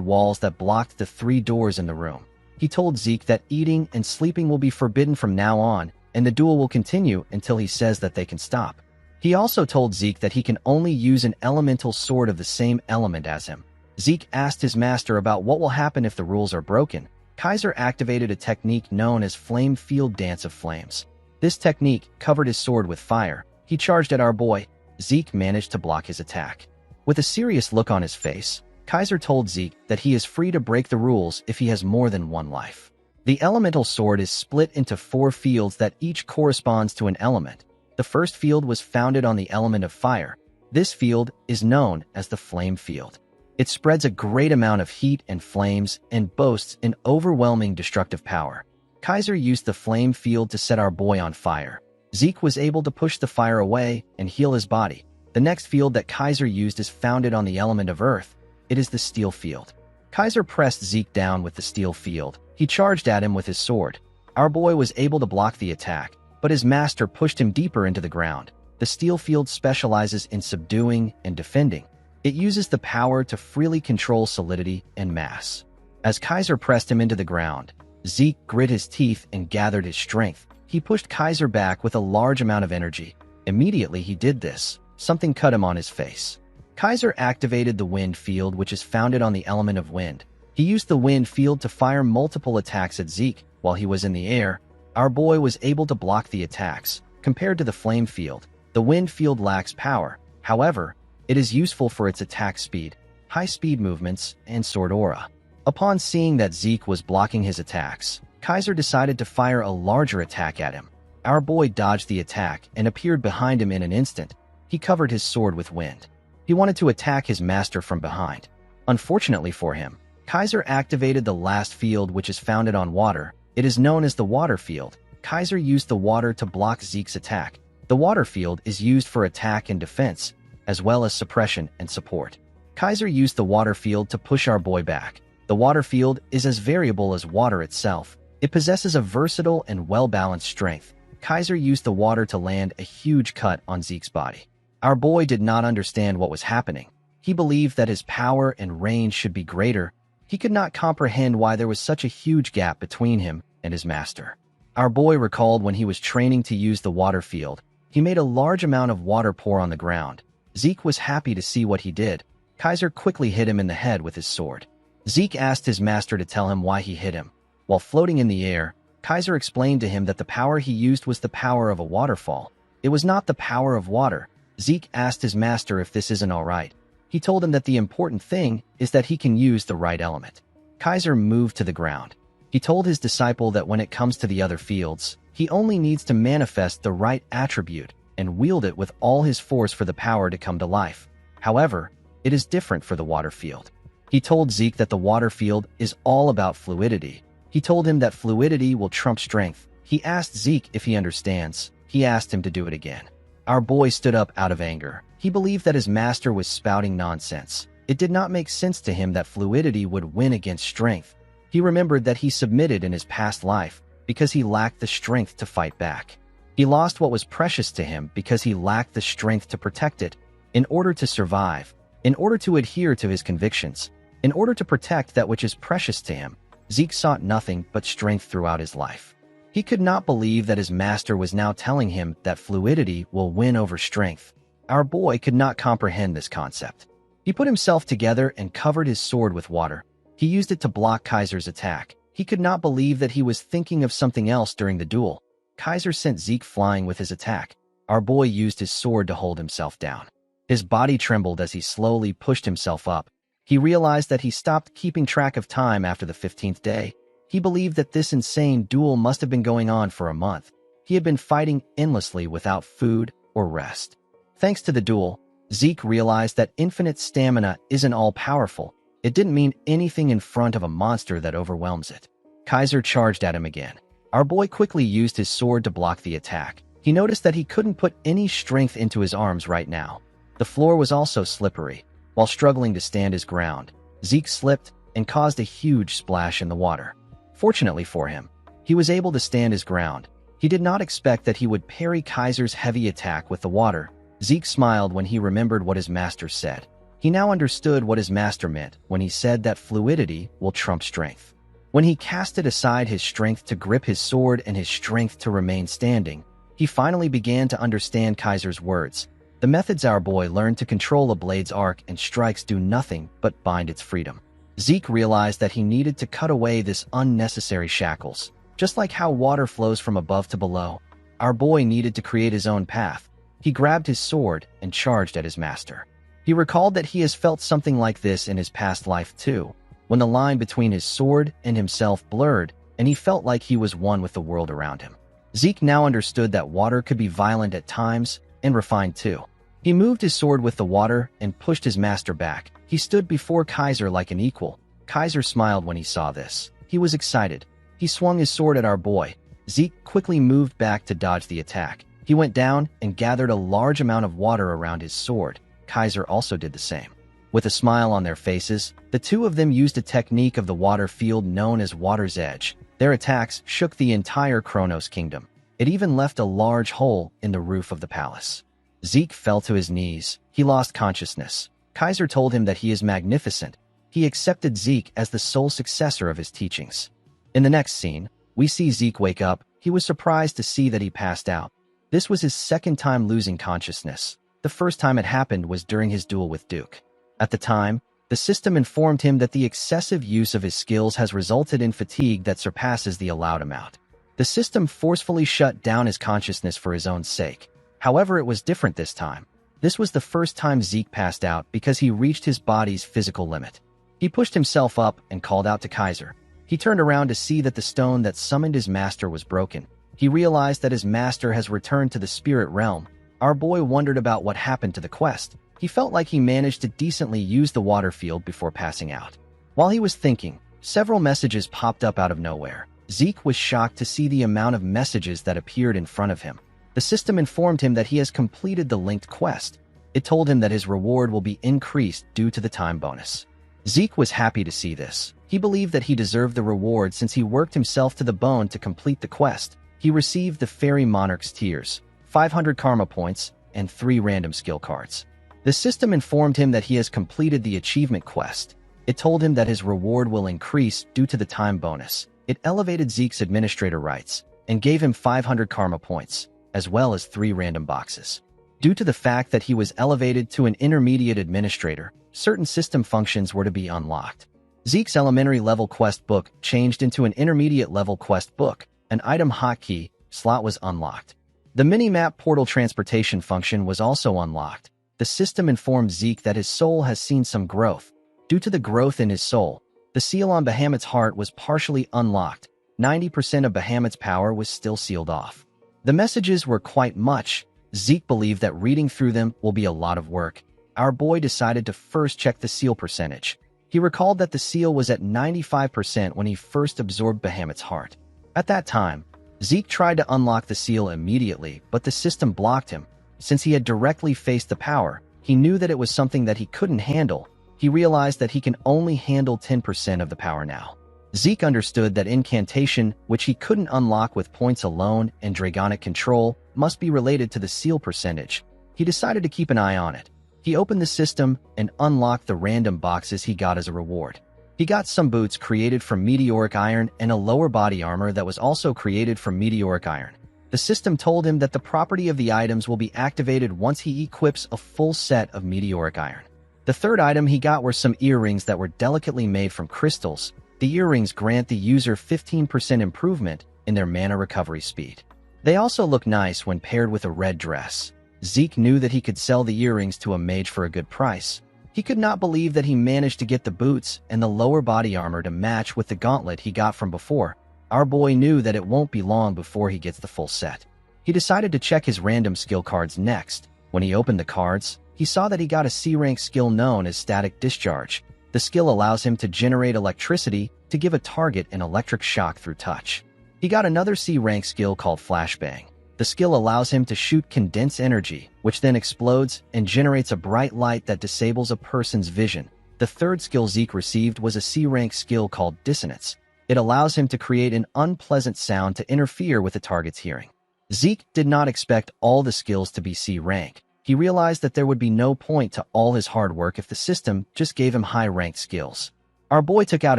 walls that blocked the 3 doors in the room. He told Zeke that eating and sleeping will be forbidden from now on, and the duel will continue until he says that they can stop. He also told Zeke that he can only use an elemental sword of the same element as him. Zeke asked his master about what will happen if the rules are broken. Kaiser activated a technique known as Flame Field Dance of Flames. This technique covered his sword with fire. He charged at our boy. Zeke managed to block his attack. With a serious look on his face, Kaiser told Zeke that he is free to break the rules if he has more than one life. The elemental sword is split into 4 fields that each corresponds to an element. The first field was founded on the element of fire. This field is known as the flame field. It spreads a great amount of heat and flames and boasts an overwhelming destructive power. Kaiser used the flame field to set our boy on fire. Zeke was able to push the fire away and heal his body. The next field that Kaiser used is founded on the element of earth. It is the steel field. Kaiser pressed Zeke down with the steel field. He charged at him with his sword. Our boy was able to block the attack, but his master pushed him deeper into the ground. The steel field specializes in subduing and defending. It uses the power to freely control solidity and mass. As Kaiser pressed him into the ground, Zeke grit his teeth and gathered his strength. He pushed Kaiser back with a large amount of energy. Immediately he did this, something cut him on his face. Kaiser activated the wind field, which is founded on the element of wind. He used the wind field to fire multiple attacks at Zeke. While he was in the air, our boy was able to block the attacks. Compared to the flame field, the wind field lacks power. However, it is useful for its attack speed, high-speed movements, and sword aura. Upon seeing that Zeke was blocking his attacks, Kaiser decided to fire a larger attack at him. Our boy dodged the attack and appeared behind him in an instant. He covered his sword with wind. He wanted to attack his master from behind. Unfortunately for him, Kaiser activated the last field, which is founded on water. It is known as the water field. Kaiser used the water to block Zeke's attack. The water field is used for attack and defense, as well as suppression and support. Kaiser used the water field to push our boy back. The water field is as variable as water itself. It possesses a versatile and well-balanced strength. Kaiser used the water to land a huge cut on Zeke's body. Our boy did not understand what was happening. He believed that his power and range should be greater. He could not comprehend why there was such a huge gap between him and his master. Our boy recalled when he was training to use the water field. He made a large amount of water pour on the ground. Zeke was happy to see what he did. Kaiser quickly hit him in the head with his sword. Zeke asked his master to tell him why he hit him. While floating in the air, Kaiser explained to him that the power he used was the power of a waterfall. It was not the power of water. Zeke asked his master if this isn't all right. He told him that the important thing is that he can use the right element. Kaiser moved to the ground. He told his disciple that when it comes to the other fields, he only needs to manifest the right attribute and wield it with all his force for the power to come to life. However, it is different for the water field. He told Zeke that the water field is all about fluidity. He told him that fluidity will trump strength. He asked Zeke if he understands. He asked him to do it again. Our boy stood up out of anger. He believed that his master was spouting nonsense. It did not make sense to him that fluidity would win against strength. He remembered that he submitted in his past life because he lacked the strength to fight back. He lost what was precious to him because he lacked the strength to protect it. In order to survive, in order to adhere to his convictions, in order to protect that which is precious to him, Zeke sought nothing but strength throughout his life. He could not believe that his master was now telling him that fluidity will win over strength. Our boy could not comprehend this concept. He put himself together and covered his sword with water. He used it to block Kaiser's attack. He could not believe that he was thinking of something else during the duel. Kaiser sent Zeke flying with his attack. Our boy used his sword to hold himself down. His body trembled as he slowly pushed himself up. He realized that he stopped keeping track of time after the 15th day. He believed that this insane duel must have been going on for a month. He had been fighting endlessly without food or rest. Thanks to the duel, Zeke realized that infinite stamina isn't all-powerful. It didn't mean anything in front of a monster that overwhelms it. Kaiser charged at him again. Our boy quickly used his sword to block the attack. He noticed that he couldn't put any strength into his arms right now. The floor was also slippery. While struggling to stand his ground, Zeke slipped and caused a huge splash in the water. Fortunately for him, he was able to stand his ground. He did not expect that he would parry Kaiser's heavy attack with the water. Zeke smiled when he remembered what his master said. He now understood what his master meant when he said that fluidity will trump strength. When he casted aside his strength to grip his sword and his strength to remain standing, he finally began to understand Kaiser's words. The methods our boy learned to control a blade's arc and strikes do nothing but bind its freedom. Zeke realized that he needed to cut away this unnecessary shackles. Just like how water flows from above to below, our boy needed to create his own path. He grabbed his sword and charged at his master. He recalled that he has felt something like this in his past life too, when the line between his sword and himself blurred, and he felt like he was one with the world around him. Zeke now understood that water could be violent at times and refined too. He moved his sword with the water and pushed his master back. He stood before Kaiser like an equal. Kaiser smiled when he saw this. He was excited. He swung his sword at our boy. Zeke quickly moved back to dodge the attack. He went down and gathered a large amount of water around his sword. Kaiser also did the same. With a smile on their faces, the two of them used a technique of the water field known as Water's Edge. Their attacks shook the entire Kronos kingdom. It even left a large hole in the roof of the palace. Zeke fell to his knees. He lost consciousness. Kaiser told him that he is magnificent. He accepted Zeke as the sole successor of his teachings. In the next scene, we see Zeke wake up. He was surprised to see that he passed out. This was his second time losing consciousness. The first time it happened was during his duel with Duke. At the time, the system informed him that the excessive use of his skills has resulted in fatigue that surpasses the allowed amount. The system forcefully shut down his consciousness for his own sake. However, it was different this time. This was the first time Zeke passed out because he reached his body's physical limit. He pushed himself up and called out to Kaiser. He turned around to see that the stone that summoned his master was broken. He realized that his master has returned to the spirit realm. Our boy wondered about what happened to the quest. He felt like he managed to decently use the water field before passing out. While he was thinking, several messages popped up out of nowhere. Zeke was shocked to see the amount of messages that appeared in front of him. The system informed him that he has completed the linked quest. It told him that his reward will be increased due to the time bonus. Zeke was happy to see this. He believed that he deserved the reward since he worked himself to the bone to complete the quest. He received the Fairy Monarch's Tears, 500 karma points, and 3 random skill cards. The system informed him that he has completed the achievement quest. It told him that his reward will increase due to the time bonus. It elevated Zeke's administrator rights and gave him 500 karma points, as well as 3 random boxes. Due to the fact that he was elevated to an intermediate administrator, certain system functions were to be unlocked. Zeke's elementary level quest book changed into an intermediate level quest book. An item hotkey slot was unlocked. The mini-map portal transportation function was also unlocked. The system informed Zeke that his soul has seen some growth. Due to the growth in his soul, the seal on Bahamut's heart was partially unlocked. 90% of Bahamut's power was still sealed off. The messages were quite much. Zeke believed that reading through them will be a lot of work. Our boy decided to first check the seal percentage. He recalled that the seal was at 95% when he first absorbed Bahamut's heart. At that time, Zeke tried to unlock the seal immediately, but the system blocked him. Since he had directly faced the power, he knew that it was something that he couldn't handle. He realized that he can only handle 10% of the power now. Zeke understood that incantation, which he couldn't unlock with points alone, and dragonic control, must be related to the seal percentage. He decided to keep an eye on it. He opened the system and unlocked the random boxes he got as a reward. He got some boots created from meteoric iron and a lower body armor that was also created from meteoric iron. The system told him that the property of the items will be activated once he equips a full set of meteoric iron. The third item he got were some earrings that were delicately made from crystals. The earrings grant the user 15% improvement in their mana recovery speed. They also look nice when paired with a red dress. Zeke knew that he could sell the earrings to a mage for a good price. He could not believe that he managed to get the boots and the lower body armor to match with the gauntlet he got from before. Our boy knew that it won't be long before he gets the full set. He decided to check his random skill cards next. When he opened the cards, he saw that he got a C-rank skill known as Static Discharge. The skill allows him to generate electricity to give a target an electric shock through touch. He got another C-rank skill called Flashbang. The skill allows him to shoot condensed energy, which then explodes and generates a bright light that disables a person's vision. The third skill Zeke received was a C-rank skill called Dissonance. It allows him to create an unpleasant sound to interfere with the target's hearing. Zeke did not expect all the skills to be C-rank. He realized that there would be no point to all his hard work if the system just gave him high-ranked skills. Our boy took out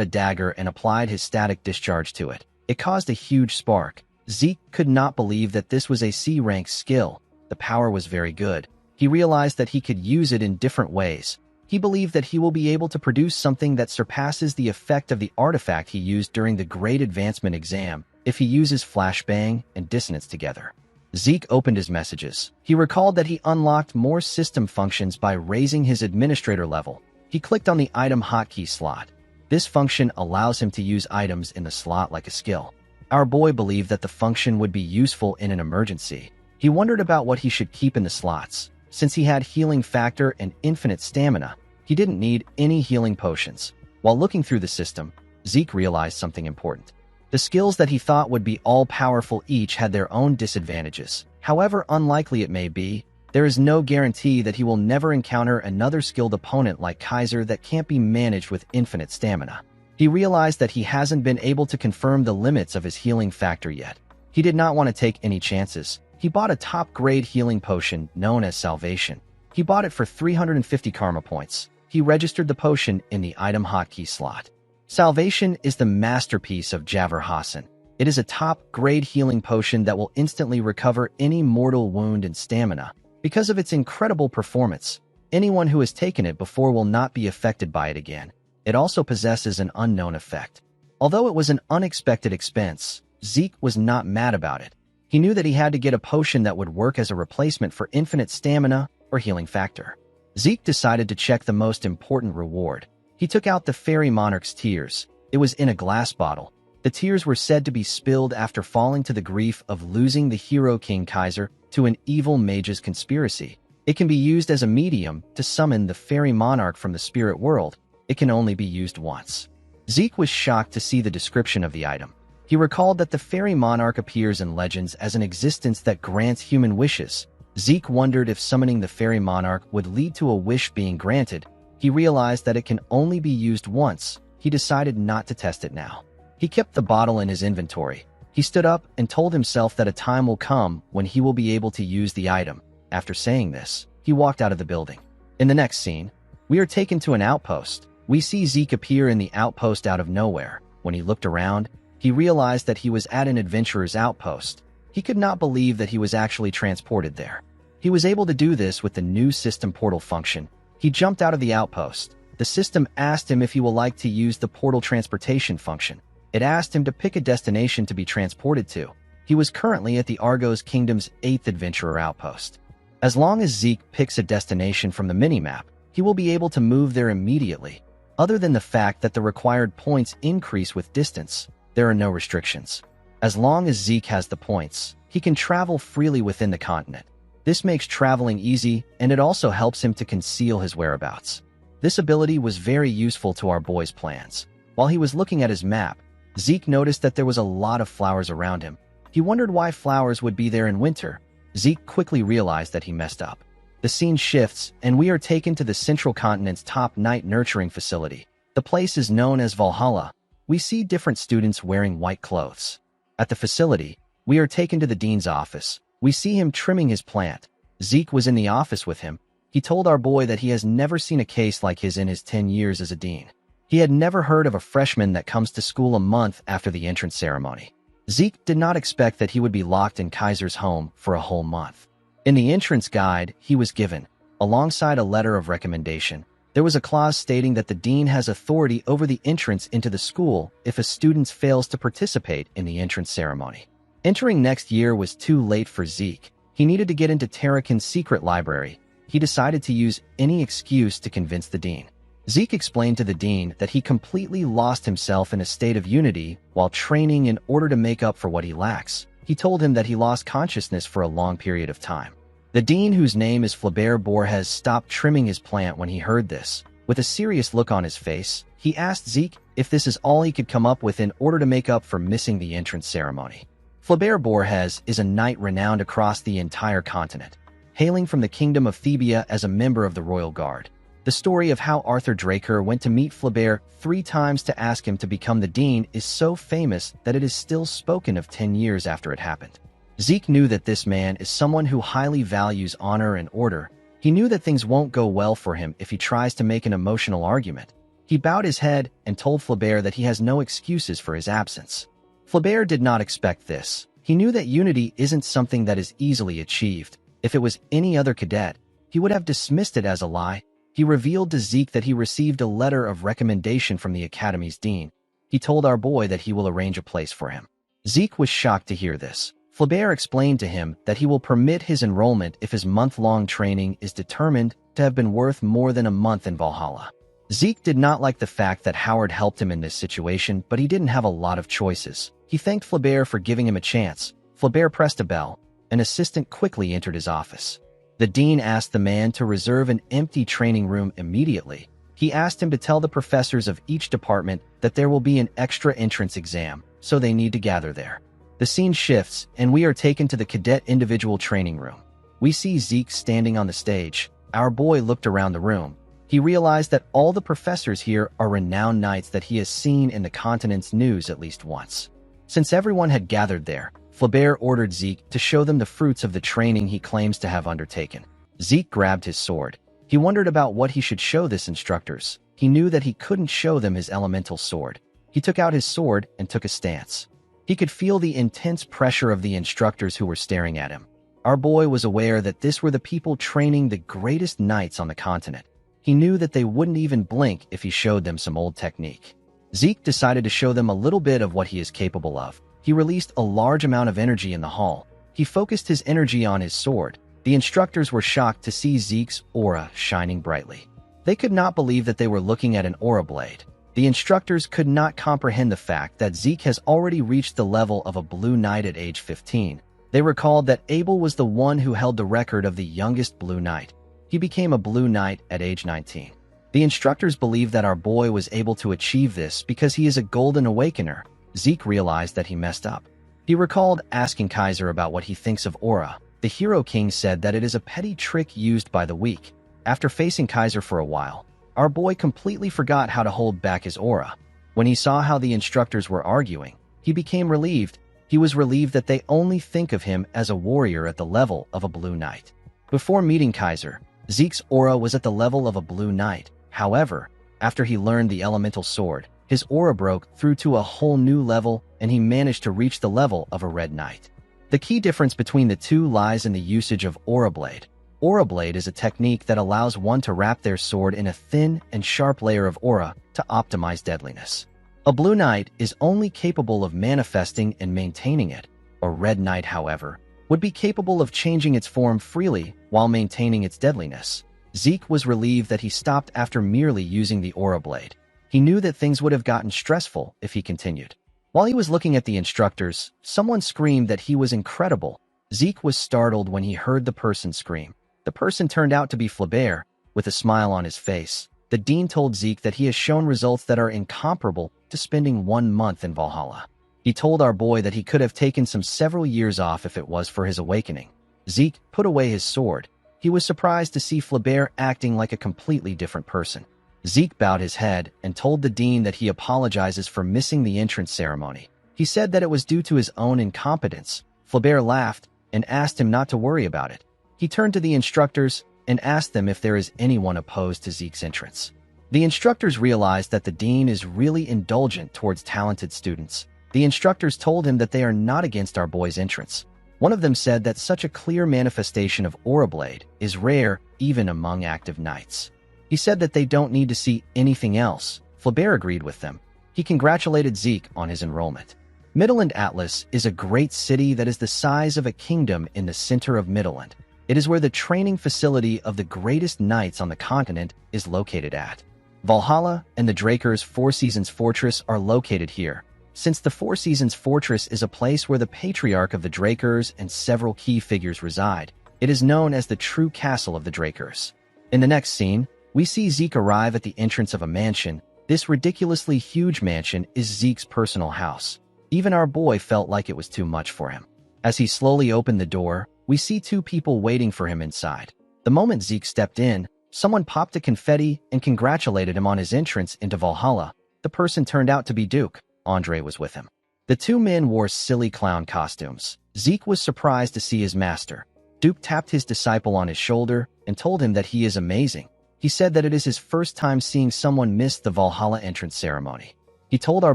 a dagger and applied his static discharge to it. It caused a huge spark. Zeke could not believe that this was a C-rank skill. The power was very good. He realized that he could use it in different ways. He believed that he will be able to produce something that surpasses the effect of the artifact he used during the Great Advancement exam if he uses Flashbang and Dissonance together. Zeke opened his messages. He recalled that he unlocked more system functions by raising his administrator level. He clicked on the item hotkey slot. This function allows him to use items in the slot like a skill. Our boy believed that the function would be useful in an emergency. He wondered about what he should keep in the slots. Since he had healing factor and infinite stamina, He didn't need any healing potions. While looking through the system, Zeke realized something important. The skills that he thought would be all-powerful each had their own disadvantages. However unlikely it may be, there is no guarantee that he will never encounter another skilled opponent like Kaiser that can't be managed with infinite stamina. He realized that he hasn't been able to confirm the limits of his healing factor yet. He did not want to take any chances. He bought a top-grade healing potion known as Salvation. He bought it for 350 karma points. He registered the potion in the item hotkey slot. Salvation is the masterpiece of Javor Hassan. It is a top-grade healing potion that will instantly recover any mortal wound and stamina. Because of its incredible performance, anyone who has taken it before will not be affected by it again. It also possesses an unknown effect. Although it was an unexpected expense, Zeke was not mad about it. He knew that he had to get a potion that would work as a replacement for infinite stamina or healing factor. Zeke decided to check the most important reward. He took out the Fairy Monarch's tears. It was in a glass bottle. The tears were said to be spilled after falling to the grief of losing the hero King Kaiser to an evil mage's conspiracy. It can be used as a medium to summon the Fairy Monarch from the spirit world. It can only be used once. Zeke was shocked to see the description of the item. He recalled that the Fairy Monarch appears in legends as an existence that grants human wishes. Zeke wondered if summoning the Fairy Monarch would lead to a wish being granted. He realized that it can only be used once. He decided not to test it now. He kept the bottle in his inventory. He stood up and told himself that a time will come when he will be able to use the item. After saying this, he walked out of the building. In the next scene, we are taken to an outpost. We see Zeke appear in the outpost out of nowhere. When he looked around, he realized that he was at an adventurer's outpost. He could not believe that he was actually transported there. He was able to do this with the new system portal function. He jumped out of the outpost. The system asked him if he will like to use the portal transportation function. It asked him to pick a destination to be transported to. He was currently at the Argos Kingdom's 8th adventurer outpost. As long as Zeke picks a destination from the minimap, he will be able to move there immediately. Other than the fact that the required points increase with distance, there are no restrictions. As long as Zeke has the points, he can travel freely within the continent. This makes traveling easy, and it also helps him to conceal his whereabouts. This ability was very useful to our boy's plans. While he was looking at his map, Zeke noticed that there was a lot of flowers around him. He wondered why flowers would be there in winter. Zeke quickly realized that he messed up. The scene shifts, and we are taken to the Central Continent's top night nurturing facility. The place is known as Valhalla. We see different students wearing white clothes. At the facility, we are taken to the dean's office. We see him trimming his plant. Zeke was in the office with him. He told our boy that he has never seen a case like his in his 10 years as a dean. He had never heard of a freshman that comes to school a month after the entrance ceremony. Zeke did not expect that he would be locked in Kaiser's home for a whole month. In the entrance guide he was given, alongside a letter of recommendation, there was a clause stating that the dean has authority over the entrance into the school if a student fails to participate in the entrance ceremony. Entering next year was too late for Zeke. He needed to get into Terrakin's secret library. He decided to use any excuse to convince the dean. Zeke explained to the dean that he completely lost himself in a state of unity while training in order to make up for what he lacks. He told him that he lost consciousness for a long period of time. The dean, whose name is Flaubert Borges, stopped trimming his plant when he heard this. With a serious look on his face, he asked Zeke if this is all he could come up with in order to make up for missing the entrance ceremony. Flaubert Borges is a knight renowned across the entire continent, hailing from the kingdom of Thebia as a member of the royal guard. The story of how Arthur Draker went to meet Flaubert 3 times to ask him to become the dean is so famous that it is still spoken of 10 years after it happened. Zeke knew that this man is someone who highly values honor and order. He knew that things won't go well for him if he tries to make an emotional argument. He bowed his head and told Flaubert that he has no excuses for his absence. Flaubert did not expect this. He knew that unity isn't something that is easily achieved. If it was any other cadet, he would have dismissed it as a lie. He revealed to Zeke that he received a letter of recommendation from the academy's dean. He told our boy that he will arrange a place for him. Zeke was shocked to hear this. Flaubert explained to him that he will permit his enrollment if his month-long training is determined to have been worth more than a month in Valhalla. Zeke did not like the fact that Howard helped him in this situation, but he didn't have a lot of choices. He thanked Flaubert for giving him a chance. Flaubert pressed a bell. An assistant quickly entered his office. The dean asked the man to reserve an empty training room immediately. He asked him to tell the professors of each department that there will be an extra entrance exam, so they need to gather there. The scene shifts, and we are taken to the cadet individual training room. We see Zeke standing on the stage. Our boy looked around the room. He realized that all the professors here are renowned knights that he has seen in the continent's news at least once. Since everyone had gathered there, Flaubert ordered Zeke to show them the fruits of the training he claims to have undertaken. Zeke grabbed his sword. He wondered about what he should show this instructors. He knew that he couldn't show them his elemental sword. He took out his sword and took a stance. He could feel the intense pressure of the instructors who were staring at him. Our boy was aware that this were the people training the greatest knights on the continent. He knew that they wouldn't even blink if he showed them some old technique. Zeke decided to show them a little bit of what he is capable of. He released a large amount of energy in the hall. He focused his energy on his sword. The instructors were shocked to see Zeke's aura shining brightly. They could not believe that they were looking at an aura blade. The instructors could not comprehend the fact that Zeke has already reached the level of a Blue Knight at age 15. They recalled that Abel was the one who held the record of the youngest Blue Knight. He became a Blue Knight at age 19. The instructors believed that our boy was able to achieve this because he is a Golden Awakener. Zeke realized that he messed up. He recalled asking Kaiser about what he thinks of aura. The Hero King said that it is a petty trick used by the weak. After facing Kaiser for a while, our boy completely forgot how to hold back his aura. When he saw how the instructors were arguing, he became relieved. He was relieved that they only think of him as a warrior at the level of a Blue Knight. Before meeting Kaiser, Zeke's aura was at the level of a Blue Knight. However, after he learned the elemental sword, his aura broke through to a whole new level and he managed to reach the level of a Red Knight. The key difference between the two lies in the usage of Aura Blade. Aura Blade is a technique that allows one to wrap their sword in a thin and sharp layer of aura to optimize deadliness. A Blue Knight is only capable of manifesting and maintaining it. A Red Knight, however, would be capable of changing its form freely while maintaining its deadliness. Zeke was relieved that he stopped after merely using the Aura Blade. He knew that things would have gotten stressful if he continued. While he was looking at the instructors, someone screamed that he was incredible. Zeke was startled when he heard the person scream. The person turned out to be Flaubert. With a smile on his face, the dean told Zeke that he has shown results that are incomparable to spending 1 month in Valhalla. He told our boy that he could have taken several years off if it was for his awakening. Zeke put away his sword. He was surprised to see Flaubert acting like a completely different person. Zeke bowed his head and told the dean that he apologizes for missing the entrance ceremony. He said that it was due to his own incompetence. Flaubert laughed and asked him not to worry about it. He turned to the instructors and asked them if there is anyone opposed to Zeke's entrance. The instructors realized that the dean is really indulgent towards talented students. The instructors told him that they are not against our boy's entrance. One of them said that such a clear manifestation of Aura Blade is rare even among active knights. He said that they don't need to see anything else. Flaubert agreed with them. He congratulated Zeke on his enrollment. Midland Atlas is a great city that is the size of a kingdom in the center of Midland. It is where the training facility of the greatest knights on the continent is located at. Valhalla and the Drakers' Four Seasons Fortress are located here. Since the Four Seasons Fortress is a place where the patriarch of the Drakers and several key figures reside, it is known as the true castle of the Drakers. In the next scene, we see Zeke arrive at the entrance of a mansion. This ridiculously huge mansion is Zeke's personal house. Even our boy felt like it was too much for him. As he slowly opened the door, we see 2 people waiting for him inside. The moment Zeke stepped in, someone popped a confetti and congratulated him on his entrance into Valhalla. The person turned out to be Duke. Andre was with him. The 2 men wore silly clown costumes. Zeke was surprised to see his master. Duke tapped his disciple on his shoulder and told him that he is amazing. He said that it is his first time seeing someone miss the Valhalla entrance ceremony. He told our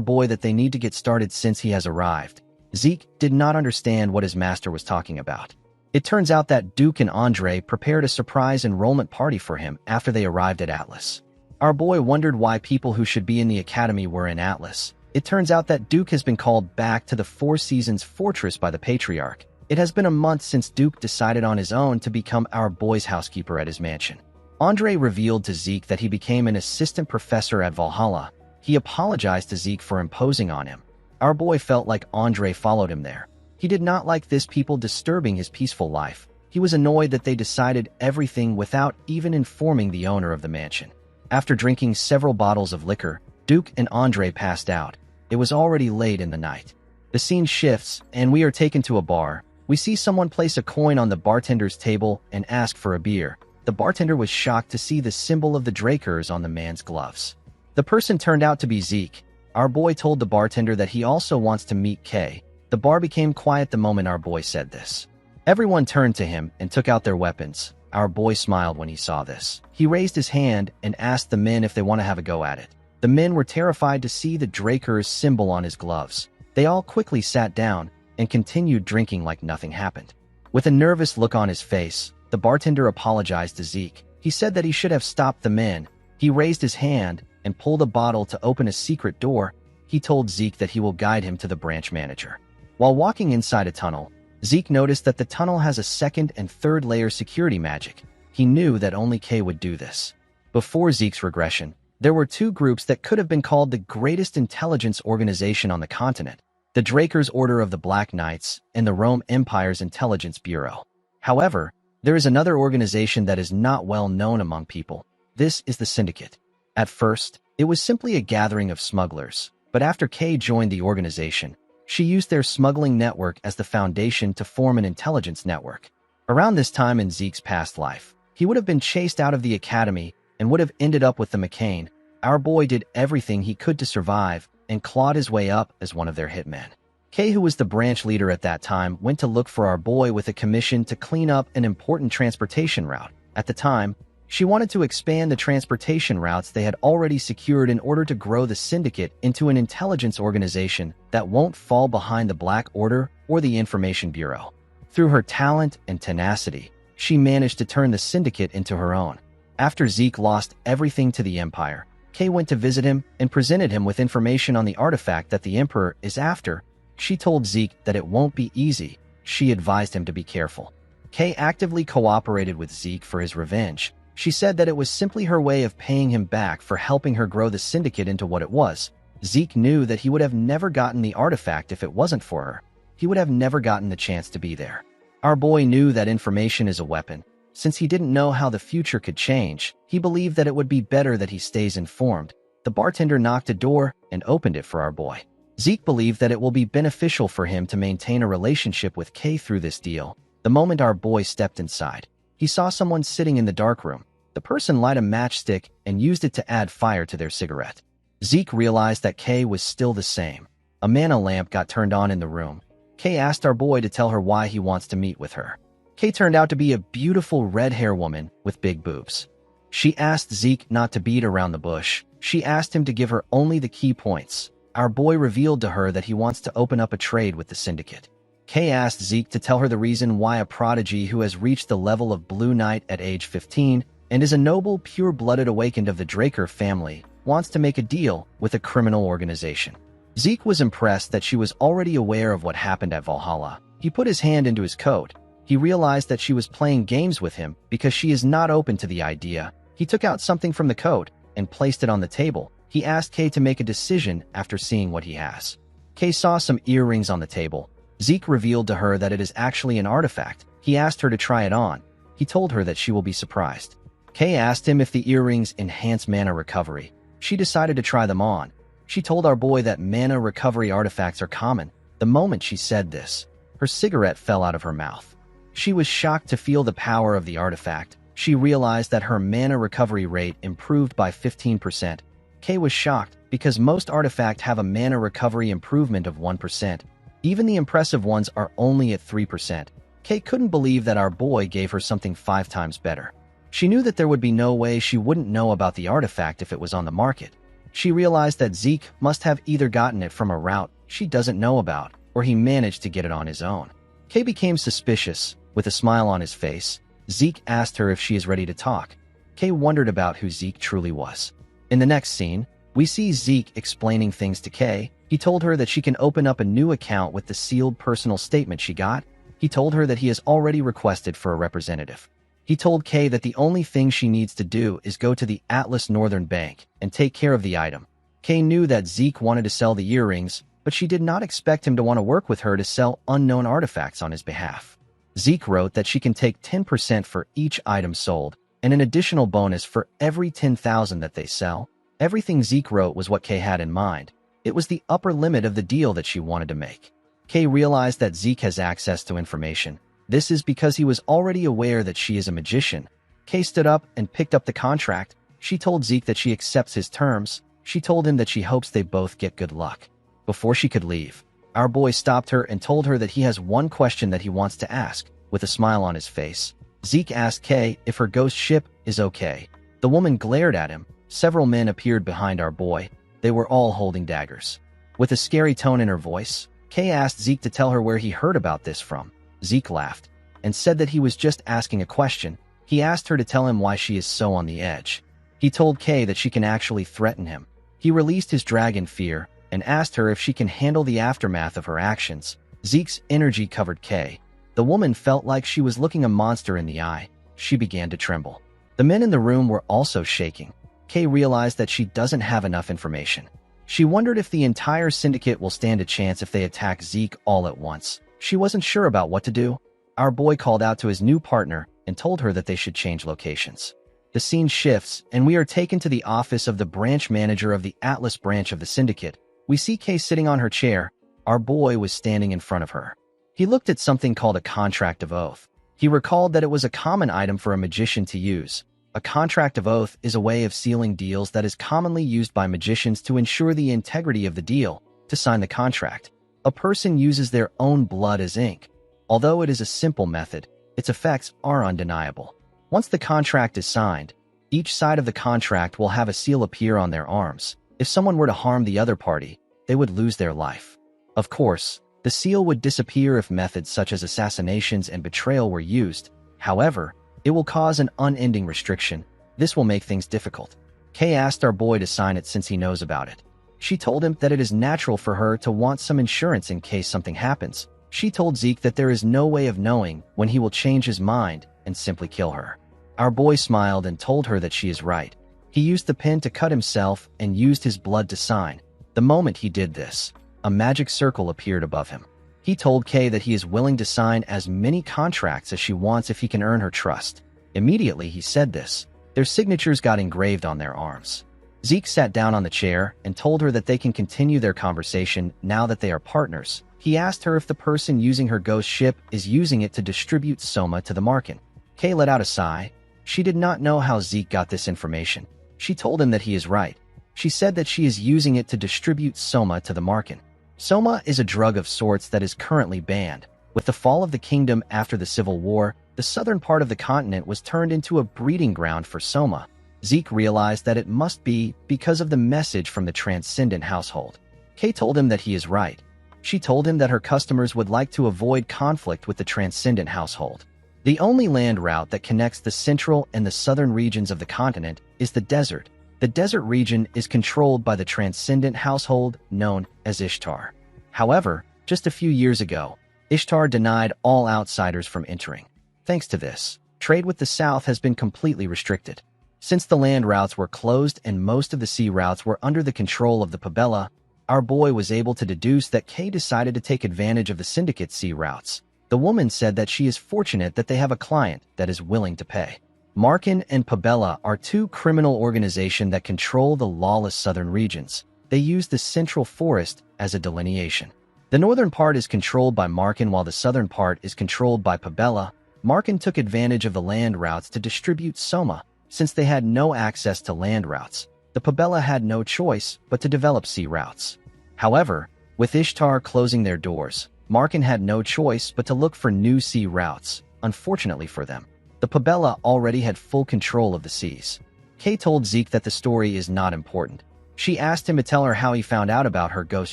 boy that they need to get started since he has arrived. Zeke did not understand what his master was talking about. It turns out that Duke and Andre prepared a surprise enrollment party for him after they arrived at Atlas. Our boy wondered why people who should be in the academy were in Atlas. It turns out that Duke has been called back to the Four Seasons Fortress by the Patriarch. It has been a month since Duke decided on his own to become our boy's housekeeper at his mansion. Andre revealed to Zeke that he became an assistant professor at Valhalla. He apologized to Zeke for imposing on him. Our boy felt like Andre followed him there. He did not like this people disturbing his peaceful life. He was annoyed that they decided everything without even informing the owner of the mansion. After drinking several bottles of liquor, Duke and Andre passed out. It was already late in the night. The scene shifts, and we are taken to a bar. We see someone place a coin on the bartender's table and ask for a beer. The bartender was shocked to see the symbol of the Drakers on the man's gloves. The person turned out to be Zeke. Our boy told the bartender that he also wants to meet Kay. The bar became quiet the moment our boy said this. Everyone turned to him and took out their weapons. Our boy smiled when he saw this. He raised his hand and asked the men if they want to have a go at it. The men were terrified to see the Drakers symbol on his gloves. They all quickly sat down and continued drinking like nothing happened. With a nervous look on his face, the bartender apologized to Zeke. He said that he should have stopped the men. He raised his hand and pulled a bottle to open a secret door. He told Zeke that he will guide him to the branch manager. While walking inside a tunnel, Zeke noticed that the tunnel has a second and third layer security magic. He knew that only Kay would do this. Before Zeke's regression, there were two groups that could have been called the greatest intelligence organization on the continent: the Drakers' Order of the Black Knights and the Rome Empire's Intelligence Bureau. However, there is another organization that is not well known among people. This is the Syndicate. At first, it was simply a gathering of smugglers, but after Kay joined the organization, she used their smuggling network as the foundation to form an intelligence network. Around this time in Zeke's past life, he would have been chased out of the academy and would have ended up with the McCain. Our boy did everything he could to survive and clawed his way up as one of their hitmen. Kay, who was the branch leader at that time, went to look for our boy with a commission to clean up an important transportation route. At the time, she wanted to expand the transportation routes they had already secured in order to grow the Syndicate into an intelligence organization that won't fall behind the Black Order or the Information Bureau. Through her talent and tenacity, she managed to turn the Syndicate into her own. After Zeke lost everything to the Empire, Kay went to visit him and presented him with information on the artifact that the Emperor is after. She told Zeke that it won't be easy. She advised him to be careful. Kay actively cooperated with Zeke for his revenge. She said that it was simply her way of paying him back for helping her grow the Syndicate into what it was. Zeke knew that he would have never gotten the artifact if it wasn't for her. He would have never gotten the chance to be there. Our boy knew that information is a weapon. Since he didn't know how the future could change, he believed that it would be better that he stays informed. The bartender knocked a door and opened it for our boy. Zeke believed that it will be beneficial for him to maintain a relationship with Kay through this deal. The moment our boy stepped inside, he saw someone sitting in the dark room. The person lit a matchstick and used it to add fire to their cigarette. Zeke realized that Kay was still the same. A mana lamp got turned on in the room. Kay asked our boy to tell her why he wants to meet with her. Kay turned out to be a beautiful red-hair woman with big boobs. She asked Zeke not to beat around the bush. She asked him to give her only the key points. Our boy revealed to her that he wants to open up a trade with the Syndicate. Kay asked Zeke to tell her the reason why a prodigy who has reached the level of Blue Knight at age 15 and is a noble, pure-blooded awakened of the Draker family wants to make a deal with a criminal organization. Zeke was impressed that she was already aware of what happened at Valhalla. He put his hand into his coat. He realized that she was playing games with him because she is not open to the idea. He took out something from the coat and placed it on the table. He asked Kay to make a decision after seeing what he has. Kay saw some earrings on the table. Zeke revealed to her that it is actually an artifact. He asked her to try it on. He told her that she will be surprised. Kay asked him if the earrings enhance mana recovery. She decided to try them on. She told our boy that mana recovery artifacts are common. The moment she said this, her cigarette fell out of her mouth. She was shocked to feel the power of the artifact. She realized that her mana recovery rate improved by 15%. Kay was shocked because most artifacts have a mana recovery improvement of 1%. Even the impressive ones are only at 3%. Kay couldn't believe that our boy gave her something 5 times better. She knew that there would be no way she wouldn't know about the artifact if it was on the market. She realized that Zeke must have either gotten it from a route she doesn't know about, or he managed to get it on his own. Kay became suspicious. With a smile on his face, Zeke asked her if she is ready to talk. Kay wondered about who Zeke truly was. In the next scene, we see Zeke explaining things to Kay. He told her that she can open up a new account with the sealed personal statement she got. He told her that he has already requested for a representative. He told Kay that the only thing she needs to do is go to the Atlas Northern Bank and take care of the item. Kay knew that Zeke wanted to sell the earrings, but she did not expect him to want to work with her to sell unknown artifacts on his behalf. Zeke wrote that she can take 10% for each item sold. and an additional bonus for every 10,000 that they sell. Everything Zeke wrote was what Kay had in mind. It was the upper limit of the deal that she wanted to make. Kay realized that Zeke has access to information. This is because he was already aware that she is a magician. Kay stood up and picked up the contract. She told Zeke that she accepts his terms. She told him that she hopes they both get good luck. Before she could leave, our boy stopped her and told her that he has one question that he wants to ask. With a smile on his face, Zeke asked Kay if her ghost ship is okay. The woman glared at him. Several men appeared behind our boy. They were all holding daggers. With a scary tone in her voice, Kay asked Zeke to tell her where he heard about this from. Zeke laughed and said that he was just asking a question. He asked her to tell him why she is so on the edge. He told Kay that she can actually threaten him. He released his dragon fear and asked her if she can handle the aftermath of her actions. Zeke's energy covered Kay. The woman felt like she was looking a monster in the eye. She began to tremble. The men in the room were also shaking. Kay realized that she doesn't have enough information. She wondered if the entire syndicate will stand a chance if they attack Zeke all at once. She wasn't sure about what to do. Our boy called out to his new partner and told her that they should change locations. The scene shifts, and we are taken to the office of the branch manager of the Atlas branch of the syndicate. We see Kay sitting on her chair. Our boy was standing in front of her. He looked at something called a contract of oath. He recalled that it was a common item for a magician to use. A contract of oath is a way of sealing deals that is commonly used by magicians to ensure the integrity of the deal. To sign the contract, a person uses their own blood as ink. Although it is a simple method, its effects are undeniable. Once the contract is signed, each side of the contract will have a seal appear on their arms. If someone were to harm the other party, they would lose their life. Of course, the seal would disappear if methods such as assassinations and betrayal were used. However, it will cause an unending restriction. This will make things difficult. Kay asked our boy to sign it since he knows about it. She told him that it is natural for her to want some insurance in case something happens. She told Zeke that there is no way of knowing when he will change his mind and simply kill her. Our boy smiled and told her that she is right. He used the pen to cut himself and used his blood to sign. The moment he did this, a magic circle appeared above him. He told Kay that he is willing to sign as many contracts as she wants if he can earn her trust. Immediately he said this, their signatures got engraved on their arms. Zeke sat down on the chair and told her that they can continue their conversation now that they are partners. He asked her if the person using her ghost ship is using it to distribute Soma to the Marken. Kay let out a sigh. She did not know how Zeke got this information. She told him that he is right. She said that she is using it to distribute Soma to the Marken. Soma is a drug of sorts that is currently banned. With the fall of the kingdom after the Civil War, the southern part of the continent was turned into a breeding ground for Soma. Zeke realized that it must be because of the message from the Transcendent household. Kay told him that he is right. She told him that her customers would like to avoid conflict with the Transcendent household. The only land route that connects the central and the southern regions of the continent is the desert. The desert region is controlled by the Transcendent household known as Ishtar. However, just a few years ago, Ishtar denied all outsiders from entering. Thanks to this, trade with the south has been completely restricted. Since the land routes were closed and most of the sea routes were under the control of the Pabella, our boy was able to deduce that Kay decided to take advantage of the syndicate sea routes. The woman said that she is fortunate that they have a client that is willing to pay. Marken and Pabella are two criminal organizations that control the lawless southern regions. They use the central forest as a delineation. The northern part is controlled by Marken while the southern part is controlled by Pabella. Marken took advantage of the land routes to distribute Soma. Since they had no access to land routes, the Pabella had no choice but to develop sea routes. However, with Ishtar closing their doors, Marken had no choice but to look for new sea routes. Unfortunately for them, the Pabella already had full control of the seas. Kay told Zeke that the story is not important. She asked him to tell her how he found out about her ghost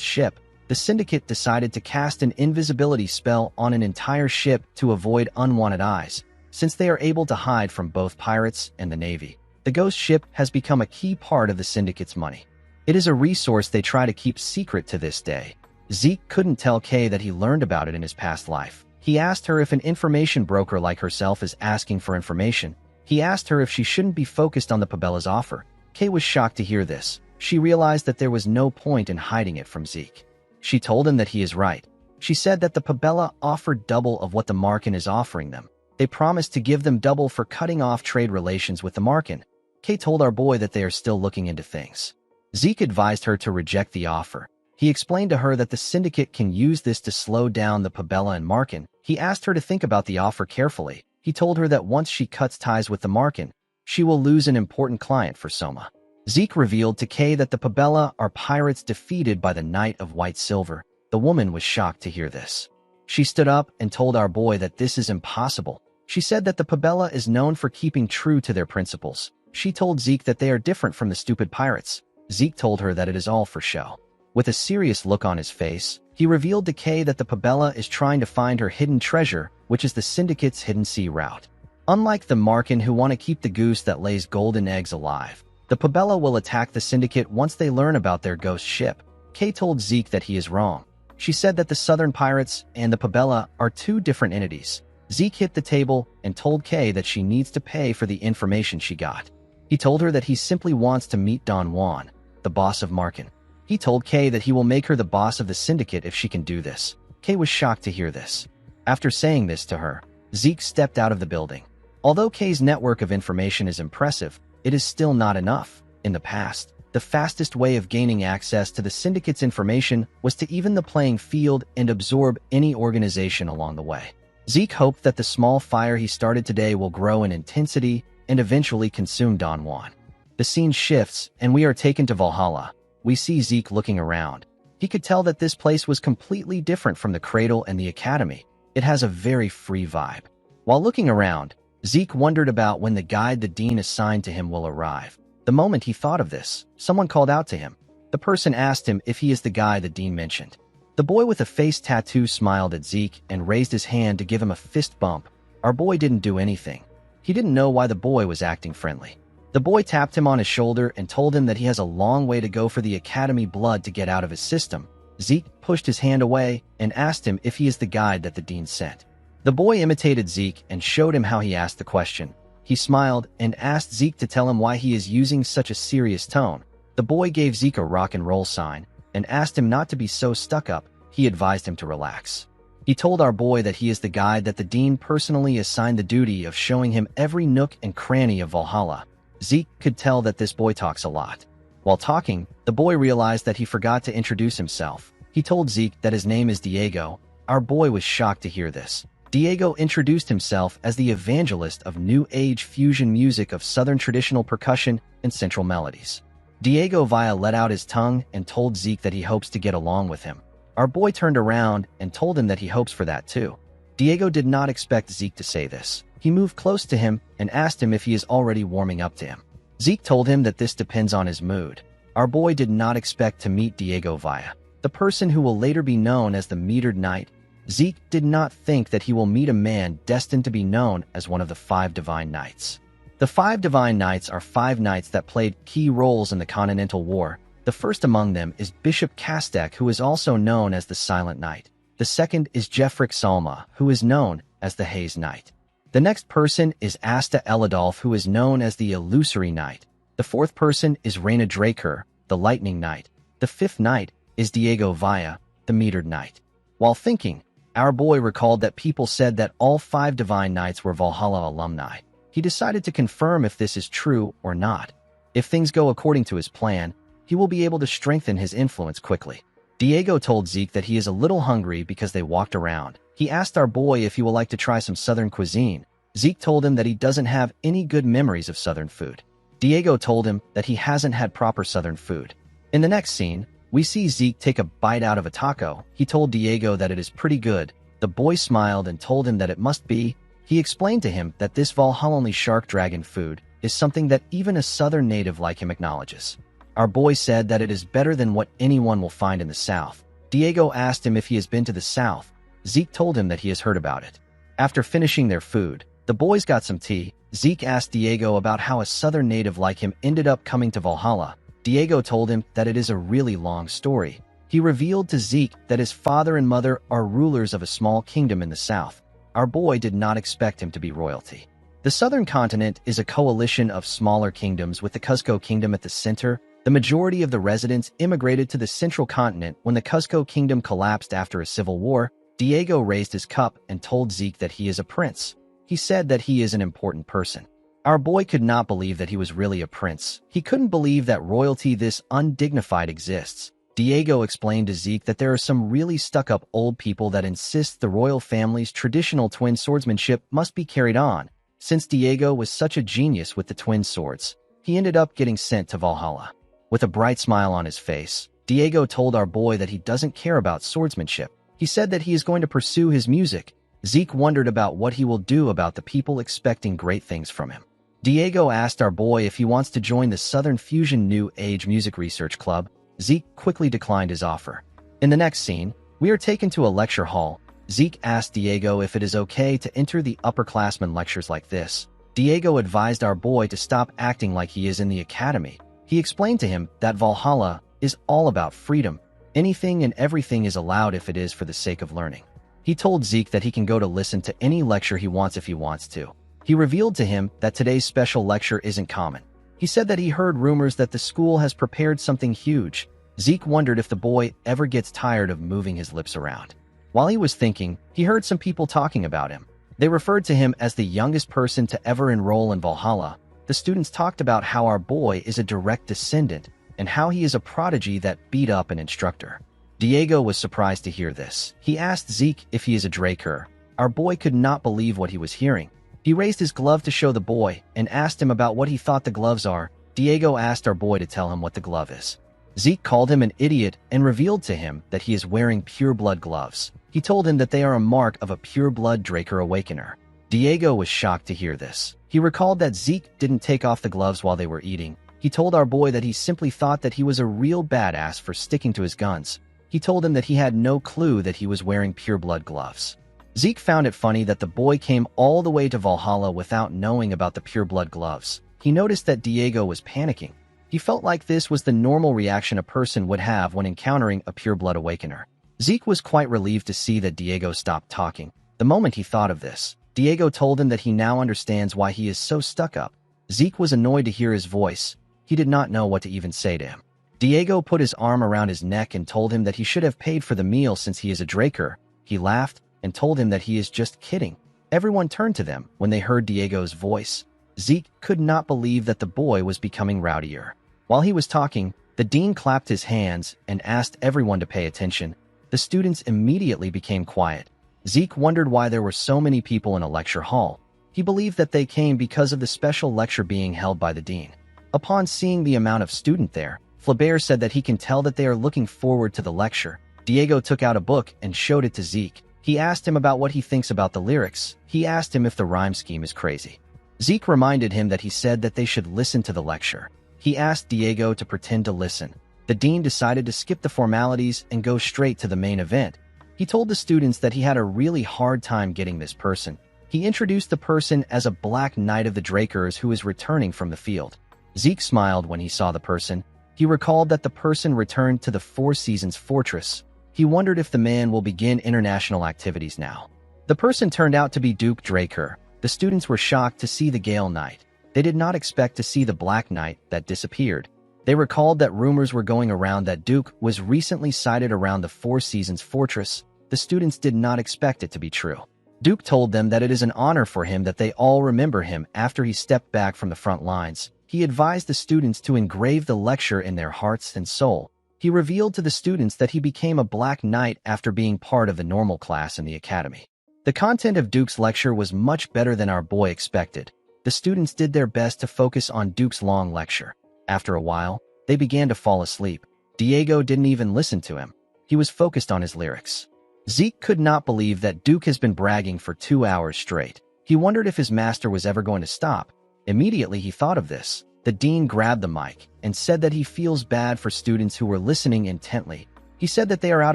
ship. The syndicate decided to cast an invisibility spell on an entire ship to avoid unwanted eyes. Since they are able to hide from both pirates and the Navy, the ghost ship has become a key part of the syndicate's money. It is a resource they try to keep secret to this day. Zeke couldn't tell Kay that he learned about it in his past life. He asked her if an information broker like herself is asking for information. He asked her if she shouldn't be focused on the Pabella's offer. Kay was shocked to hear this. She realized that there was no point in hiding it from Zeke. She told him that he is right. She said that the Pabella offered double of what the Marken is offering them. They promised to give them double for cutting off trade relations with the Markin. Kay told our boy that they are still looking into things. Zeke advised her to reject the offer. He explained to her that the syndicate can use this to slow down the Pabella and Markin. He asked her to think about the offer carefully. He told her that once she cuts ties with the Markin, she will lose an important client for Soma. Zeke revealed to Kay that the Pabella are pirates defeated by the Knight of White Silver. The woman was shocked to hear this. She stood up and told our boy that this is impossible. She said that the Pabella is known for keeping true to their principles. She told Zeke that they are different from the stupid pirates. Zeke told her that it is all for show. With a serious look on his face, he revealed to Kay that the Pabella is trying to find her hidden treasure, which is the Syndicate's hidden sea route. Unlike the Markin who want to keep the goose that lays golden eggs alive, the Pabella will attack the Syndicate once they learn about their ghost ship. Kay told Zeke that he is wrong. She said that the Southern Pirates and the Pabella are two different entities. Zeke hit the table and told Kay that she needs to pay for the information she got. He told her that he simply wants to meet Don Juan, the boss of Markin. He told Kay that he will make her the boss of the Syndicate if she can do this. Kay was shocked to hear this. After saying this to her, Zeke stepped out of the building. Although Kay's network of information is impressive, it is still not enough. In the past, the fastest way of gaining access to the Syndicate's information was to even the playing field and absorb any organization along the way. Zeke hoped that the small fire he started today will grow in intensity and eventually consume Don Juan. The scene shifts, and we are taken to Valhalla. We see Zeke looking around. He could tell that this place was completely different from the Cradle and the Academy. It has a very free vibe. While looking around, Zeke wondered about when the guide the Dean assigned to him will arrive. The moment he thought of this, someone called out to him. The person asked him if he is the guy the Dean mentioned. The boy with a face tattoo smiled at Zeke and raised his hand to give him a fist bump. Our boy didn't do anything. He didn't know why the boy was acting friendly. The boy tapped him on his shoulder and told him that he has a long way to go for the Academy blood to get out of his system. Zeke pushed his hand away and asked him if he is the guide that the Dean sent. The boy imitated Zeke and showed him how he asked the question. He smiled and asked Zeke to tell him why he is using such a serious tone. The boy gave Zeke a rock and roll sign and asked him not to be so stuck up. He advised him to relax. He told our boy that he is the guide that the Dean personally assigned the duty of showing him every nook and cranny of Valhalla. Zeke could tell that this boy talks a lot. While talking, the boy realized that he forgot to introduce himself. He told Zeke that his name is Diego. Our boy was shocked to hear this. Diego introduced himself as the evangelist of New Age fusion music of Southern traditional percussion and central melodies. Diego Villa let out his tongue and told Zeke that he hopes to get along with him. Our boy turned around and told him that he hopes for that too. Diego did not expect Zeke to say this. He moved close to him and asked him if he is already warming up to him. Zeke told him that this depends on his mood. Our boy did not expect to meet Diego Villa, the person who will later be known as the Metered Knight. Zeke did not think that he will meet a man destined to be known as one of the 5 Divine Knights. The 5 Divine Knights are 5 knights that played key roles in the Continental War. The first among them is Bishop Kastek, who is also known as the Silent Knight. The second is Jeffrick Salma, who is known as the Haze Knight. The next person is Asta Eladolf, who is known as the Illusory Knight. The fourth person is Reyna Draker, the Lightning Knight. The fifth knight is Diego Villa, the Metered Knight. While thinking, our boy recalled that people said that all 5 Divine Knights were Valhalla alumni. He decided to confirm if this is true or not. If things go according to his plan, he will be able to strengthen his influence quickly. Diego told Zeke that he is a little hungry because they walked around. He asked our boy if he would like to try some Southern cuisine. Zeke told him that he doesn't have any good memories of Southern food. Diego told him that he hasn't had proper Southern food. In the next scene, we see Zeke take a bite out of a taco. He told Diego that it is pretty good. The boy smiled and told him that it must be. He explained to him that this Valhalla shark dragon food is something that even a Southern native like him acknowledges. Our boy said that it is better than what anyone will find in the South. Diego asked him if he has been to the South. Zeke told him that he has heard about it. After finishing their food, the boys got some tea. Zeke asked Diego about how a Southern native like him ended up coming to Valhalla. Diego told him that it is a really long story. He revealed to Zeke that his father and mother are rulers of a small kingdom in the South. Our boy did not expect him to be royalty. The Southern continent is a coalition of smaller kingdoms with the Cuzco Kingdom at the center. The majority of the residents immigrated to the central continent when the Cuzco Kingdom collapsed after a civil war. Diego raised his cup and told Zeke that he is a prince. He said that he is an important person. Our boy could not believe that he was really a prince. He couldn't believe that royalty this undignified exists. Diego explained to Zeke that there are some really stuck-up old people that insist the royal family's traditional twin swordsmanship must be carried on. Since Diego was such a genius with the twin swords, he ended up getting sent to Valhalla. With a bright smile on his face, Diego told our boy that he doesn't care about swordsmanship. He said that he is going to pursue his music. Zeke wondered about what he will do about the people expecting great things from him. Diego asked our boy if he wants to join the Southern Fusion New Age Music Research Club. Zeke quickly declined his offer. In the next scene, we are taken to a lecture hall. Zeke asked Diego if it is okay to enter the upperclassmen lectures like this. Diego advised our boy to stop acting like he is in the academy. He explained to him that Valhalla is all about freedom. Anything and everything is allowed if it is for the sake of learning. He told Zeke that he can go to listen to any lecture he wants if he wants to. He revealed to him that today's special lecture isn't common. He said that he heard rumors that the school has prepared something huge. Zeke wondered if the boy ever gets tired of moving his lips around. While he was thinking, he heard some people talking about him. They referred to him as the youngest person to ever enroll in Valhalla. The students talked about how our boy is a direct descendant and how he is a prodigy that beat up an instructor. Diego was surprised to hear this. He asked Zeke if he is a Draker. Our boy could not believe what he was hearing. He raised his glove to show the boy and asked him about what he thought the gloves are. Diego asked our boy to tell him what the glove is. Zeke called him an idiot and revealed to him that he is wearing pure-blood gloves. He told him that they are a mark of a pure-blood Draker Awakener. Diego was shocked to hear this. He recalled that Zeke didn't take off the gloves while they were eating. He told our boy that he simply thought that he was a real badass for sticking to his guns. He told him that he had no clue that he was wearing pure-blood gloves. Zeke found it funny that the boy came all the way to Valhalla without knowing about the pure-blood gloves. He noticed that Diego was panicking. He felt like this was the normal reaction a person would have when encountering a pure-blood awakener. Zeke was quite relieved to see that Diego stopped talking. The moment he thought of this, Diego told him that he now understands why he is so stuck up. Zeke was annoyed to hear his voice. He did not know what to even say to him. Diego put his arm around his neck and told him that he should have paid for the meal since he is a Draker. He laughed and told him that he is just kidding. Everyone turned to them when they heard Diego's voice. Zeke could not believe that the boy was becoming rowdier. While he was talking, the dean clapped his hands and asked everyone to pay attention. The students immediately became quiet. Zeke wondered why there were so many people in a lecture hall. He believed that they came because of the special lecture being held by the dean. Upon seeing the amount of student there, Flaubert said that he can tell that they are looking forward to the lecture. Diego took out a book and showed it to Zeke. He asked him about what he thinks about the lyrics. He asked him if the rhyme scheme is crazy. Zeke reminded him that he said that they should listen to the lecture. He asked Diego to pretend to listen. The dean decided to skip the formalities and go straight to the main event. He told the students that he had a really hard time getting this person. He introduced the person as a Black Knight of the Drakers who is returning from the field. Zeke smiled when he saw the person. He recalled that the person returned to the Four Seasons Fortress. He wondered if the man will begin international activities now. The person turned out to be Duke Draker. The students were shocked to see the Gale Knight. They did not expect to see the Black Knight that disappeared. They recalled that rumors were going around that Duke was recently sighted around the Four Seasons Fortress. The students did not expect it to be true. Duke told them that it is an honor for him that they all remember him after he stepped back from the front lines. He advised the students to engrave the lecture in their hearts and soul. He revealed to the students that he became a Black Knight after being part of the normal class in the academy. The content of Duke's lecture was much better than our boy expected. The students did their best to focus on Duke's long lecture. After a while, they began to fall asleep. Diego didn't even listen to him. He was focused on his lyrics. Zeke could not believe that Duke has been bragging for 2 hours straight. He wondered if his master was ever going to stop. Immediately he thought of this. The dean grabbed the mic and said that he feels bad for students who were listening intently. He said that they are out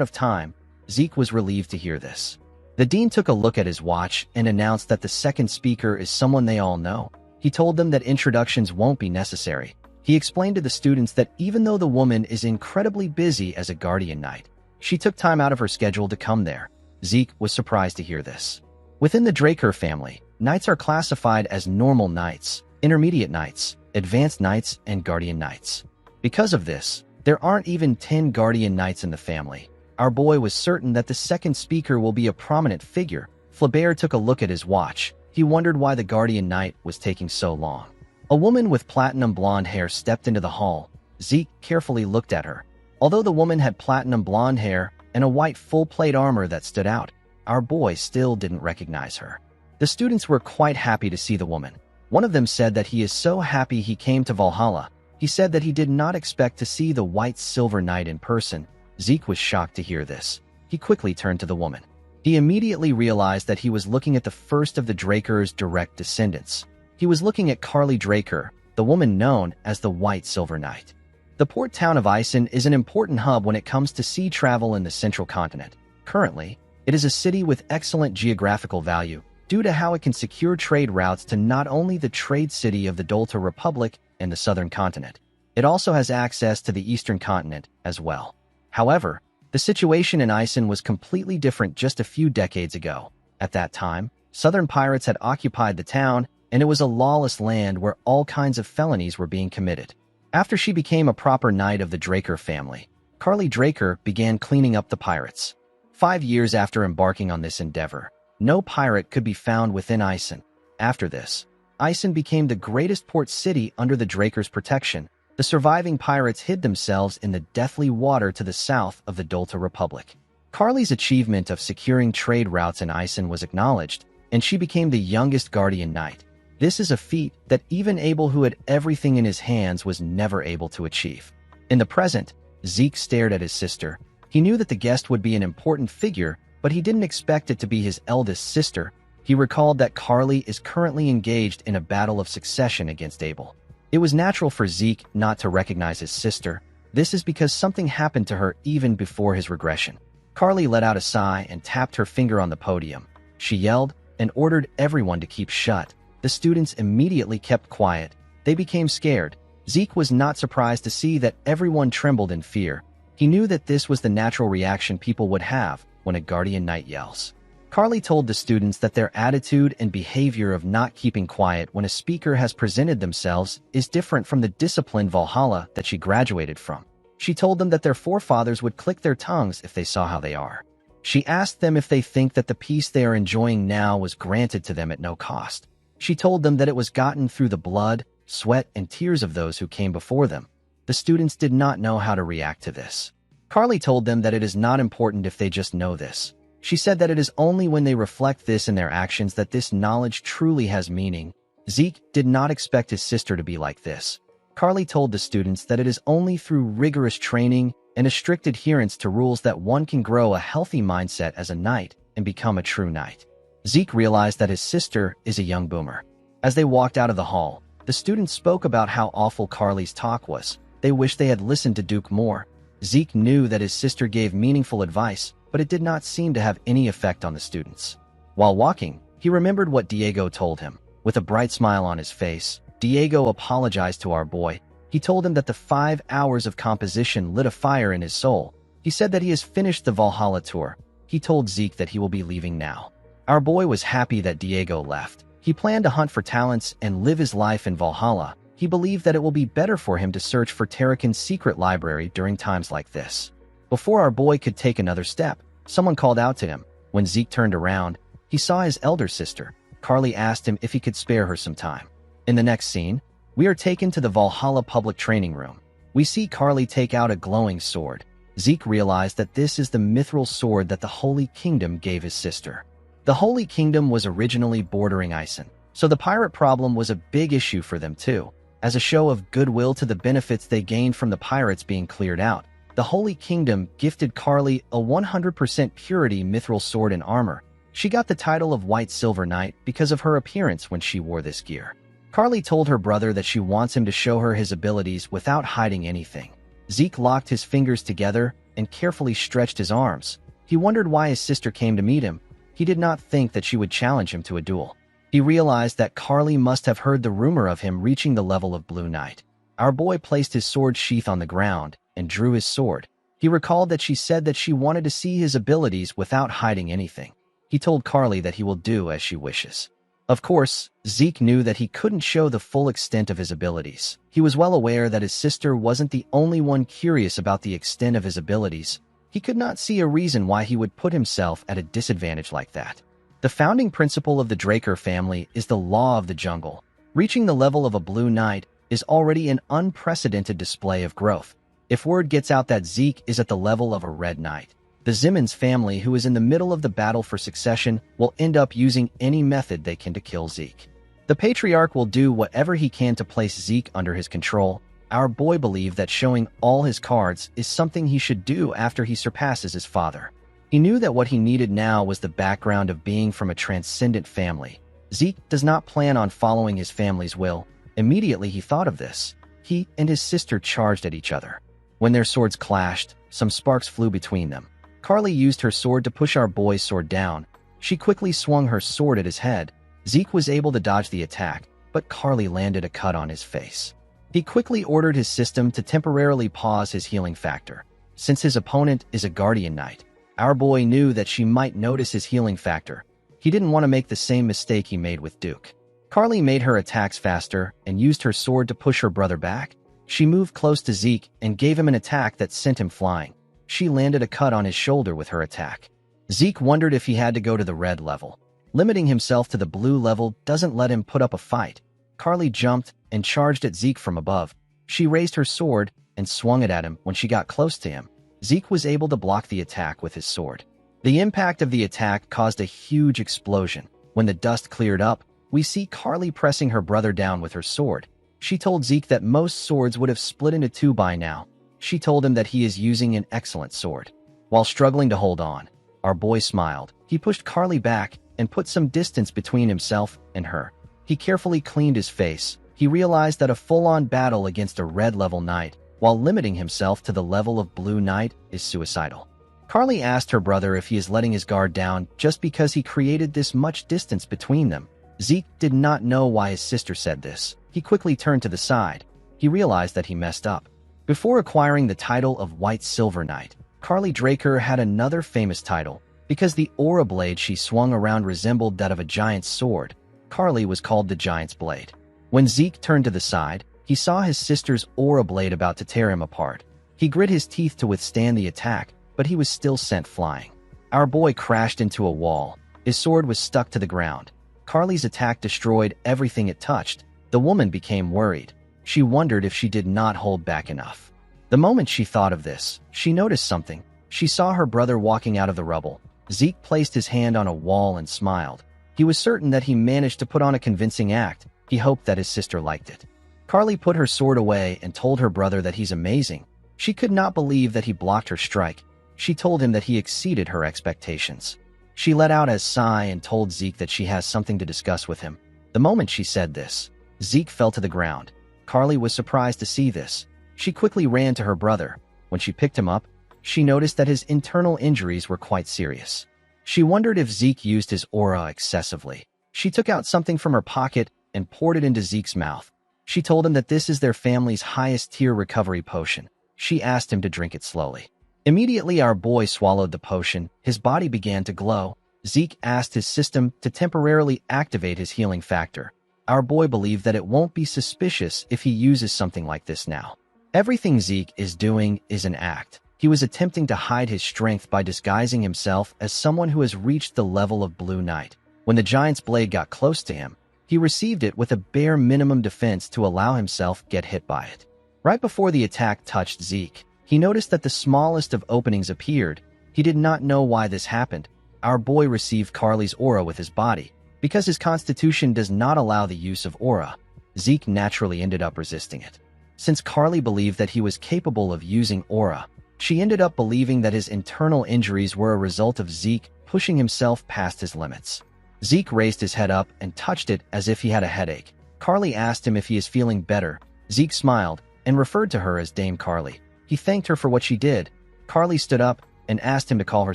of time. Zeke was relieved to hear this. The dean took a look at his watch and announced that the second speaker is someone they all know. He told them that introductions won't be necessary. He explained to the students that even though the woman is incredibly busy as a guardian knight, she took time out of her schedule to come there. Zeke was surprised to hear this. Within the Draker family, knights are classified as normal knights, intermediate knights, advanced knights, and guardian knights. Because of this, there aren't even 10 guardian knights in the family. Our boy was certain that the second speaker will be a prominent figure. Flaubert took a look at his watch. He wondered why the guardian knight was taking so long. A woman with platinum blonde hair stepped into the hall. Zeke carefully looked at her. Although the woman had platinum blonde hair and a white full-plate armor that stood out, our boy still didn't recognize her. The students were quite happy to see the woman. One of them said that he is so happy he came to Valhalla. He said that he did not expect to see the white silver knight in person. Zeke was shocked to hear this. He quickly turned to the woman. He immediately realized that he was looking at the first of the Drakers' direct descendants. He was looking at Carly Draker, the woman known as the White Silver Knight. The port town of Isen is an important hub when it comes to sea travel in the central continent. Currently, it is a city with excellent geographical value due to how it can secure trade routes to not only the trade city of the Dolta Republic and the southern continent. It also has access to the eastern continent as well. However, the situation in Isen was completely different just a few decades ago. At that time, southern pirates had occupied the town, and it was a lawless land where all kinds of felonies were being committed. After she became a proper knight of the Draker family, Carly Draker began cleaning up the pirates. 5 years after embarking on this endeavor, no pirate could be found within Isen. After this, Isen became the greatest port city under the Drakers' protection. The surviving pirates hid themselves in the deathly water to the south of the Dolta Republic. Carly's achievement of securing trade routes in Isen was acknowledged, and she became the youngest guardian knight. This is a feat that even Abel, who had everything in his hands, was never able to achieve. In the present, Zeke stared at his sister. He knew that the guest would be an important figure, but he didn't expect it to be his eldest sister. He recalled that Carly is currently engaged in a battle of succession against Abel. It was natural for Zeke not to recognize his sister. This is because something happened to her even before his regression. Carly let out a sigh and tapped her finger on the podium. She yelled and ordered everyone to keep shut. The students immediately kept quiet. They became scared. Zeke was not surprised to see that everyone trembled in fear. He knew that this was the natural reaction people would have when a guardian knight yells. Carly told the students that their attitude and behavior of not keeping quiet when a speaker has presented themselves is different from the disciplined Valhalla that she graduated from. She told them that their forefathers would click their tongues if they saw how they are. She asked them if they think that the peace they are enjoying now was granted to them at no cost. She told them that it was gotten through the blood, sweat, and tears of those who came before them. The students did not know how to react to this. Carly told them that it is not important if they just know this. She said that it is only when they reflect this in their actions that this knowledge truly has meaning. Zeke did not expect his sister to be like this. Carly told the students that it is only through rigorous training and a strict adherence to rules that one can grow a healthy mindset as a knight and become a true knight. Zeke realized that his sister is a young boomer. As they walked out of the hall, the students spoke about how awful Carly's talk was. They wished they had listened to Duke more. Zeke knew that his sister gave meaningful advice, but it did not seem to have any effect on the students. While walking, he remembered what Diego told him. With a bright smile on his face, Diego apologized to our boy. He told him that the 5 hours of composition lit a fire in his soul. He said that he has finished the Valhalla tour. He told Zeke that he will be leaving now. Our boy was happy that Diego left. He planned to hunt for talents and live his life in Valhalla. He believed that it will be better for him to search for Tarakan's secret library during times like this. Before our boy could take another step, someone called out to him. When Zeke turned around, he saw his elder sister. Carly asked him if he could spare her some time. In the next scene, we are taken to the Valhalla public training room. We see Carly take out a glowing sword. Zeke realized that this is the mithril sword that the Holy Kingdom gave his sister. The Holy Kingdom was originally bordering Isen, so the pirate problem was a big issue for them too. As a show of goodwill to the benefits they gained from the pirates being cleared out, the Holy Kingdom gifted Carly a 100% purity mithril sword and armor. She got the title of White Silver Knight because of her appearance when she wore this gear. Carly told her brother that she wants him to show her his abilities without hiding anything. Zeke locked his fingers together and carefully stretched his arms. He wondered why his sister came to meet him. He did not think that she would challenge him to a duel. He realized that Carly must have heard the rumor of him reaching the level of Blue Knight. Our boy placed his sword sheath on the ground and drew his sword. He recalled that she said that she wanted to see his abilities without hiding anything. He told Carly that he will do as she wishes. Of course, Zeke knew that he couldn't show the full extent of his abilities. He was well aware that his sister wasn't the only one curious about the extent of his abilities. He could not see a reason why he would put himself at a disadvantage like that. The founding principle of the Draker family is the law of the jungle. Reaching the level of a blue knight is already an unprecedented display of growth. If word gets out that Zeke is at the level of a red knight, the Zimmons family, who is in the middle of the battle for succession, will end up using any method they can to kill Zeke. The patriarch will do whatever he can to place Zeke under his control. Our boy believed that showing all his cards is something he should do after he surpasses his father. He knew that what he needed now was the background of being from a transcendent family. Zeke does not plan on following his family's will. Immediately he thought of this. He and his sister charged at each other. When their swords clashed, some sparks flew between them. Carly used her sword to push our boy's sword down. She quickly swung her sword at his head. Zeke was able to dodge the attack, but Carly landed a cut on his face. He quickly ordered his system to temporarily pause his healing factor. Since his opponent is a guardian knight, our boy knew that she might notice his healing factor. He didn't want to make the same mistake he made with Duke. Carly made her attacks faster and used her sword to push her brother back. She moved close to Zeke and gave him an attack that sent him flying. She landed a cut on his shoulder with her attack. Zeke wondered if he had to go to the red level. Limiting himself to the blue level doesn't let him put up a fight. Carly jumped and charged at Zeke from above. She raised her sword and swung it at him. When she got close to him, Zeke was able to block the attack with his sword. The impact of the attack caused a huge explosion. When the dust cleared up, we see Carly pressing her brother down with her sword. She told Zeke that most swords would have split into two by now. She told him that he is using an excellent sword. While struggling to hold on, our boy smiled. He pushed Carly back and put some distance between himself and her. He carefully cleaned his face. He realized that a full-on battle against a red-level knight, while limiting himself to the level of blue knight, is suicidal. Carly asked her brother if he is letting his guard down just because he created this much distance between them. Zeke did not know why his sister said this. He quickly turned to the side. He realized that he messed up. Before acquiring the title of White Silver Knight, Carly Draker had another famous title. Because the aura blade she swung around resembled that of a giant's sword, Carly was called the Giant's Blade. When Zeke turned to the side, he saw his sister's aura blade about to tear him apart. He grit his teeth to withstand the attack, but he was still sent flying. Our boy crashed into a wall. His sword was stuck to the ground. Carly's attack destroyed everything it touched. The woman became worried. She wondered if she did not hold back enough. The moment she thought of this, she noticed something. She saw her brother walking out of the rubble. Zeke placed his hand on a wall and smiled. He was certain that he managed to put on a convincing act. He hoped that his sister liked it. Carly put her sword away and told her brother that he's amazing. She could not believe that he blocked her strike. She told him that he exceeded her expectations. She let out a sigh and told Zeke that she has something to discuss with him. The moment she said this, Zeke fell to the ground. Carly was surprised to see this. She quickly ran to her brother. When she picked him up, she noticed that his internal injuries were quite serious. She wondered if Zeke used his aura excessively. She took out something from her pocket and poured it into Zeke's mouth. She told him that this is their family's highest-tier recovery potion. She asked him to drink it slowly. Immediately, our boy swallowed the potion. His body began to glow. Zeke asked his system to temporarily activate his healing factor. Our boy believed that it won't be suspicious if he uses something like this now. Everything Zeke is doing is an act. He was attempting to hide his strength by disguising himself as someone who has reached the level of Blue Knight. When the Giant's Blade got close to him, he received it with a bare minimum defense to allow himself get hit by it. Right before the attack touched Zeke, he noticed that the smallest of openings appeared. He did not know why this happened. Our boy received Carly's aura with his body. Because his constitution does not allow the use of aura, Zeke naturally ended up resisting it. Since Carly believed that he was capable of using aura, she ended up believing that his internal injuries were a result of Zeke pushing himself past his limits. Zeke raised his head up and touched it as if he had a headache. Carly asked him if he is feeling better. Zeke smiled and referred to her as Dame Carly. He thanked her for what she did. Carly stood up and asked him to call her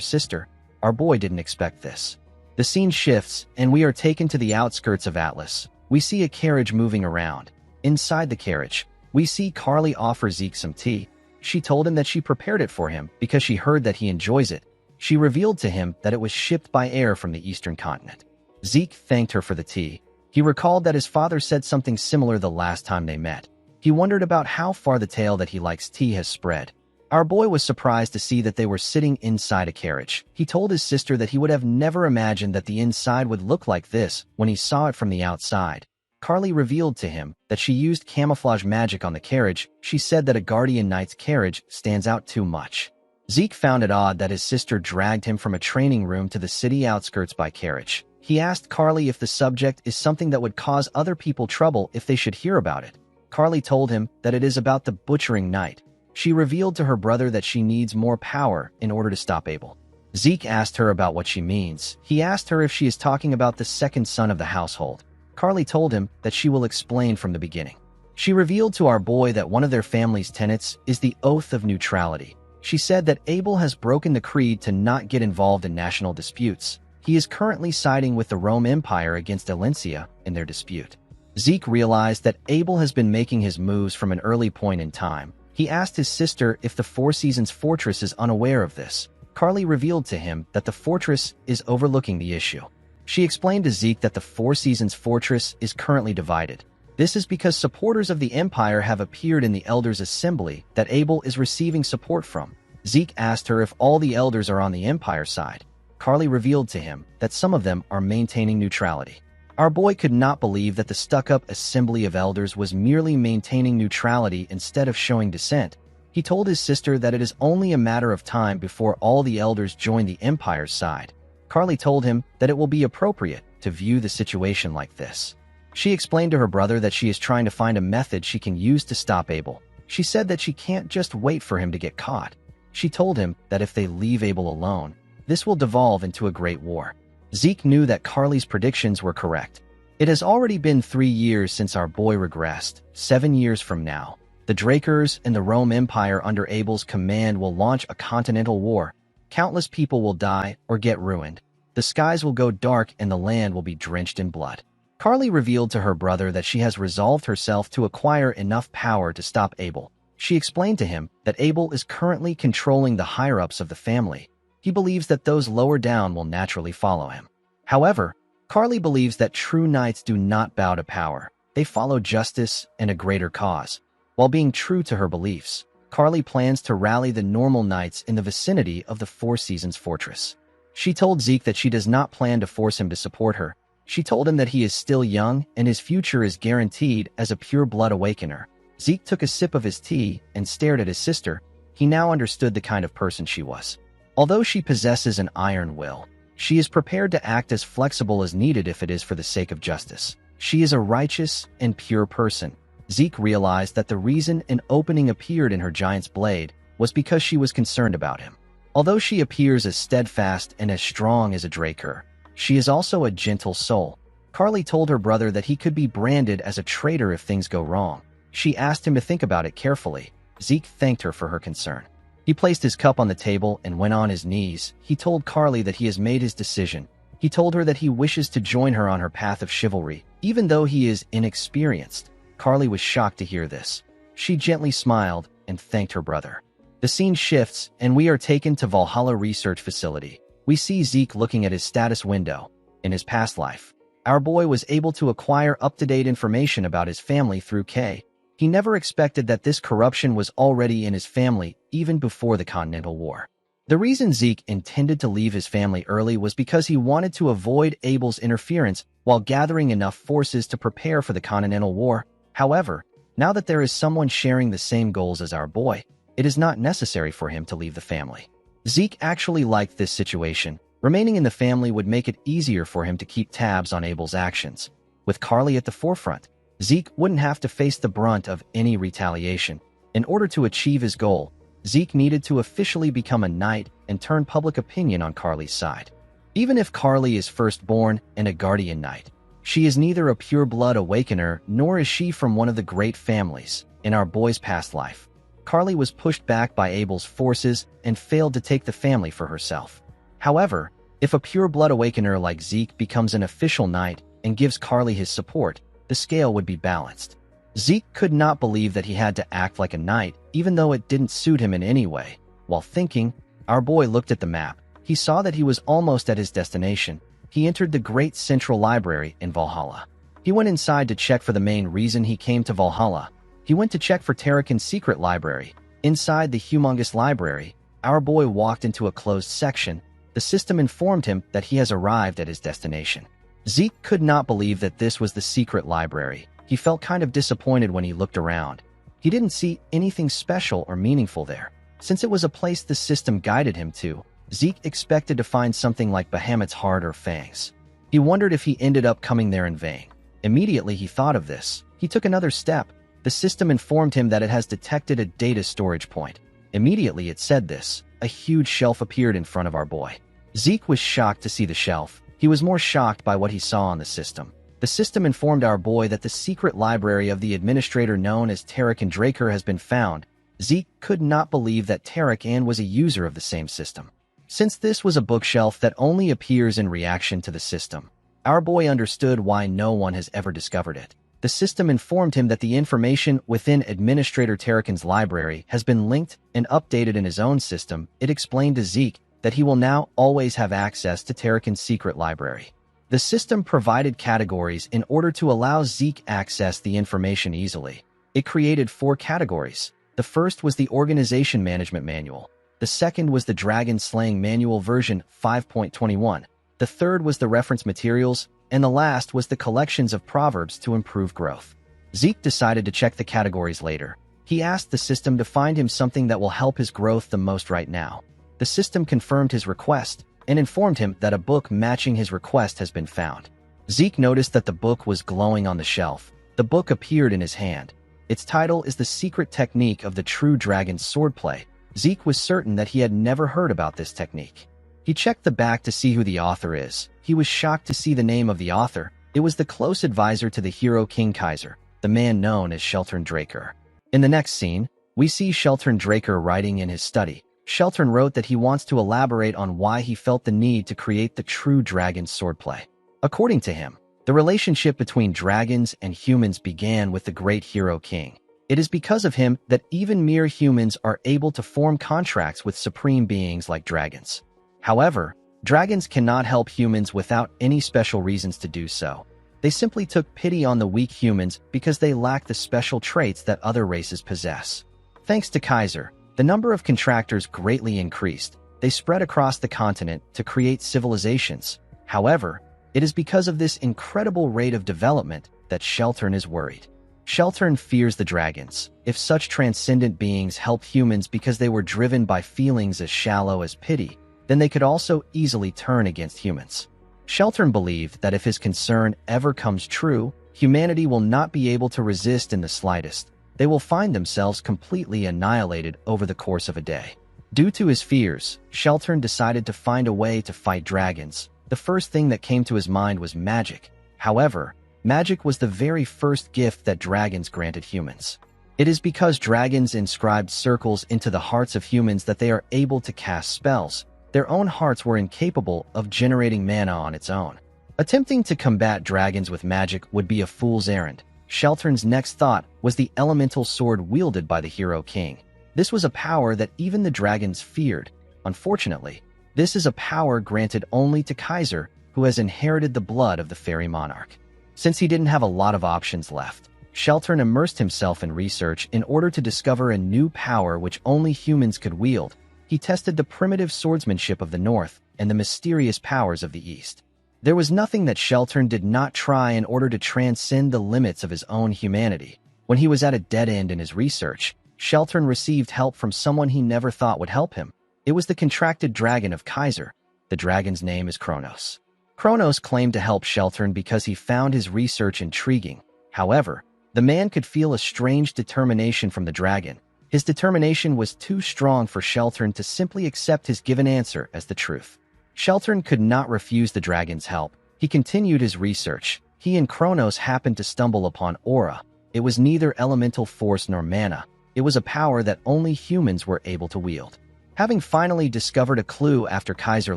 sister. Our boy didn't expect this. The scene shifts, and we are taken to the outskirts of Atlas. We see a carriage moving around. Inside the carriage, we see Carly offer Zeke some tea. She told him that she prepared it for him because she heard that he enjoys it. She revealed to him that it was shipped by air from the eastern continent. Zeke thanked her for the tea. He recalled that his father said something similar the last time they met. He wondered about how far the tale that he likes tea has spread. Our boy was surprised to see that they were sitting inside a carriage. He told his sister that he would have never imagined that the inside would look like this when he saw it from the outside. Carly revealed to him that she used camouflage magic on the carriage. She said that a guardian knight's carriage stands out too much. Zeke found it odd that his sister dragged him from a training room to the city outskirts by carriage. He asked Carly if the subject is something that would cause other people trouble if they should hear about it. Carly told him that it is about the butchering knight. She revealed to her brother that she needs more power in order to stop Abel. Zeke asked her about what she means. He asked her if she is talking about the second son of the household. Carly told him that she will explain from the beginning. She revealed to our boy that one of their family's tenets is the oath of neutrality. She said that Abel has broken the creed to not get involved in national disputes. He is currently siding with the Rome Empire against Alencia in their dispute. Zeke realized that Abel has been making his moves from an early point in time. He asked his sister if the Four Seasons Fortress is unaware of this. Carly revealed to him that the fortress is overlooking the issue. She explained to Zeke that the Four Seasons Fortress is currently divided. This is because supporters of the Empire have appeared in the Elders' Assembly that Abel is receiving support from. Zeke asked her if all the Elders are on the Empire side. Carly revealed to him that some of them are maintaining neutrality. Our boy could not believe that the stuck-up Assembly of Elders was merely maintaining neutrality instead of showing dissent. He told his sister that it is only a matter of time before all the Elders join the Empire's side. Carly told him that it will be appropriate to view the situation like this. She explained to her brother that she is trying to find a method she can use to stop Abel. She said that she can't just wait for him to get caught. She told him that if they leave Abel alone, this will devolve into a great war. Zeke knew that Carly's predictions were correct. It has already been 3 years since our boy regressed. 7 years from now, the Drakers and the Rome Empire under Abel's command will launch a continental war. Countless people will die or get ruined. The skies will go dark and the land will be drenched in blood. Carly revealed to her brother that she has resolved herself to acquire enough power to stop Abel. She explained to him that Abel is currently controlling the higher-ups of the family. He believes that those lower down will naturally follow him. However, Carly believes that true knights do not bow to power. They follow justice and a greater cause. While being true to her beliefs, Carly plans to rally the normal knights in the vicinity of the Four Seasons Fortress. She told Zeke that she does not plan to force him to support her. She told him that he is still young and his future is guaranteed as a pure-blood awakener. Zeke took a sip of his tea and stared at his sister. He now understood the kind of person she was. Although she possesses an iron will, she is prepared to act as flexible as needed if it is for the sake of justice. She is a righteous and pure person. Zeke realized that the reason an opening appeared in her giant's blade was because she was concerned about him. Although she appears as steadfast and as strong as a Draker, she is also a gentle soul. Carly told her brother that he could be branded as a traitor if things go wrong. She asked him to think about it carefully. Zeke thanked her for her concern. He placed his cup on the table and went on his knees. He told Carly that he has made his decision. He told her that he wishes to join her on her path of chivalry, even though he is inexperienced. Carly was shocked to hear this. She gently smiled and thanked her brother. The scene shifts, and we are taken to Valhalla Research Facility. We see Zeke looking at his status window. In his past life, our boy was able to acquire up-to-date information about his family through K. He never expected that this corruption was already in his family even before the Continental War. The reason Zeke intended to leave his family early was because he wanted to avoid Abel's interference while gathering enough forces to prepare for the Continental War. However, now that there is someone sharing the same goals as our boy, it is not necessary for him to leave the family. Zeke actually liked this situation. Remaining in the family would make it easier for him to keep tabs on Abel's actions. With Carly at the forefront, Zeke wouldn't have to face the brunt of any retaliation. In order to achieve his goal, Zeke needed to officially become a knight and turn public opinion on Carly's side. Even if Carly is firstborn and a guardian knight, she is neither a pure-blood awakener nor is she from one of the great families. In our boy's past life, Carly was pushed back by Abel's forces and failed to take the family for herself. However, if a pure-blood awakener like Zeke becomes an official knight and gives Carly his support, the scale would be balanced. Zeke could not believe that he had to act like a knight, even though it didn't suit him in any way. While thinking, our boy looked at the map. He saw that he was almost at his destination. He entered the Great Central Library in Valhalla. He went inside to check for the main reason he came to Valhalla. He went to check for Tarakan's secret library. Inside the humongous library, our boy walked into a closed section. The system informed him that he has arrived at his destination. Zeke could not believe that this was the secret library. He felt kind of disappointed when he looked around. He didn't see anything special or meaningful there. Since it was a place the system guided him to, Zeke expected to find something like Bahamut's heart or fangs. He wondered if he ended up coming there in vain. Immediately he thought of this. He took another step. The system informed him that it has detected a data storage point. Immediately it said this. A huge shelf appeared in front of our boy. Zeke was shocked to see the shelf. He was more shocked by what he saw on the system. The system informed our boy that the secret library of the administrator known as Tarek and Draker has been found. Zeke could not believe that Tarek and was a user of the same system. Since this was a bookshelf that only appears in reaction to the system, our boy understood why no one has ever discovered it. The system informed him that the information within Administrator Tarekin's library has been linked and updated in his own system. It explained to Zeke that he will now always have access to Tarekin's secret library. The system provided categories in order to allow Zeke access the information easily. It created 4 categories. The first was the Organization Management Manual. The second was the Dragon Slaying Manual version 5.21. The third was the Reference Materials, and the last was the collections of proverbs to improve growth. Zeke decided to check the categories later. He asked the system to find him something that will help his growth the most right now. The system confirmed his request and informed him that a book matching his request has been found. Zeke noticed that the book was glowing on the shelf. The book appeared in his hand. Its title is The Secret Technique of the True Dragon's Swordplay. Zeke was certain that he had never heard about this technique. He checked the back to see who the author is. He was shocked to see the name of the author. It was the close advisor to the hero King Kaiser, the man known as Sheltern Draker. In the next scene, we see Sheltern Draker writing in his study. Sheltern wrote that he wants to elaborate on why he felt the need to create the true dragon's swordplay. According to him, the relationship between dragons and humans began with the great hero king. It is because of him that even mere humans are able to form contracts with supreme beings like dragons. However, dragons cannot help humans without any special reasons to do so. They simply took pity on the weak humans because they lack the special traits that other races possess. Thanks to Kaiser, the number of contractors greatly increased. They spread across the continent to create civilizations. However, it is because of this incredible rate of development that Sheltern is worried. Sheltern fears the dragons. If such transcendent beings help humans because they were driven by feelings as shallow as pity, then they could also easily turn against humans. Sheltern believed that if his concern ever comes true, humanity will not be able to resist in the slightest. They will find themselves completely annihilated over the course of a day. Due to his fears, Sheltern decided to find a way to fight dragons. The first thing that came to his mind was magic. However, magic was the very first gift that dragons granted humans. It is because dragons inscribed circles into the hearts of humans that they are able to cast spells. Their own hearts were incapable of generating mana on its own. Attempting to combat dragons with magic would be a fool's errand. Sheltern's next thought was the elemental sword wielded by the hero king. This was a power that even the dragons feared. Unfortunately, this is a power granted only to Kaiser, who has inherited the blood of the fairy monarch. Since he didn't have a lot of options left, Sheltern immersed himself in research in order to discover a new power which only humans could wield. He tested the primitive swordsmanship of the North and the mysterious powers of the East. There was nothing that Sheltern did not try in order to transcend the limits of his own humanity. When he was at a dead end in his research, Sheltern received help from someone he never thought would help him. It was the contracted dragon of Kaiser. The dragon's name is Kronos. Kronos claimed to help Sheltern because he found his research intriguing. However, the man could feel a strange determination from the dragon. His determination was too strong for Sheltern to simply accept his given answer as the truth. Sheltern could not refuse the dragon's help. He continued his research. He and Kronos happened to stumble upon aura. It was neither elemental force nor mana. It was a power that only humans were able to wield. Having finally discovered a clue after Kaiser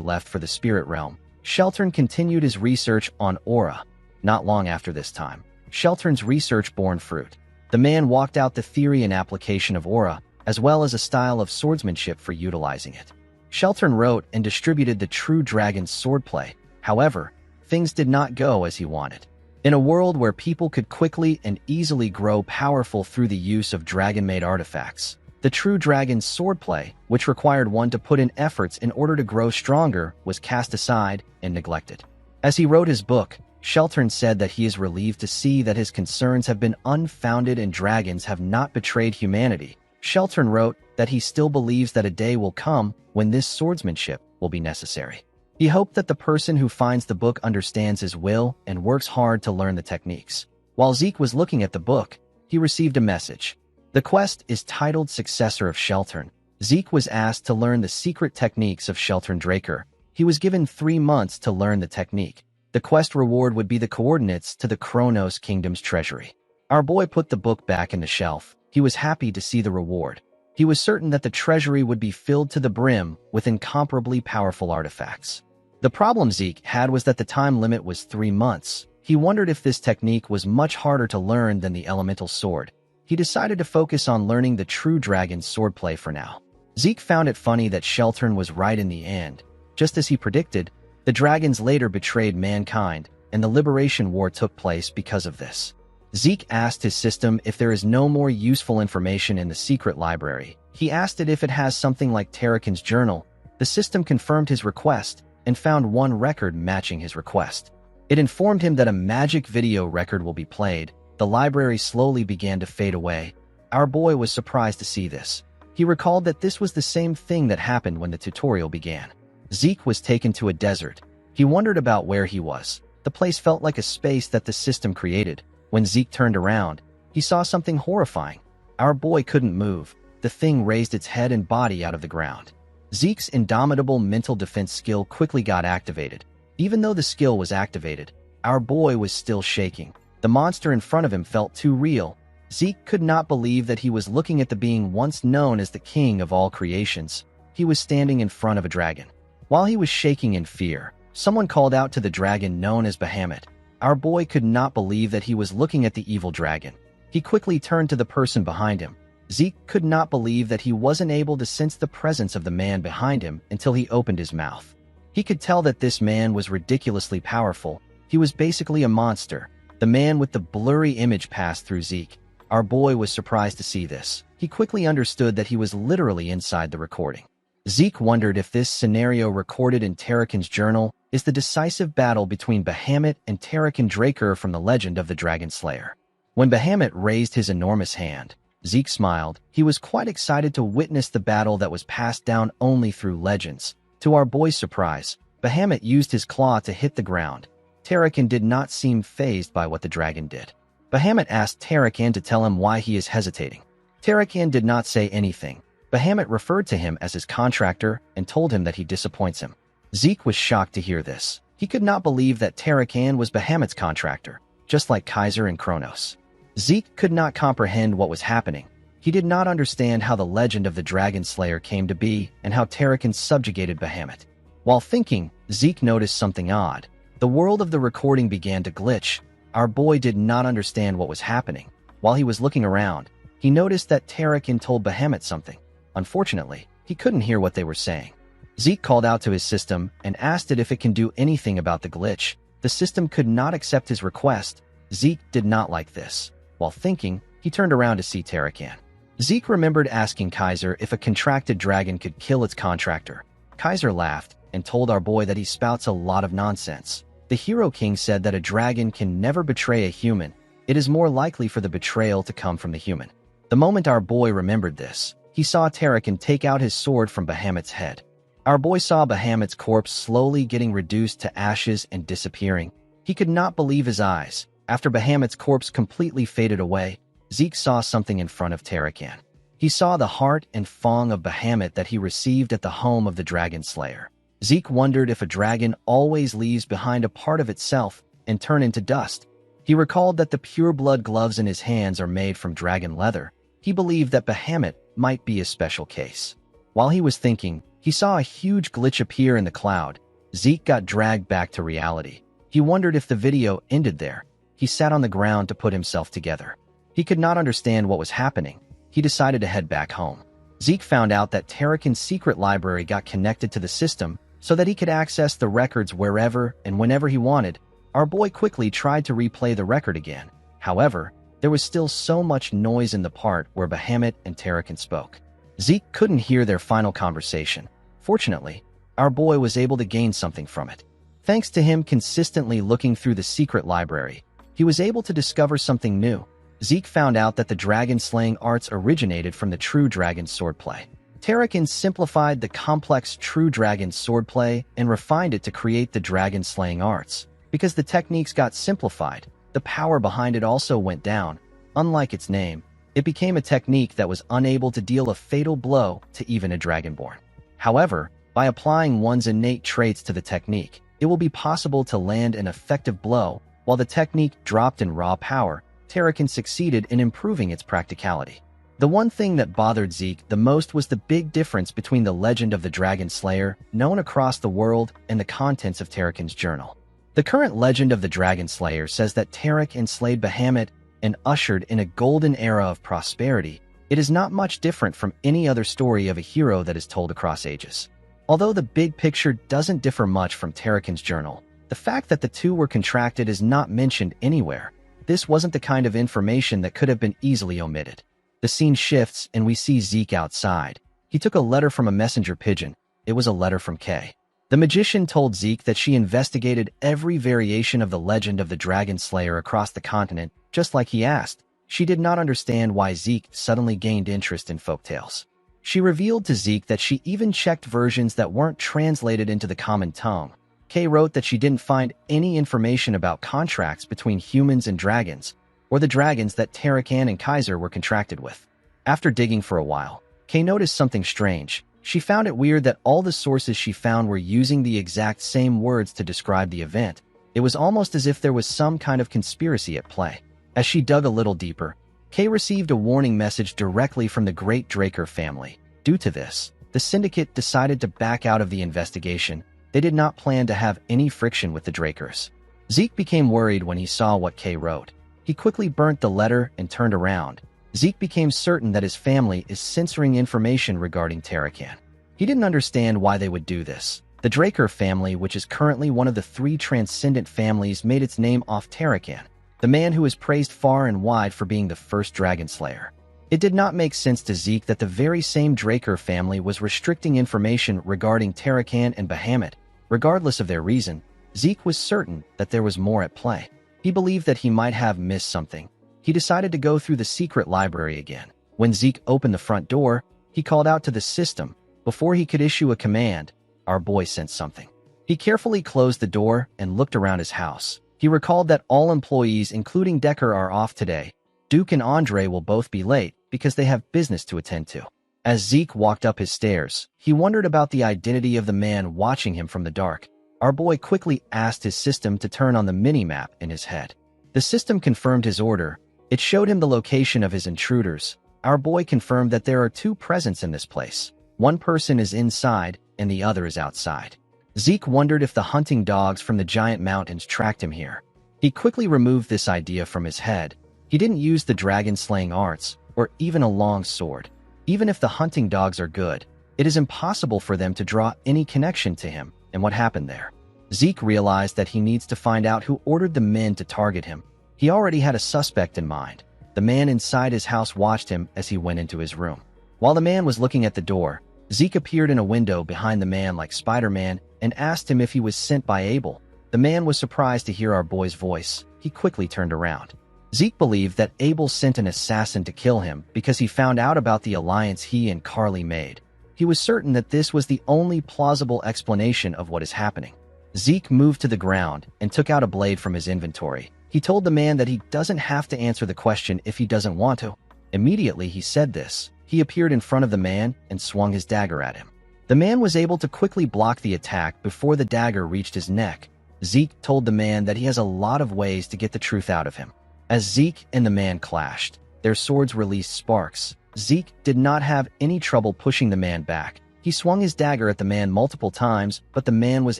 left for the spirit realm, Sheltern continued his research on aura. Not long after this time, Sheltern's research bore fruit. The man walked out the theory and application of aura, as well as a style of swordsmanship for utilizing it. Sheltern wrote and distributed the true dragon's swordplay. However, things did not go as he wanted. In a world where people could quickly and easily grow powerful through the use of dragon-made artifacts, The true dragon's swordplay, which required one to put in efforts in order to grow stronger, was cast aside and neglected. As he wrote his book, Sheltern said that he is relieved to see that his concerns have been unfounded and dragons have not betrayed humanity. Sheltern wrote that he still believes that a day will come when this swordsmanship will be necessary. He hoped that the person who finds the book understands his will and works hard to learn the techniques. While Zeke was looking at the book, he received a message. The quest is titled Successor of Sheltern. Zeke was asked to learn the secret techniques of Sheltern Draker. He was given 3 months to learn the technique. The quest reward would be the coordinates to the Kronos Kingdom's treasury. Our boy put the book back in the shelf. He was happy to see the reward. He was certain that the treasury would be filled to the brim with incomparably powerful artifacts. The problem Zeke had was that the time limit was 3 months. He wondered if this technique was much harder to learn than the elemental sword. He decided to focus on learning the true dragon's swordplay for now. Zeke found it funny that Sheltern was right in the end. Just as he predicted, the dragons later betrayed mankind, and the Liberation War took place because of this. Zeke asked his system if there is no more useful information in the secret library. He asked it if it has something like Tarakan's journal. The system confirmed his request and found one record matching his request. It informed him that a magic video record will be played. The library slowly began to fade away. Our boy was surprised to see this. He recalled that this was the same thing that happened when the tutorial began. Zeke was taken to a desert. He wondered about where he was. The place felt like a space that the system created. When Zeke turned around, he saw something horrifying. Our boy couldn't move. The thing raised its head and body out of the ground. Zeke's indomitable mental defense skill quickly got activated. Even though the skill was activated, our boy was still shaking. The monster in front of him felt too real. Zeke could not believe that he was looking at the being once known as the king of all creations. He was standing in front of a dragon. While he was shaking in fear, someone called out to the dragon known as Bahamut. Our boy could not believe that he was looking at the evil dragon. He quickly turned to the person behind him. Zeke could not believe that he wasn't able to sense the presence of the man behind him until he opened his mouth. He could tell that this man was ridiculously powerful. He was basically a monster. The man with the blurry image passed through Zeke. Our boy was surprised to see this. He quickly understood that he was literally inside the recording. Zeke wondered if this scenario recorded in Tarakan's journal is the decisive battle between Bahamut and Tarakan Draker from the legend of the Dragon Slayer. When Bahamut raised his enormous hand, Zeke smiled. He was quite excited to witness the battle that was passed down only through legends. To our boy's surprise, Bahamut used his claw to hit the ground. Tarakan did not seem fazed by what the dragon did. Bahamut asked Tarakan to tell him why he is hesitating. Tarakan did not say anything. Bahamut referred to him as his contractor and told him that he disappoints him. Zeke was shocked to hear this. He could not believe that Tarakan was Bahamut's contractor, just like Kaiser and Kronos. Zeke could not comprehend what was happening. He did not understand how the legend of the Dragon Slayer came to be and how Tarakan subjugated Bahamut. While thinking, Zeke noticed something odd. The world of the recording began to glitch. Our boy did not understand what was happening. While he was looking around, he noticed that Tarakan told Bahamut something. Unfortunately, he couldn't hear what they were saying. Zeke called out to his system and asked it if it can do anything about the glitch. The system could not accept his request. Zeke did not like this. While thinking, he turned around to see Tarakan. Zeke remembered asking Kaiser if a contracted dragon could kill its contractor. Kaiser laughed and told our boy that he spouts a lot of nonsense. The Hero King said that a dragon can never betray a human. It is more likely for the betrayal to come from the human. The moment our boy remembered this, he saw Tarakan take out his sword from Bahamut's head. Our boy saw Bahamut's corpse slowly getting reduced to ashes and disappearing. He could not believe his eyes. After Bahamut's corpse completely faded away, Zeke saw something in front of Tarakan. He saw the heart and fang of Bahamut that he received at the home of the Dragon Slayer. Zeke wondered if a dragon always leaves behind a part of itself and turn into dust. He recalled that the pure-blood gloves in his hands are made from dragon leather. He believed that Bahamut might be a special case. While he was thinking, he saw a huge glitch appear in the cloud. Zeke got dragged back to reality. He wondered if the video ended there. He sat on the ground to put himself together. He could not understand what was happening. He decided to head back home. Zeke found out that Tarakan's secret library got connected to the system so that he could access the records wherever and whenever he wanted. Our boy quickly tried to replay the record again. However, there was still so much noise in the part where Bahamut and Tarakan spoke. Zeke couldn't hear their final conversation. Fortunately, our boy was able to gain something from it. Thanks to him consistently looking through the secret library, he was able to discover something new. Zeke found out that the dragon-slaying arts originated from the true dragon swordplay. Tarakan simplified the complex true dragon swordplay and refined it to create the dragon-slaying arts. Because the techniques got simplified, the power behind it also went down. Unlike its name, it became a technique that was unable to deal a fatal blow to even a dragonborn. However, by applying one's innate traits to the technique, it will be possible to land an effective blow. While the technique dropped in raw power, Tarakan succeeded in improving its practicality. The one thing that bothered Zeke the most was the big difference between the legend of the Dragon Slayer, known across the world, and the contents of Tarakan's journal. The current legend of the Dragon Slayer says that Tarakan slayed Bahamut and ushered in a golden era of prosperity. It is not much different from any other story of a hero that is told across ages. Although the big picture doesn't differ much from Tarakan's journal, the fact that the two were contracted is not mentioned anywhere. This wasn't the kind of information that could have been easily omitted. The scene shifts and we see Zeke outside. He took a letter from a messenger pigeon. It was a letter from Kay. The magician told Zeke that she investigated every variation of the legend of the Dragon Slayer across the continent, just like he asked. She did not understand why Zeke suddenly gained interest in folktales. She revealed to Zeke that she even checked versions that weren't translated into the common tongue. Kay wrote that she didn't find any information about contracts between humans and dragons, or the dragons that Tarakan and Kaiser were contracted with. After digging for a while, Kay noticed something strange. She found it weird that all the sources she found were using the exact same words to describe the event. It was almost as if there was some kind of conspiracy at play. As she dug a little deeper, Kay received a warning message directly from the Great Draker family. Due to this, the syndicate decided to back out of the investigation. They did not plan to have any friction with the Drakers. Zeke became worried when he saw what Kay wrote. He quickly burnt the letter and turned around. Zeke became certain that his family is censoring information regarding Tarakan. He didn't understand why they would do this. The Draker family, which is currently one of the 3 transcendent families, made its name off Tarakan, the man who is praised far and wide for being the first Dragon Slayer. It did not make sense to Zeke that the very same Draker family was restricting information regarding Tarakan and Bahamut. Regardless of their reason, Zeke was certain that there was more at play. He believed that he might have missed something. He decided to go through the secret library again. When Zeke opened the front door, he called out to the system. Before he could issue a command, our boy sensed something. He carefully closed the door and looked around his house. He recalled that all employees, including Decker, are off today. Duke and Andre will both be late because they have business to attend to. As Zeke walked up his stairs, he wondered about the identity of the man watching him from the dark. Our boy quickly asked his system to turn on the mini-map in his head. The system confirmed his order. It showed him the location of his intruders. Our boy confirmed that there are 2 presents in this place. One person is inside and the other is outside. Zeke wondered if the hunting dogs from the giant mountains tracked him here. He quickly removed this idea from his head. He didn't use the dragon-slaying arts or even a long sword. Even if the hunting dogs are good, it is impossible for them to draw any connection to him and what happened there. Zeke realized that he needs to find out who ordered the men to target him. He already had a suspect in mind. The man inside his house watched him as he went into his room. While the man was looking at the door, Zeke appeared in a window behind the man like Spider-Man and asked him if he was sent by Abel. The man was surprised to hear our boy's voice. He quickly turned around. Zeke believed that Abel sent an assassin to kill him because he found out about the alliance he and Carly made. He was certain that this was the only plausible explanation of what is happening. Zeke moved to the ground and took out a blade from his inventory. He told the man that he doesn't have to answer the question if he doesn't want to. Immediately he said this, he appeared in front of the man and swung his dagger at him. The man was able to quickly block the attack before the dagger reached his neck. Zeke told the man that he has a lot of ways to get the truth out of him. As Zeke and the man clashed, their swords released sparks. Zeke did not have any trouble pushing the man back. He swung his dagger at the man multiple times, but the man was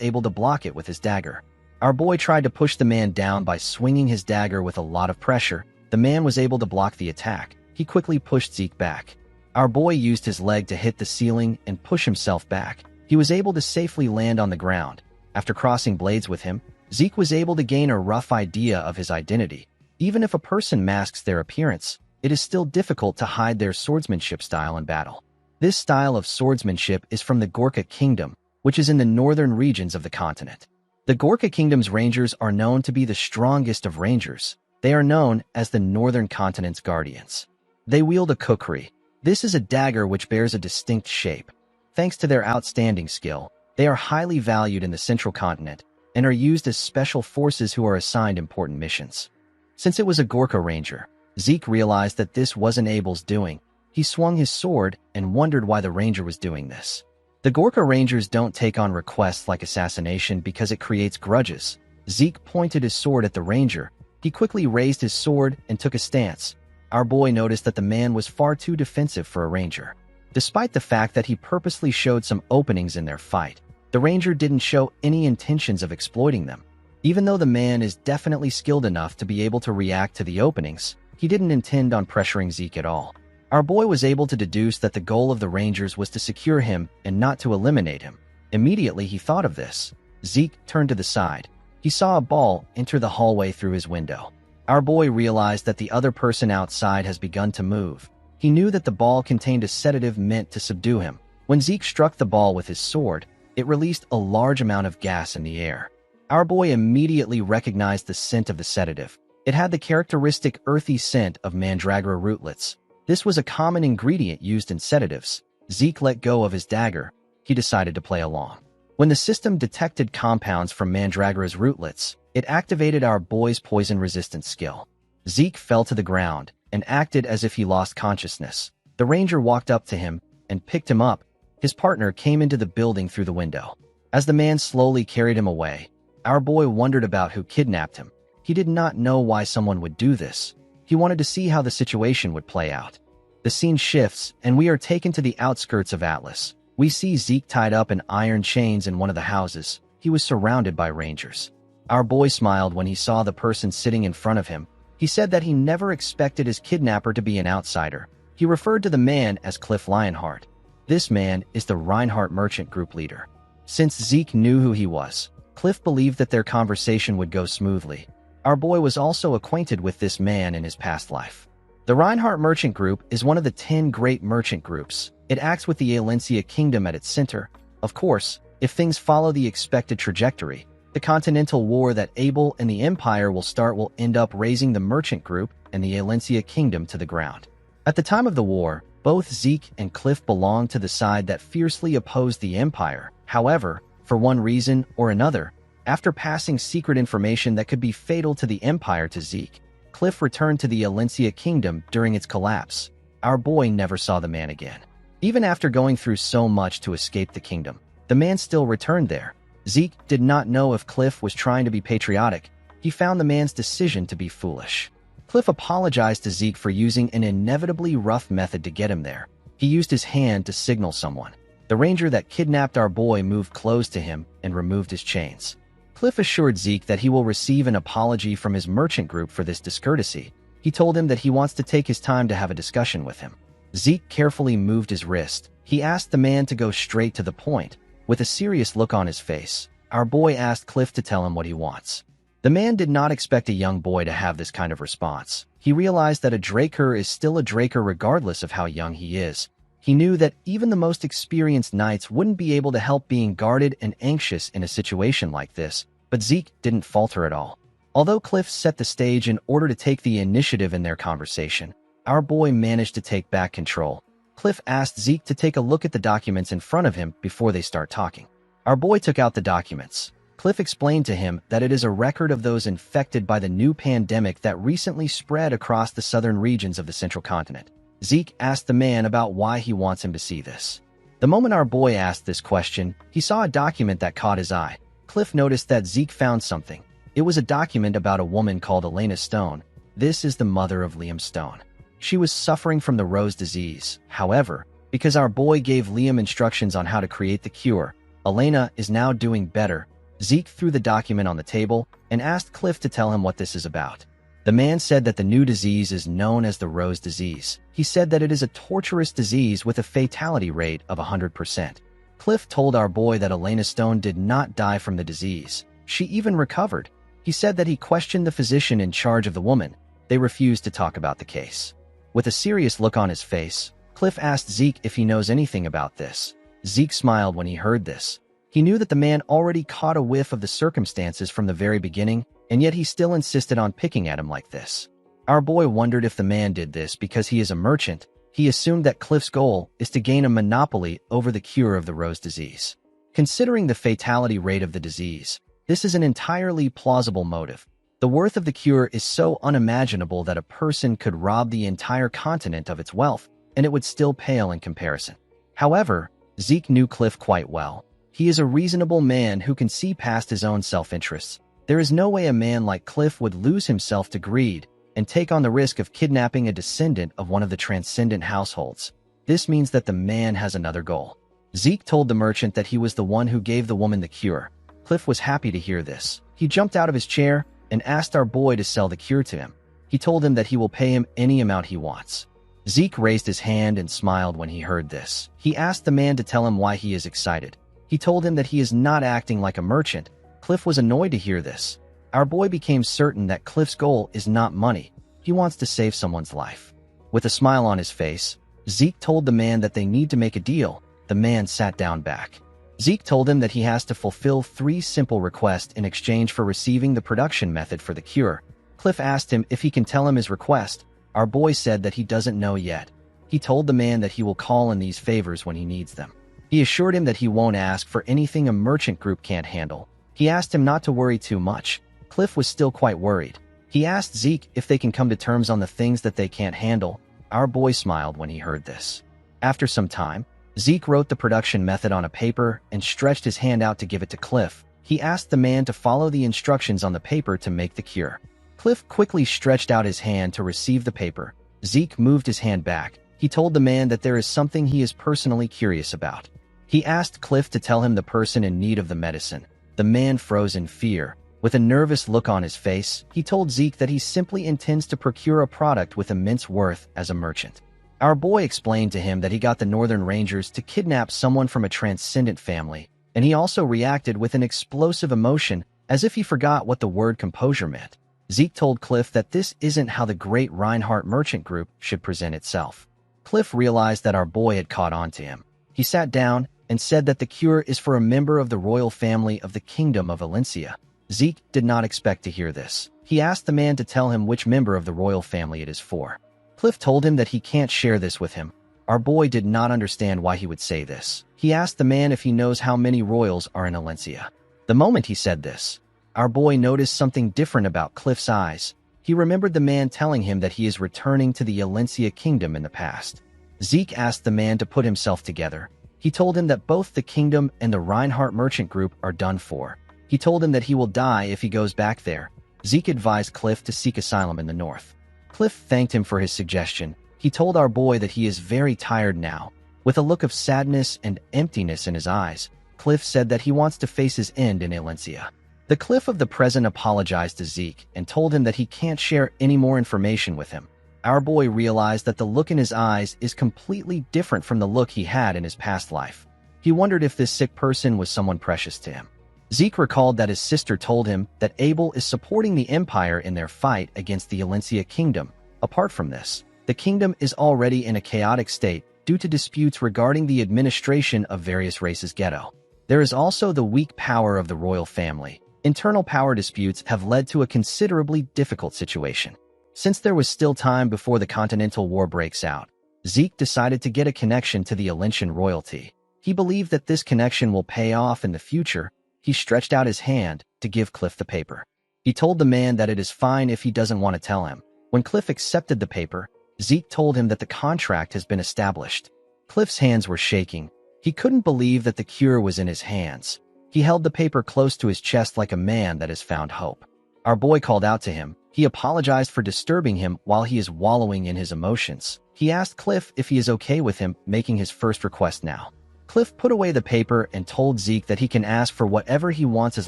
able to block it with his dagger. Our boy tried to push the man down by swinging his dagger with a lot of pressure. The man was able to block the attack. He quickly pushed Zeke back. Our boy used his leg to hit the ceiling and push himself back. He was able to safely land on the ground. After crossing blades with him, Zeke was able to gain a rough idea of his identity. Even if a person masks their appearance, it is still difficult to hide their swordsmanship style in battle. This style of swordsmanship is from the Gorkha Kingdom, which is in the northern regions of the continent. The Gorkha Kingdom's rangers are known to be the strongest of rangers. They are known as the Northern Continent's guardians. They wield a kukri. This is a dagger which bears a distinct shape. Thanks to their outstanding skill, they are highly valued in the Central Continent and are used as special forces who are assigned important missions. Since it was a Gorkha ranger, Zeke realized that this wasn't Abel's doing. He swung his sword and wondered why the ranger was doing this. The Gorkha rangers don't take on requests like assassination because it creates grudges. Zeke pointed his sword at the ranger. He quickly raised his sword and took a stance. Our boy noticed that the man was far too defensive for a ranger. Despite the fact that he purposely showed some openings in their fight, the ranger didn't show any intentions of exploiting them. Even though the man is definitely skilled enough to be able to react to the openings, he didn't intend on pressuring Zeke at all. Our boy was able to deduce that the goal of the rangers was to secure him and not to eliminate him. Immediately he thought of this. Zeke turned to the side. He saw a ball enter the hallway through his window. Our boy realized that the other person outside has begun to move. He knew that the ball contained a sedative meant to subdue him. When Zeke struck the ball with his sword, it released a large amount of gas in the air. Our boy immediately recognized the scent of the sedative. It had the characteristic earthy scent of mandragora rootlets. This was a common ingredient used in sedatives. Zeke let go of his dagger. He decided to play along. When the system detected compounds from mandragora's rootlets, it activated our boy's poison resistance skill. Zeke fell to the ground and acted as if he lost consciousness. The ranger walked up to him and picked him up. His partner came into the building through the window. As the man slowly carried him away, our boy wondered about who kidnapped him. He did not know why someone would do this. He wanted to see how the situation would play out. The scene shifts, and we are taken to the outskirts of Atlas. We see Zeke tied up in iron chains in one of the houses. He was surrounded by rangers. Our boy smiled when he saw the person sitting in front of him. He said that he never expected his kidnapper to be an outsider. He referred to the man as Cliff Lionheart. This man is the Reinhardt Merchant Group leader. Since Zeke knew who he was, Cliff believed that their conversation would go smoothly. Our boy was also acquainted with this man in his past life. The Reinhardt Merchant Group is one of the 10 great merchant groups. It acts with the Alencia Kingdom at its center. Of course, if things follow the expected trajectory, the continental war that Abel and the Empire will start will end up raising the Merchant Group and the Alencia Kingdom to the ground. At the time of the war, both Zeke and Cliff belonged to the side that fiercely opposed the Empire. However, for one reason or another, after passing secret information that could be fatal to the Empire to Zeke, Cliff returned to the Alencia Kingdom during its collapse. Our boy never saw the man again. Even after going through so much to escape the kingdom, the man still returned there. Zeke did not know if Cliff was trying to be patriotic. He found the man's decision to be foolish. Cliff apologized to Zeke for using an inevitably rough method to get him there. He used his hand to signal someone. The ranger that kidnapped our boy moved close to him and removed his chains. Cliff assured Zeke that he will receive an apology from his merchant group for this discourtesy. He told him that he wants to take his time to have a discussion with him. Zeke carefully moved his wrist. He asked the man to go straight to the point. With a serious look on his face, our boy asked Cliff to tell him what he wants. The man did not expect a young boy to have this kind of response. He realized that a Draker is still a Draker regardless of how young he is. He knew that even the most experienced knights wouldn't be able to help being guarded and anxious in a situation like this, but Zeke didn't falter at all. Although Cliff set the stage in order to take the initiative in their conversation, our boy managed to take back control. Cliff asked Zeke to take a look at the documents in front of him before they start talking. Our boy took out the documents. Cliff explained to him that it is a record of those infected by the new pandemic that recently spread across the southern regions of the central continent. Zeke asked the man about why he wants him to see this. The moment our boy asked this question, he saw a document that caught his eye. Cliff noticed that Zeke found something. It was a document about a woman called Elena Stone. This is the mother of Liam Stone. She was suffering from the rose disease. However, because our boy gave Liam instructions on how to create the cure, Elena is now doing better. Zeke threw the document on the table and asked Cliff to tell him what this is about. The man said that the new disease is known as the rose disease. He said that it is a torturous disease with a fatality rate of 100%. Cliff told our boy that Elena Stone did not die from the disease. She even recovered. He said that he questioned the physician in charge of the woman. They refused to talk about the case. With a serious look on his face, Cliff asked Zeke if he knows anything about this. Zeke smiled when he heard this. He knew that the man already caught a whiff of the circumstances from the very beginning, and yet he still insisted on picking at him like this. Our boy wondered if the man did this because he is a merchant. He assumed that Cliff's goal is to gain a monopoly over the cure of the rose disease. Considering the fatality rate of the disease, this is an entirely plausible motive. The worth of the cure is so unimaginable that a person could rob the entire continent of its wealth, and it would still pale in comparison. However, Zeke knew Cliff quite well. He is a reasonable man who can see past his own self-interests. There is no way a man like Cliff would lose himself to greed and take on the risk of kidnapping a descendant of one of the transcendent households. This means that the man has another goal. Zeke told the merchant that he was the one who gave the woman the cure. Cliff was happy to hear this. He jumped out of his chair and asked our boy to sell the cure to him. He told him that he will pay him any amount he wants. Zeke raised his hand and smiled when he heard this. He asked the man to tell him why he is excited. He told him that he is not acting like a merchant. Cliff was annoyed to hear this. Our boy became certain that Cliff's goal is not money. He wants to save someone's life. With a smile on his face, Zeke told the man that they need to make a deal. The man sat down back. Zeke told him that he has to fulfill 3 simple requests in exchange for receiving the production method for the cure. Cliff asked him if he can tell him his request. Our boy said that he doesn't know yet. He told the man that he will call in these favors when he needs them. He assured him that he won't ask for anything a merchant group can't handle. He asked him not to worry too much. Cliff was still quite worried. He asked Zeke if they can come to terms on the things that they can't handle. Our boy smiled when he heard this. After some time, Zeke wrote the production method on a paper and stretched his hand out to give it to Cliff. He asked the man to follow the instructions on the paper to make the cure. Cliff quickly stretched out his hand to receive the paper. Zeke moved his hand back. He told the man that there is something he is personally curious about. He asked Cliff to tell him the person in need of the medicine. The man froze in fear. With a nervous look on his face, he told Zeke that he simply intends to procure a product with immense worth as a merchant. Our boy explained to him that he got the Northern Rangers to kidnap someone from a transcendent family, and he also reacted with an explosive emotion as if he forgot what the word composure meant. Zeke told Cliff that this isn't how the great Reinhardt merchant group should present itself. Cliff realized that our boy had caught on to him. He sat down and said that the cure is for a member of the royal family of the Kingdom of Valencia. Zeke did not expect to hear this. He asked the man to tell him which member of the royal family it is for. Cliff told him that he can't share this with him. Our boy did not understand why he would say this. He asked the man if he knows how many royals are in Valencia. The moment he said this, our boy noticed something different about Cliff's eyes. He remembered the man telling him that he is returning to the Valencia kingdom in the past. Zeke asked the man to put himself together. He told him that both the kingdom and the Reinhardt merchant group are done for. He told him that he will die if he goes back there. Zeke advised Cliff to seek asylum in the north. Cliff thanked him for his suggestion. He told our boy that he is very tired now. With a look of sadness and emptiness in his eyes, Cliff said that he wants to face his end in Valencia. The Cliff of the present apologized to Zeke and told him that he can't share any more information with him. Our boy realized that the look in his eyes is completely different from the look he had in his past life. He wondered if this sick person was someone precious to him. Zeke recalled that his sister told him that Abel is supporting the Empire in their fight against the Valencia kingdom. Apart from this, the kingdom is already in a chaotic state due to disputes regarding the administration of various races ghetto. There is also the weak power of the royal family. Internal power disputes have led to a considerably difficult situation. Since there was still time before the Continental War breaks out, Zeke decided to get a connection to the Valencian royalty. He believed that this connection will pay off in the future. He stretched out his hand to give Cliff the paper. He told the man that it is fine if he doesn't want to tell him. When Cliff accepted the paper, Zeke told him that the contract has been established. Cliff's hands were shaking. He couldn't believe that the cure was in his hands. He held the paper close to his chest like a man that has found hope. Our boy called out to him. He apologized for disturbing him while he is wallowing in his emotions. He asked Cliff if he is okay with him making his first request now. Cliff put away the paper and told Zeke that he can ask for whatever he wants as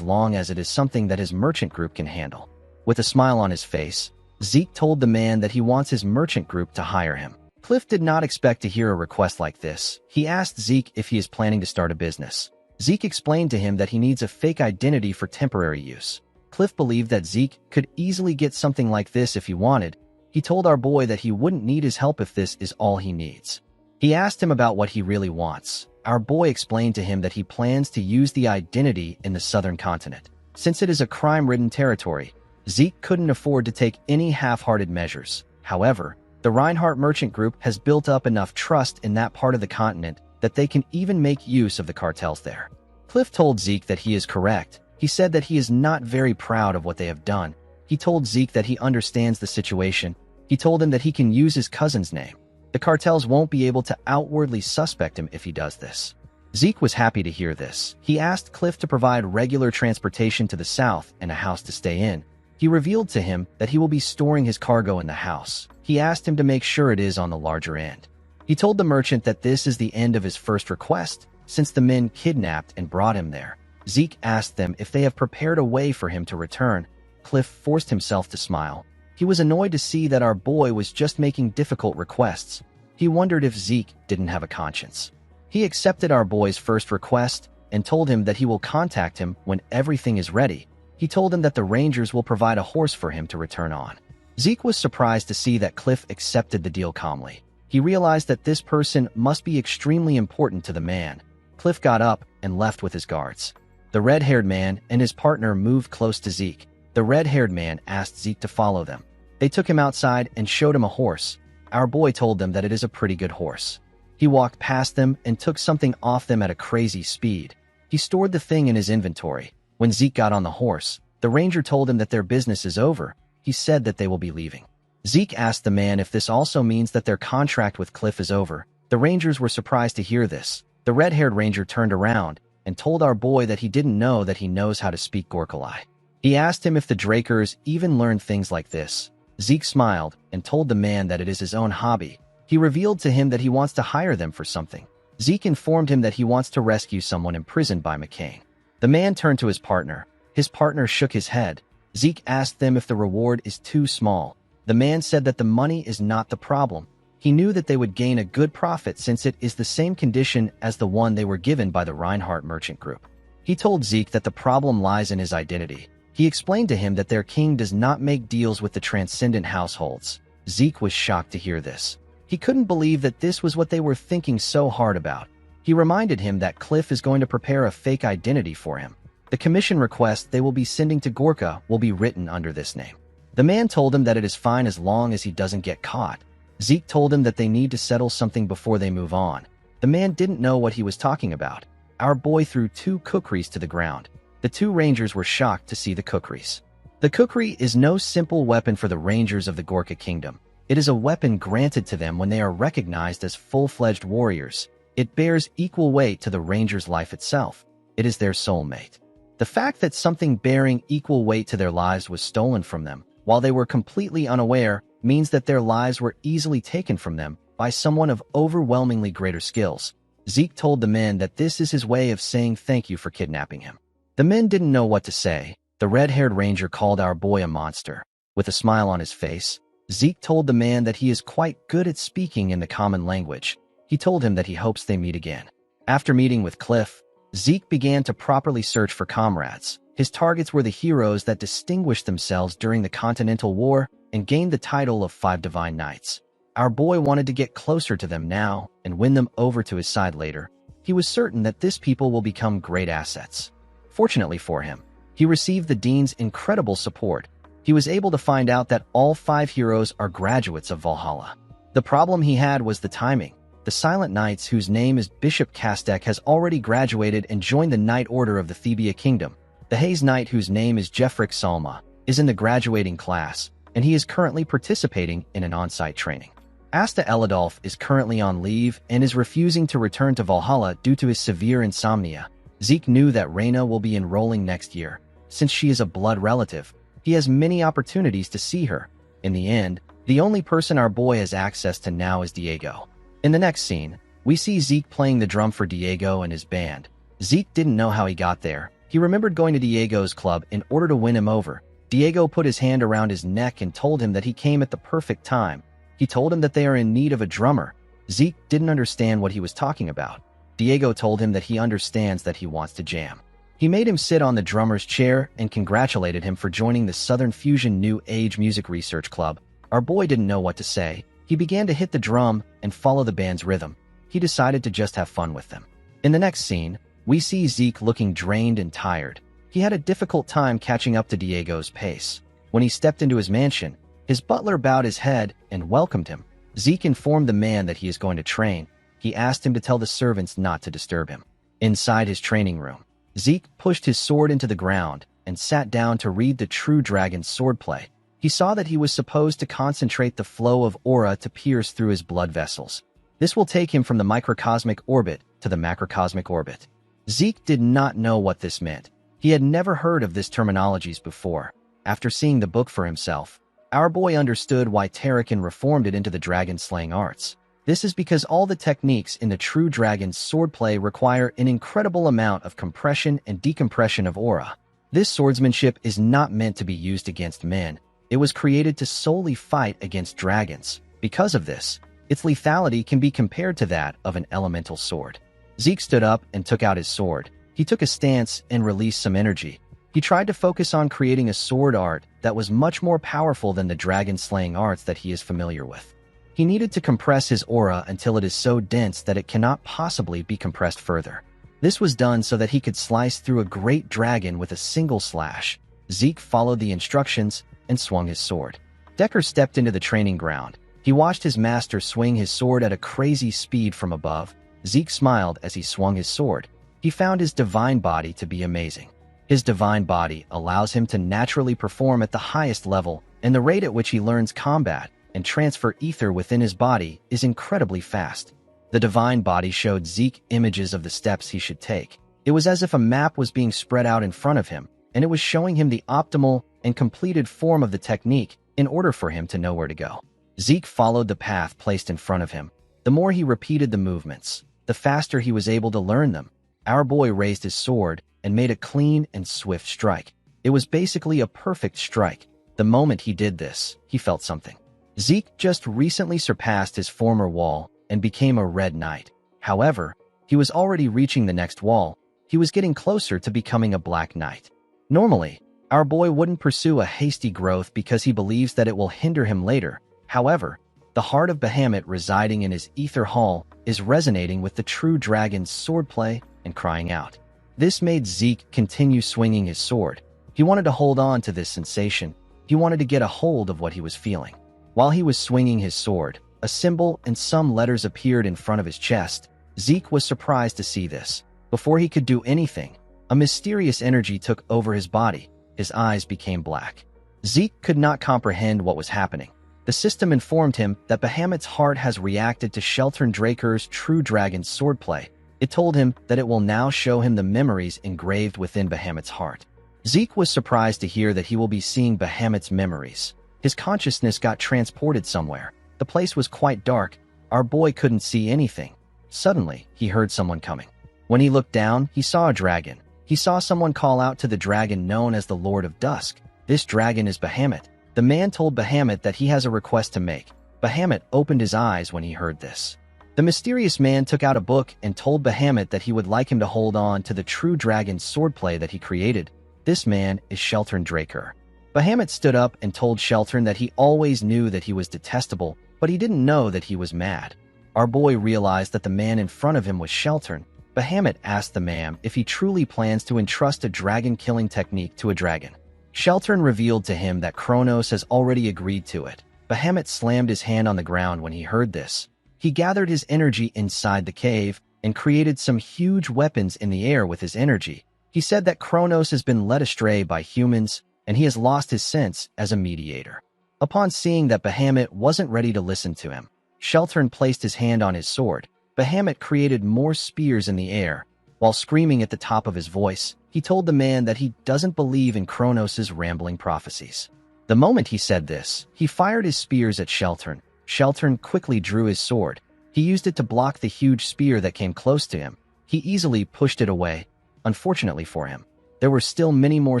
long as it is something that his merchant group can handle. With a smile on his face, Zeke told the man that he wants his merchant group to hire him. Cliff did not expect to hear a request like this. He asked Zeke if he is planning to start a business. Zeke explained to him that he needs a fake identity for temporary use. Cliff believed that Zeke could easily get something like this if he wanted. He told our boy that he wouldn't need his help if this is all he needs. He asked him about what he really wants. Our boy explained to him that he plans to use the identity in the southern continent. Since it is a crime-ridden territory, Zeke couldn't afford to take any half-hearted measures. However, the Reinhardt Merchant Group has built up enough trust in that part of the continent that they can even make use of the cartels there. Cliff told Zeke that he is correct. He said that he is not very proud of what they have done. He told Zeke that he understands the situation. He told him that he can use his cousin's name. The cartels won't be able to outwardly suspect him if he does this. Zeke was happy to hear this. He asked Cliff to provide regular transportation to the south and a house to stay in. He revealed to him that he will be storing his cargo in the house. He asked him to make sure it is on the larger end. He told the merchant that this is the end of his first request, since the men kidnapped and brought him there. Zeke asked them if they have prepared a way for him to return. Cliff forced himself to smile. He was annoyed to see that our boy was just making difficult requests. He wondered if Zeke didn't have a conscience. He accepted our boy's first request and told him that he will contact him when everything is ready. He told him that the Rangers will provide a horse for him to return on. Zeke was surprised to see that Cliff accepted the deal calmly. He realized that this person must be extremely important to the man. Cliff got up and left with his guards. The red-haired man and his partner moved close to Zeke. The red-haired man asked Zeke to follow them. They took him outside and showed him a horse. Our boy told them that it is a pretty good horse. He walked past them and took something off them at a crazy speed. He stored the thing in his inventory. When Zeke got on the horse, the ranger told him that their business is over. He said that they will be leaving. Zeke asked the man if this also means that their contract with Cliff is over. The rangers were surprised to hear this. The red-haired ranger turned around and told our boy that he didn't know that he knows how to speak Gorkalai. He asked him if the Drakers even learned things like this. Zeke smiled and told the man that it is his own hobby. He revealed to him that he wants to hire them for something. Zeke informed him that he wants to rescue someone imprisoned by McCain. The man turned to his partner. His partner shook his head. Zeke asked them if the reward is too small. The man said that the money is not the problem. He knew that they would gain a good profit since it is the same condition as the one they were given by the Reinhardt Merchant Group. He told Zeke that the problem lies in his identity. He explained to him that their king does not make deals with the transcendent households. Zeke was shocked to hear this. He couldn't believe that this was what they were thinking so hard about. He reminded him that Cliff is going to prepare a fake identity for him. The commission request they will be sending to Gorka will be written under this name. The man told him that it is fine as long as he doesn't get caught. Zeke told him that they need to settle something before they move on. The man didn't know what he was talking about. Our boy threw 2 kukris to the ground. The 2 rangers were shocked to see the kukris. The kukri is no simple weapon for the rangers of the Gorka kingdom. It is a weapon granted to them when they are recognized as full-fledged warriors. It bears equal weight to the ranger's life itself. It is their soulmate. The fact that something bearing equal weight to their lives was stolen from them, while they were completely unaware, means that their lives were easily taken from them by someone of overwhelmingly greater skills. Zeke told the men that this is his way of saying thank you for kidnapping him. The men didn't know what to say. The red-haired ranger called our boy a monster. With a smile on his face, Zeke told the man that he is quite good at speaking in the common language. He told him that he hopes they meet again. After meeting with Cliff, Zeke began to properly search for comrades. His targets were the heroes that distinguished themselves during the Continental War and gained the title of 5 Divine Knights. Our boy wanted to get closer to them now and win them over to his side later. He was certain that this people will become great assets. Fortunately for him, he received the Dean's incredible support. He was able to find out that all 5 heroes are graduates of Valhalla. The problem he had was the timing. The Silent Knights, whose name is Bishop Kastek, has already graduated and joined the Knight Order of the Thebia Kingdom. The Haze Knight, whose name is Jeffrick Salma, is in the graduating class, and he is currently participating in an on-site training. Asta Eladolf is currently on leave and is refusing to return to Valhalla due to his severe insomnia. Zeke knew that Reyna will be enrolling next year. Since she is a blood relative, he has many opportunities to see her. In the end, the only person our boy has access to now is Diego. In the next scene, we see Zeke playing the drum for Diego and his band. Zeke didn't know how he got there. He remembered going to Diego's club in order to win him over. Diego put his hand around his neck and told him that he came at the perfect time. He told him that they are in need of a drummer. Zeke didn't understand what he was talking about. Diego told him that he understands that he wants to jam. He made him sit on the drummer's chair and congratulated him for joining the Southern Fusion New Age Music Research Club. Our boy didn't know what to say. He began to hit the drum and follow the band's rhythm. he decided to just have fun with them. In the next scene, we see Zeke looking drained and tired. He had a difficult time catching up to Diego's pace. When he stepped into his mansion, his butler bowed his head and welcomed him. Zeke informed the man that he is going to train. He asked him to tell the servants not to disturb him. Inside his training room, Zeke pushed his sword into the ground and sat down to read the True Dragon's swordplay. He saw that he was supposed to concentrate the flow of aura to pierce through his blood vessels. This will take him from the microcosmic orbit to the macrocosmic orbit. Zeke did not know what this meant. He had never heard of this terminologies before. After seeing the book for himself, our boy understood why Tarakan reformed it into the dragon-slaying arts. This is because all the techniques in the True Dragon's swordplay require an incredible amount of compression and decompression of aura. This swordsmanship is not meant to be used against men. It was created to solely fight against dragons. Because of this, its lethality can be compared to that of an elemental sword. Zeke stood up and took out his sword. He took a stance and released some energy. He tried to focus on creating a sword art that was much more powerful than the dragon-slaying arts that he is familiar with. He needed to compress his aura until it is so dense that it cannot possibly be compressed further. This was done so that he could slice through a great dragon with a single slash. Zeke followed the instructions and swung his sword. Decker stepped into the training ground. He watched his master swing his sword at a crazy speed from above. Zeke smiled as he swung his sword. He found his divine body to be amazing. His divine body allows him to naturally perform at the highest level, and the rate at which he learns combat and transfer ether within his body is incredibly fast. The divine body showed Zeke images of the steps he should take. It was as if a map was being spread out in front of him, and it was showing him the optimal and completed form of the technique in order for him to know where to go. Zeke followed the path placed in front of him. The more he repeated the movements, the faster he was able to learn them. Our boy raised his sword and made a clean and swift strike. It was basically a perfect strike. The moment he did this, he felt something. Zeke just recently surpassed his former wall and became a red knight. However, he was already reaching the next wall. He was getting closer to becoming a black knight. Normally, our boy wouldn't pursue a hasty growth because he believes that it will hinder him later. However, the heart of Bahamut residing in his ether hall is resonating with the True Dragon's swordplay and crying out. This made Zeke continue swinging his sword. He wanted to hold on to this sensation. He wanted to get a hold of what he was feeling. While he was swinging his sword, a symbol and some letters appeared in front of his chest. Zeke was surprised to see this. Before he could do anything, a mysterious energy took over his body. His eyes became black. Zeke could not comprehend what was happening. The system informed him that Bahamut's heart has reacted to Sheltern Draker's True Dragon's swordplay. It told him that it will now show him the memories engraved within Bahamut's heart. Zeke was surprised to hear that he will be seeing Bahamut's memories. His consciousness got transported somewhere. The place was quite dark. Our boy couldn't see anything. Suddenly, he heard someone coming. When he looked down, he saw a dragon. He saw someone call out to the dragon known as the Lord of Dusk. This dragon is Bahamut. The man told Bahamut that he has a request to make. Bahamut opened his eyes when he heard this. The mysterious man took out a book and told Bahamut that he would like him to hold on to the True Dragon's swordplay that he created. This man is Sheltern Draker. Bahamut stood up and told Sheltern that he always knew that he was detestable, but he didn't know that he was mad. Our boy realized that the man in front of him was Sheltern. Bahamut asked the man if he truly plans to entrust a dragon-killing technique to a dragon. Sheltern revealed to him that Kronos has already agreed to it. Bahamut slammed his hand on the ground when he heard this. He gathered his energy inside the cave and created some huge weapons in the air with his energy. He said that Kronos has been led astray by humans and he has lost his sense as a mediator. Upon seeing that Bahamut wasn't ready to listen to him, Sheltern placed his hand on his sword. Bahamut created more spears in the air. While screaming at the top of his voice, he told the man that he doesn't believe in Kronos' rambling prophecies. The moment he said this, he fired his spears at Sheltern. Sheltern quickly drew his sword. He used it to block the huge spear that came close to him. He easily pushed it away. Unfortunately for him, there were still many more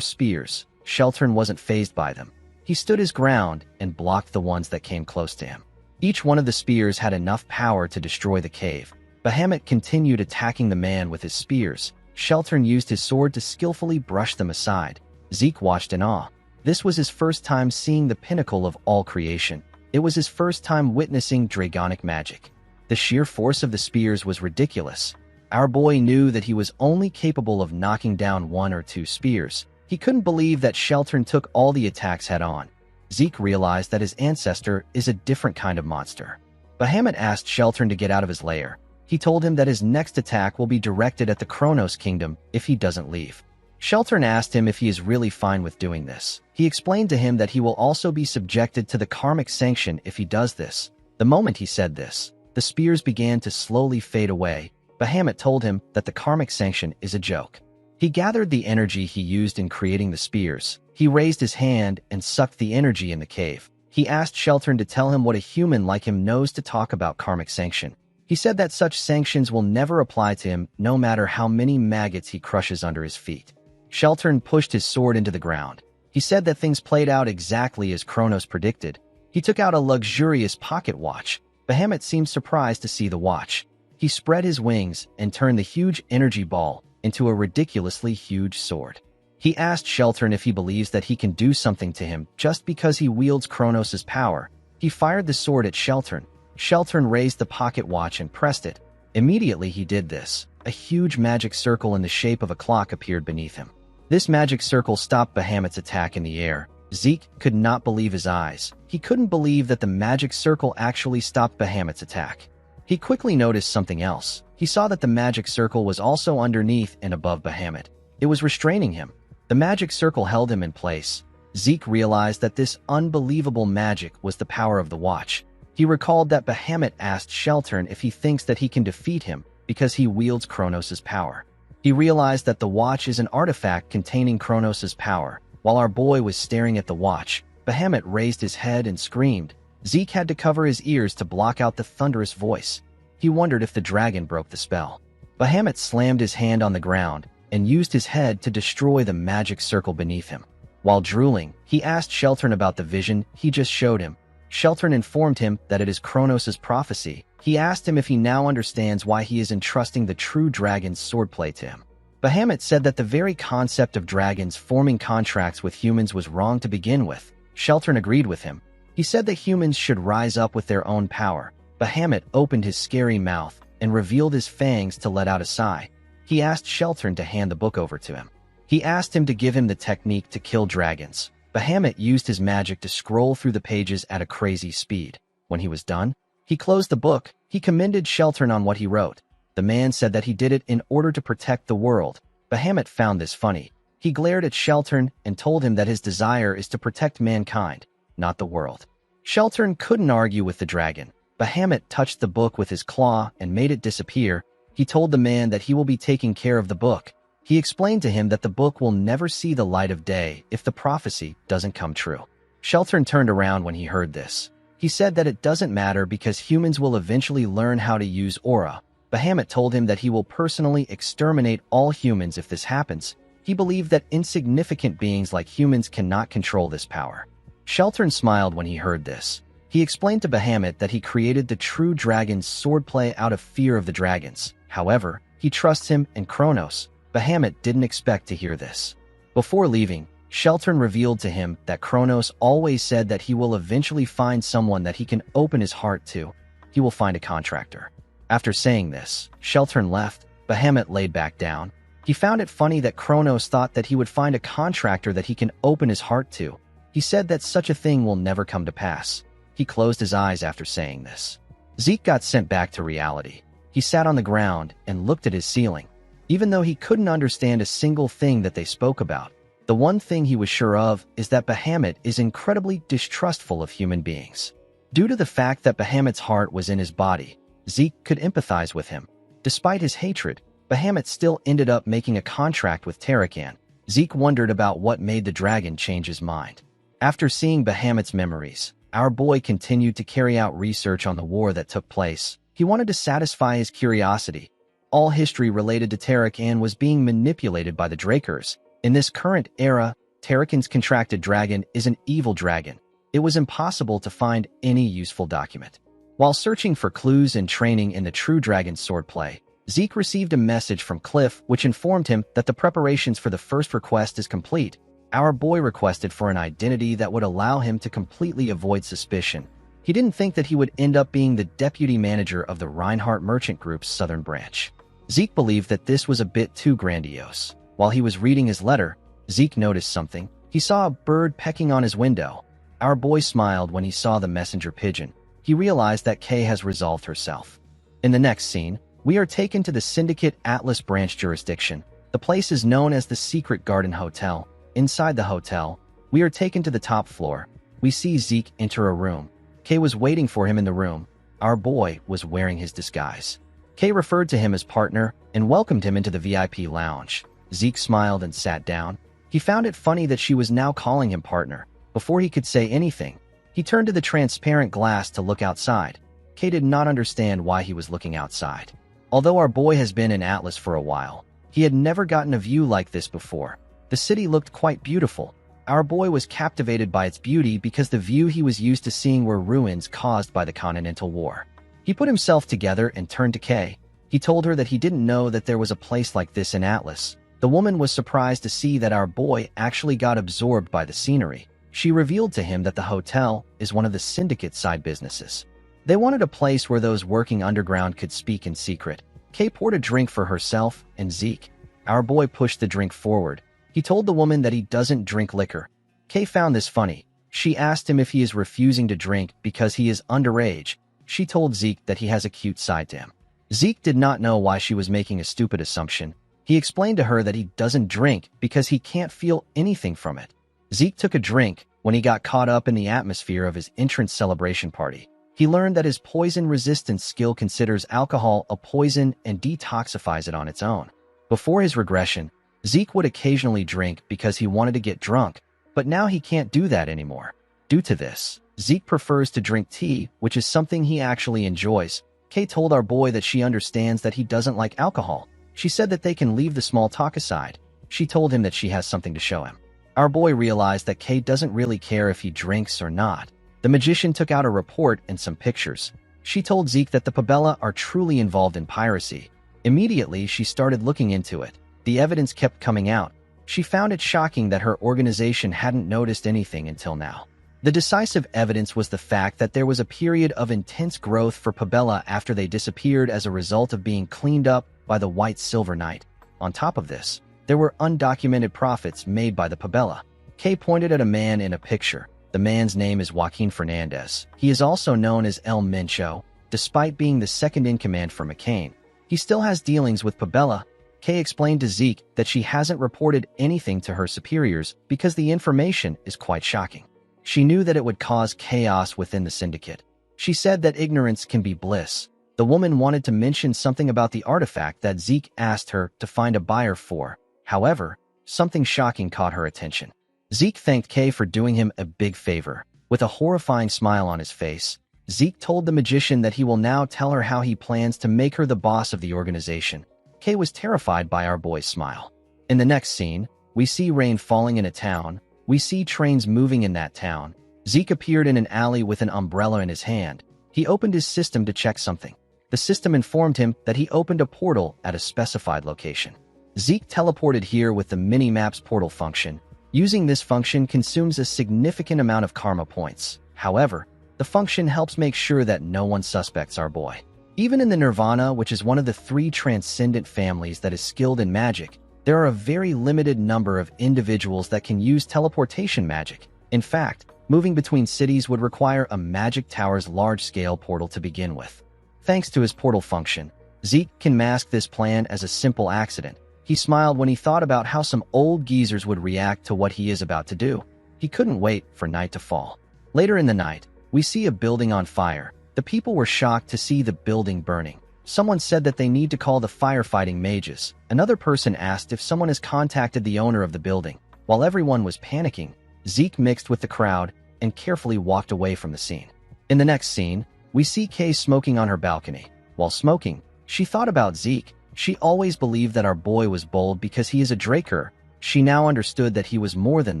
spears. Sheltern wasn't fazed by them. He stood his ground and blocked the ones that came close to him. Each one of the spears had enough power to destroy the cave. Bahamut continued attacking the man with his spears. Sheltern used his sword to skillfully brush them aside. Zeke watched in awe. This was his first time seeing the pinnacle of all creation. It was his first time witnessing dragonic magic. The sheer force of the spears was ridiculous. Our boy knew that he was only capable of knocking down 1 or 2 spears. He couldn't believe that Sheltern took all the attacks head-on. Zeke realized that his ancestor is a different kind of monster. Bahamut asked Sheltern to get out of his lair. He told him that his next attack will be directed at the Kronos Kingdom if he doesn't leave. Sheltern asked him if he is really fine with doing this. He explained to him that he will also be subjected to the karmic sanction if he does this. The moment he said this, the spears began to slowly fade away. Bahamut told him that the karmic sanction is a joke. He gathered the energy he used in creating the spears. He raised his hand and sucked the energy in the cave. He asked Sheltern to tell him what a human like him knows to talk about karmic sanction. He said that such sanctions will never apply to him no matter how many maggots he crushes under his feet. Sheltern pushed his sword into the ground. He said that things played out exactly as Kronos predicted. He took out a luxurious pocket watch. Bahamut seemed surprised to see the watch. He spread his wings and turned the huge energy ball into a ridiculously huge sword. He asked Sheltern if he believes that he can do something to him just because he wields Kronos' power. He fired the sword at Sheltern. Sheltern raised the pocket watch and pressed it. Immediately he did this. A huge magic circle in the shape of a clock appeared beneath him. This magic circle stopped Bahamut's attack in the air. Zeke could not believe his eyes. He couldn't believe that the magic circle actually stopped Bahamut's attack. He quickly noticed something else. He saw that the magic circle was also underneath and above Bahamut. It was restraining him. The magic circle held him in place. Zeke realized that this unbelievable magic was the power of the watch. He recalled that Bahamut asked Sheltern if he thinks that he can defeat him because he wields Kronos' power. He realized that the watch is an artifact containing Kronos' power. While our boy was staring at the watch, Bahamut raised his head and screamed. Zeke had to cover his ears to block out the thunderous voice. He wondered if the dragon broke the spell. Bahamut slammed his hand on the ground and used his head to destroy the magic circle beneath him. While drooling, he asked Sheltern about the vision he just showed him. Sheltern informed him that it is Kronos' prophecy. He asked him if he now understands why he is entrusting the true dragon's swordplay to him. Bahamut said that the very concept of dragons forming contracts with humans was wrong to begin with. Sheltern agreed with him. He said that humans should rise up with their own power. Bahamut opened his scary mouth and revealed his fangs to let out a sigh. He asked Sheltern to hand the book over to him. He asked him to give him the technique to kill dragons. Bahamut used his magic to scroll through the pages at a crazy speed. When he was done, he closed the book. He commended Sheltern on what he wrote. The man said that he did it in order to protect the world. Bahamut found this funny. He glared at Sheltern and told him that his desire is to protect mankind, not the world. Sheltern couldn't argue with the dragon. Bahamut touched the book with his claw and made it disappear. He told the man that he will be taking care of the book. He explained to him that the book will never see the light of day if the prophecy doesn't come true. Sheltern turned around when he heard this. He said that it doesn't matter because humans will eventually learn how to use aura. Bahamut told him that he will personally exterminate all humans if this happens. He believed that insignificant beings like humans cannot control this power. Sheltern smiled when he heard this. He explained to Bahamut that he created the true dragon's swordplay out of fear of the dragons. However, he trusts him and Kronos. Bahamut didn't expect to hear this. Before leaving, Sheltern revealed to him that Kronos always said that he will eventually find someone that he can open his heart to. He will find a contractor. After saying this, Sheltern left. Bahamut laid back down. He found it funny that Kronos thought that he would find a contractor that he can open his heart to. He said that such a thing will never come to pass. He closed his eyes after saying this. Zeke got sent back to reality. He sat on the ground and looked at his ceiling. Even though he couldn't understand a single thing that they spoke about, the one thing he was sure of is that Bahamut is incredibly distrustful of human beings. Due to the fact that Bahamut's heart was in his body, Zeke could empathize with him. Despite his hatred, Bahamut still ended up making a contract with Tarakan. Zeke wondered about what made the dragon change his mind. After seeing Bahamut's memories, our boy continued to carry out research on the war that took place. He wanted to satisfy his curiosity. All history related to Tarakan was being manipulated by the Drakers. In this current era, Tarakan's contracted dragon is an evil dragon. It was impossible to find any useful document. While searching for clues and training in the true dragon swordplay, Zeke received a message from Cliff which informed him that the preparations for the first request is complete. Our boy requested for an identity that would allow him to completely avoid suspicion. He didn't think that he would end up being the deputy manager of the Reinhardt Merchant Group's southern branch. Zeke believed that this was a bit too grandiose. While he was reading his letter, Zeke noticed something. He saw a bird pecking on his window. Our boy smiled when he saw the messenger pigeon. He realized that Kay has resolved herself. In the next scene, we are taken to the Syndicate Atlas branch jurisdiction. The place is known as the Secret Garden Hotel. Inside the hotel, we are taken to the top floor. We see Zeke enter a room. Kay was waiting for him in the room. Our boy was wearing his disguise. Kay referred to him as partner and welcomed him into the VIP lounge. Zeke smiled and sat down. He found it funny that she was now calling him partner. Before he could say anything, he turned to the transparent glass to look outside. Kay did not understand why he was looking outside. Although our boy has been in Atlas for a while, he had never gotten a view like this before. The city looked quite beautiful. Our boy was captivated by its beauty because the view he was used to seeing were ruins caused by the Continental War. He put himself together and turned to Kay. He told her that he didn't know that there was a place like this in Atlas. The woman was surprised to see that our boy actually got absorbed by the scenery. She revealed to him that the hotel is one of the syndicate side businesses. They wanted a place where those working underground could speak in secret. Kay poured a drink for herself and Zeke. Our boy pushed the drink forward. He told the woman that he doesn't drink liquor. Kay found this funny. She asked him if he is refusing to drink because he is underage. She told Zeke that he has a cute side to him. Zeke did not know why she was making a stupid assumption. He explained to her that he doesn't drink because he can't feel anything from it. Zeke took a drink when he got caught up in the atmosphere of his entrance celebration party. He learned that his poison resistance skill considers alcohol a poison and detoxifies it on its own. Before his regression, Zeke would occasionally drink because he wanted to get drunk, but now he can't do that anymore. Due to this, Zeke prefers to drink tea, which is something he actually enjoys. Kay told our boy that she understands that he doesn't like alcohol. She said that they can leave the small talk aside. She told him that she has something to show him. Our boy realized that Kay doesn't really care if he drinks or not. The magician took out a report and some pictures. She told Zeke that the Pabella are truly involved in piracy. Immediately, she started looking into it. The evidence kept coming out. She found it shocking that her organization hadn't noticed anything until now. The decisive evidence was the fact that there was a period of intense growth for Pabella after they disappeared as a result of being cleaned up by the White Silver Knight. On top of this, there were undocumented profits made by the Pabella. Kay pointed at a man in a picture. The man's name is Joaquin Fernandez. He is also known as El Mencho. Despite being the second-in-command for McCain, he still has dealings with Pabella. Kay explained to Zeke that she hasn't reported anything to her superiors because the information is quite shocking. She knew that it would cause chaos within the syndicate. She said that ignorance can be bliss. The woman wanted to mention something about the artifact that Zeke asked her to find a buyer for. However, something shocking caught her attention. Zeke thanked Kay for doing him a big favor. With a horrifying smile on his face, Zeke told the magician that he will now tell her how he plans to make her the boss of the organization. Kay was terrified by our boy's smile. In the next scene, we see rain falling in a town. We see trains moving in that town. Zeke appeared in an alley with an umbrella in his hand. He opened his system to check something. The system informed him that he opened a portal at a specified location. Zeke teleported here with the mini-maps portal function. Using this function consumes a significant amount of karma points. However, the function helps make sure that no one suspects our boy. Even in the Nirvana, which is one of the 3 transcendent families that is skilled in magic, there are a very limited number of individuals that can use teleportation magic. In fact, moving between cities would require a Magic Tower's large-scale portal to begin with. Thanks to his portal function, Zeke can mask this plan as a simple accident. He smiled when he thought about how some old geezers would react to what he is about to do. He couldn't wait for night to fall. Later in the night, we see a building on fire. The people were shocked to see the building burning. Someone said that they need to call the firefighting mages. Another person asked if someone has contacted the owner of the building. While everyone was panicking, Zeke mixed with the crowd and carefully walked away from the scene. In the next scene, we see Kay smoking on her balcony. While smoking, she thought about Zeke. She always believed that our boy was bold because he is a Draker. She now understood that he was more than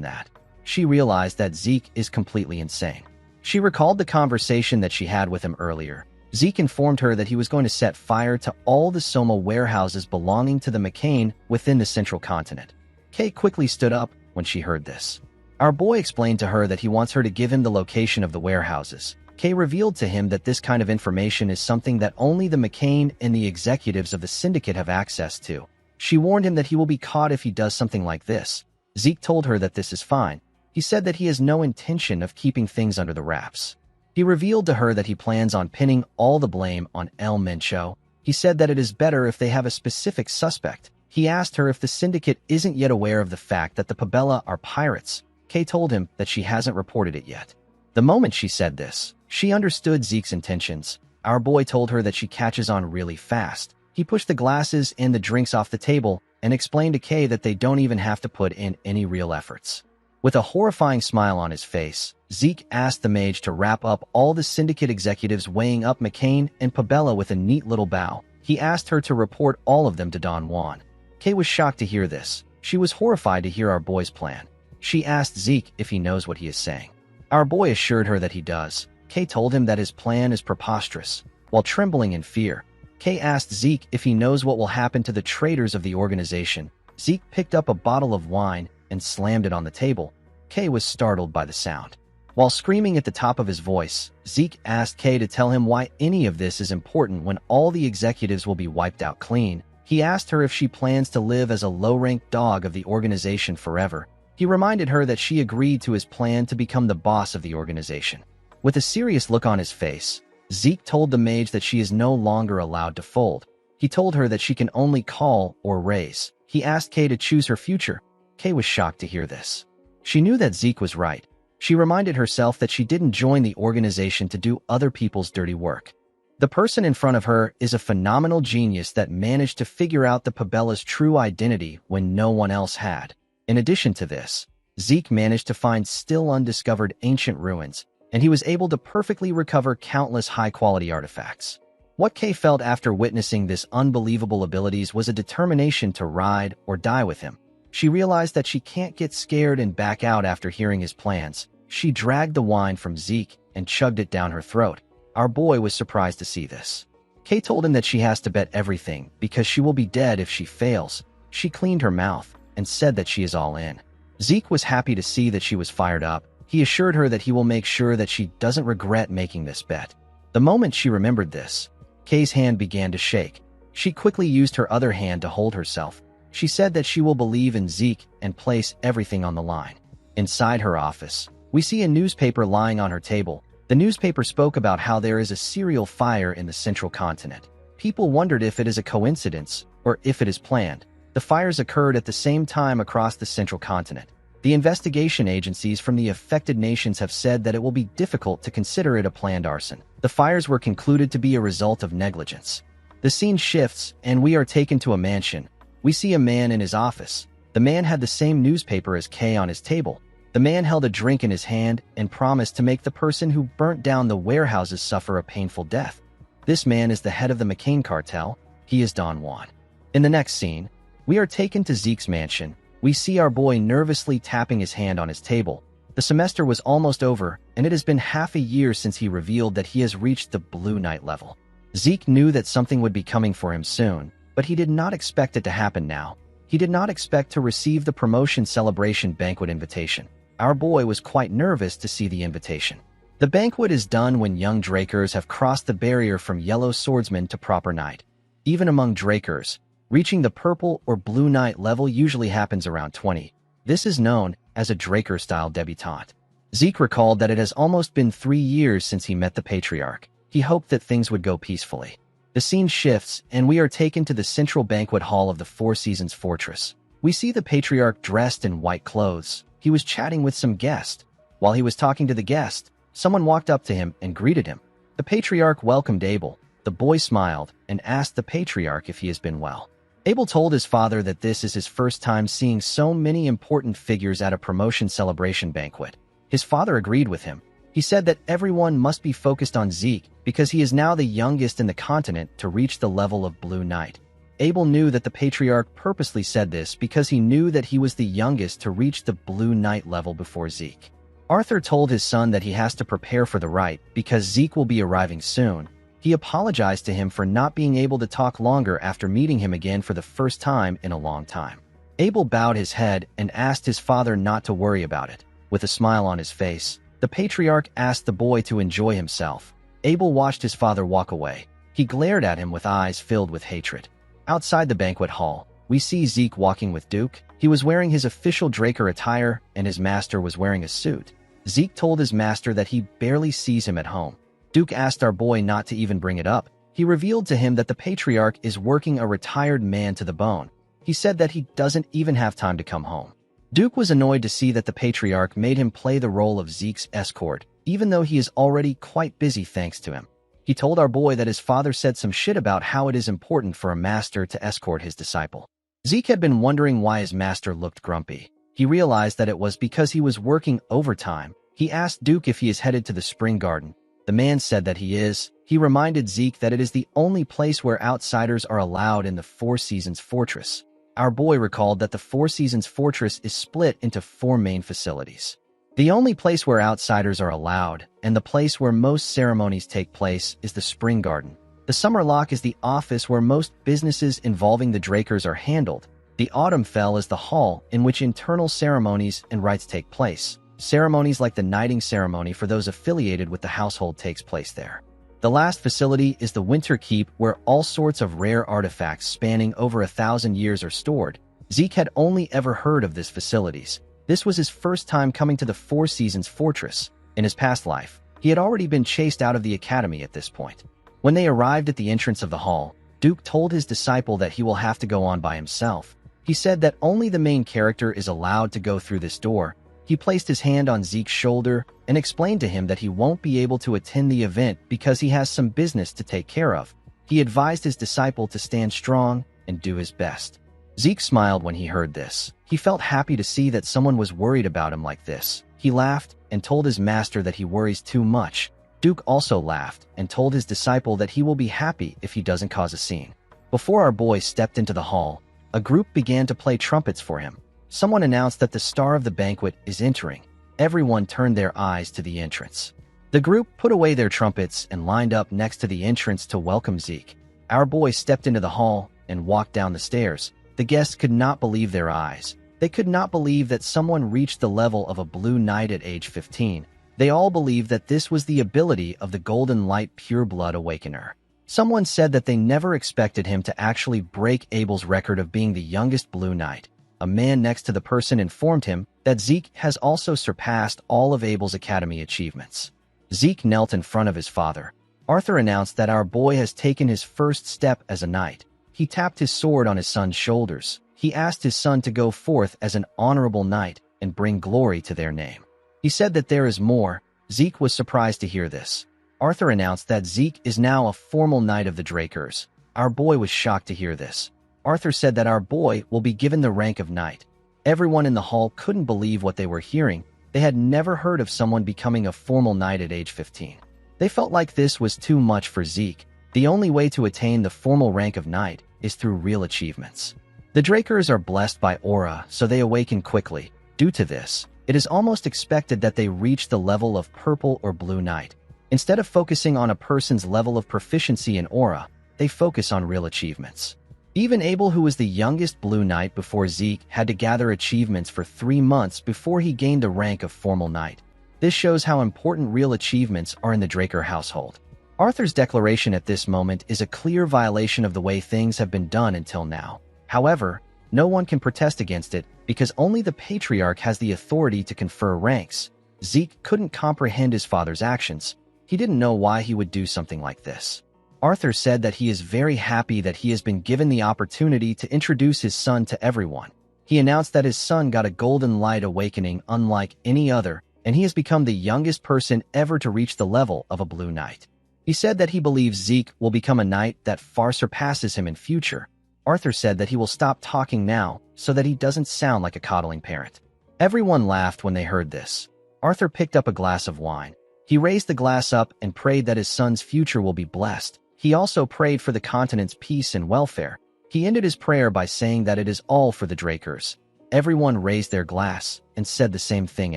that. She realized that Zeke is completely insane. She recalled the conversation that she had with him earlier. Zeke informed her that he was going to set fire to all the Soma warehouses belonging to the McCain within the central continent. Kay quickly stood up when she heard this. Our boy explained to her that he wants her to give him the location of the warehouses. Kay revealed to him that this kind of information is something that only the McCain and the executives of the syndicate have access to. She warned him that he will be caught if he does something like this. Zeke told her that this is fine. He said that he has no intention of keeping things under the wraps. He revealed to her that he plans on pinning all the blame on El Mencho. He said that it is better if they have a specific suspect. He asked her if the syndicate isn't yet aware of the fact that the Pabella are pirates. Kay told him that she hasn't reported it yet. The moment she said this, she understood Zeke's intentions. Our boy told her that she catches on really fast. He pushed the glasses and the drinks off the table and explained to Kay that they don't even have to put in any real efforts. With a horrifying smile on his face, Zeke asked the mage to wrap up all the syndicate executives weighing up McCain and Pabella with a neat little bow. He asked her to report all of them to Don Juan. Kay was shocked to hear this. She was horrified to hear our boy's plan. She asked Zeke if he knows what he is saying. Our boy assured her that he does. Kay told him that his plan is preposterous. While trembling in fear, Kay asked Zeke if he knows what will happen to the traitors of the organization. Zeke picked up a bottle of wine and slammed it on the table. Kay was startled by the sound. While screaming at the top of his voice, Zeke asked Kay to tell him why any of this is important when all the executives will be wiped out clean. He asked her if she plans to live as a low-ranked dog of the organization forever. He reminded her that she agreed to his plan to become the boss of the organization. With a serious look on his face, Zeke told the mage that she is no longer allowed to fold. He told her that she can only call or raise. He asked Kay to choose her future. Kay was shocked to hear this. She knew that Zeke was right. She reminded herself that she didn't join the organization to do other people's dirty work. The person in front of her is a phenomenal genius that managed to figure out the Pabella's true identity when no one else had. In addition to this, Zeke managed to find still undiscovered ancient ruins, and he was able to perfectly recover countless high-quality artifacts. What Kay felt after witnessing this unbelievable abilities was a determination to ride or die with him. She realized that she can't get scared and back out after hearing his plans. She dragged the wine from Zeke and chugged it down her throat. Our boy was surprised to see this. Kay told him that she has to bet everything because she will be dead if she fails. She cleaned her mouth and said that she is all in. Zeke was happy to see that she was fired up. He assured her that he will make sure that she doesn't regret making this bet. The moment she remembered this, Kay's hand began to shake. She quickly used her other hand to hold herself. She said that she will believe in Zeke and place everything on the line. Inside her office, we see a newspaper lying on her table. The newspaper spoke about how there is a serial fire in the central continent. People wondered if it is a coincidence or if it is planned. The fires occurred at the same time across the central continent. The investigation agencies from the affected nations have said that it will be difficult to consider it a planned arson. The fires were concluded to be a result of negligence. The scene shifts, and we are taken to a mansion. We see a man in his office. The man had the same newspaper as Kay on his table. The man held a drink in his hand and promised to make the person who burnt down the warehouses suffer a painful death. This man is the head of the McCain cartel. He is Don Juan. In the next scene, we are taken to Zeke's mansion. We see our boy nervously tapping his hand on his table. The semester was almost over, and it has been half a year since he revealed that he has reached the Blue Knight level. Zeke knew that something would be coming for him soon, but he did not expect it to happen now. He did not expect to receive the promotion celebration banquet invitation. Our boy was quite nervous to see the invitation. The banquet is done when young Drakers have crossed the barrier from yellow swordsman to proper knight. Even among Drakers, reaching the purple or blue knight level usually happens around 20. This is known as a Draker-style debutante. Zeke recalled that it has almost been 3 years since he met the Patriarch. He hoped that things would go peacefully. The scene shifts, and we are taken to the central banquet hall of the Four Seasons Fortress. We see the Patriarch dressed in white clothes. He was chatting with some guest. While he was talking to the guest, someone walked up to him and greeted him. The Patriarch welcomed Abel. The boy smiled and asked the Patriarch if he has been well. Abel told his father that this is his first time seeing so many important figures at a promotion celebration banquet. His father agreed with him. He said that everyone must be focused on Zeke because he is now the youngest in the continent to reach the level of Blue Knight. Abel knew that the Patriarch purposely said this because he knew that he was the youngest to reach the Blue Knight level before Zeke. Arthur told his son that he has to prepare for the rite because Zeke will be arriving soon. He apologized to him for not being able to talk longer after meeting him again for the first time in a long time. Abel bowed his head and asked his father not to worry about it. With a smile on his face, the The patriarch asked the boy to enjoy himself. Abel watched his father walk away. He glared at him with eyes filled with hatred. Outside the banquet hall, we see Zeke walking with Duke. He was wearing his official Draker attire, and his master was wearing a suit. Zeke told his master that he barely sees him at home. Duke asked our boy not to even bring it up. He revealed to him that the patriarch is working a retired man to the bone. He said that he doesn't even have time to come home. Duke was annoyed to see that the patriarch made him play the role of Zeke's escort, even though he is already quite busy thanks to him. He told our boy that his father said some shit about how it is important for a master to escort his disciple. Zeke had been wondering why his master looked grumpy. He realized that it was because he was working overtime. He asked Duke if he is headed to the spring garden. The man said that he is. He reminded Zeke that it is the only place where outsiders are allowed in the Four Seasons Fortress. Our boy recalled that the Four Seasons Fortress is split into 4 main facilities. The only place where outsiders are allowed, and the place where most ceremonies take place, is the Spring Garden. The Summer Lock is the office where most businesses involving the Drakers are handled. The Autumn Fell is the hall in which internal ceremonies and rites take place. Ceremonies like the knighting ceremony for those affiliated with the household takes place there. The last facility is the Winter Keep, where all sorts of rare artifacts spanning over 1,000 years are stored. Zeke had only ever heard of these facilities. This was his first time coming to the Four Seasons Fortress. In his past life, he had already been chased out of the academy at this point. When they arrived at the entrance of the hall, Duke told his disciple that he will have to go on by himself. He said that only the main character is allowed to go through this door. He placed his hand on Zeke's shoulder and explained to him that he won't be able to attend the event because he has some business to take care of. He advised his disciple to stand strong and do his best. Zeke smiled when he heard this. He felt happy to see that someone was worried about him like this. He laughed and told his master that he worries too much. Duke also laughed and told his disciple that he will be happy if he doesn't cause a scene. Before our boy stepped into the hall, a group began to play trumpets for him. Someone announced that the star of the banquet is entering. Everyone turned their eyes to the entrance. The group put away their trumpets and lined up next to the entrance to welcome Zeke. Our boy stepped into the hall and walked down the stairs. The guests could not believe their eyes. They could not believe that someone reached the level of a Blue Knight at age 15. They all believed that this was the ability of the Golden Light Pureblood Awakener. Someone said that they never expected him to actually break Abel's record of being the youngest Blue Knight. A man next to the person informed him that Zeke has also surpassed all of Abel's academy achievements. Zeke knelt in front of his father. Arthur announced that our boy has taken his first step as a knight. He tapped his sword on his son's shoulders. He asked his son to go forth as an honorable knight and bring glory to their name. He said that there is more. Zeke was surprised to hear this. Arthur announced that Zeke is now a formal knight of the Drakers. Our boy was shocked to hear this. Arthur said that our boy will be given the rank of knight. Everyone in the hall couldn't believe what they were hearing. They had never heard of someone becoming a formal knight at age 15. They felt like this was too much for Zeke. The only way to attain the formal rank of knight is through real achievements. The Drakers are blessed by aura, so they awaken quickly. Due to this, it is almost expected that they reach the level of purple or blue knight. Instead of focusing on a person's level of proficiency in aura, they focus on real achievements. Even Abel, who was the youngest Blue Knight before Zeke, had to gather achievements for 3 months before he gained the rank of formal knight. This shows how important real achievements are in the Draker household. Arthur's declaration at this moment is a clear violation of the way things have been done until now. However, no one can protest against it because only the patriarch has the authority to confer ranks. Zeke couldn't comprehend his father's actions. He didn't know why he would do something like this. Arthur said that he is very happy that he has been given the opportunity to introduce his son to everyone. He announced that his son got a golden light awakening unlike any other, and he has become the youngest person ever to reach the level of a Blue Knight. He said that he believes Zeke will become a knight that far surpasses him in future. Arthur said that he will stop talking now so that he doesn't sound like a coddling parent. Everyone laughed when they heard this. Arthur picked up a glass of wine. He raised the glass up and prayed that his son's future will be blessed. He also prayed for the continent's peace and welfare. He ended his prayer by saying that it is all for the Drakers. Everyone raised their glass and said the same thing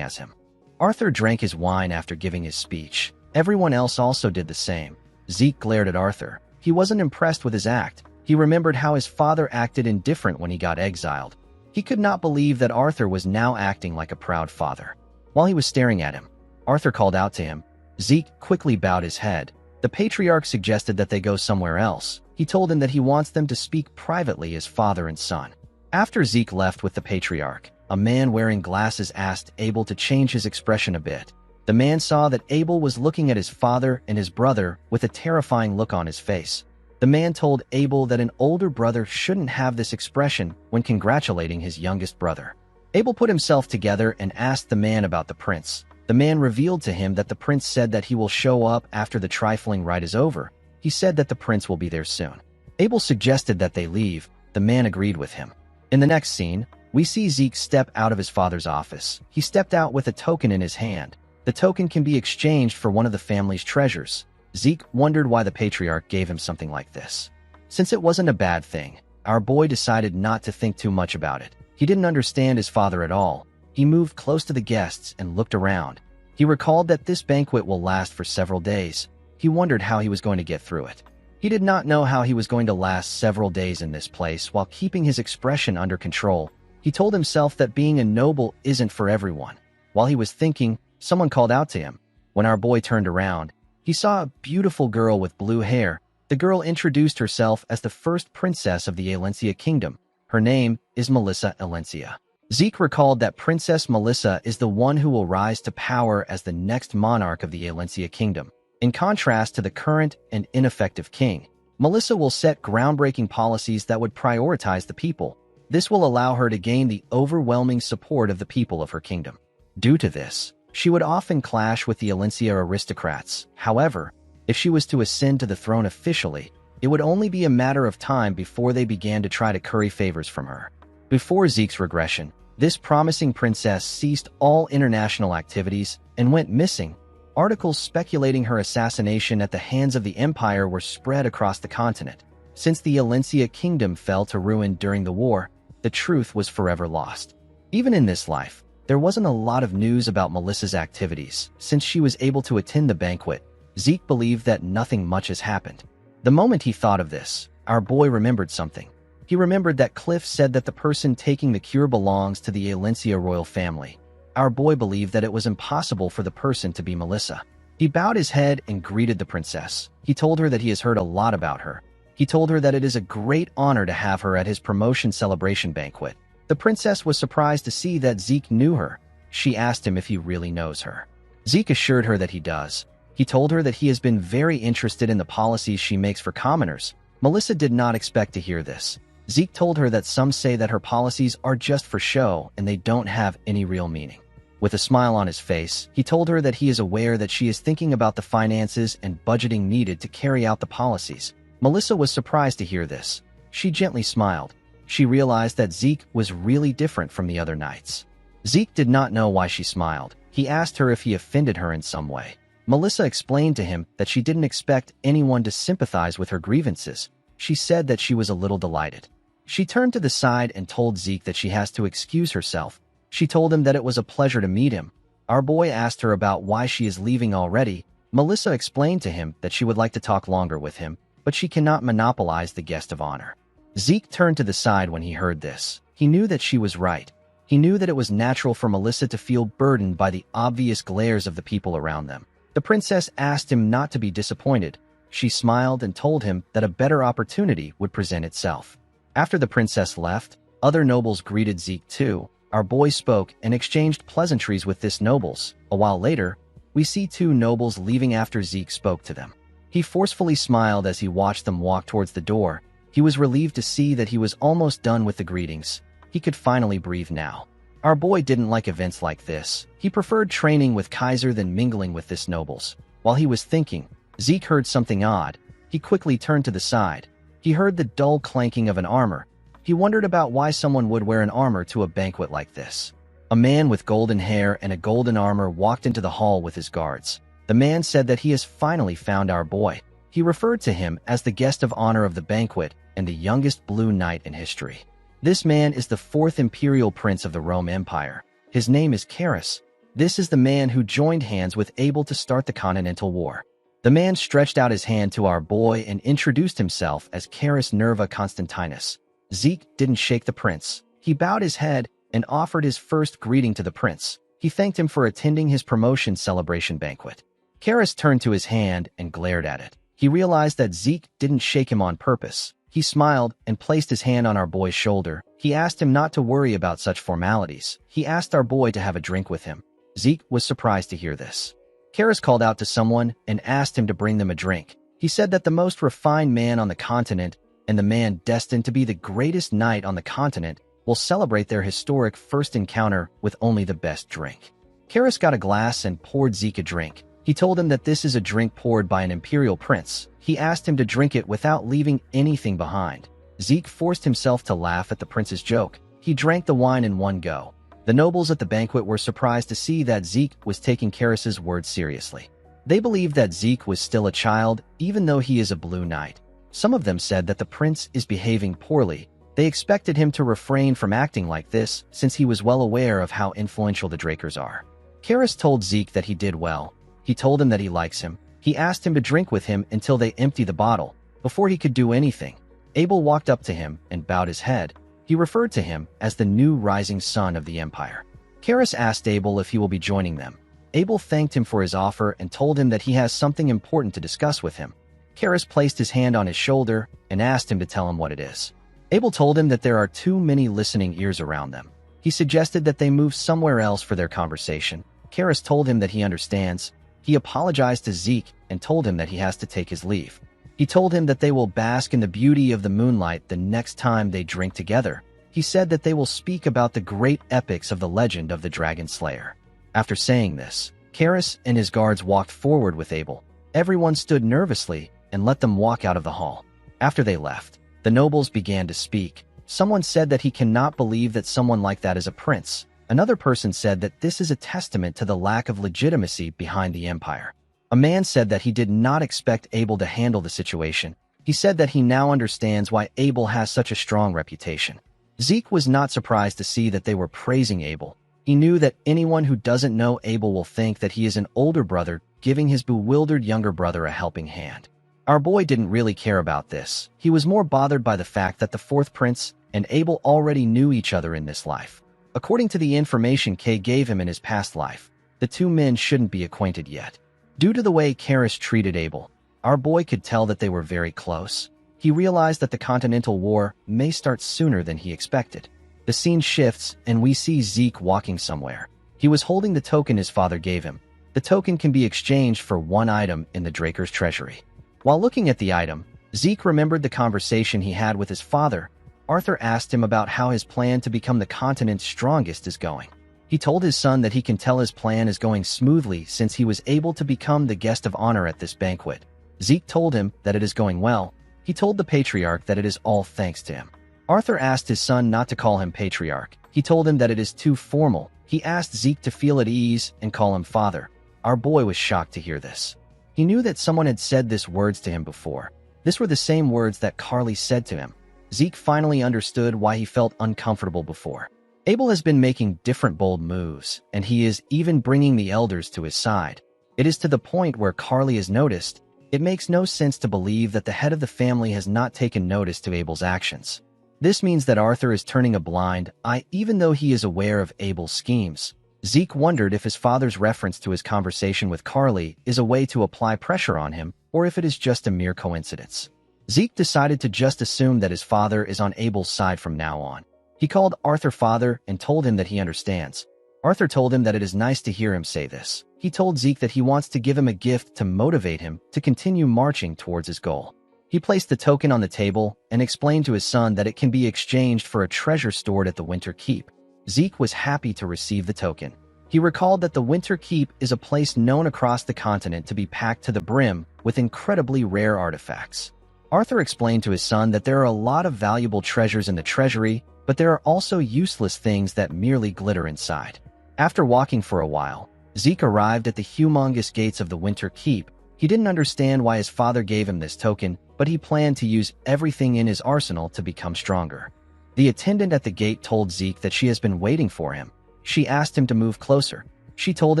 as him. Arthur drank his wine after giving his speech. Everyone else also did the same. Zeke glared at Arthur. He wasn't impressed with his act. He remembered how his father acted indifferent when he got exiled. He could not believe that Arthur was now acting like a proud father. While he was staring at him, Arthur called out to him. Zeke quickly bowed his head. The patriarch suggested that they go somewhere else. He told him that he wants them to speak privately as father and son. After Zeke left with the patriarch, a man wearing glasses asked Abel to change his expression a bit. The man saw that Abel was looking at his father and his brother with a terrifying look on his face. The man told Abel that an older brother shouldn't have this expression when congratulating his youngest brother. Abel put himself together and asked the man about the prince. The man revealed to him that the prince said that he will show up after the trifling rite is over. He said that the prince will be there soon. Abel suggested that they leave. The man agreed with him. In the next scene, we see Zeke step out of his father's office. He stepped out with a token in his hand. The token can be exchanged for one of the family's treasures. Zeke wondered why the patriarch gave him something like this. Since it wasn't a bad thing, our boy decided not to think too much about it. He didn't understand his father at all. He moved close to the guests and looked around. He recalled that this banquet will last for several days. He wondered how he was going to get through it. He did not know how he was going to last several days in this place while keeping his expression under control. He told himself that being a noble isn't for everyone. While he was thinking, someone called out to him. When our boy turned around, he saw a beautiful girl with blue hair. The girl introduced herself as the first princess of the Alencia kingdom. Her name is Melissa Alencia. Zeke recalled that Princess Melissa is the one who will rise to power as the next monarch of the Alencia kingdom. In contrast to the current and ineffective king, Melissa will set groundbreaking policies that would prioritize the people. This will allow her to gain the overwhelming support of the people of her kingdom. Due to this, she would often clash with the Alencia aristocrats. However, if she was to ascend to the throne officially, it would only be a matter of time before they began to try to curry favors from her. Before Zeke's regression, this promising princess ceased all international activities and went missing. Articles speculating her assassination at the hands of the Empire were spread across the continent. Since the Alencia kingdom fell to ruin during the war, the truth was forever lost. Even in this life, there wasn't a lot of news about Melissa's activities. Since she was able to attend the banquet, Zeke believed that nothing much has happened. The moment he thought of this, our boy remembered something. He remembered that Cliff said that the person taking the cure belongs to the Alencia royal family. Our boy believed that it was impossible for the person to be Melissa. He bowed his head and greeted the princess. He told her that he has heard a lot about her. He told her that it is a great honor to have her at his promotion celebration banquet. The princess was surprised to see that Zeke knew her. She asked him if he really knows her. Zeke assured her that he does. He told her that he has been very interested in the policies she makes for commoners. Melissa did not expect to hear this. Zeke told her that some say that her policies are just for show and they don't have any real meaning. With a smile on his face, he told her that he is aware that she is thinking about the finances and budgeting needed to carry out the policies. Melissa was surprised to hear this. She gently smiled. She realized that Zeke was really different from the other knights. Zeke did not know why she smiled. He asked her if he offended her in some way. Melissa explained to him that she didn't expect anyone to sympathize with her grievances. She said that she was a little delighted. She turned to the side and told Zeke that she has to excuse herself. She told him that it was a pleasure to meet him. Our boy asked her about why she is leaving already. Melissa explained to him that she would like to talk longer with him, but she cannot monopolize the guest of honor. Zeke turned to the side when he heard this. He knew that she was right. He knew that it was natural for Melissa to feel burdened by the obvious glares of the people around them. The princess asked him not to be disappointed. She smiled and told him that a better opportunity would present itself. After the princess left, other nobles greeted Zeke too. Our boy spoke and exchanged pleasantries with this nobles. A while later, we see two nobles leaving after Zeke spoke to them. He forcefully smiled as he watched them walk towards the door. He was relieved to see that he was almost done with the greetings. He could finally breathe now. Our boy didn't like events like this. He preferred training with Kaiser than mingling with this nobles. While he was thinking, Zeke heard something odd. He quickly turned to the side. He heard the dull clanking of an armor. He wondered about why someone would wear an armor to a banquet like this. A man with golden hair and a golden armor walked into the hall with his guards. The man said that he has finally found our boy. He referred to him as the guest of honor of the banquet and the youngest Blue Knight in history. This man is the fourth imperial prince of the Rome Empire. His name is Carus. This is the man who joined hands with Abel to start the Continental War. The man stretched out his hand to our boy and introduced himself as Carus Nerva Constantinus. Zeke didn't shake the prince. He bowed his head and offered his first greeting to the prince. He thanked him for attending his promotion celebration banquet. Karis turned to his hand and glared at it. He realized that Zeke didn't shake him on purpose. He smiled and placed his hand on our boy's shoulder. He asked him not to worry about such formalities. He asked our boy to have a drink with him. Zeke was surprised to hear this. Karis called out to someone and asked him to bring them a drink. He said that the most refined man on the continent and the man destined to be the greatest knight on the continent will celebrate their historic first encounter with only the best drink. Karis got a glass and poured Zeke a drink. He told him that this is a drink poured by an imperial prince. He asked him to drink it without leaving anything behind. Zeke forced himself to laugh at the prince's joke. He drank the wine in one go. The nobles at the banquet were surprised to see that Zeke was taking Karis's words seriously. They believed that Zeke was still a child, even though he is a blue knight. Some of them said that the prince is behaving poorly. They expected him to refrain from acting like this, since he was well aware of how influential the Drakers are. Karis told Zeke that he did well. He told him that he likes him. He asked him to drink with him until they empty the bottle. Before he could do anything, Abel walked up to him and bowed his head. He referred to him as the new rising sun of the empire. Karis asked Abel if he will be joining them. Abel thanked him for his offer and told him that he has something important to discuss with him. Karis placed his hand on his shoulder and asked him to tell him what it is. Abel told him that there are too many listening ears around them. He suggested that they move somewhere else for their conversation. Karis told him that he understands. He apologized to Zeke and told him that he has to take his leave. He told him that they will bask in the beauty of the moonlight the next time they drink together. He said that they will speak about the great epics of the legend of the Dragon Slayer. After saying this, Karis and his guards walked forward with Abel. Everyone stood nervously and let them walk out of the hall. After they left, the nobles began to speak. Someone said that he cannot believe that someone like that is a prince. Another person said that this is a testament to the lack of legitimacy behind the empire. A man said that he did not expect Abel to handle the situation. He said that he now understands why Abel has such a strong reputation. Zeke was not surprised to see that they were praising Abel. He knew that anyone who doesn't know Abel will think that he is an older brother giving his bewildered younger brother a helping hand. Our boy didn't really care about this. He was more bothered by the fact that the fourth prince and Abel already knew each other in this life. According to the information Kay gave him in his past life, the two men shouldn't be acquainted yet. Due to the way Karis treated Abel, our boy could tell that they were very close. He realized that the Continental War may start sooner than he expected. The scene shifts and we see Zeke walking somewhere. He was holding the token his father gave him. The token can be exchanged for one item in the Draker's treasury. While looking at the item, Zeke remembered the conversation he had with his father. Arthur asked him about how his plan to become the continent's strongest is going. He told his son that he can tell his plan is going smoothly since he was able to become the guest of honor at this banquet. Zeke told him that it is going well. He told the patriarch that it is all thanks to him. Arthur asked his son not to call him patriarch. He told him that it is too formal. He asked Zeke to feel at ease and call him father. Our boy was shocked to hear this. He knew that someone had said these words to him before. These were the same words that Carly said to him. Zeke finally understood why he felt uncomfortable before. Abel has been making different bold moves, and he is even bringing the elders to his side. It is to the point where Carly has noticed. It makes no sense to believe that the head of the family has not taken notice to Abel's actions. This means that Arthur is turning a blind eye even though he is aware of Abel's schemes. Zeke wondered if his father's reference to his conversation with Carly is a way to apply pressure on him, or if it is just a mere coincidence. Zeke decided to just assume that his father is on Abel's side from now on. He called Arthur father and told him that he understands. Arthur told him that it is nice to hear him say this. He told Zeke that he wants to give him a gift to motivate him to continue marching towards his goal. He placed the token on the table and explained to his son that it can be exchanged for a treasure stored at the Winter Keep. Zeke was happy to receive the token. He recalled that the Winter Keep is a place known across the continent to be packed to the brim with incredibly rare artifacts. Arthur explained to his son that there are a lot of valuable treasures in the treasury, but there are also useless things that merely glitter inside. After walking for a while, Zeke arrived at the humongous gates of the Winter Keep. He didn't understand why his father gave him this token, but he planned to use everything in his arsenal to become stronger. The attendant at the gate told Zeke that she has been waiting for him. She asked him to move closer. She told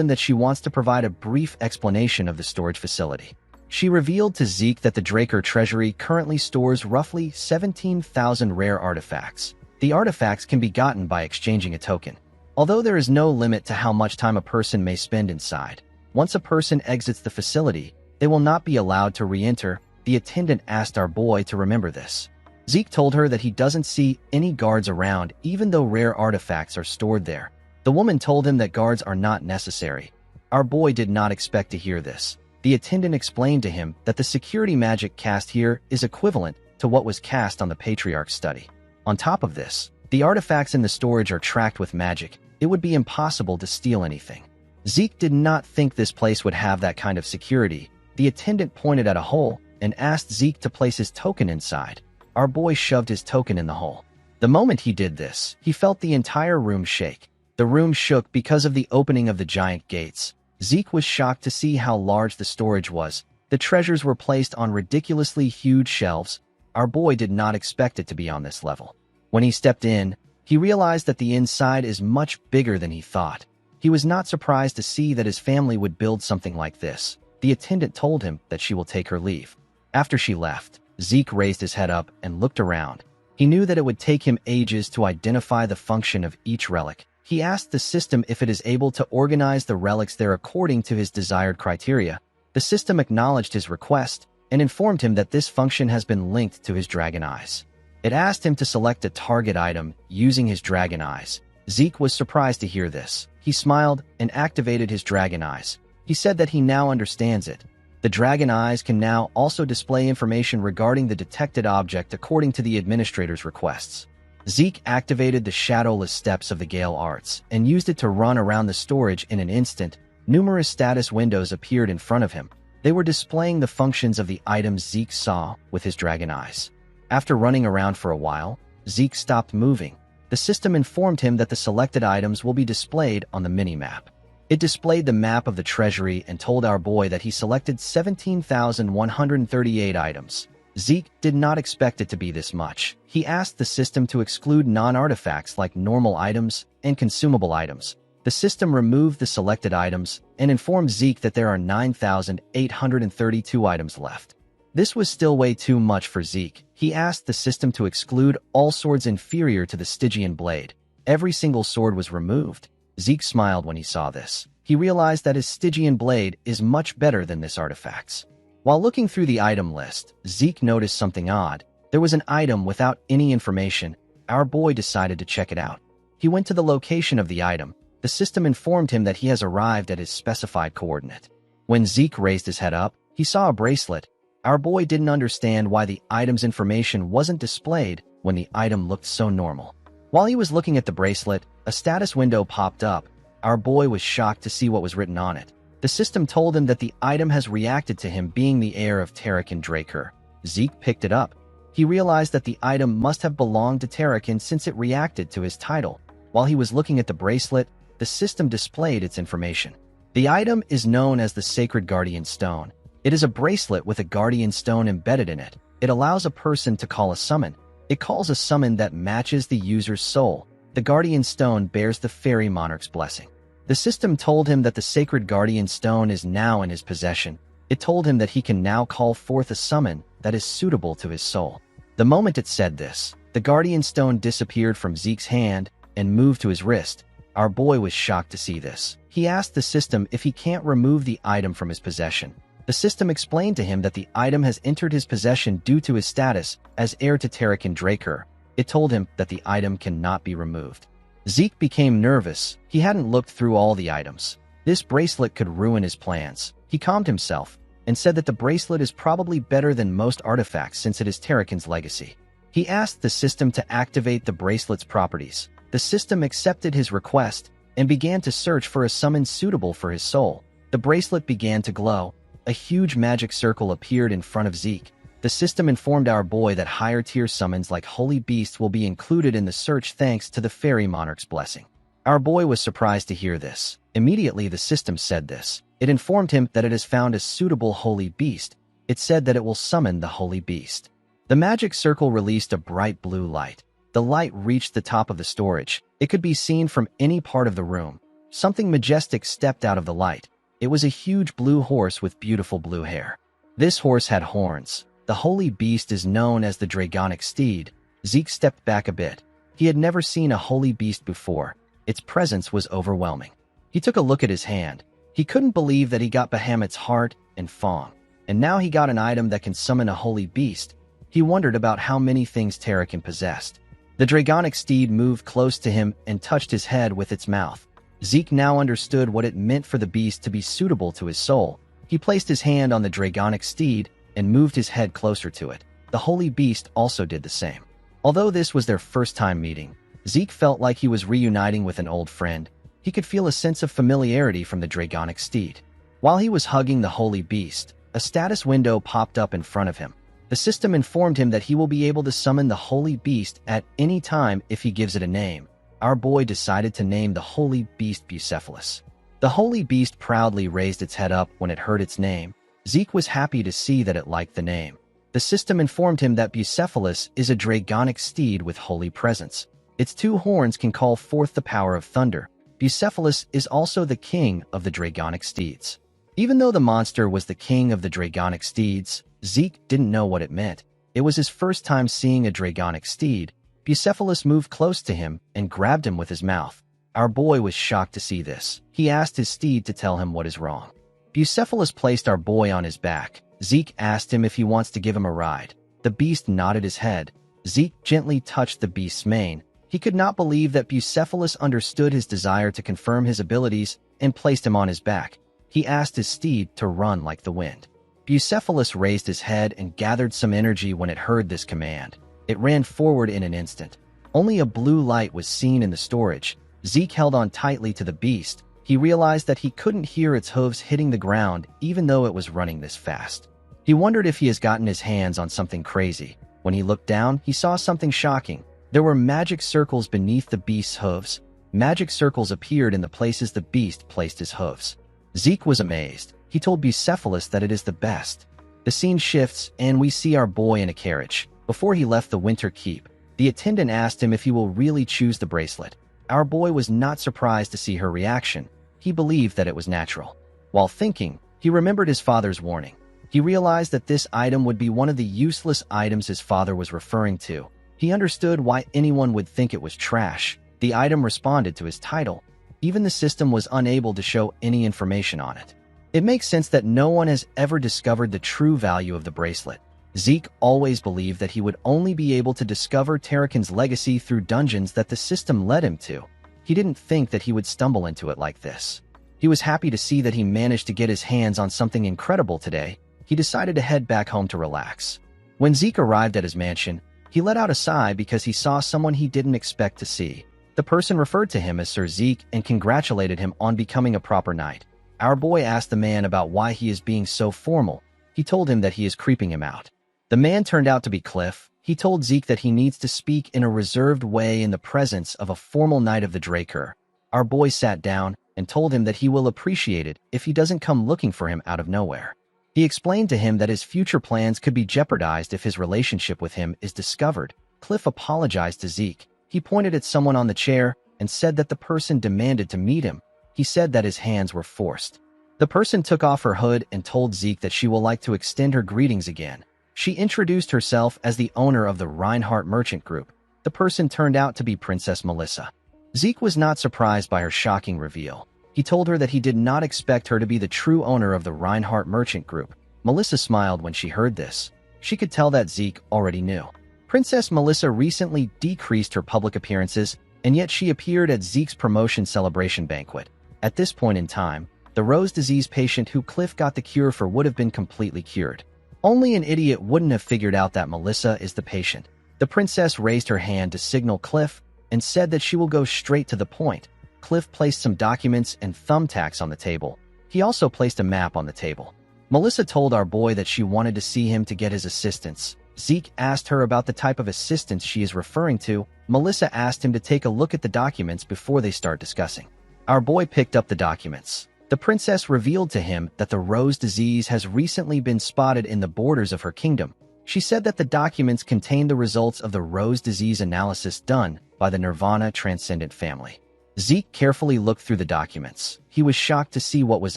him that she wants to provide a brief explanation of the storage facility. She revealed to Zeke that the Draker treasury currently stores roughly 17,000 rare artifacts. The artifacts can be gotten by exchanging a token. Although there is no limit to how much time a person may spend inside, once a person exits the facility, they will not be allowed to re-enter. The attendant asked our boy to remember this. Zeke told her that he doesn't see any guards around even though rare artifacts are stored there. The woman told him that guards are not necessary. Our boy did not expect to hear this. The attendant explained to him that the security magic cast here is equivalent to what was cast on the Patriarch's study. On top of this, the artifacts in the storage are tracked with magic. It would be impossible to steal anything. Zeke did not think this place would have that kind of security. The attendant pointed at a hole and asked Zeke to place his token inside. Our boy shoved his token in the hole. The moment he did this, he felt the entire room shake. The room shook because of the opening of the giant gates. Zeke was shocked to see how large the storage was. The treasures were placed on ridiculously huge shelves. Our boy did not expect it to be on this level. When he stepped in, he realized that the inside is much bigger than he thought. He was not surprised to see that his family would build something like this. The attendant told him that she will take her leave. After she left, Zeke raised his head up and looked around. He knew that it would take him ages to identify the function of each relic. He asked the system if it is able to organize the relics there according to his desired criteria. The system acknowledged his request and informed him that this function has been linked to his dragon eyes. It asked him to select a target item using his dragon eyes. Zeke was surprised to hear this. He smiled and activated his dragon eyes. He said that he now understands it. The dragon eyes can now also display information regarding the detected object according to the administrator's requests. Zeke activated the shadowless steps of the Gale Arts and used it to run around the storage in an instant. Numerous status windows appeared in front of him. They were displaying the functions of the items Zeke saw with his dragon eyes. After running around for a while, Zeke stopped moving. The system informed him that the selected items will be displayed on the mini-map. It displayed the map of the treasury and told our boy that he selected 17,138 items. Zeke did not expect it to be this much. He asked the system to exclude non-artifacts like normal items and consumable items. The system removed the selected items and informed Zeke that there are 9,832 items left. This was still way too much for Zeke. He asked the system to exclude all swords inferior to the Stygian blade. Every single sword was removed. Zeke smiled when he saw this. He realized that his Stygian blade is much better than this artifact's. While looking through the item list, Zeke noticed something odd. There was an item without any information. Our boy decided to check it out. He went to the location of the item. The system informed him that he has arrived at his specified coordinate. When Zeke raised his head up, he saw a bracelet. Our boy didn't understand why the item's information wasn't displayed when the item looked so normal. While he was looking at the bracelet, a status window popped up. Our boy was shocked to see what was written on it. The system told him that the item has reacted to him being the heir of Tarakan Draker. Zeke picked it up. He realized that the item must have belonged to Tarakan since it reacted to his title. While he was looking at the bracelet, the system displayed its information. The item is known as the Sacred Guardian Stone. It is a bracelet with a guardian stone embedded in it. It allows a person to call a summon. It calls a summon that matches the user's soul. The guardian stone bears the fairy monarch's blessing. The system told him that the Sacred Guardian Stone is now in his possession. It told him that he can now call forth a summon that is suitable to his soul. The moment it said this, the Guardian Stone disappeared from Zeke's hand and moved to his wrist. Our boy was shocked to see this. He asked the system if he can't remove the item from his possession. The system explained to him that the item has entered his possession due to his status as heir to Tarakan Draker. It told him that the item cannot be removed. Zeke became nervous. He hadn't looked through all the items. This bracelet could ruin his plans. He calmed himself and said that the bracelet is probably better than most artifacts since it is Tarakan's legacy. He asked the system to activate the bracelet's properties. The system accepted his request and began to search for a summon suitable for his soul. The bracelet began to glow. A huge magic circle appeared in front of Zeke. The system informed our boy that higher-tier summons like Holy Beasts will be included in the search thanks to the Fairy Monarch's blessing. Our boy was surprised to hear this. Immediately the system said this. It informed him that it has found a suitable Holy Beast. It said that it will summon the Holy Beast. The magic circle released a bright blue light. The light reached the top of the storage. It could be seen from any part of the room. Something majestic stepped out of the light. It was a huge blue horse with beautiful blue hair. This horse had horns. The holy beast is known as the Dragonic Steed. Zeke stepped back a bit. He had never seen a holy beast before. Its presence was overwhelming. He took a look at his hand. He couldn't believe that he got Bahamut's heart and Fong, and now he got an item that can summon a holy beast. He wondered about how many things Terrakin possessed. The dragonic steed moved close to him and touched his head with its mouth. Zeke now understood what it meant for the beast to be suitable to his soul. He placed his hand on the dragonic steed and moved his head closer to it. The holy beast also did the same. Although this was their first time meeting, Zeke felt like he was reuniting with an old friend. He could feel a sense of familiarity from the dragonic steed. While he was hugging the holy beast, a status window popped up in front of him. The system informed him that he will be able to summon the holy beast at any time if he gives it a name. Our boy decided to name the holy beast Bucephalus. The holy beast proudly raised its head up when it heard its name. Zeke was happy to see that it liked the name. The system informed him that Bucephalus is a dragonic steed with holy presence. Its two horns can call forth the power of thunder. Bucephalus is also the king of the dragonic steeds. Even though the monster was the king of the dragonic steeds, Zeke didn't know what it meant. It was his first time seeing a dragonic steed. Bucephalus moved close to him and grabbed him with his mouth. Our boy was shocked to see this. He asked his steed to tell him what is wrong. Bucephalus placed our boy on his back. Zeke asked him if he wants to give him a ride. The beast nodded his head. Zeke gently touched the beast's mane. He could not believe that Bucephalus understood his desire to confirm his abilities and placed him on his back. He asked his steed to run like the wind. Bucephalus raised his head and gathered some energy when it heard this command. It ran forward in an instant. Only a blue light was seen in the storage. Zeke held on tightly to the beast. He realized that he couldn't hear its hooves hitting the ground even though it was running this fast. He wondered if he has gotten his hands on something crazy. When he looked down, he saw something shocking. There were magic circles beneath the beast's hooves. Magic circles appeared in the places the beast placed his hooves. Zeke was amazed. He told Bucephalus that it is the best. The scene shifts, and we see our boy in a carriage. Before he left the winter keep, the attendant asked him if he will really choose the bracelet. Our boy was not surprised to see her reaction. He believed that it was natural. While thinking, he remembered his father's warning. He realized that this item would be one of the useless items his father was referring to. He understood why anyone would think it was trash. The item responded to his title. Even the system was unable to show any information on it. It makes sense that no one has ever discovered the true value of the bracelet. Zeke always believed that he would only be able to discover Terrakin's legacy through dungeons that the system led him to. He didn't think that he would stumble into it like this. He was happy to see that he managed to get his hands on something incredible today. He decided to head back home to relax. When Zeke arrived at his mansion, he let out a sigh because he saw someone he didn't expect to see. The person referred to him as Sir Zeke and congratulated him on becoming a proper knight. Our boy asked the man about why he is being so formal. He told him that he is creeping him out. The man turned out to be Cliff. He told Zeke that he needs to speak in a reserved way in the presence of a formal knight of the Draker. Our boy sat down and told him that he will appreciate it if he doesn't come looking for him out of nowhere. He explained to him that his future plans could be jeopardized if his relationship with him is discovered. Cliff apologized to Zeke. He pointed at someone on the chair and said that the person demanded to meet him. He said that his hands were forced. The person took off her hood and told Zeke that she will like to extend her greetings again. She introduced herself as the owner of the Reinhardt Merchant Group. The person turned out to be Princess Melissa. Zeke was not surprised by her shocking reveal. He told her that he did not expect her to be the true owner of the Reinhardt Merchant Group. Melissa smiled when she heard this. She could tell that Zeke already knew. Princess Melissa recently decreased her public appearances, and yet she appeared at Zeke's promotion celebration banquet. At this point in time, the Rose disease patient who Cliff got the cure for would have been completely cured. Only an idiot wouldn't have figured out that Melissa is the patient. The princess raised her hand to signal Cliff and said that she will go straight to the point. Cliff placed some documents and thumbtacks on the table. He also placed a map on the table. Melissa told our boy that she wanted to see him to get his assistance. Zeke asked her about the type of assistance she is referring to. Melissa asked him to take a look at the documents before they start discussing. Our boy picked up the documents. The princess revealed to him that the Rose disease has recently been spotted in the borders of her kingdom. She said that the documents contained the results of the Rose disease analysis done by the Nirvana Transcendent family. Zeke carefully looked through the documents. He was shocked to see what was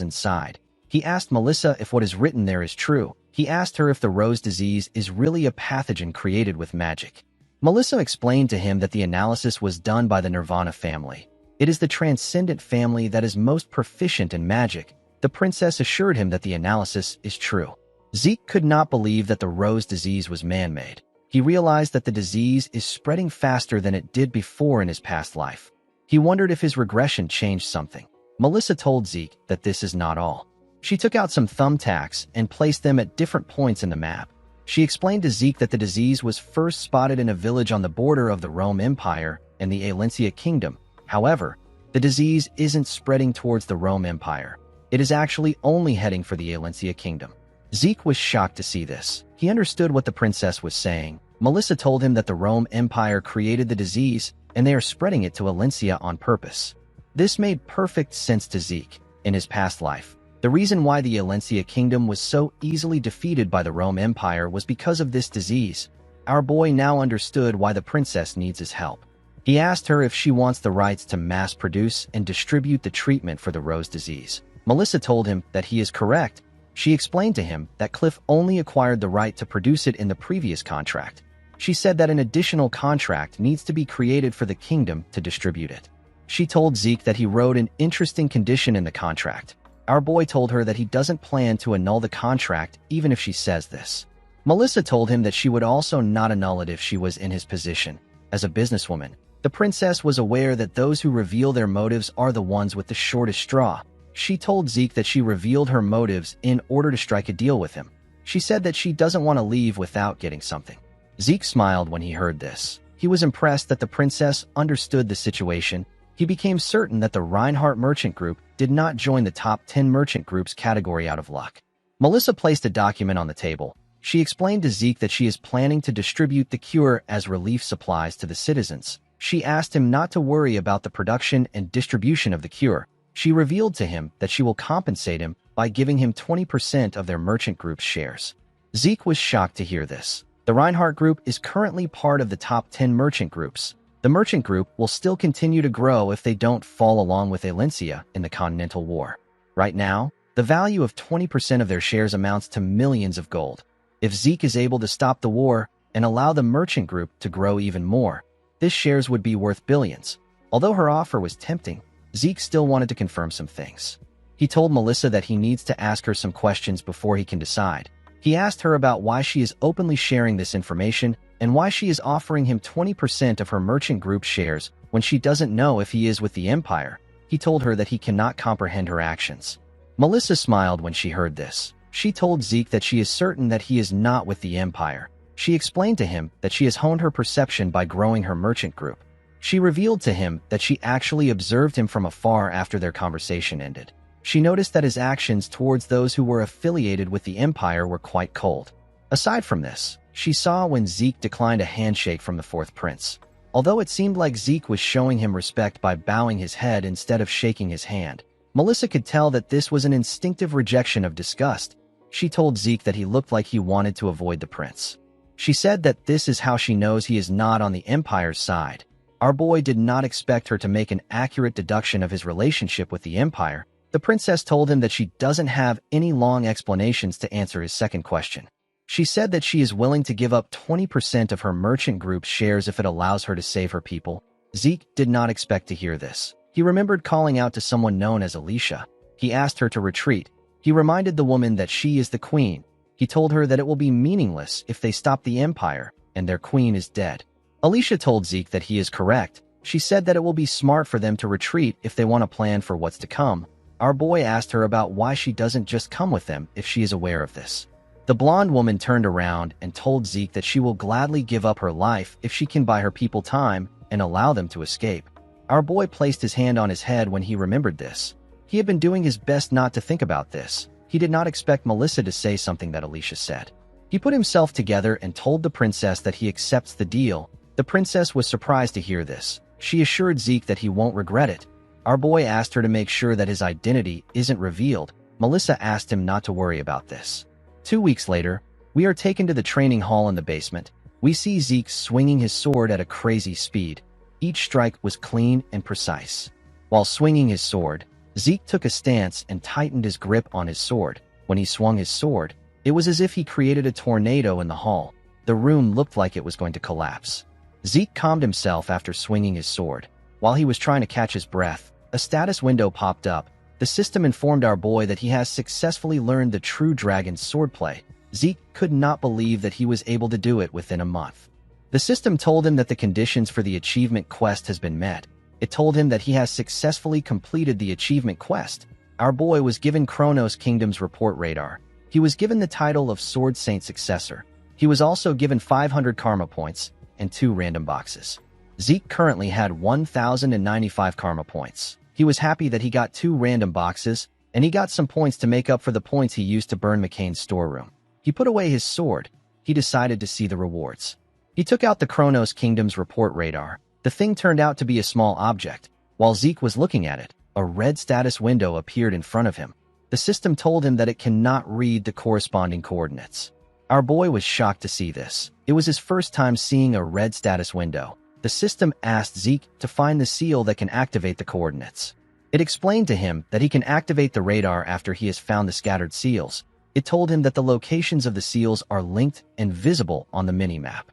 inside. He asked Melissa if what is written there is true. He asked her if the Rose disease is really a pathogen created with magic. Melissa explained to him that the analysis was done by the Nirvana family. It is the transcendent family that is most proficient in magic. The princess assured him that the analysis is true. Zeke could not believe that the rose disease was man-made. He realized that the disease is spreading faster than it did before in his past life. He wondered if his regression changed something. Melissa told Zeke that this is not all. She took out some thumbtacks and placed them at different points in the map. She explained to Zeke that the disease was first spotted in a village on the border of the Rome Empire and the Alencia Kingdom. However, the disease isn't spreading towards the Rome Empire. It is actually only heading for the Alencia Kingdom. Zeke was shocked to see this. He understood what the princess was saying. Melissa told him that the Rome Empire created the disease and they are spreading it to Alencia on purpose. This made perfect sense to Zeke. In his past life, the reason why the Alencia Kingdom was so easily defeated by the Rome Empire was because of this disease. Our boy now understood why the princess needs his help. He asked her if she wants the rights to mass produce and distribute the treatment for the rose disease. Melissa told him that he is correct. She explained to him that Cliff only acquired the right to produce it in the previous contract. She said that an additional contract needs to be created for the kingdom to distribute it. She told Zeke that he wrote an interesting condition in the contract. Our boy told her that he doesn't plan to annul the contract even if she says this. Melissa told him that she would also not annul it if she was in his position. As a businesswoman, the princess was aware that those who reveal their motives are the ones with the shortest straw. She told Zeke that she revealed her motives in order to strike a deal with him. She said that she doesn't want to leave without getting something. Zeke smiled when he heard this. He was impressed that the princess understood the situation. He became certain that the Reinhardt Merchant Group did not join the top 10 merchant groups category out of luck. Melissa placed a document on the table. She explained to Zeke that she is planning to distribute the cure as relief supplies to the citizens. She asked him not to worry about the production and distribution of the cure. She revealed to him that she will compensate him by giving him 20% of their merchant group's shares. Zeke was shocked to hear this. The Reinhardt Group is currently part of the top 10 merchant groups. The merchant group will still continue to grow if they don't fall along with Alencia in the Continental War. Right now, the value of 20% of their shares amounts to millions of gold. If Zeke is able to stop the war and allow the merchant group to grow even more, this shares would be worth billions. Although her offer was tempting, Zeke still wanted to confirm some things. He told Melissa that he needs to ask her some questions before he can decide. He asked her about why she is openly sharing this information and why she is offering him 20% of her merchant group shares when she doesn't know if he is with the Empire. He told her that he cannot comprehend her actions. Melissa smiled when she heard this. She told Zeke that she is certain that he is not with the Empire. She explained to him that she has honed her perception by growing her merchant group. She revealed to him that she actually observed him from afar after their conversation ended. She noticed that his actions towards those who were affiliated with the Empire were quite cold. Aside from this, she saw when Zeke declined a handshake from the fourth prince. Although it seemed like Zeke was showing him respect by bowing his head instead of shaking his hand, Melissa could tell that this was an instinctive rejection of disgust. She told Zeke that he looked like he wanted to avoid the prince. She said that this is how she knows he is not on the Empire's side. Our boy did not expect her to make an accurate deduction of his relationship with the Empire. The princess told him that she doesn't have any long explanations to answer his second question. She said that she is willing to give up 20% of her merchant group's shares if it allows her to save her people. Zeke did not expect to hear this. He remembered calling out to someone known as Alicia. He asked her to retreat. He reminded the woman that she is the queen. He told her that it will be meaningless if they stop the Empire and their queen is dead. Alicia told Zeke that he is correct. She said that it will be smart for them to retreat if they want to plan for what's to come. Our boy asked her about why she doesn't just come with them if she is aware of this. The blonde woman turned around and told Zeke that she will gladly give up her life if she can buy her people time and allow them to escape. Our boy placed his hand on his head when he remembered this. He had been doing his best not to think about this. He did not expect Melissa to say something that Alicia said. He put himself together and told the princess that he accepts the deal. The princess was surprised to hear this. She assured Zeke that he won't regret it. Our boy asked her to make sure that his identity isn't revealed. Melissa asked him not to worry about this. 2 weeks later, we are taken to the training hall in the basement. We see Zeke swinging his sword at a crazy speed. Each strike was clean and precise. While swinging his sword, Zeke took a stance and tightened his grip on his sword. When he swung his sword, it was as if he created a tornado in the hall. The room looked like it was going to collapse. Zeke calmed himself after swinging his sword. While he was trying to catch his breath, a status window popped up. The system informed our boy that he has successfully learned the true dragon swordplay. Zeke could not believe that he was able to do it within a month. The system told him that the conditions for the achievement quest has been met. It told him that he has successfully completed the achievement quest. Our boy was given Kronos Kingdom's report radar. He was given the title of Sword Saint Successor. He was also given 500 karma points and 2 random boxes. Zeke currently had 1,095 karma points. He was happy that he got 2 random boxes, and he got some points to make up for the points he used to burn McCain's storeroom. He put away his sword. He decided to see the rewards. He took out the Kronos Kingdom's report radar. The thing turned out to be a small object. While Zeke was looking at it, a red status window appeared in front of him. The system told him that it cannot read the corresponding coordinates. Our boy was shocked to see this. It was his first time seeing a red status window. The system asked Zeke to find the seal that can activate the coordinates. It explained to him that he can activate the radar after he has found the scattered seals. It told him that the locations of the seals are linked and visible on the minimap.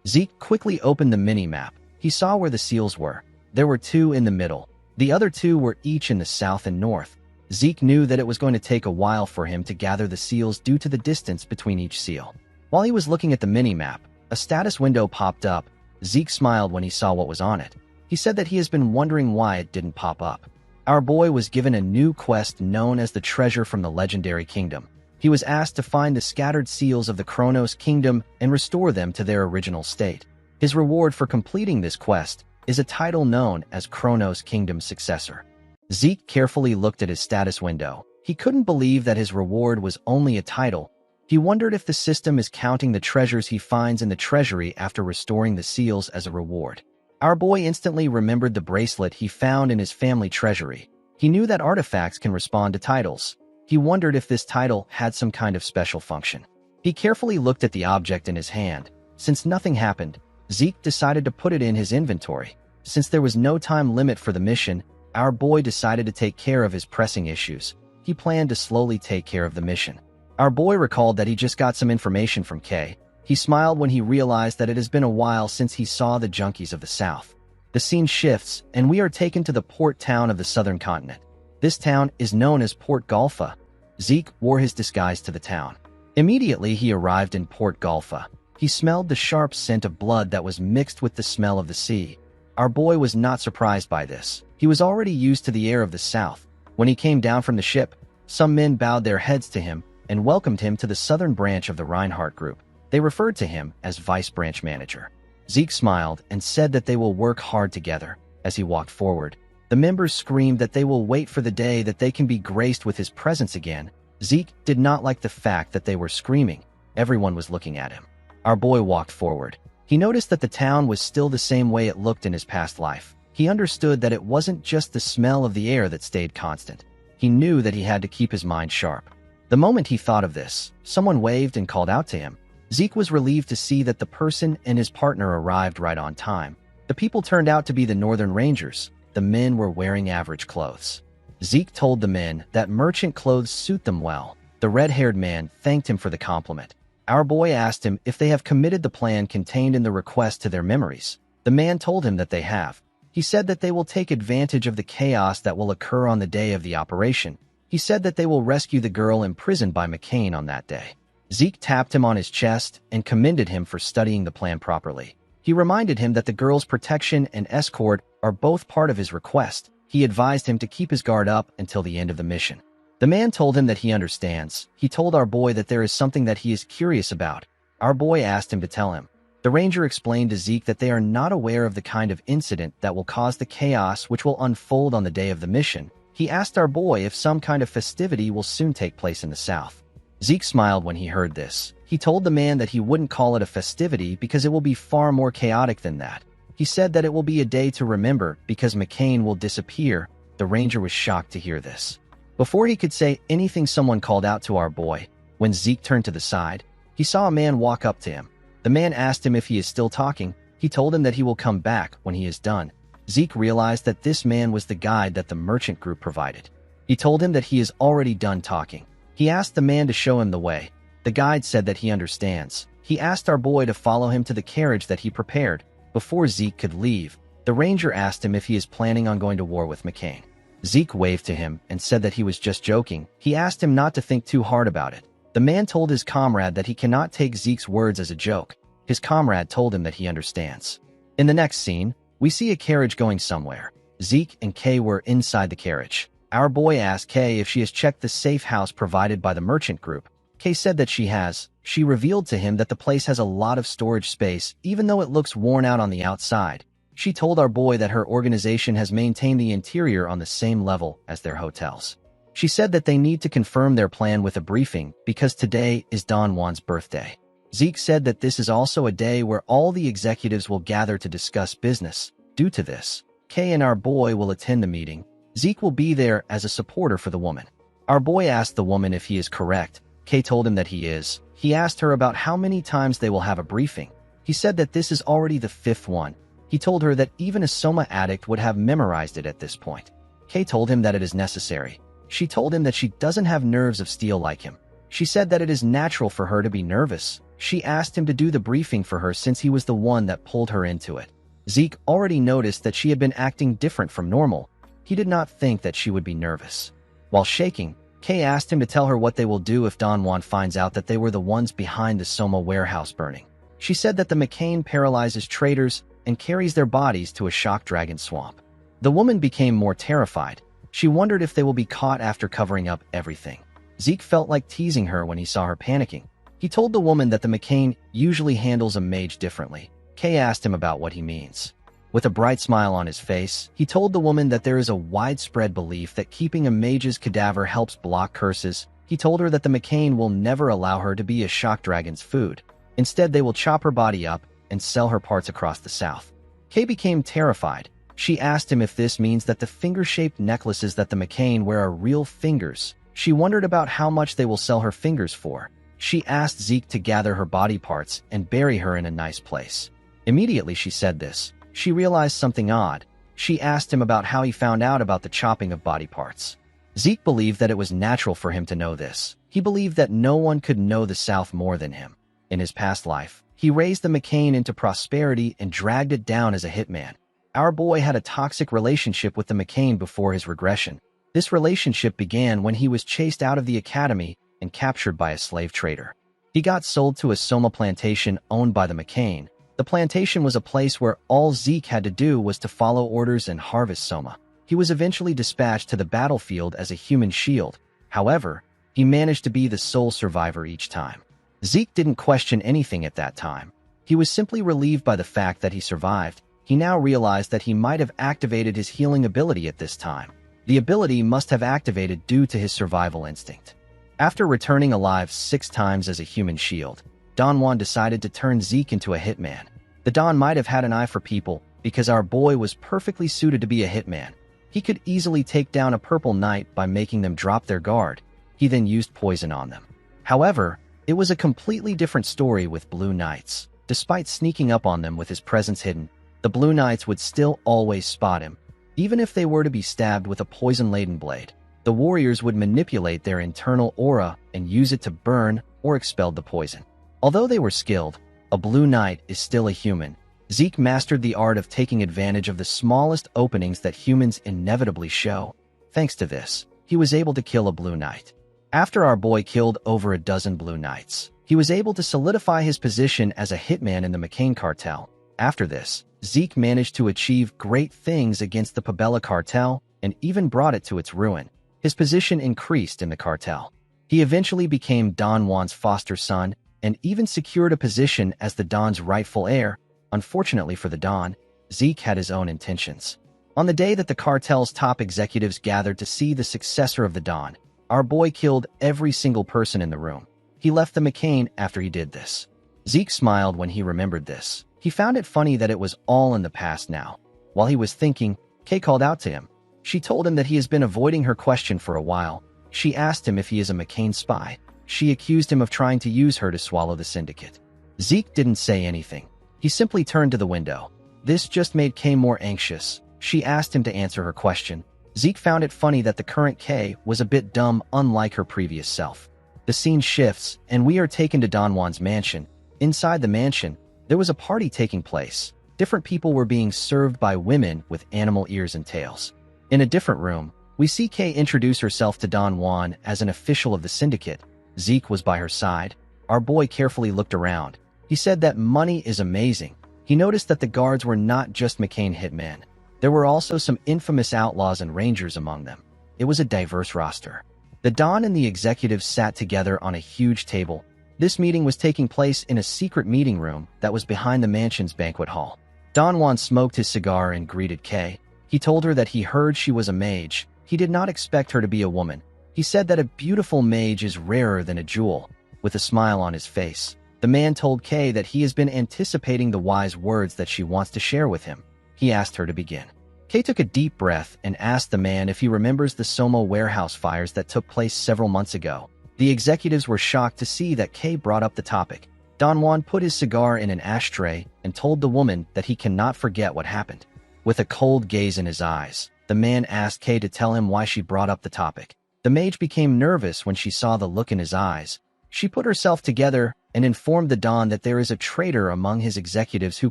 Zeke quickly opened the minimap. He saw where the seals were. There were 2 in the middle. The other 2 were each in the south and north. Zeke knew that it was going to take a while for him to gather the seals due to the distance between each seal. While he was looking at the minimap, a status window popped up. Zeke smiled when he saw what was on it. He said that he has been wondering why it didn't pop up. Our boy was given a new quest known as the Treasure from the Legendary Kingdom. He was asked to find the scattered seals of the Kronos Kingdom and restore them to their original state. His reward for completing this quest is a title known as Kronos Kingdom Successor. Zeke carefully looked at his status window. He couldn't believe that his reward was only a title. He wondered if the system is counting the treasures he finds in the treasury after restoring the seals as a reward. Our boy instantly remembered the bracelet he found in his family treasury. He knew that artifacts can respond to titles. He wondered if this title had some kind of special function. He carefully looked at the object in his hand. Since nothing happened, Zeke decided to put it in his inventory. Since there was no time limit for the mission, our boy decided to take care of his pressing issues. He planned to slowly take care of the mission. Our boy recalled that he just got some information from Kay. He smiled when he realized that it has been a while since he saw the junkies of the South. The scene shifts, and we are taken to the port town of the southern continent. This town is known as Port Golfa. Zeke wore his disguise to the town. Immediately, he arrived in Port Golfa. He smelled the sharp scent of blood that was mixed with the smell of the sea. Our boy was not surprised by this. He was already used to the air of the South. When he came down from the ship, some men bowed their heads to him and welcomed him to the southern branch of the Reinhardt Group. They referred to him as Vice Branch Manager. Zeke smiled and said that they will work hard together. As he walked forward, the members screamed that they will wait for the day that they can be graced with his presence again. Zeke did not like the fact that they were screaming. Everyone was looking at him. Our boy walked forward. He noticed that the town was still the same way it looked in his past life. He understood that it wasn't just the smell of the air that stayed constant. He knew that he had to keep his mind sharp. The moment he thought of this, someone waved and called out to him. Zeke was relieved to see that the person and his partner arrived right on time. The people turned out to be the Northern Rangers. The men were wearing average clothes. Zeke told the men that merchant clothes suit them well. The red-haired man thanked him for the compliment. Our boy asked him if they have committed the plan contained in the request to their memories. The man told him that they have. He said that they will take advantage of the chaos that will occur on the day of the operation. He said that they will rescue the girl imprisoned by McCain on that day. Zeke tapped him on his chest and commended him for studying the plan properly. He reminded him that the girl's protection and escort are both part of his request. He advised him to keep his guard up until the end of the mission. The man told him that he understands. He told our boy that there is something that he is curious about. Our boy asked him to tell him. The ranger explained to Zeke that they are not aware of the kind of incident that will cause the chaos which will unfold on the day of the mission. He asked our boy if some kind of festivity will soon take place in the South. Zeke smiled when he heard this. He told the man that he wouldn't call it a festivity because it will be far more chaotic than that. He said that it will be a day to remember because McCain will disappear. The ranger was shocked to hear this. Before he could say anything, someone called out to our boy. When Zeke turned to the side, he saw a man walk up to him. The man asked him if he is still talking. He told him that he will come back when he is done. Zeke realized that this man was the guide that the merchant group provided. He told him that he is already done talking. He asked the man to show him the way. The guide said that he understands. He asked our boy to follow him to the carriage that he prepared. Before Zeke could leave, The ranger asked him if he is planning on going to war with McCain. Zeke waved to him and said that he was just joking. He asked him not to think too hard about it. The man told his comrade that he cannot take Zeke's words as a joke. His comrade told him that he understands. In the next scene, we see a carriage going somewhere. Zeke and Kay were inside the carriage. Our boy asked Kay if she has checked the safe house provided by the merchant group. Kay said that she has. She revealed to him that the place has a lot of storage space, even though it looks worn out on the outside. She told our boy that her organization has maintained the interior on the same level as their hotels. She said that they need to confirm their plan with a briefing because today is Don Juan's birthday. Zeke said that this is also a day where all the executives will gather to discuss business. Due to this, Kay and our boy will attend the meeting. Zeke will be there as a supporter for the woman. Our boy asked the woman if he is correct. Kay told him that he is. He asked her about how many times they will have a briefing. He said that this is already the 5th one. He told her that even a Soma addict would have memorized it at this point. Kay told him that it is necessary. She told him that she doesn't have nerves of steel like him. She said that it is natural for her to be nervous. She asked him to do the briefing for her since he was the one that pulled her into it. Zeke already noticed that she had been acting different from normal. He did not think that she would be nervous. While shaking, Kay asked him to tell her what they will do if Don Juan finds out that they were the ones behind the Soma warehouse burning. She said that the McCain paralyzes traitors and carries their bodies to a shock dragon swamp. The woman became more terrified. She wondered if they will be caught after covering up everything. Zeke felt like teasing her when he saw her panicking. He told the woman that the McCain usually handles a mage differently. Kay asked him about what he means. With a bright smile on his face, he told the woman that there is a widespread belief that keeping a mage's cadaver helps block curses. He told her that the McCain will never allow her to be a shock dragon's food. Instead, they will chop her body up and sell her parts across the south. Kay became terrified. She asked him if this means that the finger-shaped necklaces that the McCain wear are real fingers. She wondered about how much they will sell her fingers for. She asked Zeke to gather her body parts and bury her in a nice place. Immediately she said this, she realized something odd. She asked him about how he found out about the chopping of body parts. Zeke believed that it was natural for him to know this. He believed that no one could know the South more than him. In his past life, he raised the McCain into prosperity and dragged it down as a hitman. Our boy had a toxic relationship with the McCain before his regression. This relationship began when he was chased out of the academy and captured by a slave trader. He got sold to a Soma plantation owned by the McCain. The plantation was a place where all Zeke had to do was to follow orders and harvest Soma. He was eventually dispatched to the battlefield as a human shield. However, he managed to be the sole survivor each time. Zeke didn't question anything at that time. He was simply relieved by the fact that he survived. He now realized that he might have activated his healing ability at this time. The ability must have activated due to his survival instinct. After returning alive 6 times as a human shield, Don Juan decided to turn Zeke into a hitman. The Don might have had an eye for people because our boy was perfectly suited to be a hitman. He could easily take down a purple knight by making them drop their guard. He then used poison on them. However, it was a completely different story with blue knights. Despite sneaking up on them with his presence hidden, the blue knights would still always spot him. Even if they were to be stabbed with a poison-laden blade, the warriors would manipulate their internal aura and use it to burn or expel the poison. Although they were skilled, a blue knight is still a human. Zeke mastered the art of taking advantage of the smallest openings that humans inevitably show. Thanks to this, he was able to kill a blue knight. After our boy killed over a dozen blue knights, he was able to solidify his position as a hitman in the McCain cartel. After this, Zeke managed to achieve great things against the Pabella cartel and even brought it to its ruin. His position increased in the cartel. He eventually became Don Juan's foster son and even secured a position as the Don's rightful heir. Unfortunately for the Don, Zeke had his own intentions. On the day that the cartel's top executives gathered to see the successor of the Don, our boy killed every single person in the room. He left the McCain after he did this. Zeke smiled when he remembered this. He found it funny that it was all in the past now. While he was thinking, Kay called out to him. She told him that he has been avoiding her question for a while. She asked him if he is a McCain spy. She accused him of trying to use her to swallow the syndicate. Zeke didn't say anything. He simply turned to the window. This just made Kay more anxious. She asked him to answer her question. Zeke found it funny that the current Kay was a bit dumb, unlike her previous self. The scene shifts, and we are taken to Don Juan's mansion. Inside the mansion, there was a party taking place. Different people were being served by women with animal ears and tails. In a different room, we see Kay introduce herself to Don Juan as an official of the syndicate. Zeke was by her side. Our boy carefully looked around. He said that money is amazing. He noticed that the guards were not just McCain hitmen. There were also some infamous outlaws and rangers among them. It was a diverse roster. The Don and the executives sat together on a huge table. This meeting was taking place in a secret meeting room that was behind the mansion's banquet hall. Don Juan smoked his cigar and greeted Kay. He told her that he heard she was a mage. He did not expect her to be a woman. He said that a beautiful mage is rarer than a jewel. With a smile on his face, the man told Kay that he has been anticipating the wise words that she wants to share with him. He asked her to begin. Kay took a deep breath and asked the man if he remembers the Somo warehouse fires that took place several months ago. The executives were shocked to see that Kay brought up the topic. Don Juan put his cigar in an ashtray and told the woman that he cannot forget what happened. With a cold gaze in his eyes, the man asked Kay to tell him why she brought up the topic. The mage became nervous when she saw the look in his eyes. She put herself together and informed the Don that there is a traitor among his executives who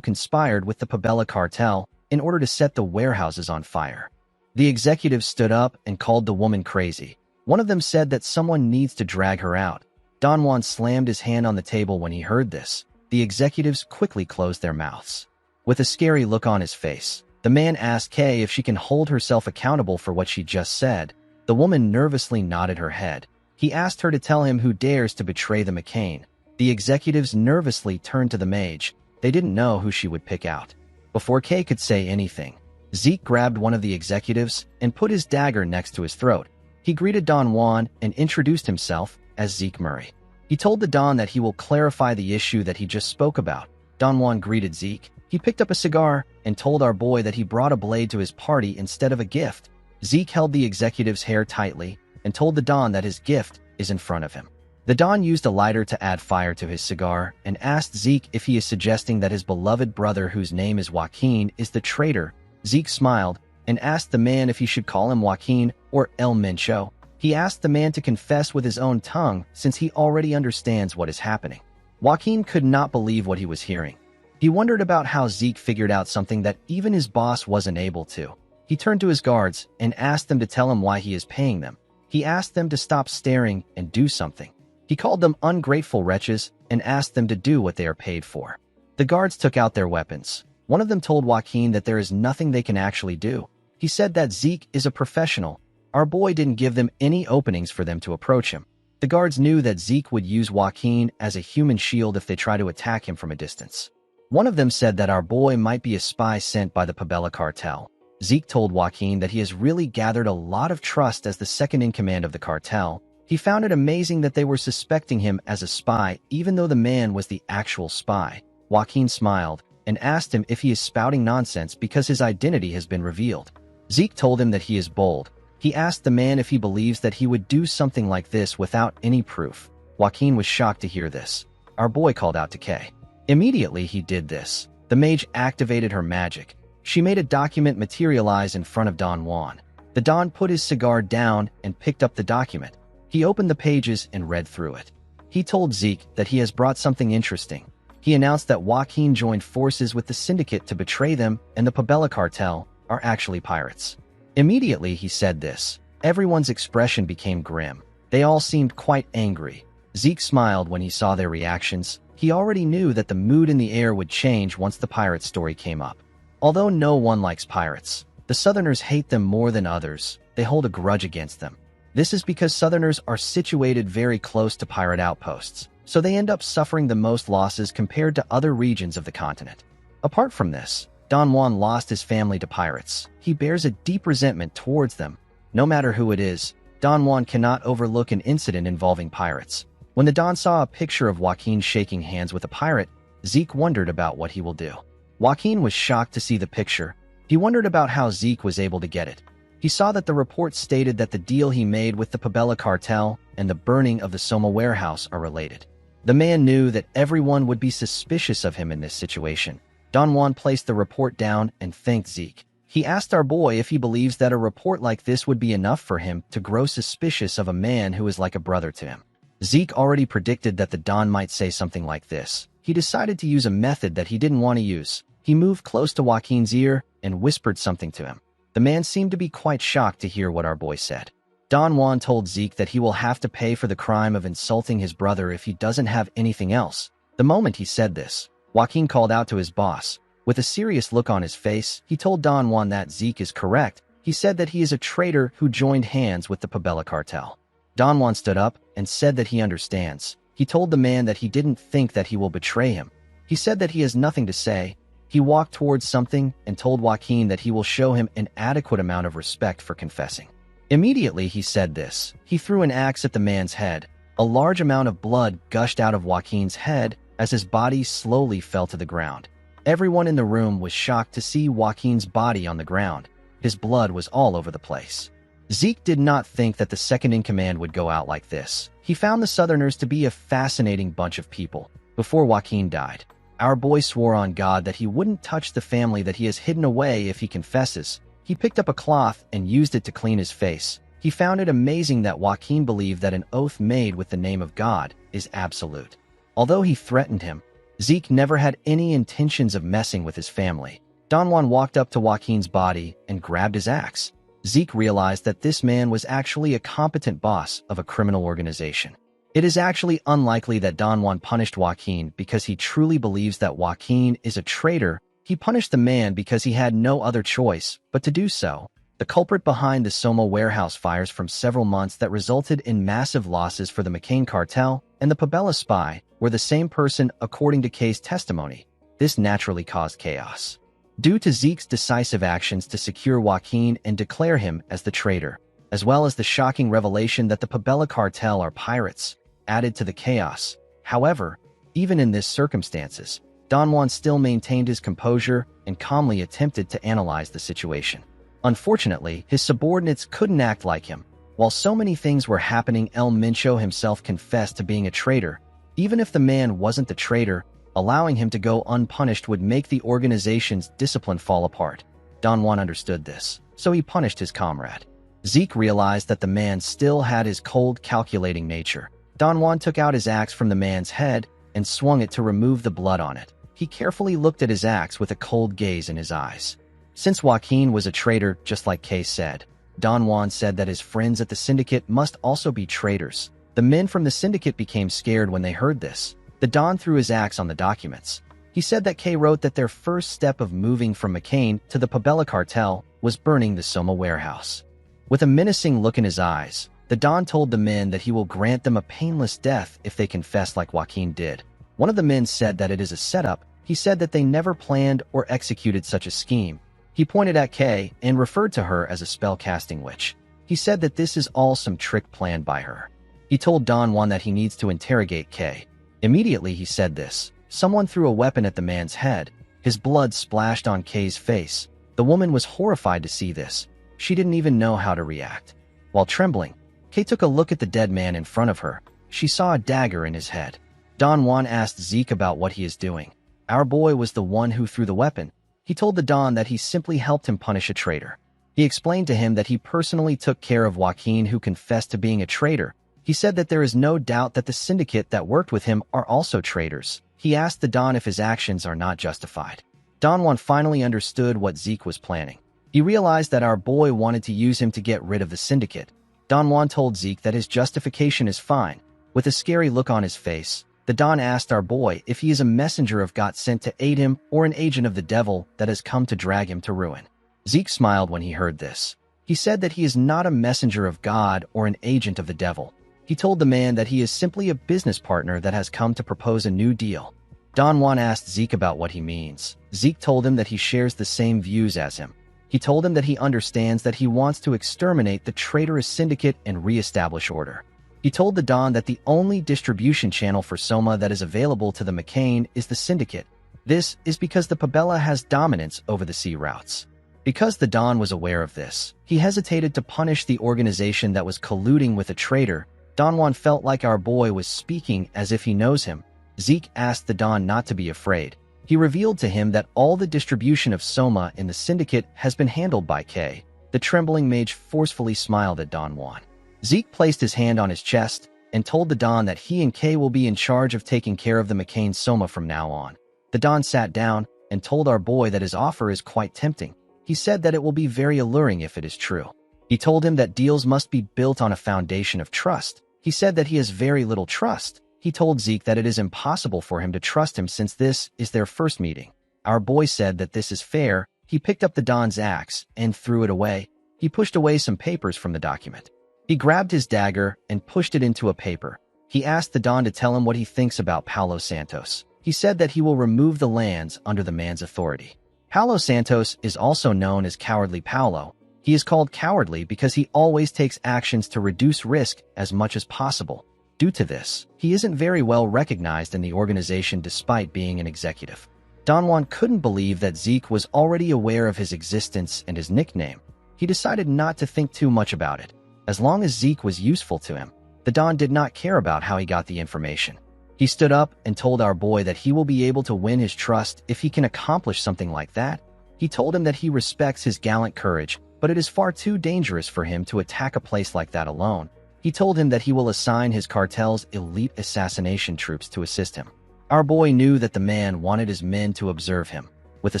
conspired with the Pabella cartel in order to set the warehouses on fire. The executives stood up and called the woman crazy. One of them said that someone needs to drag her out. Don Juan slammed his hand on the table when he heard this. The executives quickly closed their mouths. With a scary look on his face, the man asked Kay if she can hold herself accountable for what she just said. The woman nervously nodded her head. He asked her to tell him who dares to betray the McCain. The executives nervously turned to the mage. They didn't know who she would pick out. Before Kay could say anything, Zeke grabbed one of the executives and put his dagger next to his throat. He greeted Don Juan and introduced himself as Zeke Murray. He told the Don that he will clarify the issue that he just spoke about. Don Juan greeted Zeke. He picked up a cigar and told our boy that he brought a blade to his party instead of a gift. Zeke held the executive's hair tightly and told the Don that his gift is in front of him. The Don used a lighter to add fire to his cigar and asked Zeke if he is suggesting that his beloved brother, whose name is Joaquin, is the traitor. Zeke smiled and asked the man if he should call him Joaquin or El Mencho. He asked the man to confess with his own tongue since he already understands what is happening. Joaquin could not believe what he was hearing. He wondered about how Zeke figured out something that even his boss wasn't able to. He turned to his guards and asked them to tell him why he is paying them. He asked them to stop staring and do something. He called them ungrateful wretches and asked them to do what they are paid for. The guards took out their weapons. One of them told Joaquin that there is nothing they can actually do. He said that Zeke is a professional. Our boy didn't give them any openings for them to approach him. The guards knew that Zeke would use Joaquin as a human shield if they try to attack him from a distance. One of them said that our boy might be a spy sent by the Pabella cartel. Zeke told Joaquin that he has really gathered a lot of trust as the second-in-command of the cartel. He found it amazing that they were suspecting him as a spy, even though the man was the actual spy. Joaquin smiled and asked him if he is spouting nonsense because his identity has been revealed. Zeke told him that he is bold. He asked the man if he believes that he would do something like this without any proof. Joaquin was shocked to hear this. Our boy called out to Kay. Immediately he did this. The mage activated her magic. She made a document materialize in front of Don Juan. The Don put his cigar down and picked up the document. He opened the pages and read through it. He told Zeke that he has brought something interesting. He announced that Joaquin joined forces with the syndicate to betray them and the Pabella cartel are actually pirates. Immediately he said this. Everyone's expression became grim. They all seemed quite angry. Zeke smiled when he saw their reactions. He already knew that the mood in the air would change once the pirate story came up. Although no one likes pirates, the Southerners hate them more than others. They hold a grudge against them. This is because Southerners are situated very close to pirate outposts, so they end up suffering the most losses compared to other regions of the continent. Apart from this, Don Juan lost his family to pirates. He bears a deep resentment towards them. No matter who it is, Don Juan cannot overlook an incident involving pirates. When the Don saw a picture of Joaquin shaking hands with a pirate, Zeke wondered about what he will do. Joaquin was shocked to see the picture. He wondered about how Zeke was able to get it. He saw that the report stated that the deal he made with the Pabella cartel and the burning of the Soma warehouse are related. The man knew that everyone would be suspicious of him in this situation. Don Juan placed the report down and thanked Zeke. He asked our boy if he believes that a report like this would be enough for him to grow suspicious of a man who is like a brother to him. Zeke already predicted that the Don might say something like this. He decided to use a method that he didn't want to use. He moved close to Joaquin's ear and whispered something to him. The man seemed to be quite shocked to hear what our boy said. Don Juan told Zeke that he will have to pay for the crime of insulting his brother if he doesn't have anything else. The moment he said this, Joaquin called out to his boss. With a serious look on his face, he told Don Juan that Zeke is correct. He said that he is a traitor who joined hands with the Pabella cartel. Don Juan stood up and said that he understands. He told the man that he didn't think that he will betray him. He said that he has nothing to say. He walked towards something and told Joaquin that he will show him an adequate amount of respect for confessing. Immediately he said this. He threw an axe at the man's head. A large amount of blood gushed out of Joaquin's head as his body slowly fell to the ground. Everyone in the room was shocked to see Joaquin's body on the ground. His blood was all over the place. Zeke did not think that the second-in-command would go out like this. He found the Southerners to be a fascinating bunch of people. Before Joaquin died, our boy swore on God that he wouldn't touch the family that he has hidden away if he confesses. He picked up a cloth and used it to clean his face. He found it amazing that Joaquin believed that an oath made with the name of God is absolute. Although he threatened him, Zeke never had any intentions of messing with his family. Don Juan walked up to Joaquin's body and grabbed his axe. Zeke realized that this man was actually a competent boss of a criminal organization. It is actually unlikely that Don Juan punished Joaquin because he truly believes that Joaquin is a traitor. He punished the man because he had no other choice but to do so. The culprit behind the Soma warehouse fires from several months that resulted in massive losses for the McCain cartel and the Pabella spy were the same person according to Kay's testimony. This naturally caused chaos. Due to Zeke's decisive actions to secure Joaquin and declare him as the traitor, as well as the shocking revelation that the Pabella cartel are pirates, added to the chaos. However, even in these circumstances, Don Juan still maintained his composure and calmly attempted to analyze the situation. Unfortunately, his subordinates couldn't act like him. While so many things were happening, El Mincho himself confessed to being a traitor. Even if the man wasn't the traitor, allowing him to go unpunished would make the organization's discipline fall apart. Don Juan understood this, so he punished his comrade. Zeke realized that the man still had his cold, calculating nature. Don Juan took out his axe from the man's head and swung it to remove the blood on it. He carefully looked at his axe with a cold gaze in his eyes. Since Joaquin was a traitor, just like Kay said, Don Juan said that his friends at the syndicate must also be traitors. The men from the syndicate became scared when they heard this. The Don threw his axe on the documents. He said that Kay wrote that their first step of moving from McCain to the Pabella cartel was burning the Soma warehouse. With a menacing look in his eyes, the Don told the men that he will grant them a painless death if they confess like Joaquin did. One of the men said that it is a setup. He said that they never planned or executed such a scheme. He pointed at Kay and referred to her as a spell-casting witch. He said that this is all some trick planned by her. He told Don Juan that he needs to interrogate Kay. Immediately he said this. Someone threw a weapon at the man's head. His blood splashed on Kay's face. The woman was horrified to see this. She didn't even know how to react. While trembling, Kay took a look at the dead man in front of her. She saw a dagger in his head. Don Juan asked Zeke about what he is doing. Our boy was the one who threw the weapon. He told the Don that he simply helped him punish a traitor. He explained to him that he personally took care of Joaquin, who confessed to being a traitor. He said that there is no doubt that the syndicate that worked with him are also traitors. He asked the Don if his actions are not justified. Don Juan finally understood what Zeke was planning. He realized that our boy wanted to use him to get rid of the syndicate. Don Juan told Zeke that his justification is fine. With a scary look on his face, the Don asked our boy if he is a messenger of God sent to aid him or an agent of the devil that has come to drag him to ruin. Zeke smiled when he heard this. He said that he is not a messenger of God or an agent of the devil. He told the man that he is simply a business partner that has come to propose a new deal. Don Juan asked Zeke about what he means. Zeke told him that he shares the same views as him. He told him that he understands that he wants to exterminate the traitorous syndicate and re-establish order. He told the Don that the only distribution channel for Soma that is available to the McCain is the syndicate. This is because the Pabella has dominance over the sea routes. Because the Don was aware of this, he hesitated to punish the organization that was colluding with a traitor. Don Juan felt like our boy was speaking as if he knows him. Zeke asked the Don not to be afraid. He revealed to him that all the distribution of Soma in the syndicate has been handled by Kay. The trembling mage forcefully smiled at Don Juan. Zeke placed his hand on his chest and told the Don that he and Kay will be in charge of taking care of the McCain Soma from now on. The Don sat down and told our boy that his offer is quite tempting. He said that it will be very alluring if it is true. He told him that deals must be built on a foundation of trust. He said that he has very little trust. He told Zeke that it is impossible for him to trust him since this is their first meeting. Our boy said that this is fair. He picked up the Don's axe and threw it away. He pushed away some papers from the document. He grabbed his dagger and pushed it into a paper. He asked the Don to tell him what he thinks about Paulo Santos. He said that he will remove the lands under the man's authority. Paulo Santos is also known as Cowardly Paulo. He is called cowardly because he always takes actions to reduce risk as much as possible. Due to this, he isn't very well recognized in the organization despite being an executive. Don Juan couldn't believe that Zeke was already aware of his existence and his nickname. He decided not to think too much about it. As long as Zeke was useful to him, the Don did not care about how he got the information. He stood up and told our boy that he will be able to win his trust if he can accomplish something like that. He told him that he respects his gallant courage, but it is far too dangerous for him to attack a place like that alone. He told him that he will assign his cartel's elite assassination troops to assist him. Our boy knew that the man wanted his men to observe him. With a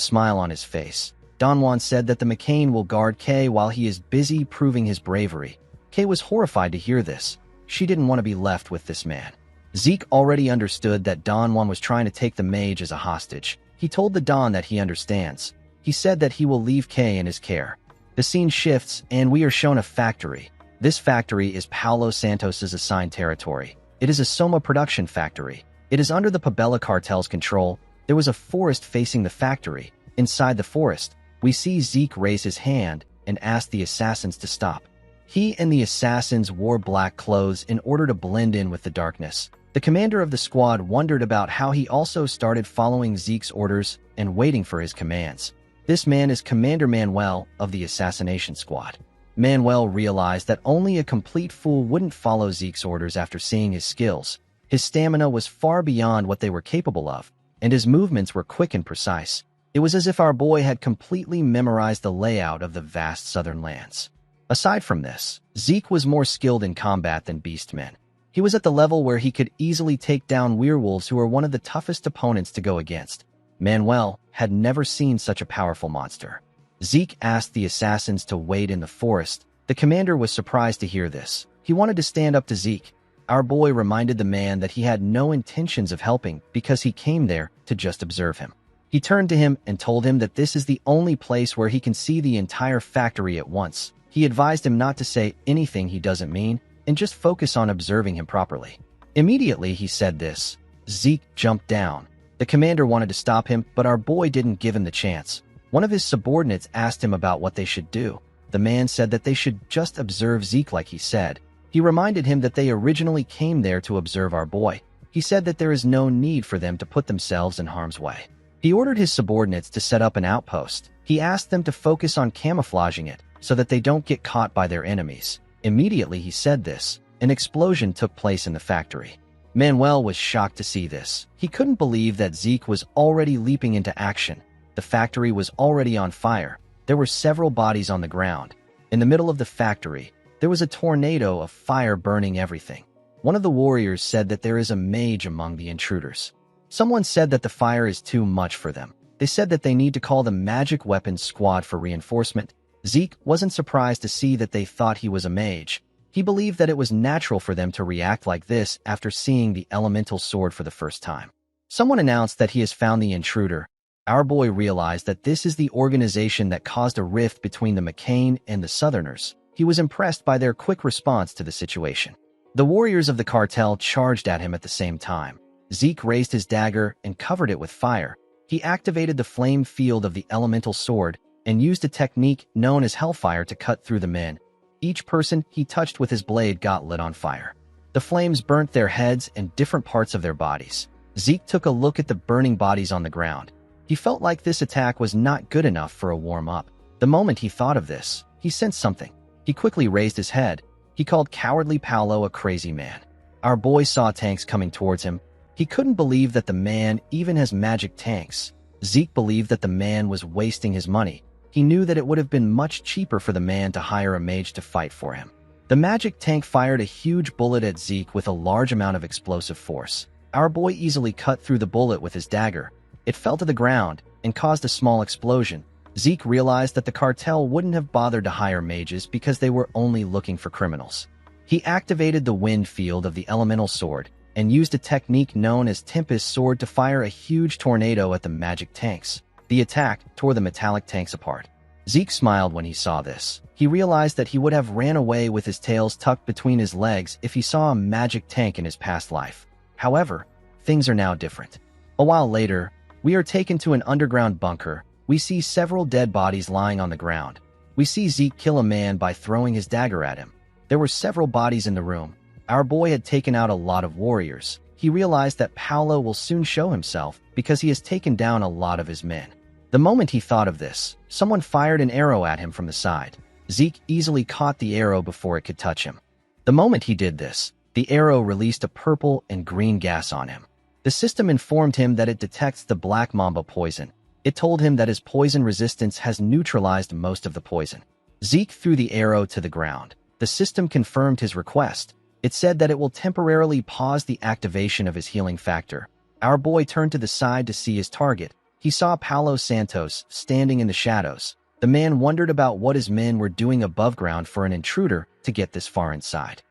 smile on his face, Don Juan said that the McCain will guard Kay while he is busy proving his bravery. Kay was horrified to hear this. She didn't want to be left with this man. Zeke already understood that Don Juan was trying to take the mage as a hostage. He told the Don that he understands. He said that he will leave Kay in his care. The scene shifts, and we are shown a factory. This factory is Paulo Santos's assigned territory. It is a Soma production factory. It is under the Pabella cartel's control. There was a forest facing the factory. Inside the forest, we see Zeke raise his hand and ask the assassins to stop. He and the assassins wore black clothes in order to blend in with the darkness. The commander of the squad wondered about how he also started following Zeke's orders and waiting for his commands. This man is Commander Manuel of the assassination squad. Manuel realized that only a complete fool wouldn't follow Zeke's orders after seeing his skills. His stamina was far beyond what they were capable of, and his movements were quick and precise. It was as if our boy had completely memorized the layout of the vast southern lands. Aside from this, Zeke was more skilled in combat than beastmen. He was at the level where he could easily take down werewolves who were one of the toughest opponents to go against. Manuel had never seen such a powerful monster. Zeke asked the assassins to wait in the forest. The commander was surprised to hear this. He wanted to stand up to Zeke. Our boy reminded the man that he had no intentions of helping because he came there to just observe him. He turned to him and told him that this is the only place where he can see the entire factory at once. He advised him not to say anything he doesn't mean and just focus on observing him properly. Immediately he said this, Zeke jumped down. The commander wanted to stop him, but our boy didn't give him the chance. One of his subordinates asked him about what they should do. The man said that they should just observe Zeke like he said. He reminded him that they originally came there to observe our boy. He said that there is no need for them to put themselves in harm's way. He ordered his subordinates to set up an outpost. He asked them to focus on camouflaging it so that they don't get caught by their enemies. Immediately he said this, an explosion took place in the factory. Manuel was shocked to see this. He couldn't believe that Zeke was already leaping into action. The factory was already on fire. There were several bodies on the ground. In the middle of the factory, there was a tornado of fire burning everything. One of the warriors said that there is a mage among the intruders. Someone said that the fire is too much for them. They said that they need to call the magic weapons squad for reinforcement. Zeke wasn't surprised to see that they thought he was a mage. He believed that it was natural for them to react like this after seeing the elemental sword for the first time. Someone announced that he has found the intruder. Our boy realized that this is the organization that caused a rift between the McCain and the Southerners. He was impressed by their quick response to the situation. The warriors of the cartel charged at him at the same time. Zeke raised his dagger and covered it with fire. He activated the flame field of the elemental sword and used a technique known as hellfire to cut through the men. Each person he touched with his blade got lit on fire. The flames burnt their heads and different parts of their bodies. Zeke took a look at the burning bodies on the ground. He felt like this attack was not good enough for a warm-up. The moment he thought of this, he sensed something. He quickly raised his head. He called Cowardly Paulo a crazy man. Our boy saw tanks coming towards him. He couldn't believe that the man even has magic tanks. Zeke believed that the man was wasting his money. He knew that it would have been much cheaper for the man to hire a mage to fight for him. The magic tank fired a huge bullet at Zeke with a large amount of explosive force. Our boy easily cut through the bullet with his dagger. It fell to the ground, and caused a small explosion. Zeke realized that the cartel wouldn't have bothered to hire mages because they were only looking for criminals. He activated the wind field of the elemental sword and used a technique known as Tempest Sword to fire a huge tornado at the magic tanks. The attack tore the metallic tanks apart. Zeke smiled when he saw this. He realized that he would have ran away with his tails tucked between his legs if he saw a magic tank in his past life. However, things are now different. A while later, we are taken to an underground bunker. We see several dead bodies lying on the ground. We see Zeke kill a man by throwing his dagger at him. There were several bodies in the room. Our boy had taken out a lot of warriors. He realized that Paolo will soon show himself because he has taken down a lot of his men. The moment he thought of this, someone fired an arrow at him from the side. Zeke easily caught the arrow before it could touch him. The moment he did this, the arrow released a purple and green gas on him. The system informed him that it detects the black mamba poison. It told him that his poison resistance has neutralized most of the poison. Zeke threw the arrow to the ground. The system confirmed his request. It said that it will temporarily pause the activation of his healing factor. Our boy turned to the side to see his target. He saw Paulo Santos standing in the shadows. The man wondered about what his men were doing above ground for an intruder to get this far inside.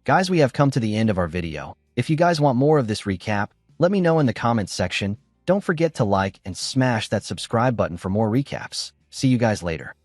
Guys, we have come to the end of our video. If you guys want more of this recap, let me know in the comments section. Don't forget to like and smash that subscribe button for more recaps. See you guys later.